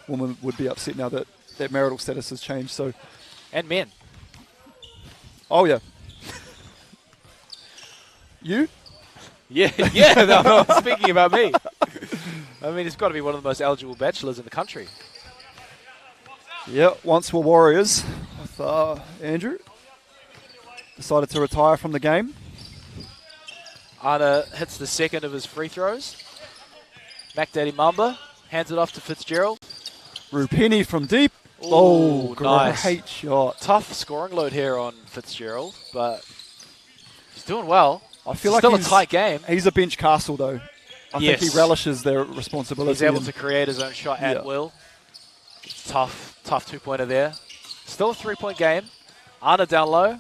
women would be upset now that marital status has changed. So, and men. Oh yeah. You? Yeah. No, speaking about me. I mean, he's got to be one of the most eligible bachelors in the country. Yeah, once were Warriors with Andrew. Decided to retire from the game. Anna hits the second of his free throws. MacDaddy Mamba hands it off to Fitzgerald. Rupini from deep. Ooh, nice. Great shot. Tough scoring load here on Fitzgerald, but he's doing well. I feel like still a tight game. He's a bench castle, though. I think he relishes their responsibility. He's able to create his own shot at will. Tough two-pointer there. Still a three-point game. Anna down low.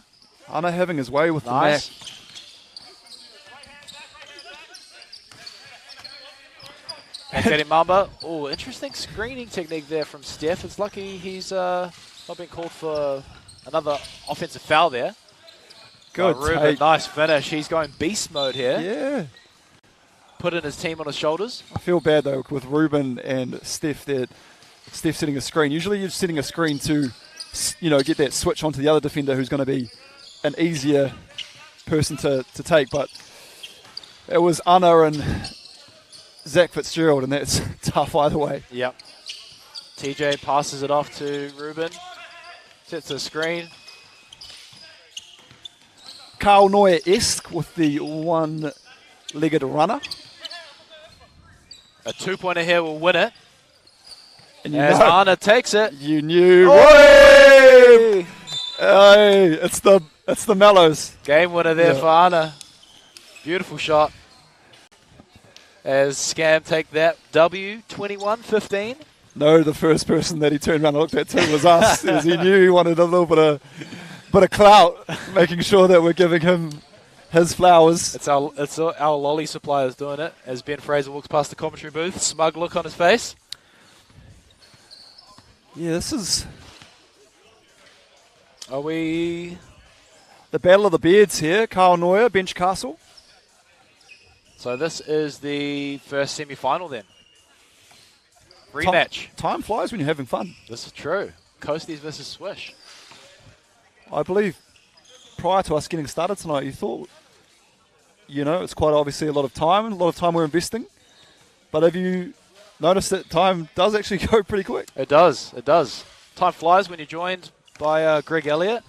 Anna having his way with the Mac. And getting Mamba. Oh, interesting screening technique there from Steph. It's lucky he's not been called for another offensive foul there. Good Ruben, nice finish. He's going beast mode here. Yeah. Putting his team on his shoulders. I feel bad, though, with Ruben and Steph that Steph setting a screen. Usually you're setting a screen to, get that switch onto the other defender who's going to be an easier person to take. But it was Anna and Zach Fitzgerald, and that's tough either way. Yep. TJ passes it off to Ruben. Sets a screen. Carl Neuer-esque with the one-legged runner. A two-pointer here will win it. And as Anna takes it. You knew. Hey! Hey, it's the Mellows. Game winner there for Anna. Beautiful shot. As Scam take that W, 21-15. No, the first person that he turned around and looked at too was us, as he knew he wanted a little bit of clout, making sure that we're giving him his flowers. It's our lolly suppliers doing it, as Ben Fraser walks past the commentary booth, smug look on his face. Yeah, this is... Are we... The Battle of the Beards here. Carl Neuer, bench castle. So this is the first semi-final then. Rematch. Time flies when you're having fun. This is true. Coasties versus Swish. I believe prior to us getting started tonight, you thought, it's quite obviously a lot of time we're investing. But have you noticed that time does actually go pretty quick? It does. Time flies when you're joined by Greg Elliott.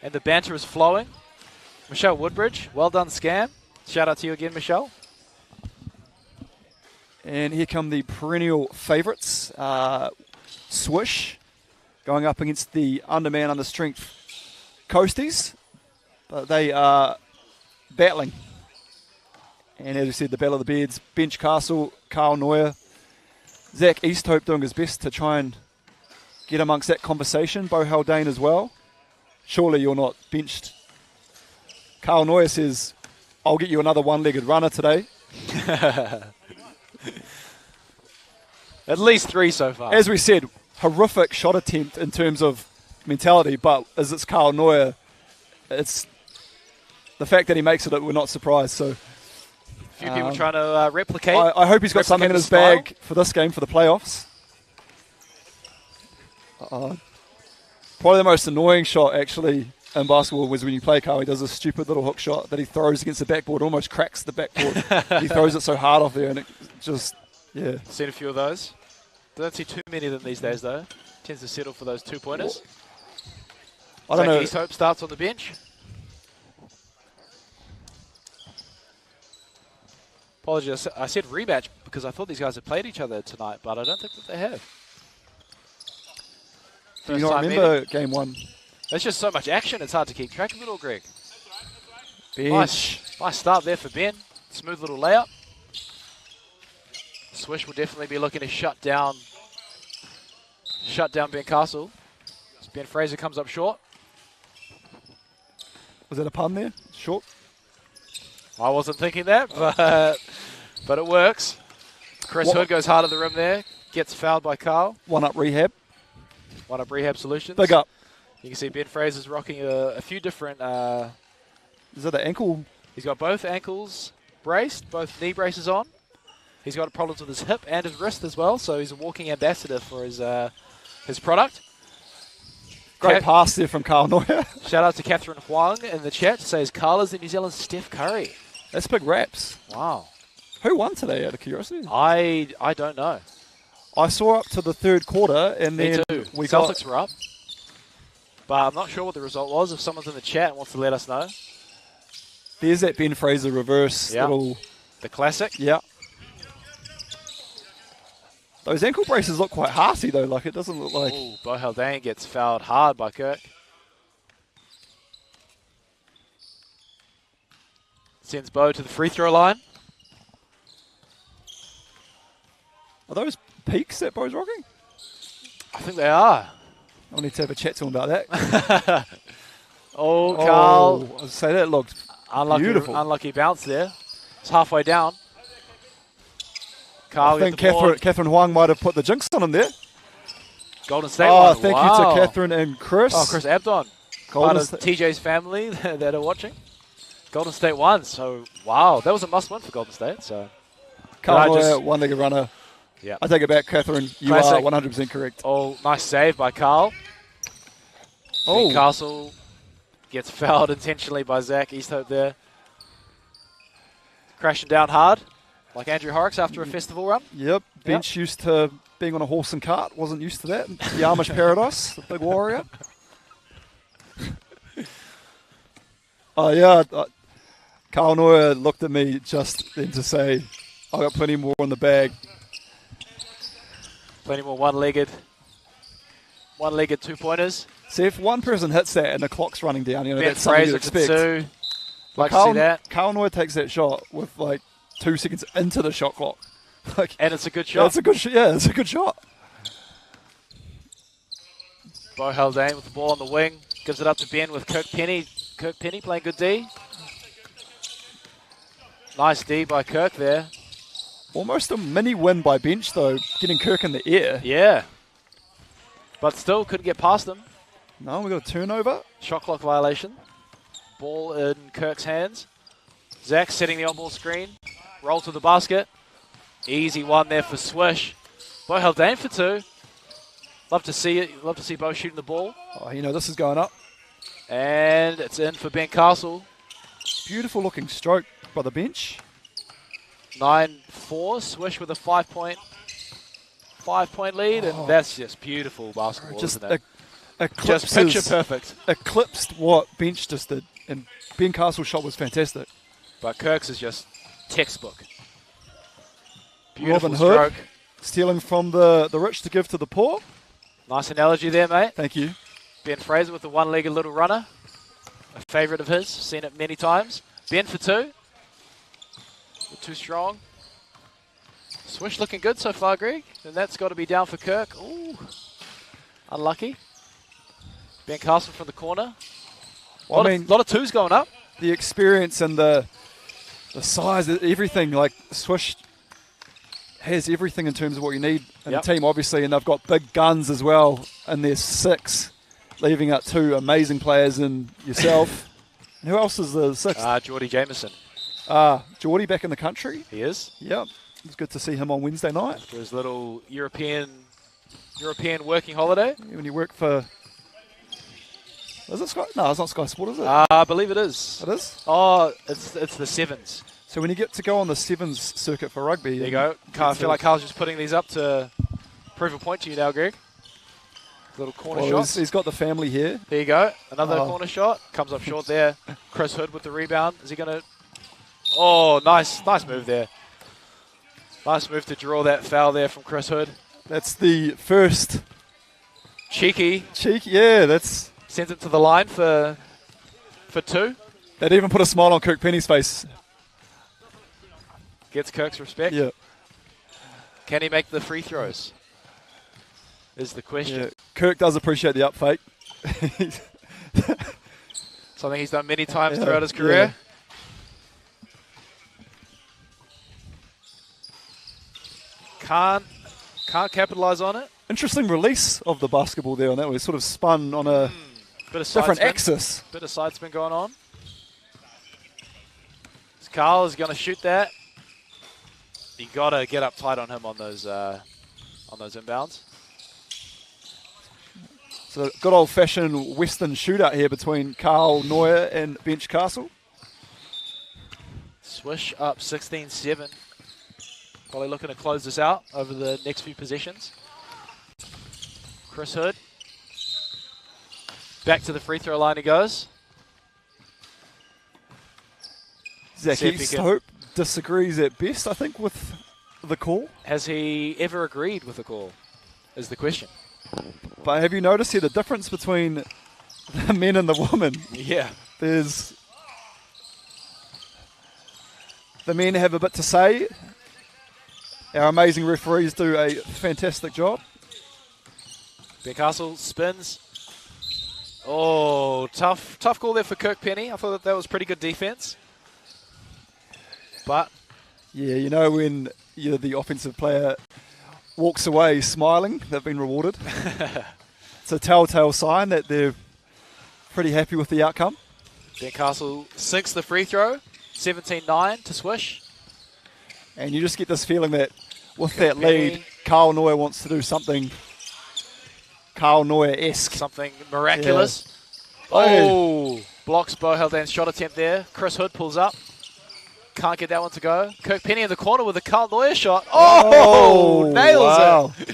And the banter is flowing. Michelle Woodbridge, well done, Scam. Shout out to you again, Michelle. And here come the perennial favourites. Swish going up against the underman, understrength Coasties. But they are battling. And as we said, the Battle of the Beards, Bench Castle, Carl Neuer. Zach Easthope doing his best to try and get amongst that conversation. Bo Haldane as well. Surely you're not benched. Carl Neuer says, I'll get you another one-legged runner today. At least 3 so far. As we said, horrific shot attempt in terms of mentality, but as it's Carl Neuer, it's the fact that he makes it, we're not surprised. So, a few people trying to replicate. I hope he's got something in his bag for this game, for the playoffs. Probably the most annoying shot, actually, in basketball was when you play Carl. He does a stupid little hook shot that he throws against the backboard, almost cracks the backboard. He throws it so hard off there, and it just, yeah. Seen a few of those. Don't see too many of them these days, though. Tends to settle for those 2-pointers. I don't know. East Hope starts on the bench. Apologies, I said rematch because I thought these guys had played each other tonight, but I don't think that they have. Do you not remember game 1? There's just so much action, it's hard to keep track of it all, Greg. Bench. Nice start there for Ben. Smooth little layup. Swish will definitely be looking to shut down Ben Castle. As Ben Fraser comes up short. Was that a pun there? Short? I wasn't thinking that, but it works. Chris Hood goes hard at the rim there. Gets fouled by Carl. One up rehab. One up rehab solutions. Big up. You can see Ben Fraser's rocking a few different... Is that the ankle? He's got both ankles braced, both knee braces on. He's got problems with his hip and his wrist as well, so he's a walking ambassador for his product. Great pass there from Carl Neuer. Shout out to Catherine Huang in the chat to say, is Carl is the New Zealand Steph Curry? That's big raps. Wow. Who won today, out of curiosity? I don't know. I saw up to the third quarter, and Me then too. we Celtics were up. But I'm not sure what the result was. If someone's in the chat and wants to let us know. There's that Ben Fraser reverse little... The classic. Yeah. Those ankle braces look quite hearty, though. Like, it doesn't look like... Ooh, Bo Haldane gets fouled hard by Kirk. Sends Bo to the free throw line. Are those peaks that Bo's rocking? I think they are. I'll need to have a chat to him about that. Carl. I'd say that looked beautiful. Unlucky bounce there. It's halfway down. Carl, I think Catherine Huang might have put the jinx on him there. Golden State won. Thank you to Catherine and Chris. Oh, Chris Abdon. Part of TJ's family that are watching. Golden State won, so wow. That was a must-win for Golden State. So, Carl Neuer, one-legged runner. Yeah. I take it back, Catherine. You Classic. are 100% correct. Oh, nice save by Carl. Ben Castle gets fouled intentionally by Zach Easthope there. Crashing down hard, like Andrew Horrocks after a festival run. Yep. Bench used to being on a horse and cart. Wasn't used to that. Yarmish Paradise, the big warrior. Carl Neuer looked at me just then to say, I got plenty more in the bag. Plenty more one-legged 2-pointers. See, if one person hits that and the clock's running down, Ben that's something you'd Fraser expect. Like to see that. Carl Neuer takes that shot with like 2 seconds into the shot clock. And it's a good shot. It's a good it's a good shot. Bo Haldane with the ball on the wing. Gives it up to Ben with Kirk Penny. Kirk Penny playing good D. Nice D by Kirk there. Almost a mini win by Bench, though, getting Kirk in the air. Yeah. But still couldn't get past him. No, we got a turnover. Shot clock violation. Ball in Kirk's hands. Zach setting the on-ball screen. Roll to the basket. Easy one there for Swish. Bo Haldane for 2. Love to see it. Love to see Bo shooting the ball. Oh, this is going up. And it's in for Ben Castle. Beautiful looking stroke by the bench. 9-4. Swish with a 5-point lead, and that's just beautiful basketball, Just isn't it? Eclipses, Just picture perfect. Eclipsed what bench just did, and Ben Castle's shot was fantastic. But Kirk's is just textbook. Beautiful Robin Hood stroke. stealing from the rich to give to the poor. Nice analogy there, mate. Thank you. Ben Fraser with the one-legged little runner. A favourite of his. Seen it many times. Ben for two. Too strong. Swish looking good so far, Greg. And that's got to be down for Kirk. Ooh. Unlucky. Ben Castle from the corner. Well, A lot of twos going up. The experience and the size, everything, like Swish has everything in terms of what you need in a team, obviously, and they've got big guns as well, and there's 6, leaving out 2 amazing players and yourself. And who else is the 6th? Geordie Jameson. Geordie back in the country. He is. Yep. It's good to see him on Wednesday night. After his little European working holiday. When you work for... Is it Sky? No, it's not Sky Sport, is it? I believe it is. It is? Oh, it's the sevens. So when you get to go on the sevens circuit for rugby... There you go. I feel like Carl's just putting these up to prove a point to you now, Greg. Little corner shot. He's got the family here. There you go. Another corner shot. Comes up short there. Chris Hood with the rebound. Is he going to... Oh, nice move there. Nice move to draw that foul there from Chris Hood. That's the first... Cheeky. Yeah, that's... Sends it to the line for 2. That even put a smile on Kirk Penny's face. Gets Kirk's respect. Yeah. Can he make the free throws? Is the question. Yeah. Kirk does appreciate the up fake. Something he's done many times throughout his career. Yeah. Can't capitalize on it. Interesting release of the basketball there on that one. It sort of spun on a different axis. Bit of side spin going on. Carl is going to shoot that. You got to get up tight on him on those inbounds. So good old-fashioned Western shootout here between Carl Neuer and Bench Castle. Swish up 16-7. Probably looking to close this out over the next few possessions. Chris Hood. Back to the free throw line he goes. Zachy Stope disagrees at best, I think, with the call. Has he ever agreed with the call, is the question. But have you noticed here the difference between the men and the women? Yeah. There's... The men have a bit to say. Our amazing referees do a fantastic job. Ben Castle spins. Oh, tough call there for Kirk Penny. I thought that was pretty good defense. But yeah, you know when the offensive player walks away smiling, they've been rewarded. It's a telltale sign that they're pretty happy with the outcome. Ben Castle sinks the free throw. 17-9 to Swish. And you just get this feeling that with that lead, Carl Neuer wants to do something Carl Neuer-esque. Something miraculous. Yeah. Oh, blocks Bo Haldane's shot attempt there. Chris Hood pulls up. Can't get that one to go. Kirk Penny in the corner with a Carl Neuer shot. Oh, nails it.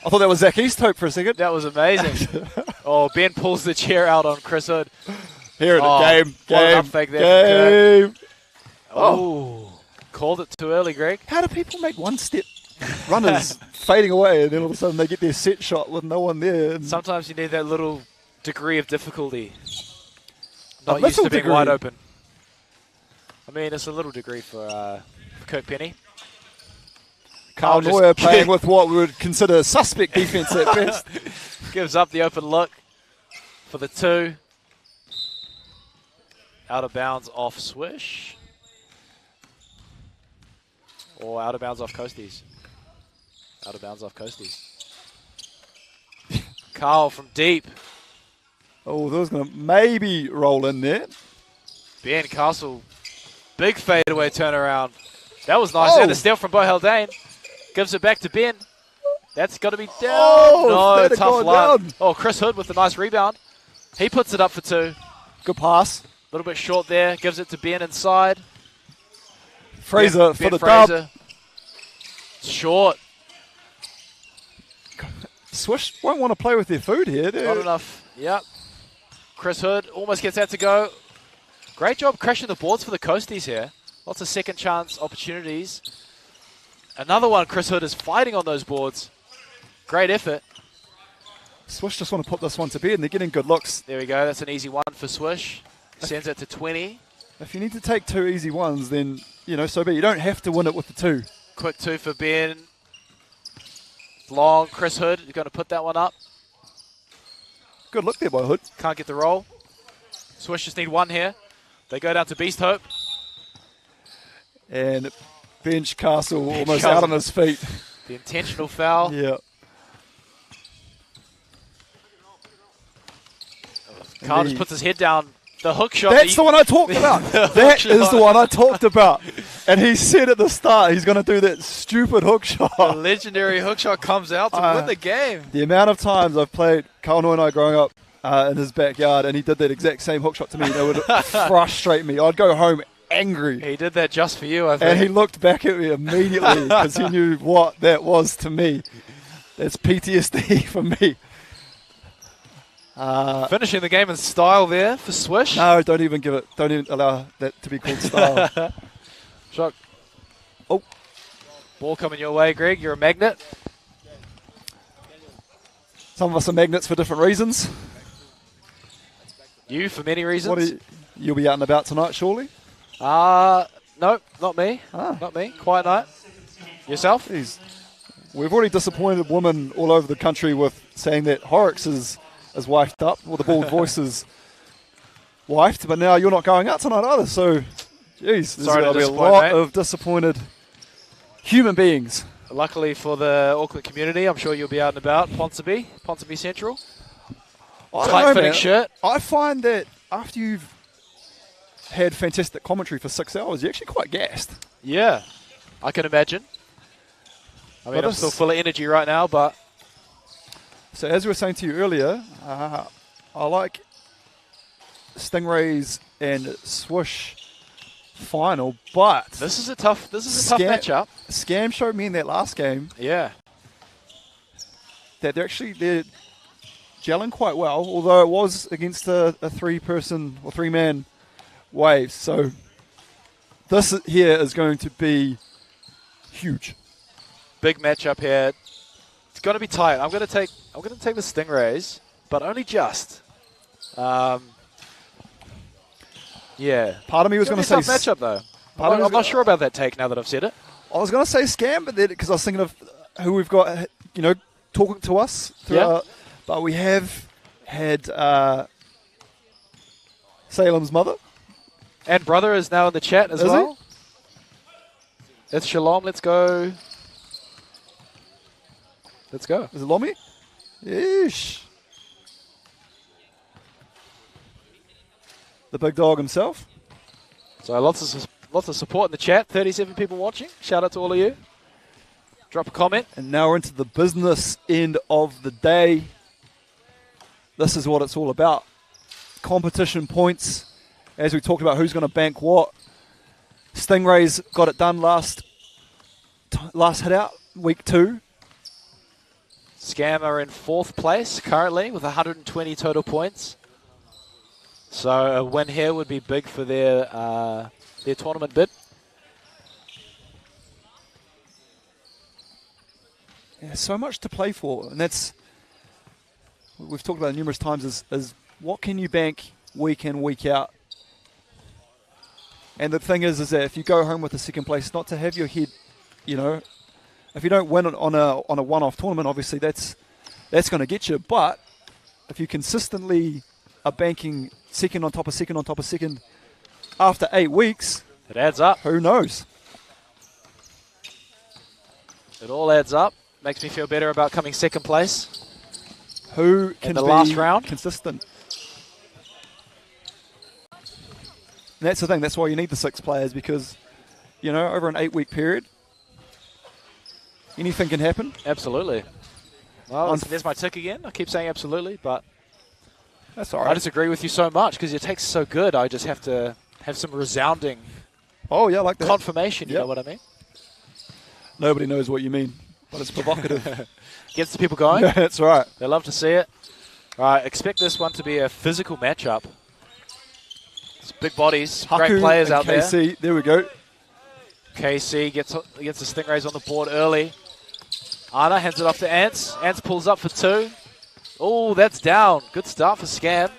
I thought that was Zach Easthope for a second. That was amazing. Oh, Ben pulls the chair out on Chris Hood. Here in the game. What an upfake there from Kirk. Oh. Called it too early, Greg. How do people make one-step runners fading away and then all of a sudden they get their set shot with no one there? And sometimes you need that little degree of difficulty. Not used to being wide open. I mean, it's a little degree for Kirk Penny. Carl Neuer playing with what we would consider suspect defense at best. Gives up the open look for the 2. Out of bounds off Swish. Or out of bounds off Coasties. Out of bounds off Coasties. Carl from deep. Oh, that was going to maybe roll in there. Ben Castle. Big fadeaway turnaround. That was nice. And a steal from Bo Haldane. Gives it back to Ben. That's got to be down. No, tough line. Oh, Chris Hood with a nice rebound. He puts it up for 2. Good pass. A little bit short there. Gives it to Ben inside. Fraser for the dub. Short. Swish won't want to play with their food here. Not enough. Yep. Chris Hood almost gets that to go. Great job crashing the boards for the Coasties here. Lots of second chance opportunities. Another one, Chris Hood is fighting on those boards. Great effort. Swish just want to put this one to bed, and they're getting good looks. There we go. That's an easy one for Swish. Sends it to 20. If you need to take 2 easy ones, then, you know, so be it. You don't have to win it with the 2. Quick 2 for Ben. Long, Chris Hood is going to put that one up. Good look there by Hood. Can't get the roll. Swish just need 1 here. They go down to Beast Hope. And Bench Castle almost out on his feet. The intentional foul. Yeah. Carl just puts his head down. The hook shot. That's the one I talked about. That is the one I talked about. And he said at the start he's going to do that stupid hook shot. The legendary hook shot comes out to win the game. The amount of times I've played Kaunoa and I growing up in his backyard, and he did that exact same hook shot to me, that would frustrate me. I'd go home angry. He did that just for you, I think. And he looked back at me immediately because he knew what that was to me. That's PTSD for me. Finishing the game in style there for Swish. No, don't even allow that to be called style. Shot. Oh. Ball coming your way, Greg. You're a magnet. Some of us are magnets for different reasons. You for many reasons. You'll be out and about tonight, surely? No, not me. Not me. Quiet night. Yourself? Jeez. We've already disappointed women all over the country with saying that Horrocks is wifed up, or the bald voice is wifed, but now you're not going out tonight either, so geez, there's going to be a lot of disappointed human beings. Luckily for the Auckland community, I'm sure you'll be out and about. Ponsonby Central. Tight-fitting shirt. I find that after you've had fantastic commentary for 6 hours, you're actually quite gassed. Yeah, I can imagine. I mean, I'm still full of energy right now, but... So as we were saying to you earlier, I like Stingrays and Swish final, but this is a tough matchup. Scam showed me in that last game, yeah, that they're gelling quite well, although it was against a 3-person or 3-man wave. So this here is going to be huge. Big matchup here. It's going to be tight. I'm going to take the Stingrays, but only just. Yeah. Part of me was going to say... Tough matchup, though. I'm not sure about that take now that I've said it. I was going to say Scam, but because I was thinking of who we've got, talking to us. But we have had Salem's mother. And brother is now in the chat as well. It's Shalom. Let's go. Let's go. Is it Lomi? Yeesh. The big dog himself. So lots of support in the chat. 37 people watching. Shout out to all of you. Drop a comment. And now we're into the business end of the day. This is what it's all about. Competition points. As we talked about who's going to bank what. Stingrays got it done last hit out, week 2. Scam are in 4th place currently with 120 total points. So a win here would be big for their tournament bid. Yeah, so much to play for, and that's we've talked about it numerous times. Is what can you bank week in, week out? And the thing is that if you go home with a 2nd place, not to have your head, if you don't win on a one-off tournament, obviously that's going to get you. But if you consistently are banking 2nd on top of 2nd on top of 2nd after 8 weeks, it adds up. Who knows? It all adds up. Makes me feel better about coming 2nd place. Who can in the be last round consistent? And that's the thing. That's why you need the 6 players, because over an 8-week period, anything can happen. Absolutely. Well, there's my tick again. I keep saying absolutely, but That's all I right. disagree with you so much because your takes are so good. I just have to have some resounding Oh, yeah, I like that. confirmation. You Yep. know what I mean? Nobody knows what you mean, but it's provocative. Gets the people going. Yeah, that's right. They love to see it. All right, expect this one to be a physical matchup. It's big bodies, Haku great players and out there. KC, there we go. KC gets the Stingrays on the board early. Anna hands it off to Ants. Ants pulls up for 2. Oh, that's down. Good start for Scam.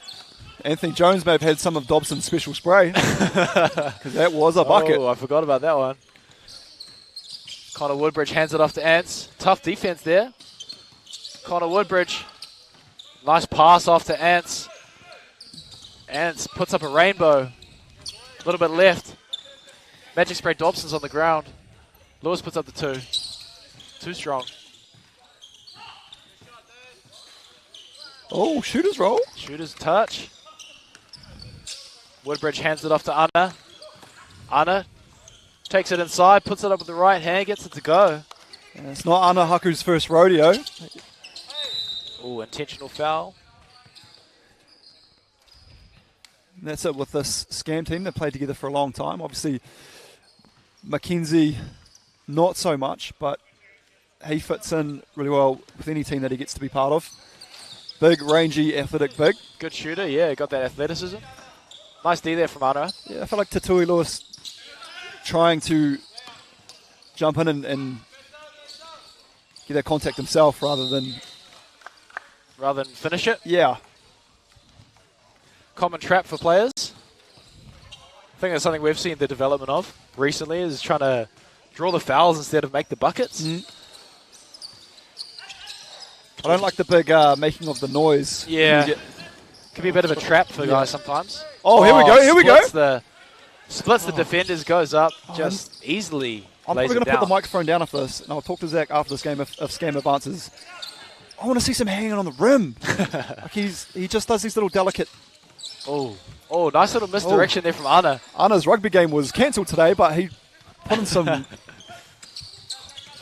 Anthony Jones may have had some of Dobson's special spray because that was a bucket. Oh, I forgot about that one. Connor Woodbridge hands it off to Ants. Tough defense there. Connor Woodbridge. Nice pass off to Ants. Ants puts up a rainbow. A little bit left. Magic spray Dobson's on the ground. Lewis puts up the 2. Too strong. Oh, shooter's roll. Shooter's touch. Woodbridge hands it off to Anna. Anna takes it inside, puts it up with the right hand, gets it to go. And it's not Anna Haku's first rodeo. Oh, intentional foul. And that's it with this Scam team. They've played together for a long time. Obviously, Mackenzie, not so much, but he fits in really well with any team that he gets to be part of. Big, rangy, athletic big. Good shooter, yeah, got that athleticism. Nice D there from Anna. Yeah, I feel like Tatui Lewis trying to jump in and get that contact himself rather than finish it. Yeah. Common trap for players. I think that's something we've seen the development of recently, is trying to draw the fouls instead of make the buckets. I don't like the big making of the noise. Yeah. Can be a bit of a trap for guys sometimes. Oh, here we go. Splits the defenders, goes up, just easily I'm lays probably going it to put down. the microphone down after this, and I'll talk to Zach after this game if Scam advances. I want to see some hanging on the rim. Like he just does these little delicate... Oh, nice little misdirection there from Anna. Anna's rugby game was cancelled today, but he put in some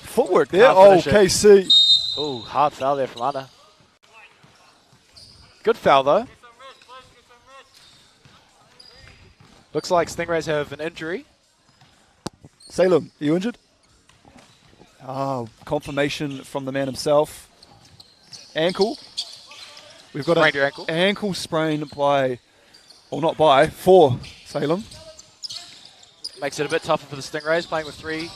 footwork there. Can't Oh, finish KC. Oh, hard foul there from Anna. Good foul, though. Looks like Stingrays have an injury. Salem, are you injured? Oh, confirmation from the man himself. Ankle. We've got Sprained an your ankle. ankle sprain for Salem. Makes it a bit tougher for the Stingrays, playing with three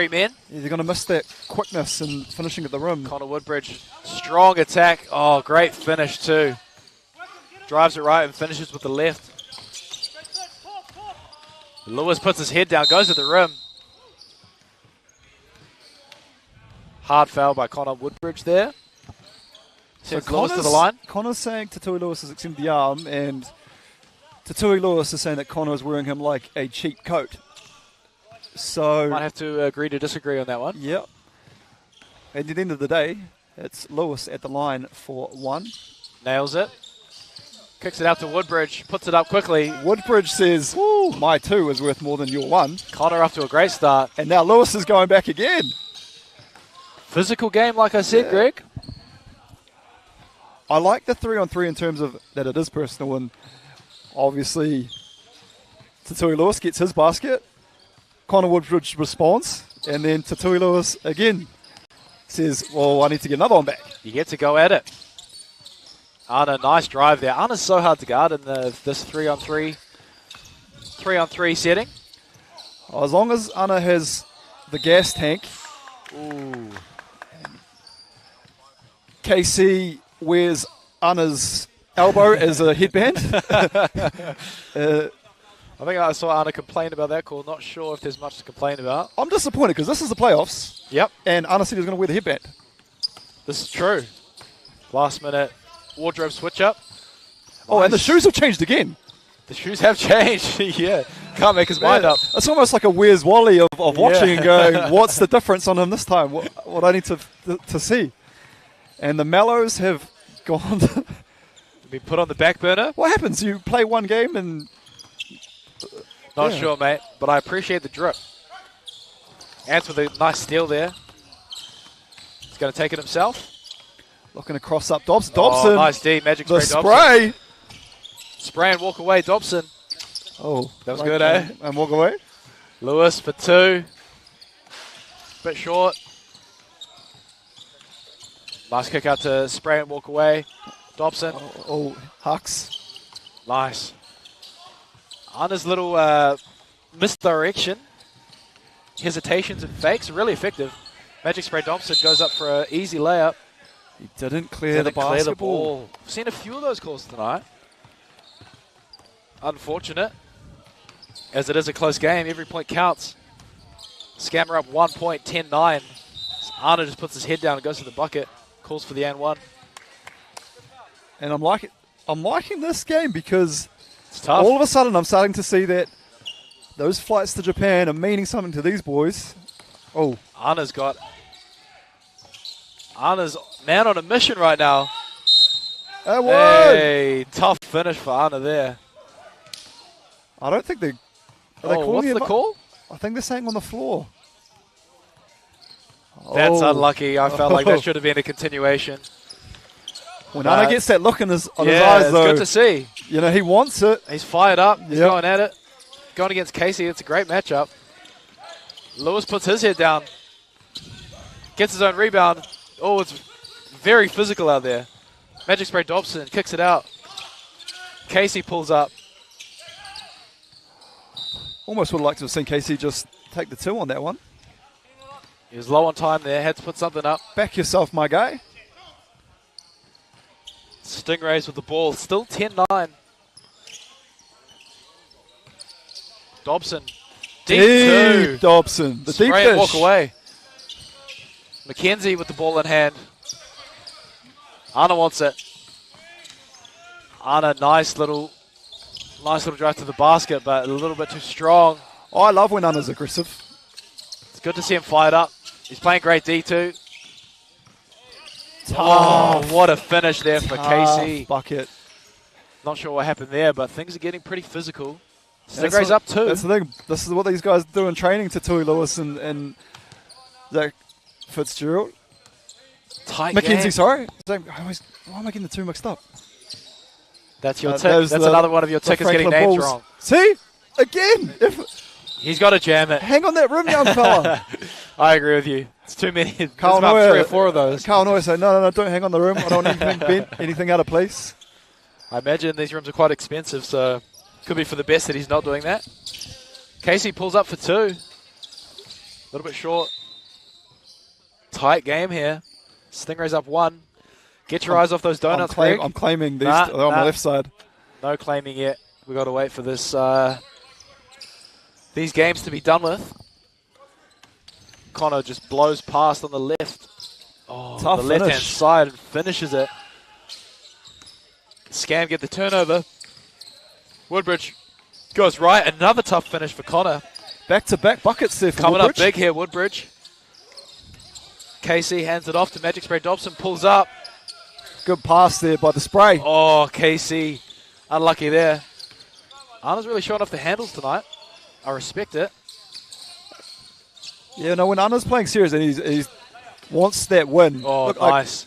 men. Yeah, they're going to miss that quickness and finishing at the rim. Connor Woodbridge, strong attack. Oh, great finish too. Drives it right and finishes with the left. Lewis puts his head down, goes to the rim. Hard foul by Connor Woodbridge there. Sends Lewis to the line. Connor's saying Tatui Lewis has extended the arm, and Tatui Lewis is saying that Connor is wearing him like a cheap coat. So Might have to agree to disagree on that one. Yep. At the end of the day, it's Lewis at the line for 1. Nails it. Kicks it out to Woodbridge, puts it up quickly. Woodbridge says, "Woo, my 2 is worth more than your 1. Connor off to a great start. And now Lewis is going back again. Physical game, like I said, Greg. I like the 3-on-3 in terms of that it is personal, and obviously Tatui Lewis gets his basket. Connor Woodbridge responds, and then Tatui Lewis again says, well, I need to get another one back. You get to go at it. Anna, nice drive there. Anna's so hard to guard in this 3-on-3 setting. As long as Anna has the gas tank. Ooh. KC wears Anna's elbow as a headband. I think I saw Anna complain about that call. Not sure if there's much to complain about. I'm disappointed because this is the playoffs. Yep. And Anna said he was going to wear the headband. This is true. Last minute wardrobe switch up. Oh, and the shoes have changed again. The shoes have changed. Yeah. Can't make his mind up. It's almost like a Where's Wally of watching and going, what's the difference on him this time? What I need to see. And the Mellows have gone. Been put on the back burner. What happens? You play one game and... Not sure, mate, but I appreciate the drip. Ants with a nice steal there. He's going to take it himself. Looking to cross up Dobson. Dobson. Oh, nice D. Magic the spray. spray. Dobson. Spray and walk away, Dobson. Oh, that was good, eh? And walk away. Lewis for 2. Bit short. Nice kick out to spray and walk away. Dobson. Oh, Hux. Nice. Anna's little misdirection, hesitations and fakes, really effective. Magic spray Dobson goes up for an easy layup. He didn't clear the basketball. We've seen a few of those calls tonight. Unfortunate. As it is a close game, every point counts. Scammer up 1 point, 10-9. Arna just puts his head down and goes to the bucket. Calls for the and 1. And I'm liking this game because it's tough. All of a sudden I'm starting to see that those flights to Japan are meaning something to these boys. Oh. Anna's man on a mission right now. That one. Hey, tough finish for Anna there. I don't think they... Are they calling what's the call? I think they're saying on the floor. That's unlucky. I felt like that should have been a continuation. When Anna gets that look on his eyes, though. It's good to see. You know, he wants it. He's fired up. He's going at it. Going against Casey. It's a great matchup. Lewis puts his head down. Gets his own rebound. Oh, it's very physical out there. Magic spray Dobson kicks it out. Casey pulls up. Almost would have liked to have seen Casey just take the 2 on that one. He was low on time there. Had to put something up. Back yourself, my guy. Stingrays with the ball. Still 10-9. Dobson. Deep 2. Dobson. The deep Spray dish. And walk away. McKenzie with the ball in hand. Anna wants it. Anna, nice little drive to the basket, but a little bit too strong. Oh, I love when Anna's aggressive. It's good to see him fired up. He's playing great D2. Tough. Oh, what a finish there for Tough Casey. Bucket. Not sure what happened there, but things are getting pretty physical. Stingray's up 2. That's the thing. This is what these guys do in training to Tui Lewis and Zach Fitzgerald. Tight McKenzie, game. sorry. Why am I getting the 2 mixed up? That's your tick. That's another one of your tickets getting names wrong. See? Again. He's got to jam it. Hang on that rim, young fella. I agree with you. It's too many. There's Carl about Noyer, 3 or 4 of those. Carl Noyer said, no, don't hang on the rim. I don't want anything bent, anything out of place. I imagine these rims are quite expensive, so could be for the best that he's not doing that. Casey pulls up for 2. A little bit short. Tight game here. Stingrays up 1. Get your eyes off those donuts, Greg. I'm claiming these on my left side. No claiming yet. We've got to wait for this these games to be done with. Connor just blows past on the left. Oh, tough the left-hand finish. side and finishes it. Scam get the turnover. Woodbridge goes right. Another tough finish for Connor. Back-to-back buckets there for Coming Woodbridge. up big here, Woodbridge. Casey hands it off to Magic Spray Dobson. Pulls up. Good pass there by the spray. Oh, Casey. Unlucky there. Arna's really showing off the handles tonight. I respect it. Yeah, no, when Anna's playing serious and he wants that win. Oh, Look, nice.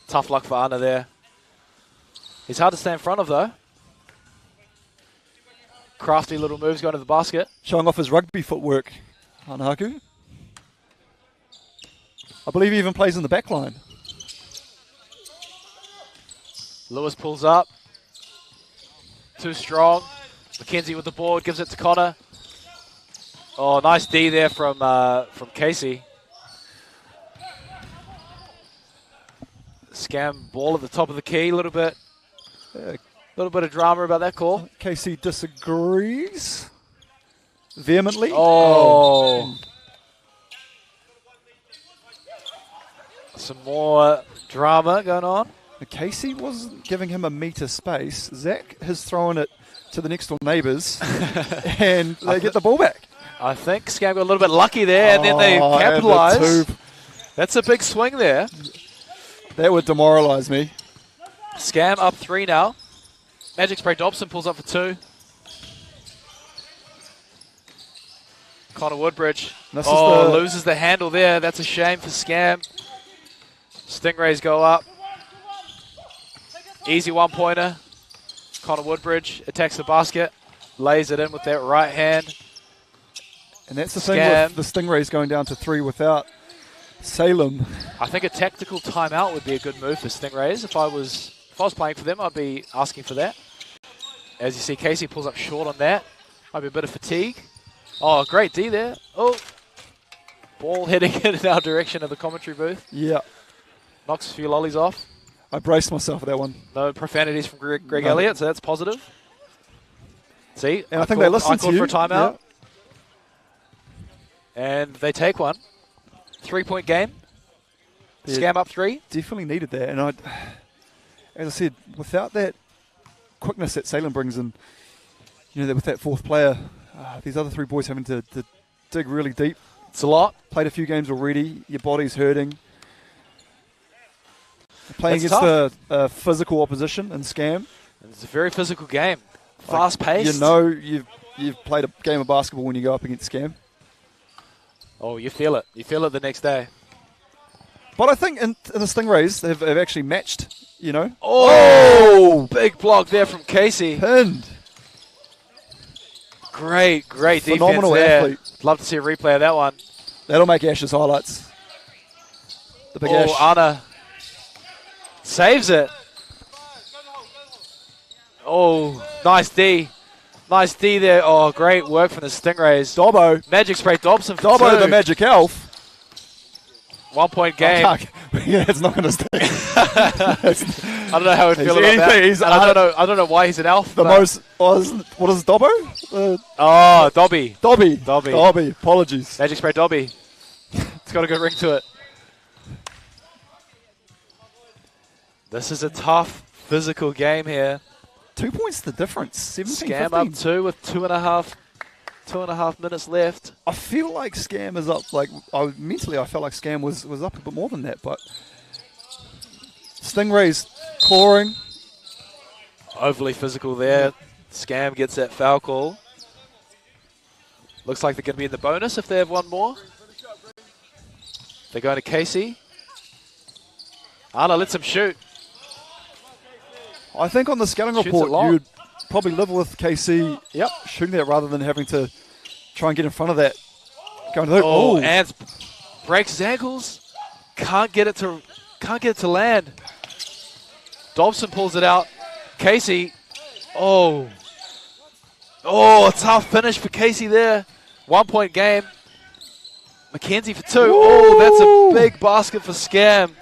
Tough luck for Anna there. He's hard to stay in front of, though. Crafty little moves going to the basket. Showing off his rugby footwork, Anahaku. I believe he even plays in the back line. Lewis pulls up. Too strong. McKenzie with the board, gives it to Connor. Oh, nice D there from Casey. Scam ball at the top of the key, a little bit of drama about that call. Casey disagrees vehemently. Oh. Some more drama going on. Casey wasn't giving him a metre space. Zach has thrown it to the next door neighbours and they get the ball back. I think Scam got a little bit lucky there and then they capitalise. That's a big swing there. That would demoralise me. Scam up 3 now. Magic Spray Dobson pulls up for 2. Connor Woodbridge. This Loses the handle there. That's a shame for Scam. Stingrays go up. Easy one-pointer. Connor Woodbridge attacks the basket. Lays it in with that right hand. And that's the thing with the Stingrays going down to 3 without Salem. I think a tactical timeout would be a good move for Stingrays. If I was playing for them, I'd be asking for that. As you see, Casey pulls up short on that. Might be a bit of fatigue. Oh, great D there. Oh, ball heading in our direction of the commentary booth. Yeah. Knocks a few lollies off. I braced myself for that one. No profanities from Greg Elliott, so that's positive. See, and I think they listened to you. For a timeout. Yeah. And they take one. 3-point game. Yeah, Scam up 3. Definitely needed that. And as I said, without that quickness that Salem brings in, with that fourth player, these other 3 boys having to dig really deep. It's a lot. Played a few games already. Your body's hurting. Playing That's against a physical opposition in Scam. It's a very physical game. Fast-paced. You've played a game of basketball when you go up against Scam. Oh, you feel it. You feel it the next day. But I think in the Stingrays, they've actually matched, Oh, big block there from Casey. Pinned. Great Phenomenal defense there. athlete. Love to see a replay of that one. That'll make Ash's highlights. The big Ash. Anna saves it. Oh, nice D. Nice D there. Oh, great work from the Stingrays. Dobbo. Magic spray Dobson for Dobbo, 2. the magic elf. 1-point game. Yeah, it's not going to stay. I don't know how I feel about that. I don't know why he's an elf. The most. What is Dobbo? Dobby. Dobby. Apologies. Magic spray Dobby. It's got a good ring to it. This is a tough physical game here. 2 points the difference. 17, Scam 15. up 2 with 2.5 minutes left. I feel like Scam is up. Mentally, I felt like Scam was up a bit more than that. But Stingrays clawing. Overly physical there. Scam gets that foul call. Looks like they're going to be in the bonus if they have one more. They're going to Casey. Anna lets him shoot. I think on the scouting report, you'd probably live with KC shooting that rather than having to try and get in front of that. Going to and breaks his ankles. Can't get it to land. Dobson pulls it out. Casey. Oh, a tough finish for Casey there. 1-point game. McKenzie for 2. Ooh. Oh, that's a big basket for Scam.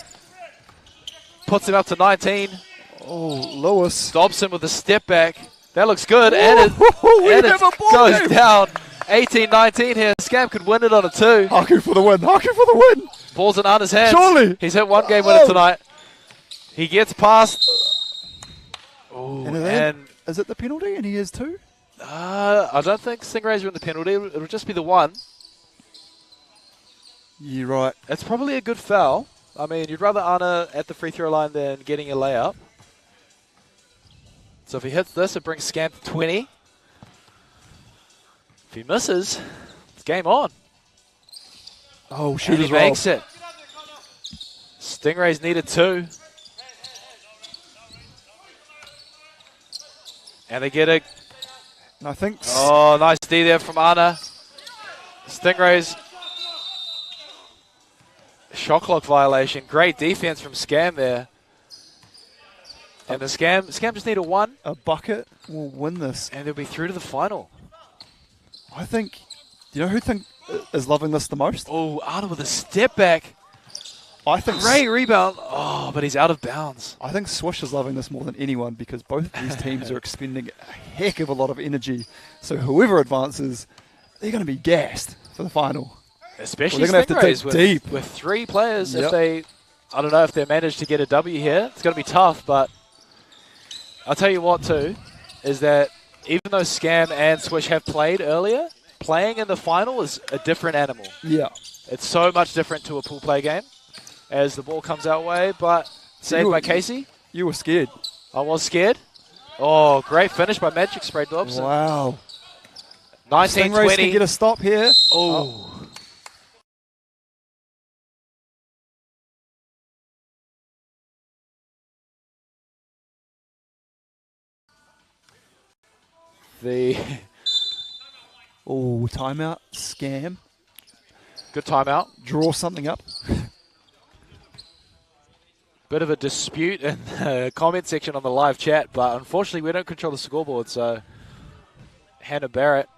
Puts him up to 19. Oh, Lewis. Dobson with a step back. That looks good. And it goes down. 18-19 here. Scam could win it on a 2. Haku for the win. Ball's in Anna's hands. Surely. He's hit 1 game winner tonight. He gets past. Oh, and is it the penalty? And he has 2? I don't think Stingrays are in the penalty. It'll just be the 1. You're right. It's probably a good foul. I mean, you'd rather Anna at the free throw line than getting a layup. So if he hits this, it brings Scam to 20. If he misses, it's game on. Oh, and shooter's he makes it. Stingrays needed 2. And they get a... I think... Oh, nice D there from Anna. Stingrays... Shot clock violation. Great defense from Scam there. And the Scam just need a 1. A bucket will win this. And they'll be through to the final. I think, you know who is loving this the most? Oh, Anna with a step back. I think great rebound. Oh, but he's out of bounds. I think Swish is loving this more than anyone because both of these teams are expending a heck of a lot of energy. So whoever advances, they're going to be gassed for the final. Especially they're going to have to dig deep. With 3 players. If they, I don't know if they manage to get a W here. It's going to be tough, but I'll tell you what too, is that even though Scam and Swish have played earlier, playing in the final is a different animal. Yeah. It's so much different to a pool play game as the ball comes our way, but saved by Casey. You were scared. I was scared. Oh, great finish by Magic Spray Dobson. Wow. Stingrays can get a stop here. Oh. Timeout, scam. Good timeout. Draw something up. Bit of a dispute in the comment section on the live chat, but unfortunately we don't control the scoreboard, so Hannah Barrett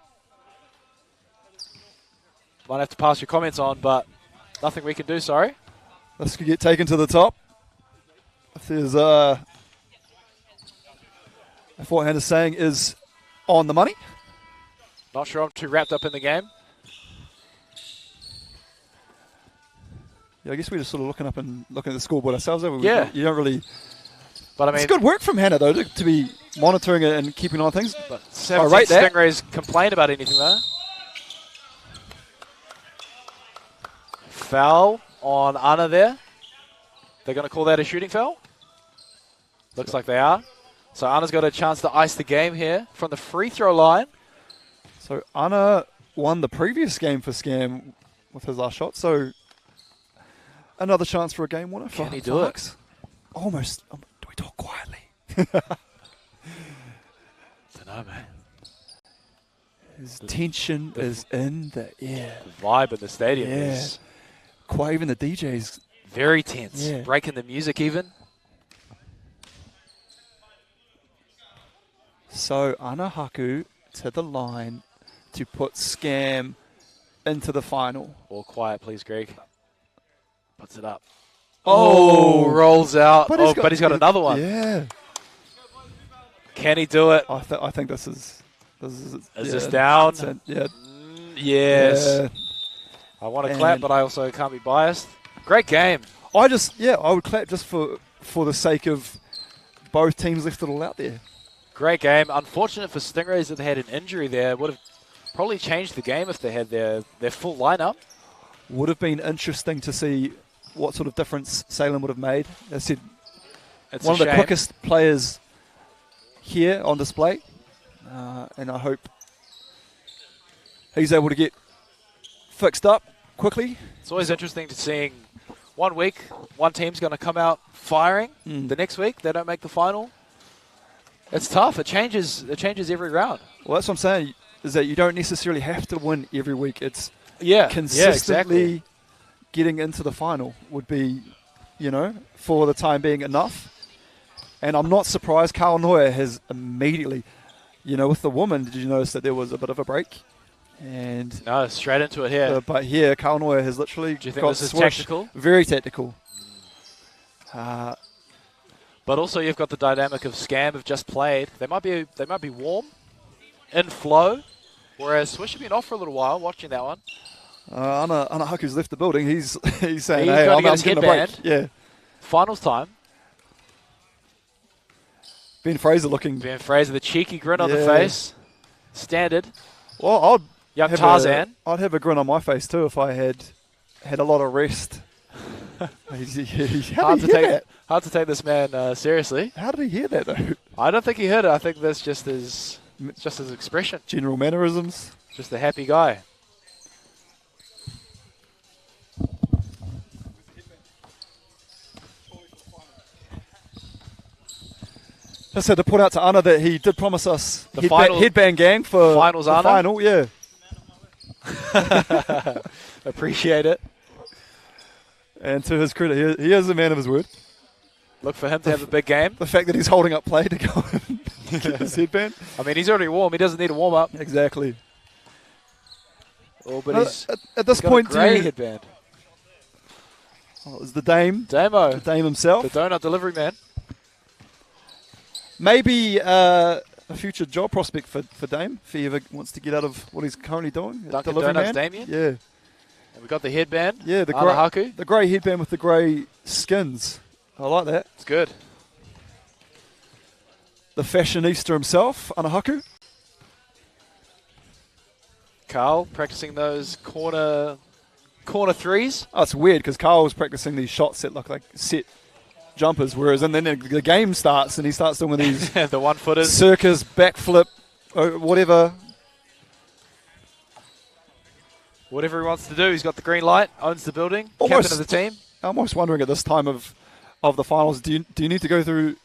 might have to pass your comments on, but nothing we can do, sorry. This could get taken to the top. If there's if what Hannah's saying is on the money. Not sure I'm too wrapped up in the game. Yeah, I guess we're just sort of looking up and looking at the scoreboard ourselves. Yeah. You don't really... But I mean, it's good work from Hannah, though, to be monitoring it and keeping on things. But 17 Stingrays complain about anything, though. Foul on Anna there. They're going to call that a shooting foul? Looks like they are. So Anna's got a chance to ice the game here from the free throw line. So Anna won the previous game for Scam with his last shot. So another chance for a game winner. Can he do it? Almost. Do we talk quietly? Don't know, man. His tension is in the air. The vibe in the stadium is quite, even the DJ's very tense. Yeah. Breaking the music even. So Anna Haku to the line to put Scam into the final. All quiet, please, Greg. Puts it up. Oh, rolls out. But he's got another one. Yeah. Can he do it? I think this is this down? Yeah. Yes. Yeah. I want to clap, but I also can't be biased. Great game. I would clap just for the sake of both teams left it all out there. Great game. Unfortunate for Stingrays that they had an injury there. Would have probably changed the game if they had their full lineup. Would have been interesting to see what sort of difference Salem would have made. As I said, it's one of the quickest players here on display. And I hope he's able to get fixed up quickly. It's always interesting to seeing 1 week, one team's going to come out firing. The next week, they don't make the final. It's tough. It changes every round. Well, that's what I'm saying, is that you don't necessarily have to win every week. It's consistently getting into the final would be, for the time being enough. And I'm not surprised Carl Neuer has immediately, with the woman, did you notice that there was a bit of a break? And no, straight into it here. But here, Carl Neuer has literally Do you think this is tactical? Very tactical. But also you've got the dynamic of Scam have just played. They might be warm, in flow, whereas Swish have been off for a little while watching that one. Anna Haku's left the building. He's saying, hey, I'm getting a break. Yeah. Finals time. Ben Fraser looking. Ben Fraser, the cheeky grin on the face. Standard. Well, Young Tarzan. I'd have a grin on my face too if I had a lot of rest. Hard to take this man seriously. How did he hear that though? I don't think he heard it. I think that's just his expression. General mannerisms. Just a happy guy. Just had to put out to Anna that he did promise us the headband gang for finals. The final, yeah. Appreciate it. And to his credit, he is a man of his word. Look for him to have a big game. The fact that he's holding up play to go and get his headband. I mean, he's already warm. He doesn't need a warm up. Exactly. Oh, but he's at this point, got a grey headband. Oh, it was the Dame. Damo. The Dame himself. The donut delivery man. Maybe a future job prospect for Dame if he ever wants to get out of what he's currently doing. Dunkin' Donuts Damien? Yeah. And we got the headband. Yeah, the grey headband with the grey skins. I like that. It's good. The fashionista himself, Anahaku. Carl practicing those corner threes. Oh, it's weird because Carl was practicing these shots that look like set jumpers, whereas and then the game starts and he starts doing these the one-footers, circus, backflip, whatever. Whatever he wants to do, he's got the green light, owns the building, Almost. captain of the team. I'm almost wondering at this time of the finals, do you need to go through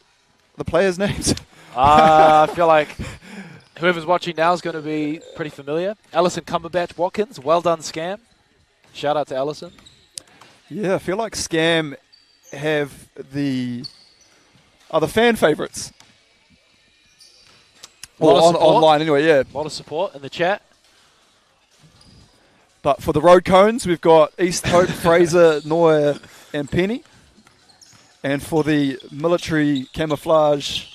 the players' names? I feel like whoever's watching now is going to be pretty familiar. Alison Cumberbatch Watkins, well done, Scam. Shout out to Alison. Yeah, I feel like Scam have the fan favourites. Well, online anyway, yeah. A lot of support in the chat. But for the road cones, we've got East Hope, Fraser, Noya, and Penny. And for the military camouflage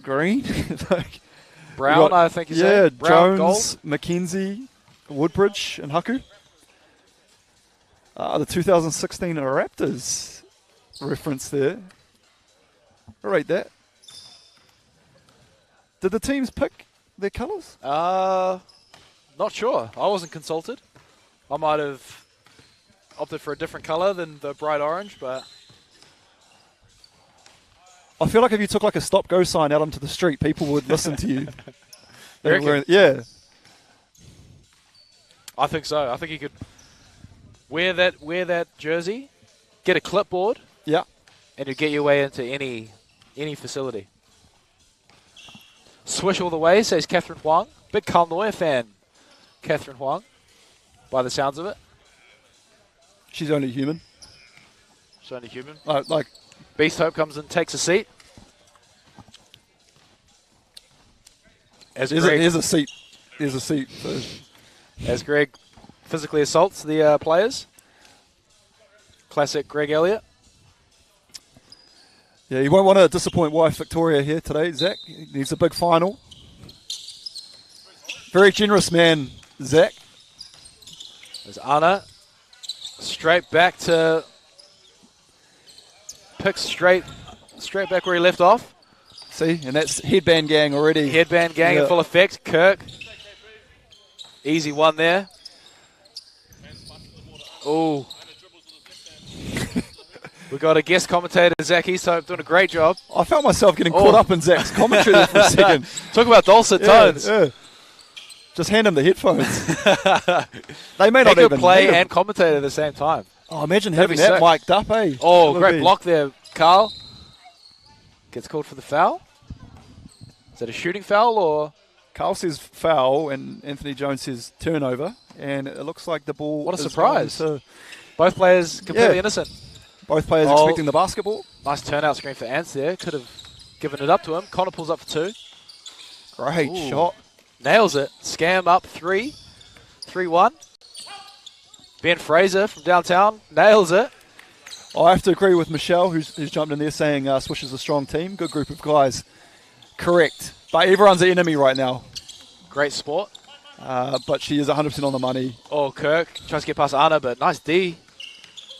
green, Brown, I think you said. Brown, Jones, gold. Mackenzie, Woodbridge, and Haku. The 2016 Raptors reference there. I'll rate that. Did the teams pick their colours? Not sure. I wasn't consulted. I might have opted for a different colour than the bright orange, but I feel like if you took like a stop-go sign out onto the street, people would listen to you. You reckon? Yeah. I think so. I think you could wear that jersey, get a clipboard, Yeah. and you get your way into any facility. Swish all the way, says Catherine Huang. Big Carl Noya fan, Catherine Huang, by the sounds of it. She's only human. She's only human. Like Beast Hope comes and takes a seat. As There's a seat. There's a seat. As Greg physically assaults the players. Classic Greg Elliott. Yeah, you won't want to disappoint wife Victoria here today, Zach. He needs a big final. Very generous man, Zach. There's Anna. Straight back to... Pick straight back where he left off. See, and that's headband gang already. Headband gang in full effect. Kirk. Easy one there. Ooh. We got a guest commentator, Zach Easthope, doing a great job. I felt myself getting caught up in Zach's commentary there for a second. Talk about dulcet tones. Yeah. Just hand him the headphones. They may not He even could play need 'em. and commentate at the same time. Oh, imagine That'd having be that sick. mic'd up, eh? Oh, That would great be- block there, Carl. Gets called for the foul. Is that a shooting foul or? Carl says foul and Anthony Jones says turnover. And it looks like the ball What a is surprise. going to Both players completely Yeah. innocent. both players Oh. expecting the basketball. Nice turnout screen for Ants there. Could have given it up to him. Connor pulls up for two. Great Ooh. shot. Nails it. Scam up 3-1. Ben Fraser from downtown nails it. I have to agree with Michelle, who's jumped in there saying Swish is a strong team. Good group of guys. Correct. But everyone's an enemy right now. Great sport. But she is 100% on the money. Oh, Kirk tries to get past Anna, but nice D.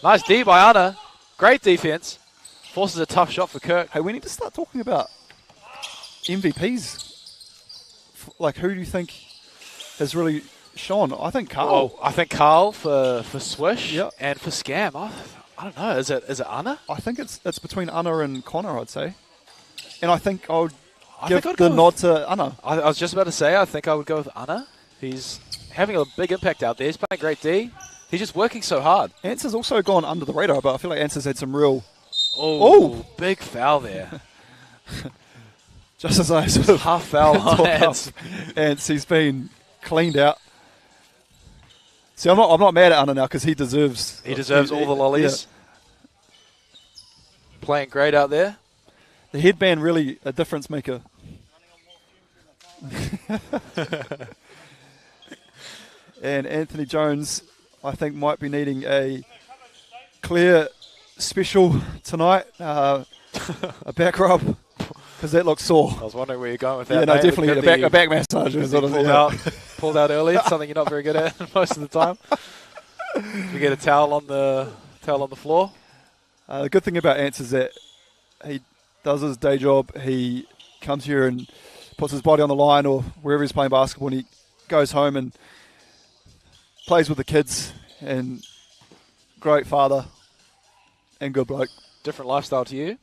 Nice D by Anna. Great defense. Forces a tough shot for Kirk. Hey, we need to start talking about MVPs. Like, who do you think has really shone? I think Carl. Oh, I think Carl for Swish Yeah. and for Scam. I don't know. Is it Anna? I think it's between Anna and Connor, I'd say. And I think I would I give think I'd the go nod to Anna. I was just about to say, I think I would go with Anna. He's having a big impact out there. He's playing great D. He's just working so hard. Answer's also gone under the radar, but I feel like Answer's had some real... Oh, big foul there. Just as I sort of Half foul on talk Ants. up, Ants, he's been cleaned out. See, I'm not mad at Anna now because he deserves... He deserves all the lollies. Playing great out there. The headband really a difference maker. And Anthony Jones, I think, might be needing a clear special tonight, a back rub, because that looks sore. I was wondering where you're going with that. Yeah, no, mate. definitely a back massage. Is what it is, Pulled out early. It's something you're not very good at most of the time. We get a towel on the floor. The good thing about Ants is that he does his day job. He comes here and puts his body on the line or wherever he's playing basketball, and he goes home and plays with the kids, and great father and good bloke. Different lifestyle to you.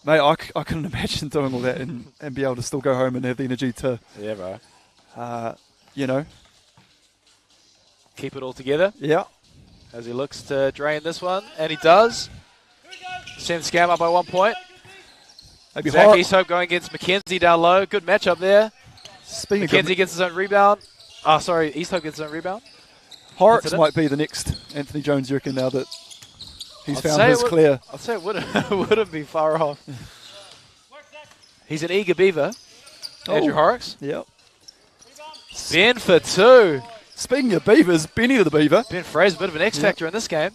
Mate, I couldn't imagine doing all that and be able to still go home and have the energy to, Yeah, bro. you know, keep it all together. Yeah. As he looks to drain this one, and he does. Sends Scam up by 1 point. Maybe Zach Easthope going against Mackenzie down low. Good matchup there. Mackenzie gets his own rebound. Oh, sorry, Easthope gets his own rebound. Horrocks might be the next Anthony Jones, you reckon, now that he's found his clear. I'd say it wouldn't be far off. He's an eager beaver. Andrew Horrocks. Yep. Ben for 2. Speaking of beavers, Benny the Beaver. Ben Fraser, a bit of an X factor in this game.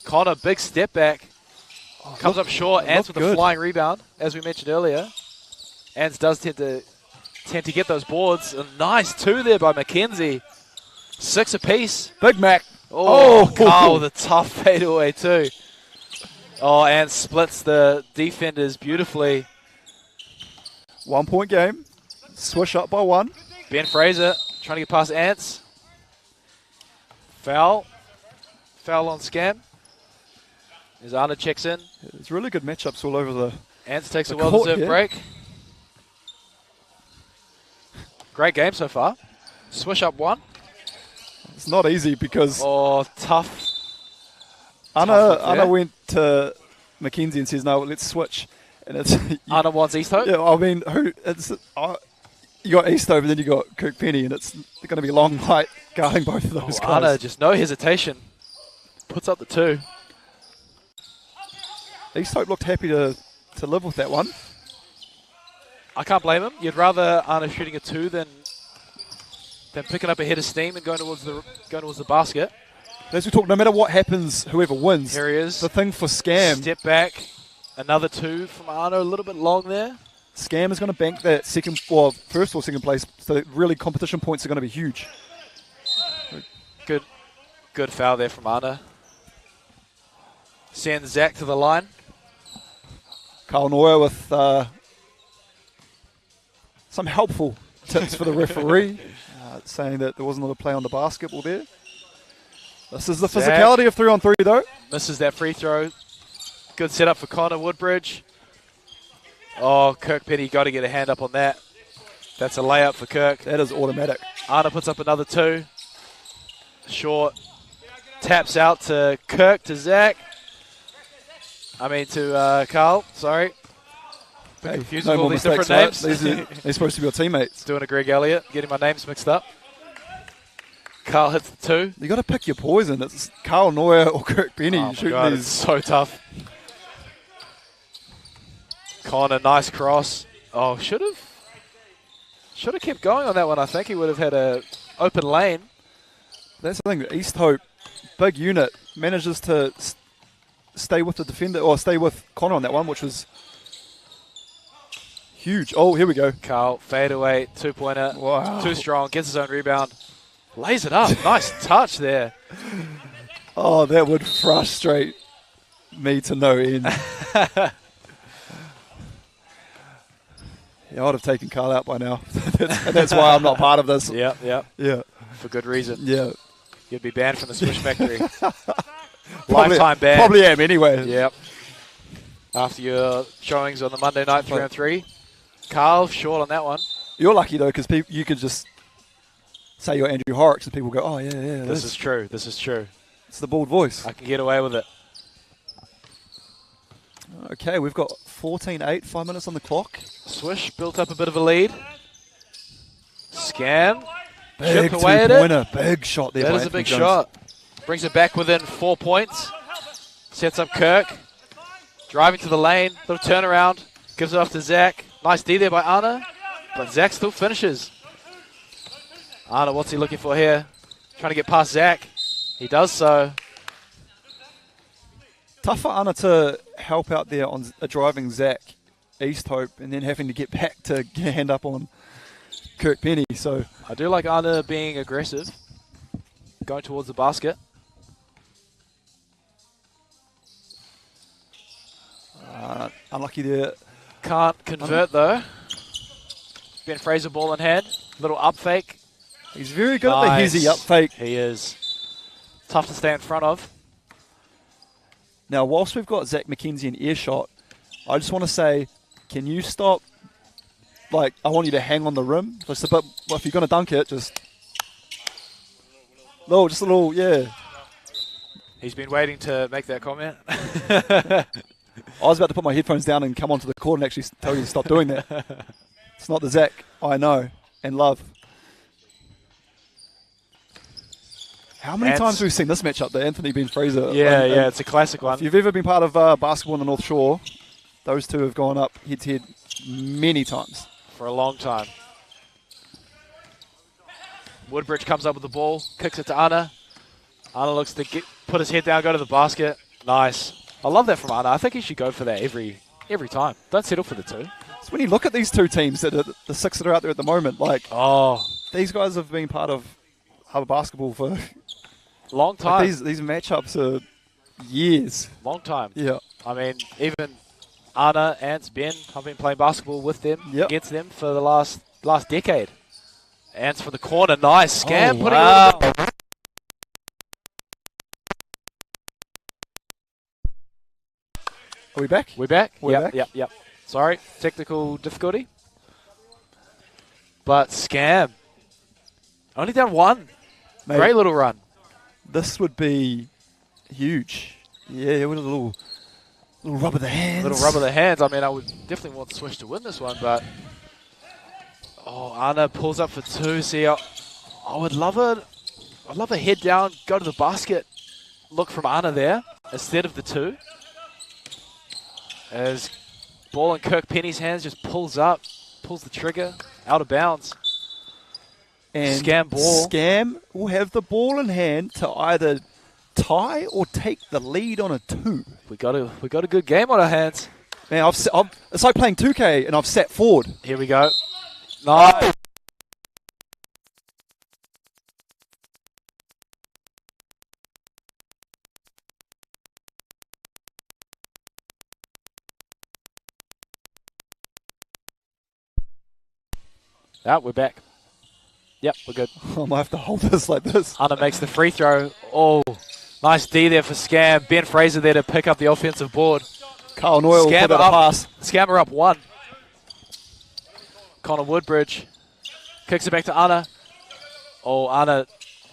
Connor, big step back. Comes up short. Ants with a flying rebound, as we mentioned earlier. Ants does tend to get those boards. A nice 2 there by Mackenzie. 6 apiece. Big Mac. Oh, Carl with a tough fadeaway too. Oh, and splits the defenders beautifully. 1 point game. Swish up by 1. Ben Fraser trying to get past Ants. Foul. Foul on Scam. As Anna checks in. There's really good matchups all over the Ants takes a well-deserved break. Great game so far. Swish up 1. It's not easy because... Oh, tough. Anna went to Mackenzie and says, no, let's switch. And it's... Anna wants Easthope? Yeah, I mean, you got Easthope and then you got Kirk Penny, and it's going to be a long night guarding both of those guys. Anna, just no hesitation. Puts up the 2. Easthope looked happy to live with that one. I can't blame him. You'd rather Anna shooting a 2 than picking up a head of steam and going towards the basket. As we talk, no matter what happens, whoever wins. Here he is. The thing for Scam. Step back. Another 2 from Anna, a little bit long there. Scam is going to bank that first or second place. So really competition points are going to be huge. Good foul there from Anna. Sends Zach to the line. Carl Neuer with some helpful tips for the referee, saying that there wasn't a play on the basketball there. This is the physicality of 3-on-3 though. Misses that free throw. Good setup for Connor Woodbridge. Oh, Kirk Penny got to get a hand up on that. That's a layup for Kirk. That is automatic. Anna puts up another 2. Short. Taps out to Kirk, to Zach. To Carl, sorry. Hey, confusing all these different names. They're supposed to be your teammates. Doing a Greg Elliott, getting my names mixed up. Carl hits the 2. You got to pick your poison. It's Carl Neuer or Kirk Penny. Oh my God, it's so tough. Connor, nice cross. Oh, should have kept going on that one. I think he would have had a open lane. That's the thing. Easthope, big unit, manages to stay with the defender, or stay with Connor on that one, which was huge. Oh, here we go. Carl, fade away, 2-pointer. Wow. Too strong, gets his own rebound. Lays it up. Nice touch there. Oh, that would frustrate me to no end. Yeah, I would have taken Carl out by now. And that's why I'm not part of this. Yeah. Yeah. For good reason. Yeah. You'd be banned from the Swish Factory. Lifetime ban. Probably am anyway. Yep. After your showings on the Monday night 3-on-3. Carl, short on that one. You're lucky, though, because you could just say you're Andrew Horrocks and people go, oh, yeah. This is true. It's the bald voice. I can get away with it. Okay, we've got 14-8, 5 minutes on the clock. Swish built up a bit of a lead. Scam. Big Chip away at it. Big shot there. That is a big shot. Brings it back within 4 points. Sets up Kirk. Driving to the lane. Little turnaround. Gives it off to Zach. Nice D there by Anna. But Zach still finishes. Anna, what's he looking for here? Trying to get past Zach. He does so. Tough for Anna to help out there on driving Zach Easthope and then having to get back to get a hand up on Kirk Penny. So I do like Anna being aggressive. Going towards the basket. Unlucky there. Can't convert though. Ben Fraser ball in hand. Little up fake. He's very good at the hezzy up fake. He is. Tough to stay in front of. Now, whilst we've got Zach McKenzie in earshot, I just want to say, can you stop? I want you to hang on the rim. Just a bit, if you're going to dunk it, just... Just a little, yeah. He's been waiting to make that comment. I was about to put my headphones down and come onto the court and actually tell you to stop doing that. It's not the Zach I know and love. How many times have we seen this matchup, the Anthony Ben Fraser? Yeah, it's a classic one. If you've ever been part of basketball in the North Shore, those two have gone up head-to-head many times. For a long time. Woodbridge comes up with the ball, kicks it to Anna. Anna looks to put his head down, go to the basket. Nice. I love that from Anna. I think he should go for that every time. Don't settle for the 2. So when you look at these two teams, that are the 6 that are out there at the moment, these guys have been part of Harbour basketball for long time. These matchups are years. Long time. Yeah. I mean, even Anna, Ants, Ben, I've been playing basketball with them, against them for the last decade. Ants for the corner, nice scam. Are we back? We're back? We're back? Yep. Sorry, technical difficulty. But scam. Only down 1. Mate, great little run. This would be huge. Yeah, with a little rub of the hands. Little rub of the hands. I mean, I would definitely want Swish to win this one, but... Anna pulls up for 2. See, I would love it. I'd love a head down, go to the basket, look from Anna there instead of the 2. As ball in Kirk Penny's hands, just pulls the trigger, out of bounds. And Scam ball. Scam will have the ball in hand to either tie or take the lead on a 2. We got a good game on our hands. Man, it's like playing 2K and I've sat forward. Here we go. Nice. We're back. Yep, we're good. I might have to hold this like this. Anna makes the free throw. Oh, nice D there for Scam. Ben Fraser there to pick up the offensive board. Carl Noyle will put out a pass. Scammer up 1. Connor Woodbridge kicks it back to Anna. Oh, Anna,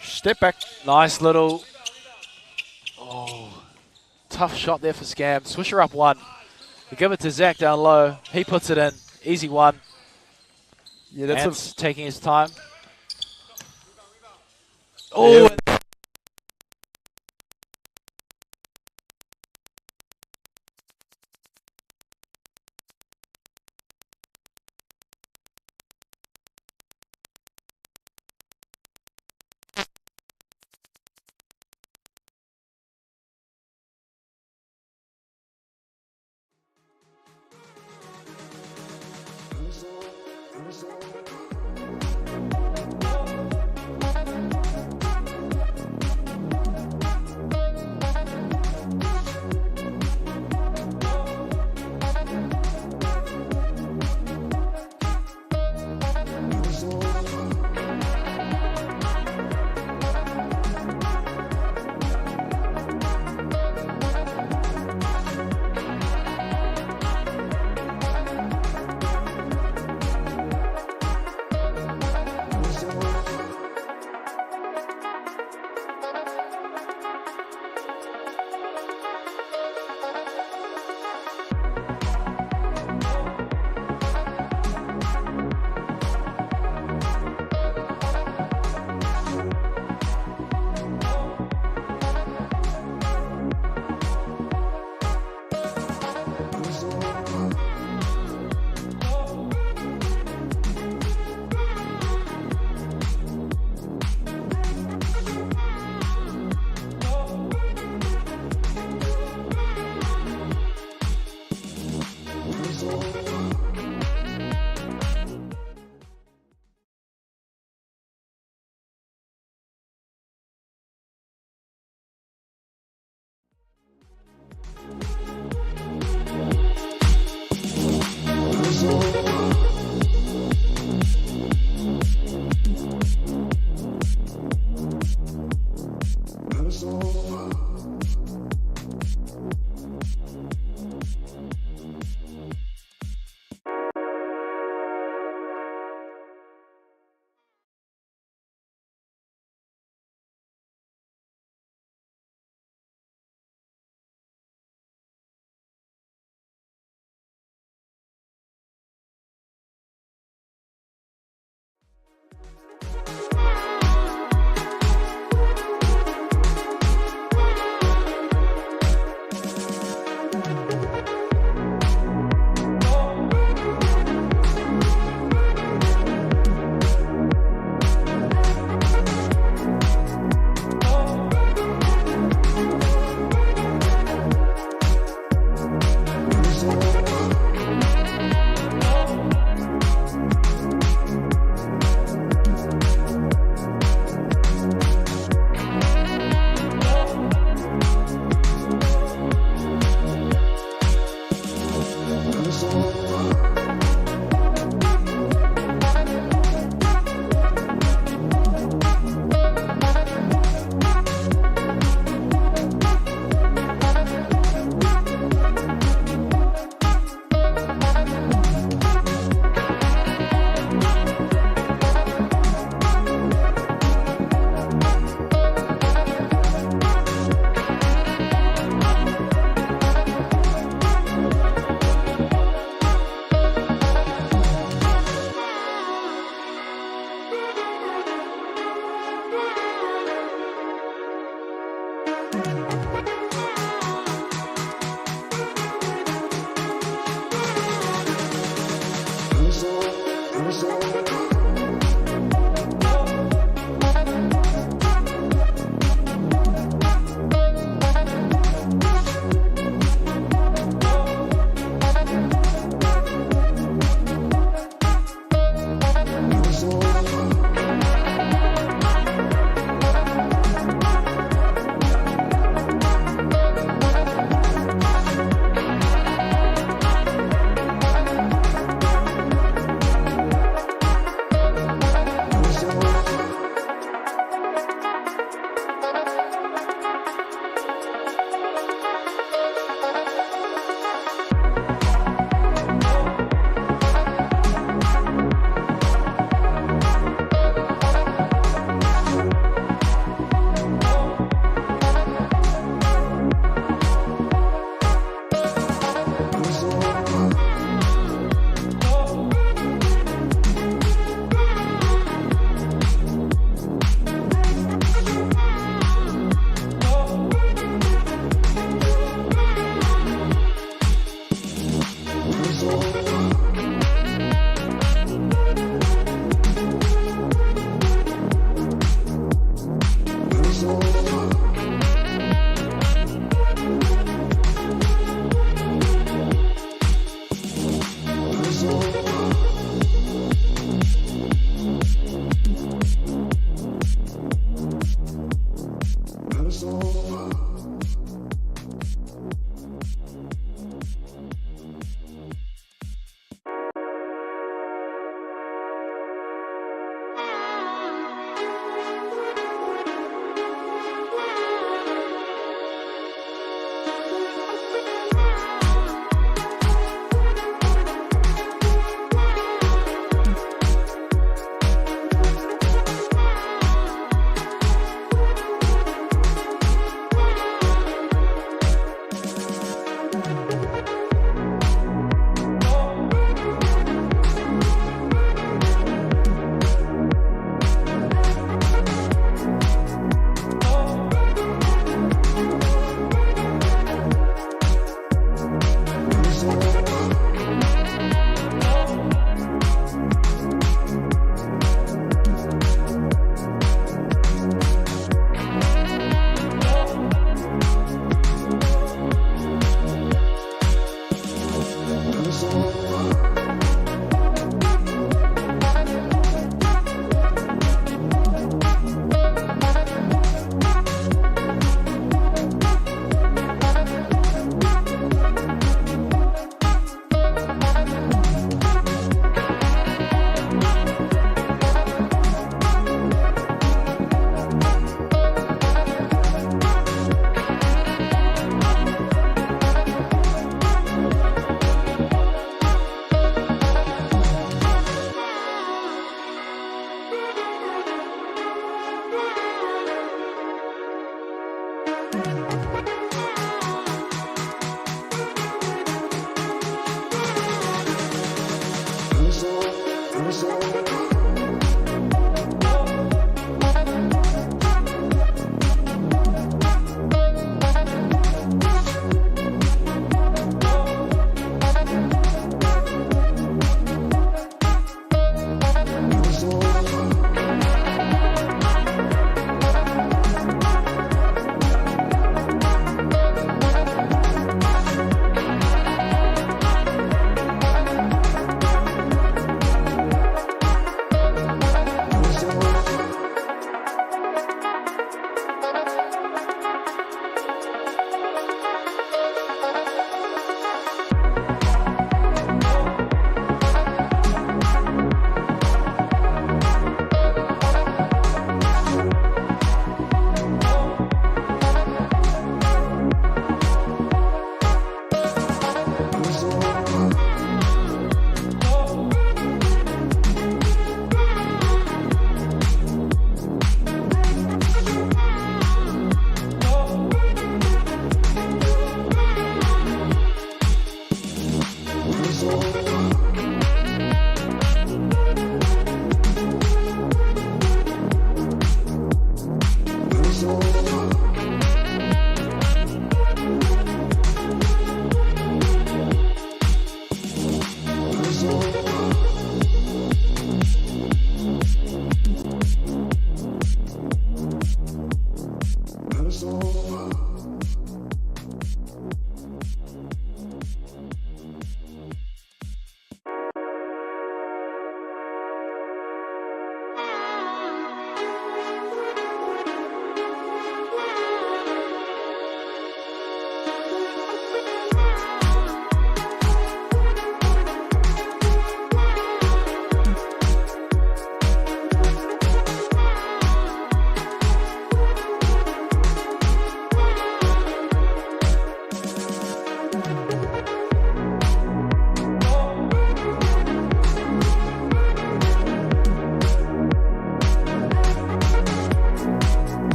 step back. Nice little, tough shot there for Scam. Swisher up 1. We give it to Zach down low. He puts it in. Easy 1. Yeah, that's Ants taking his time. Oh, yeah.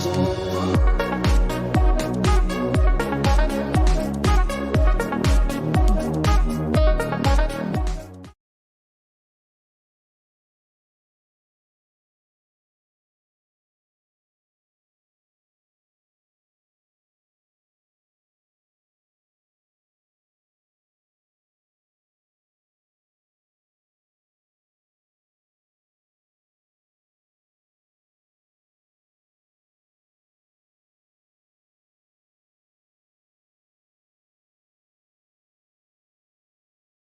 soul.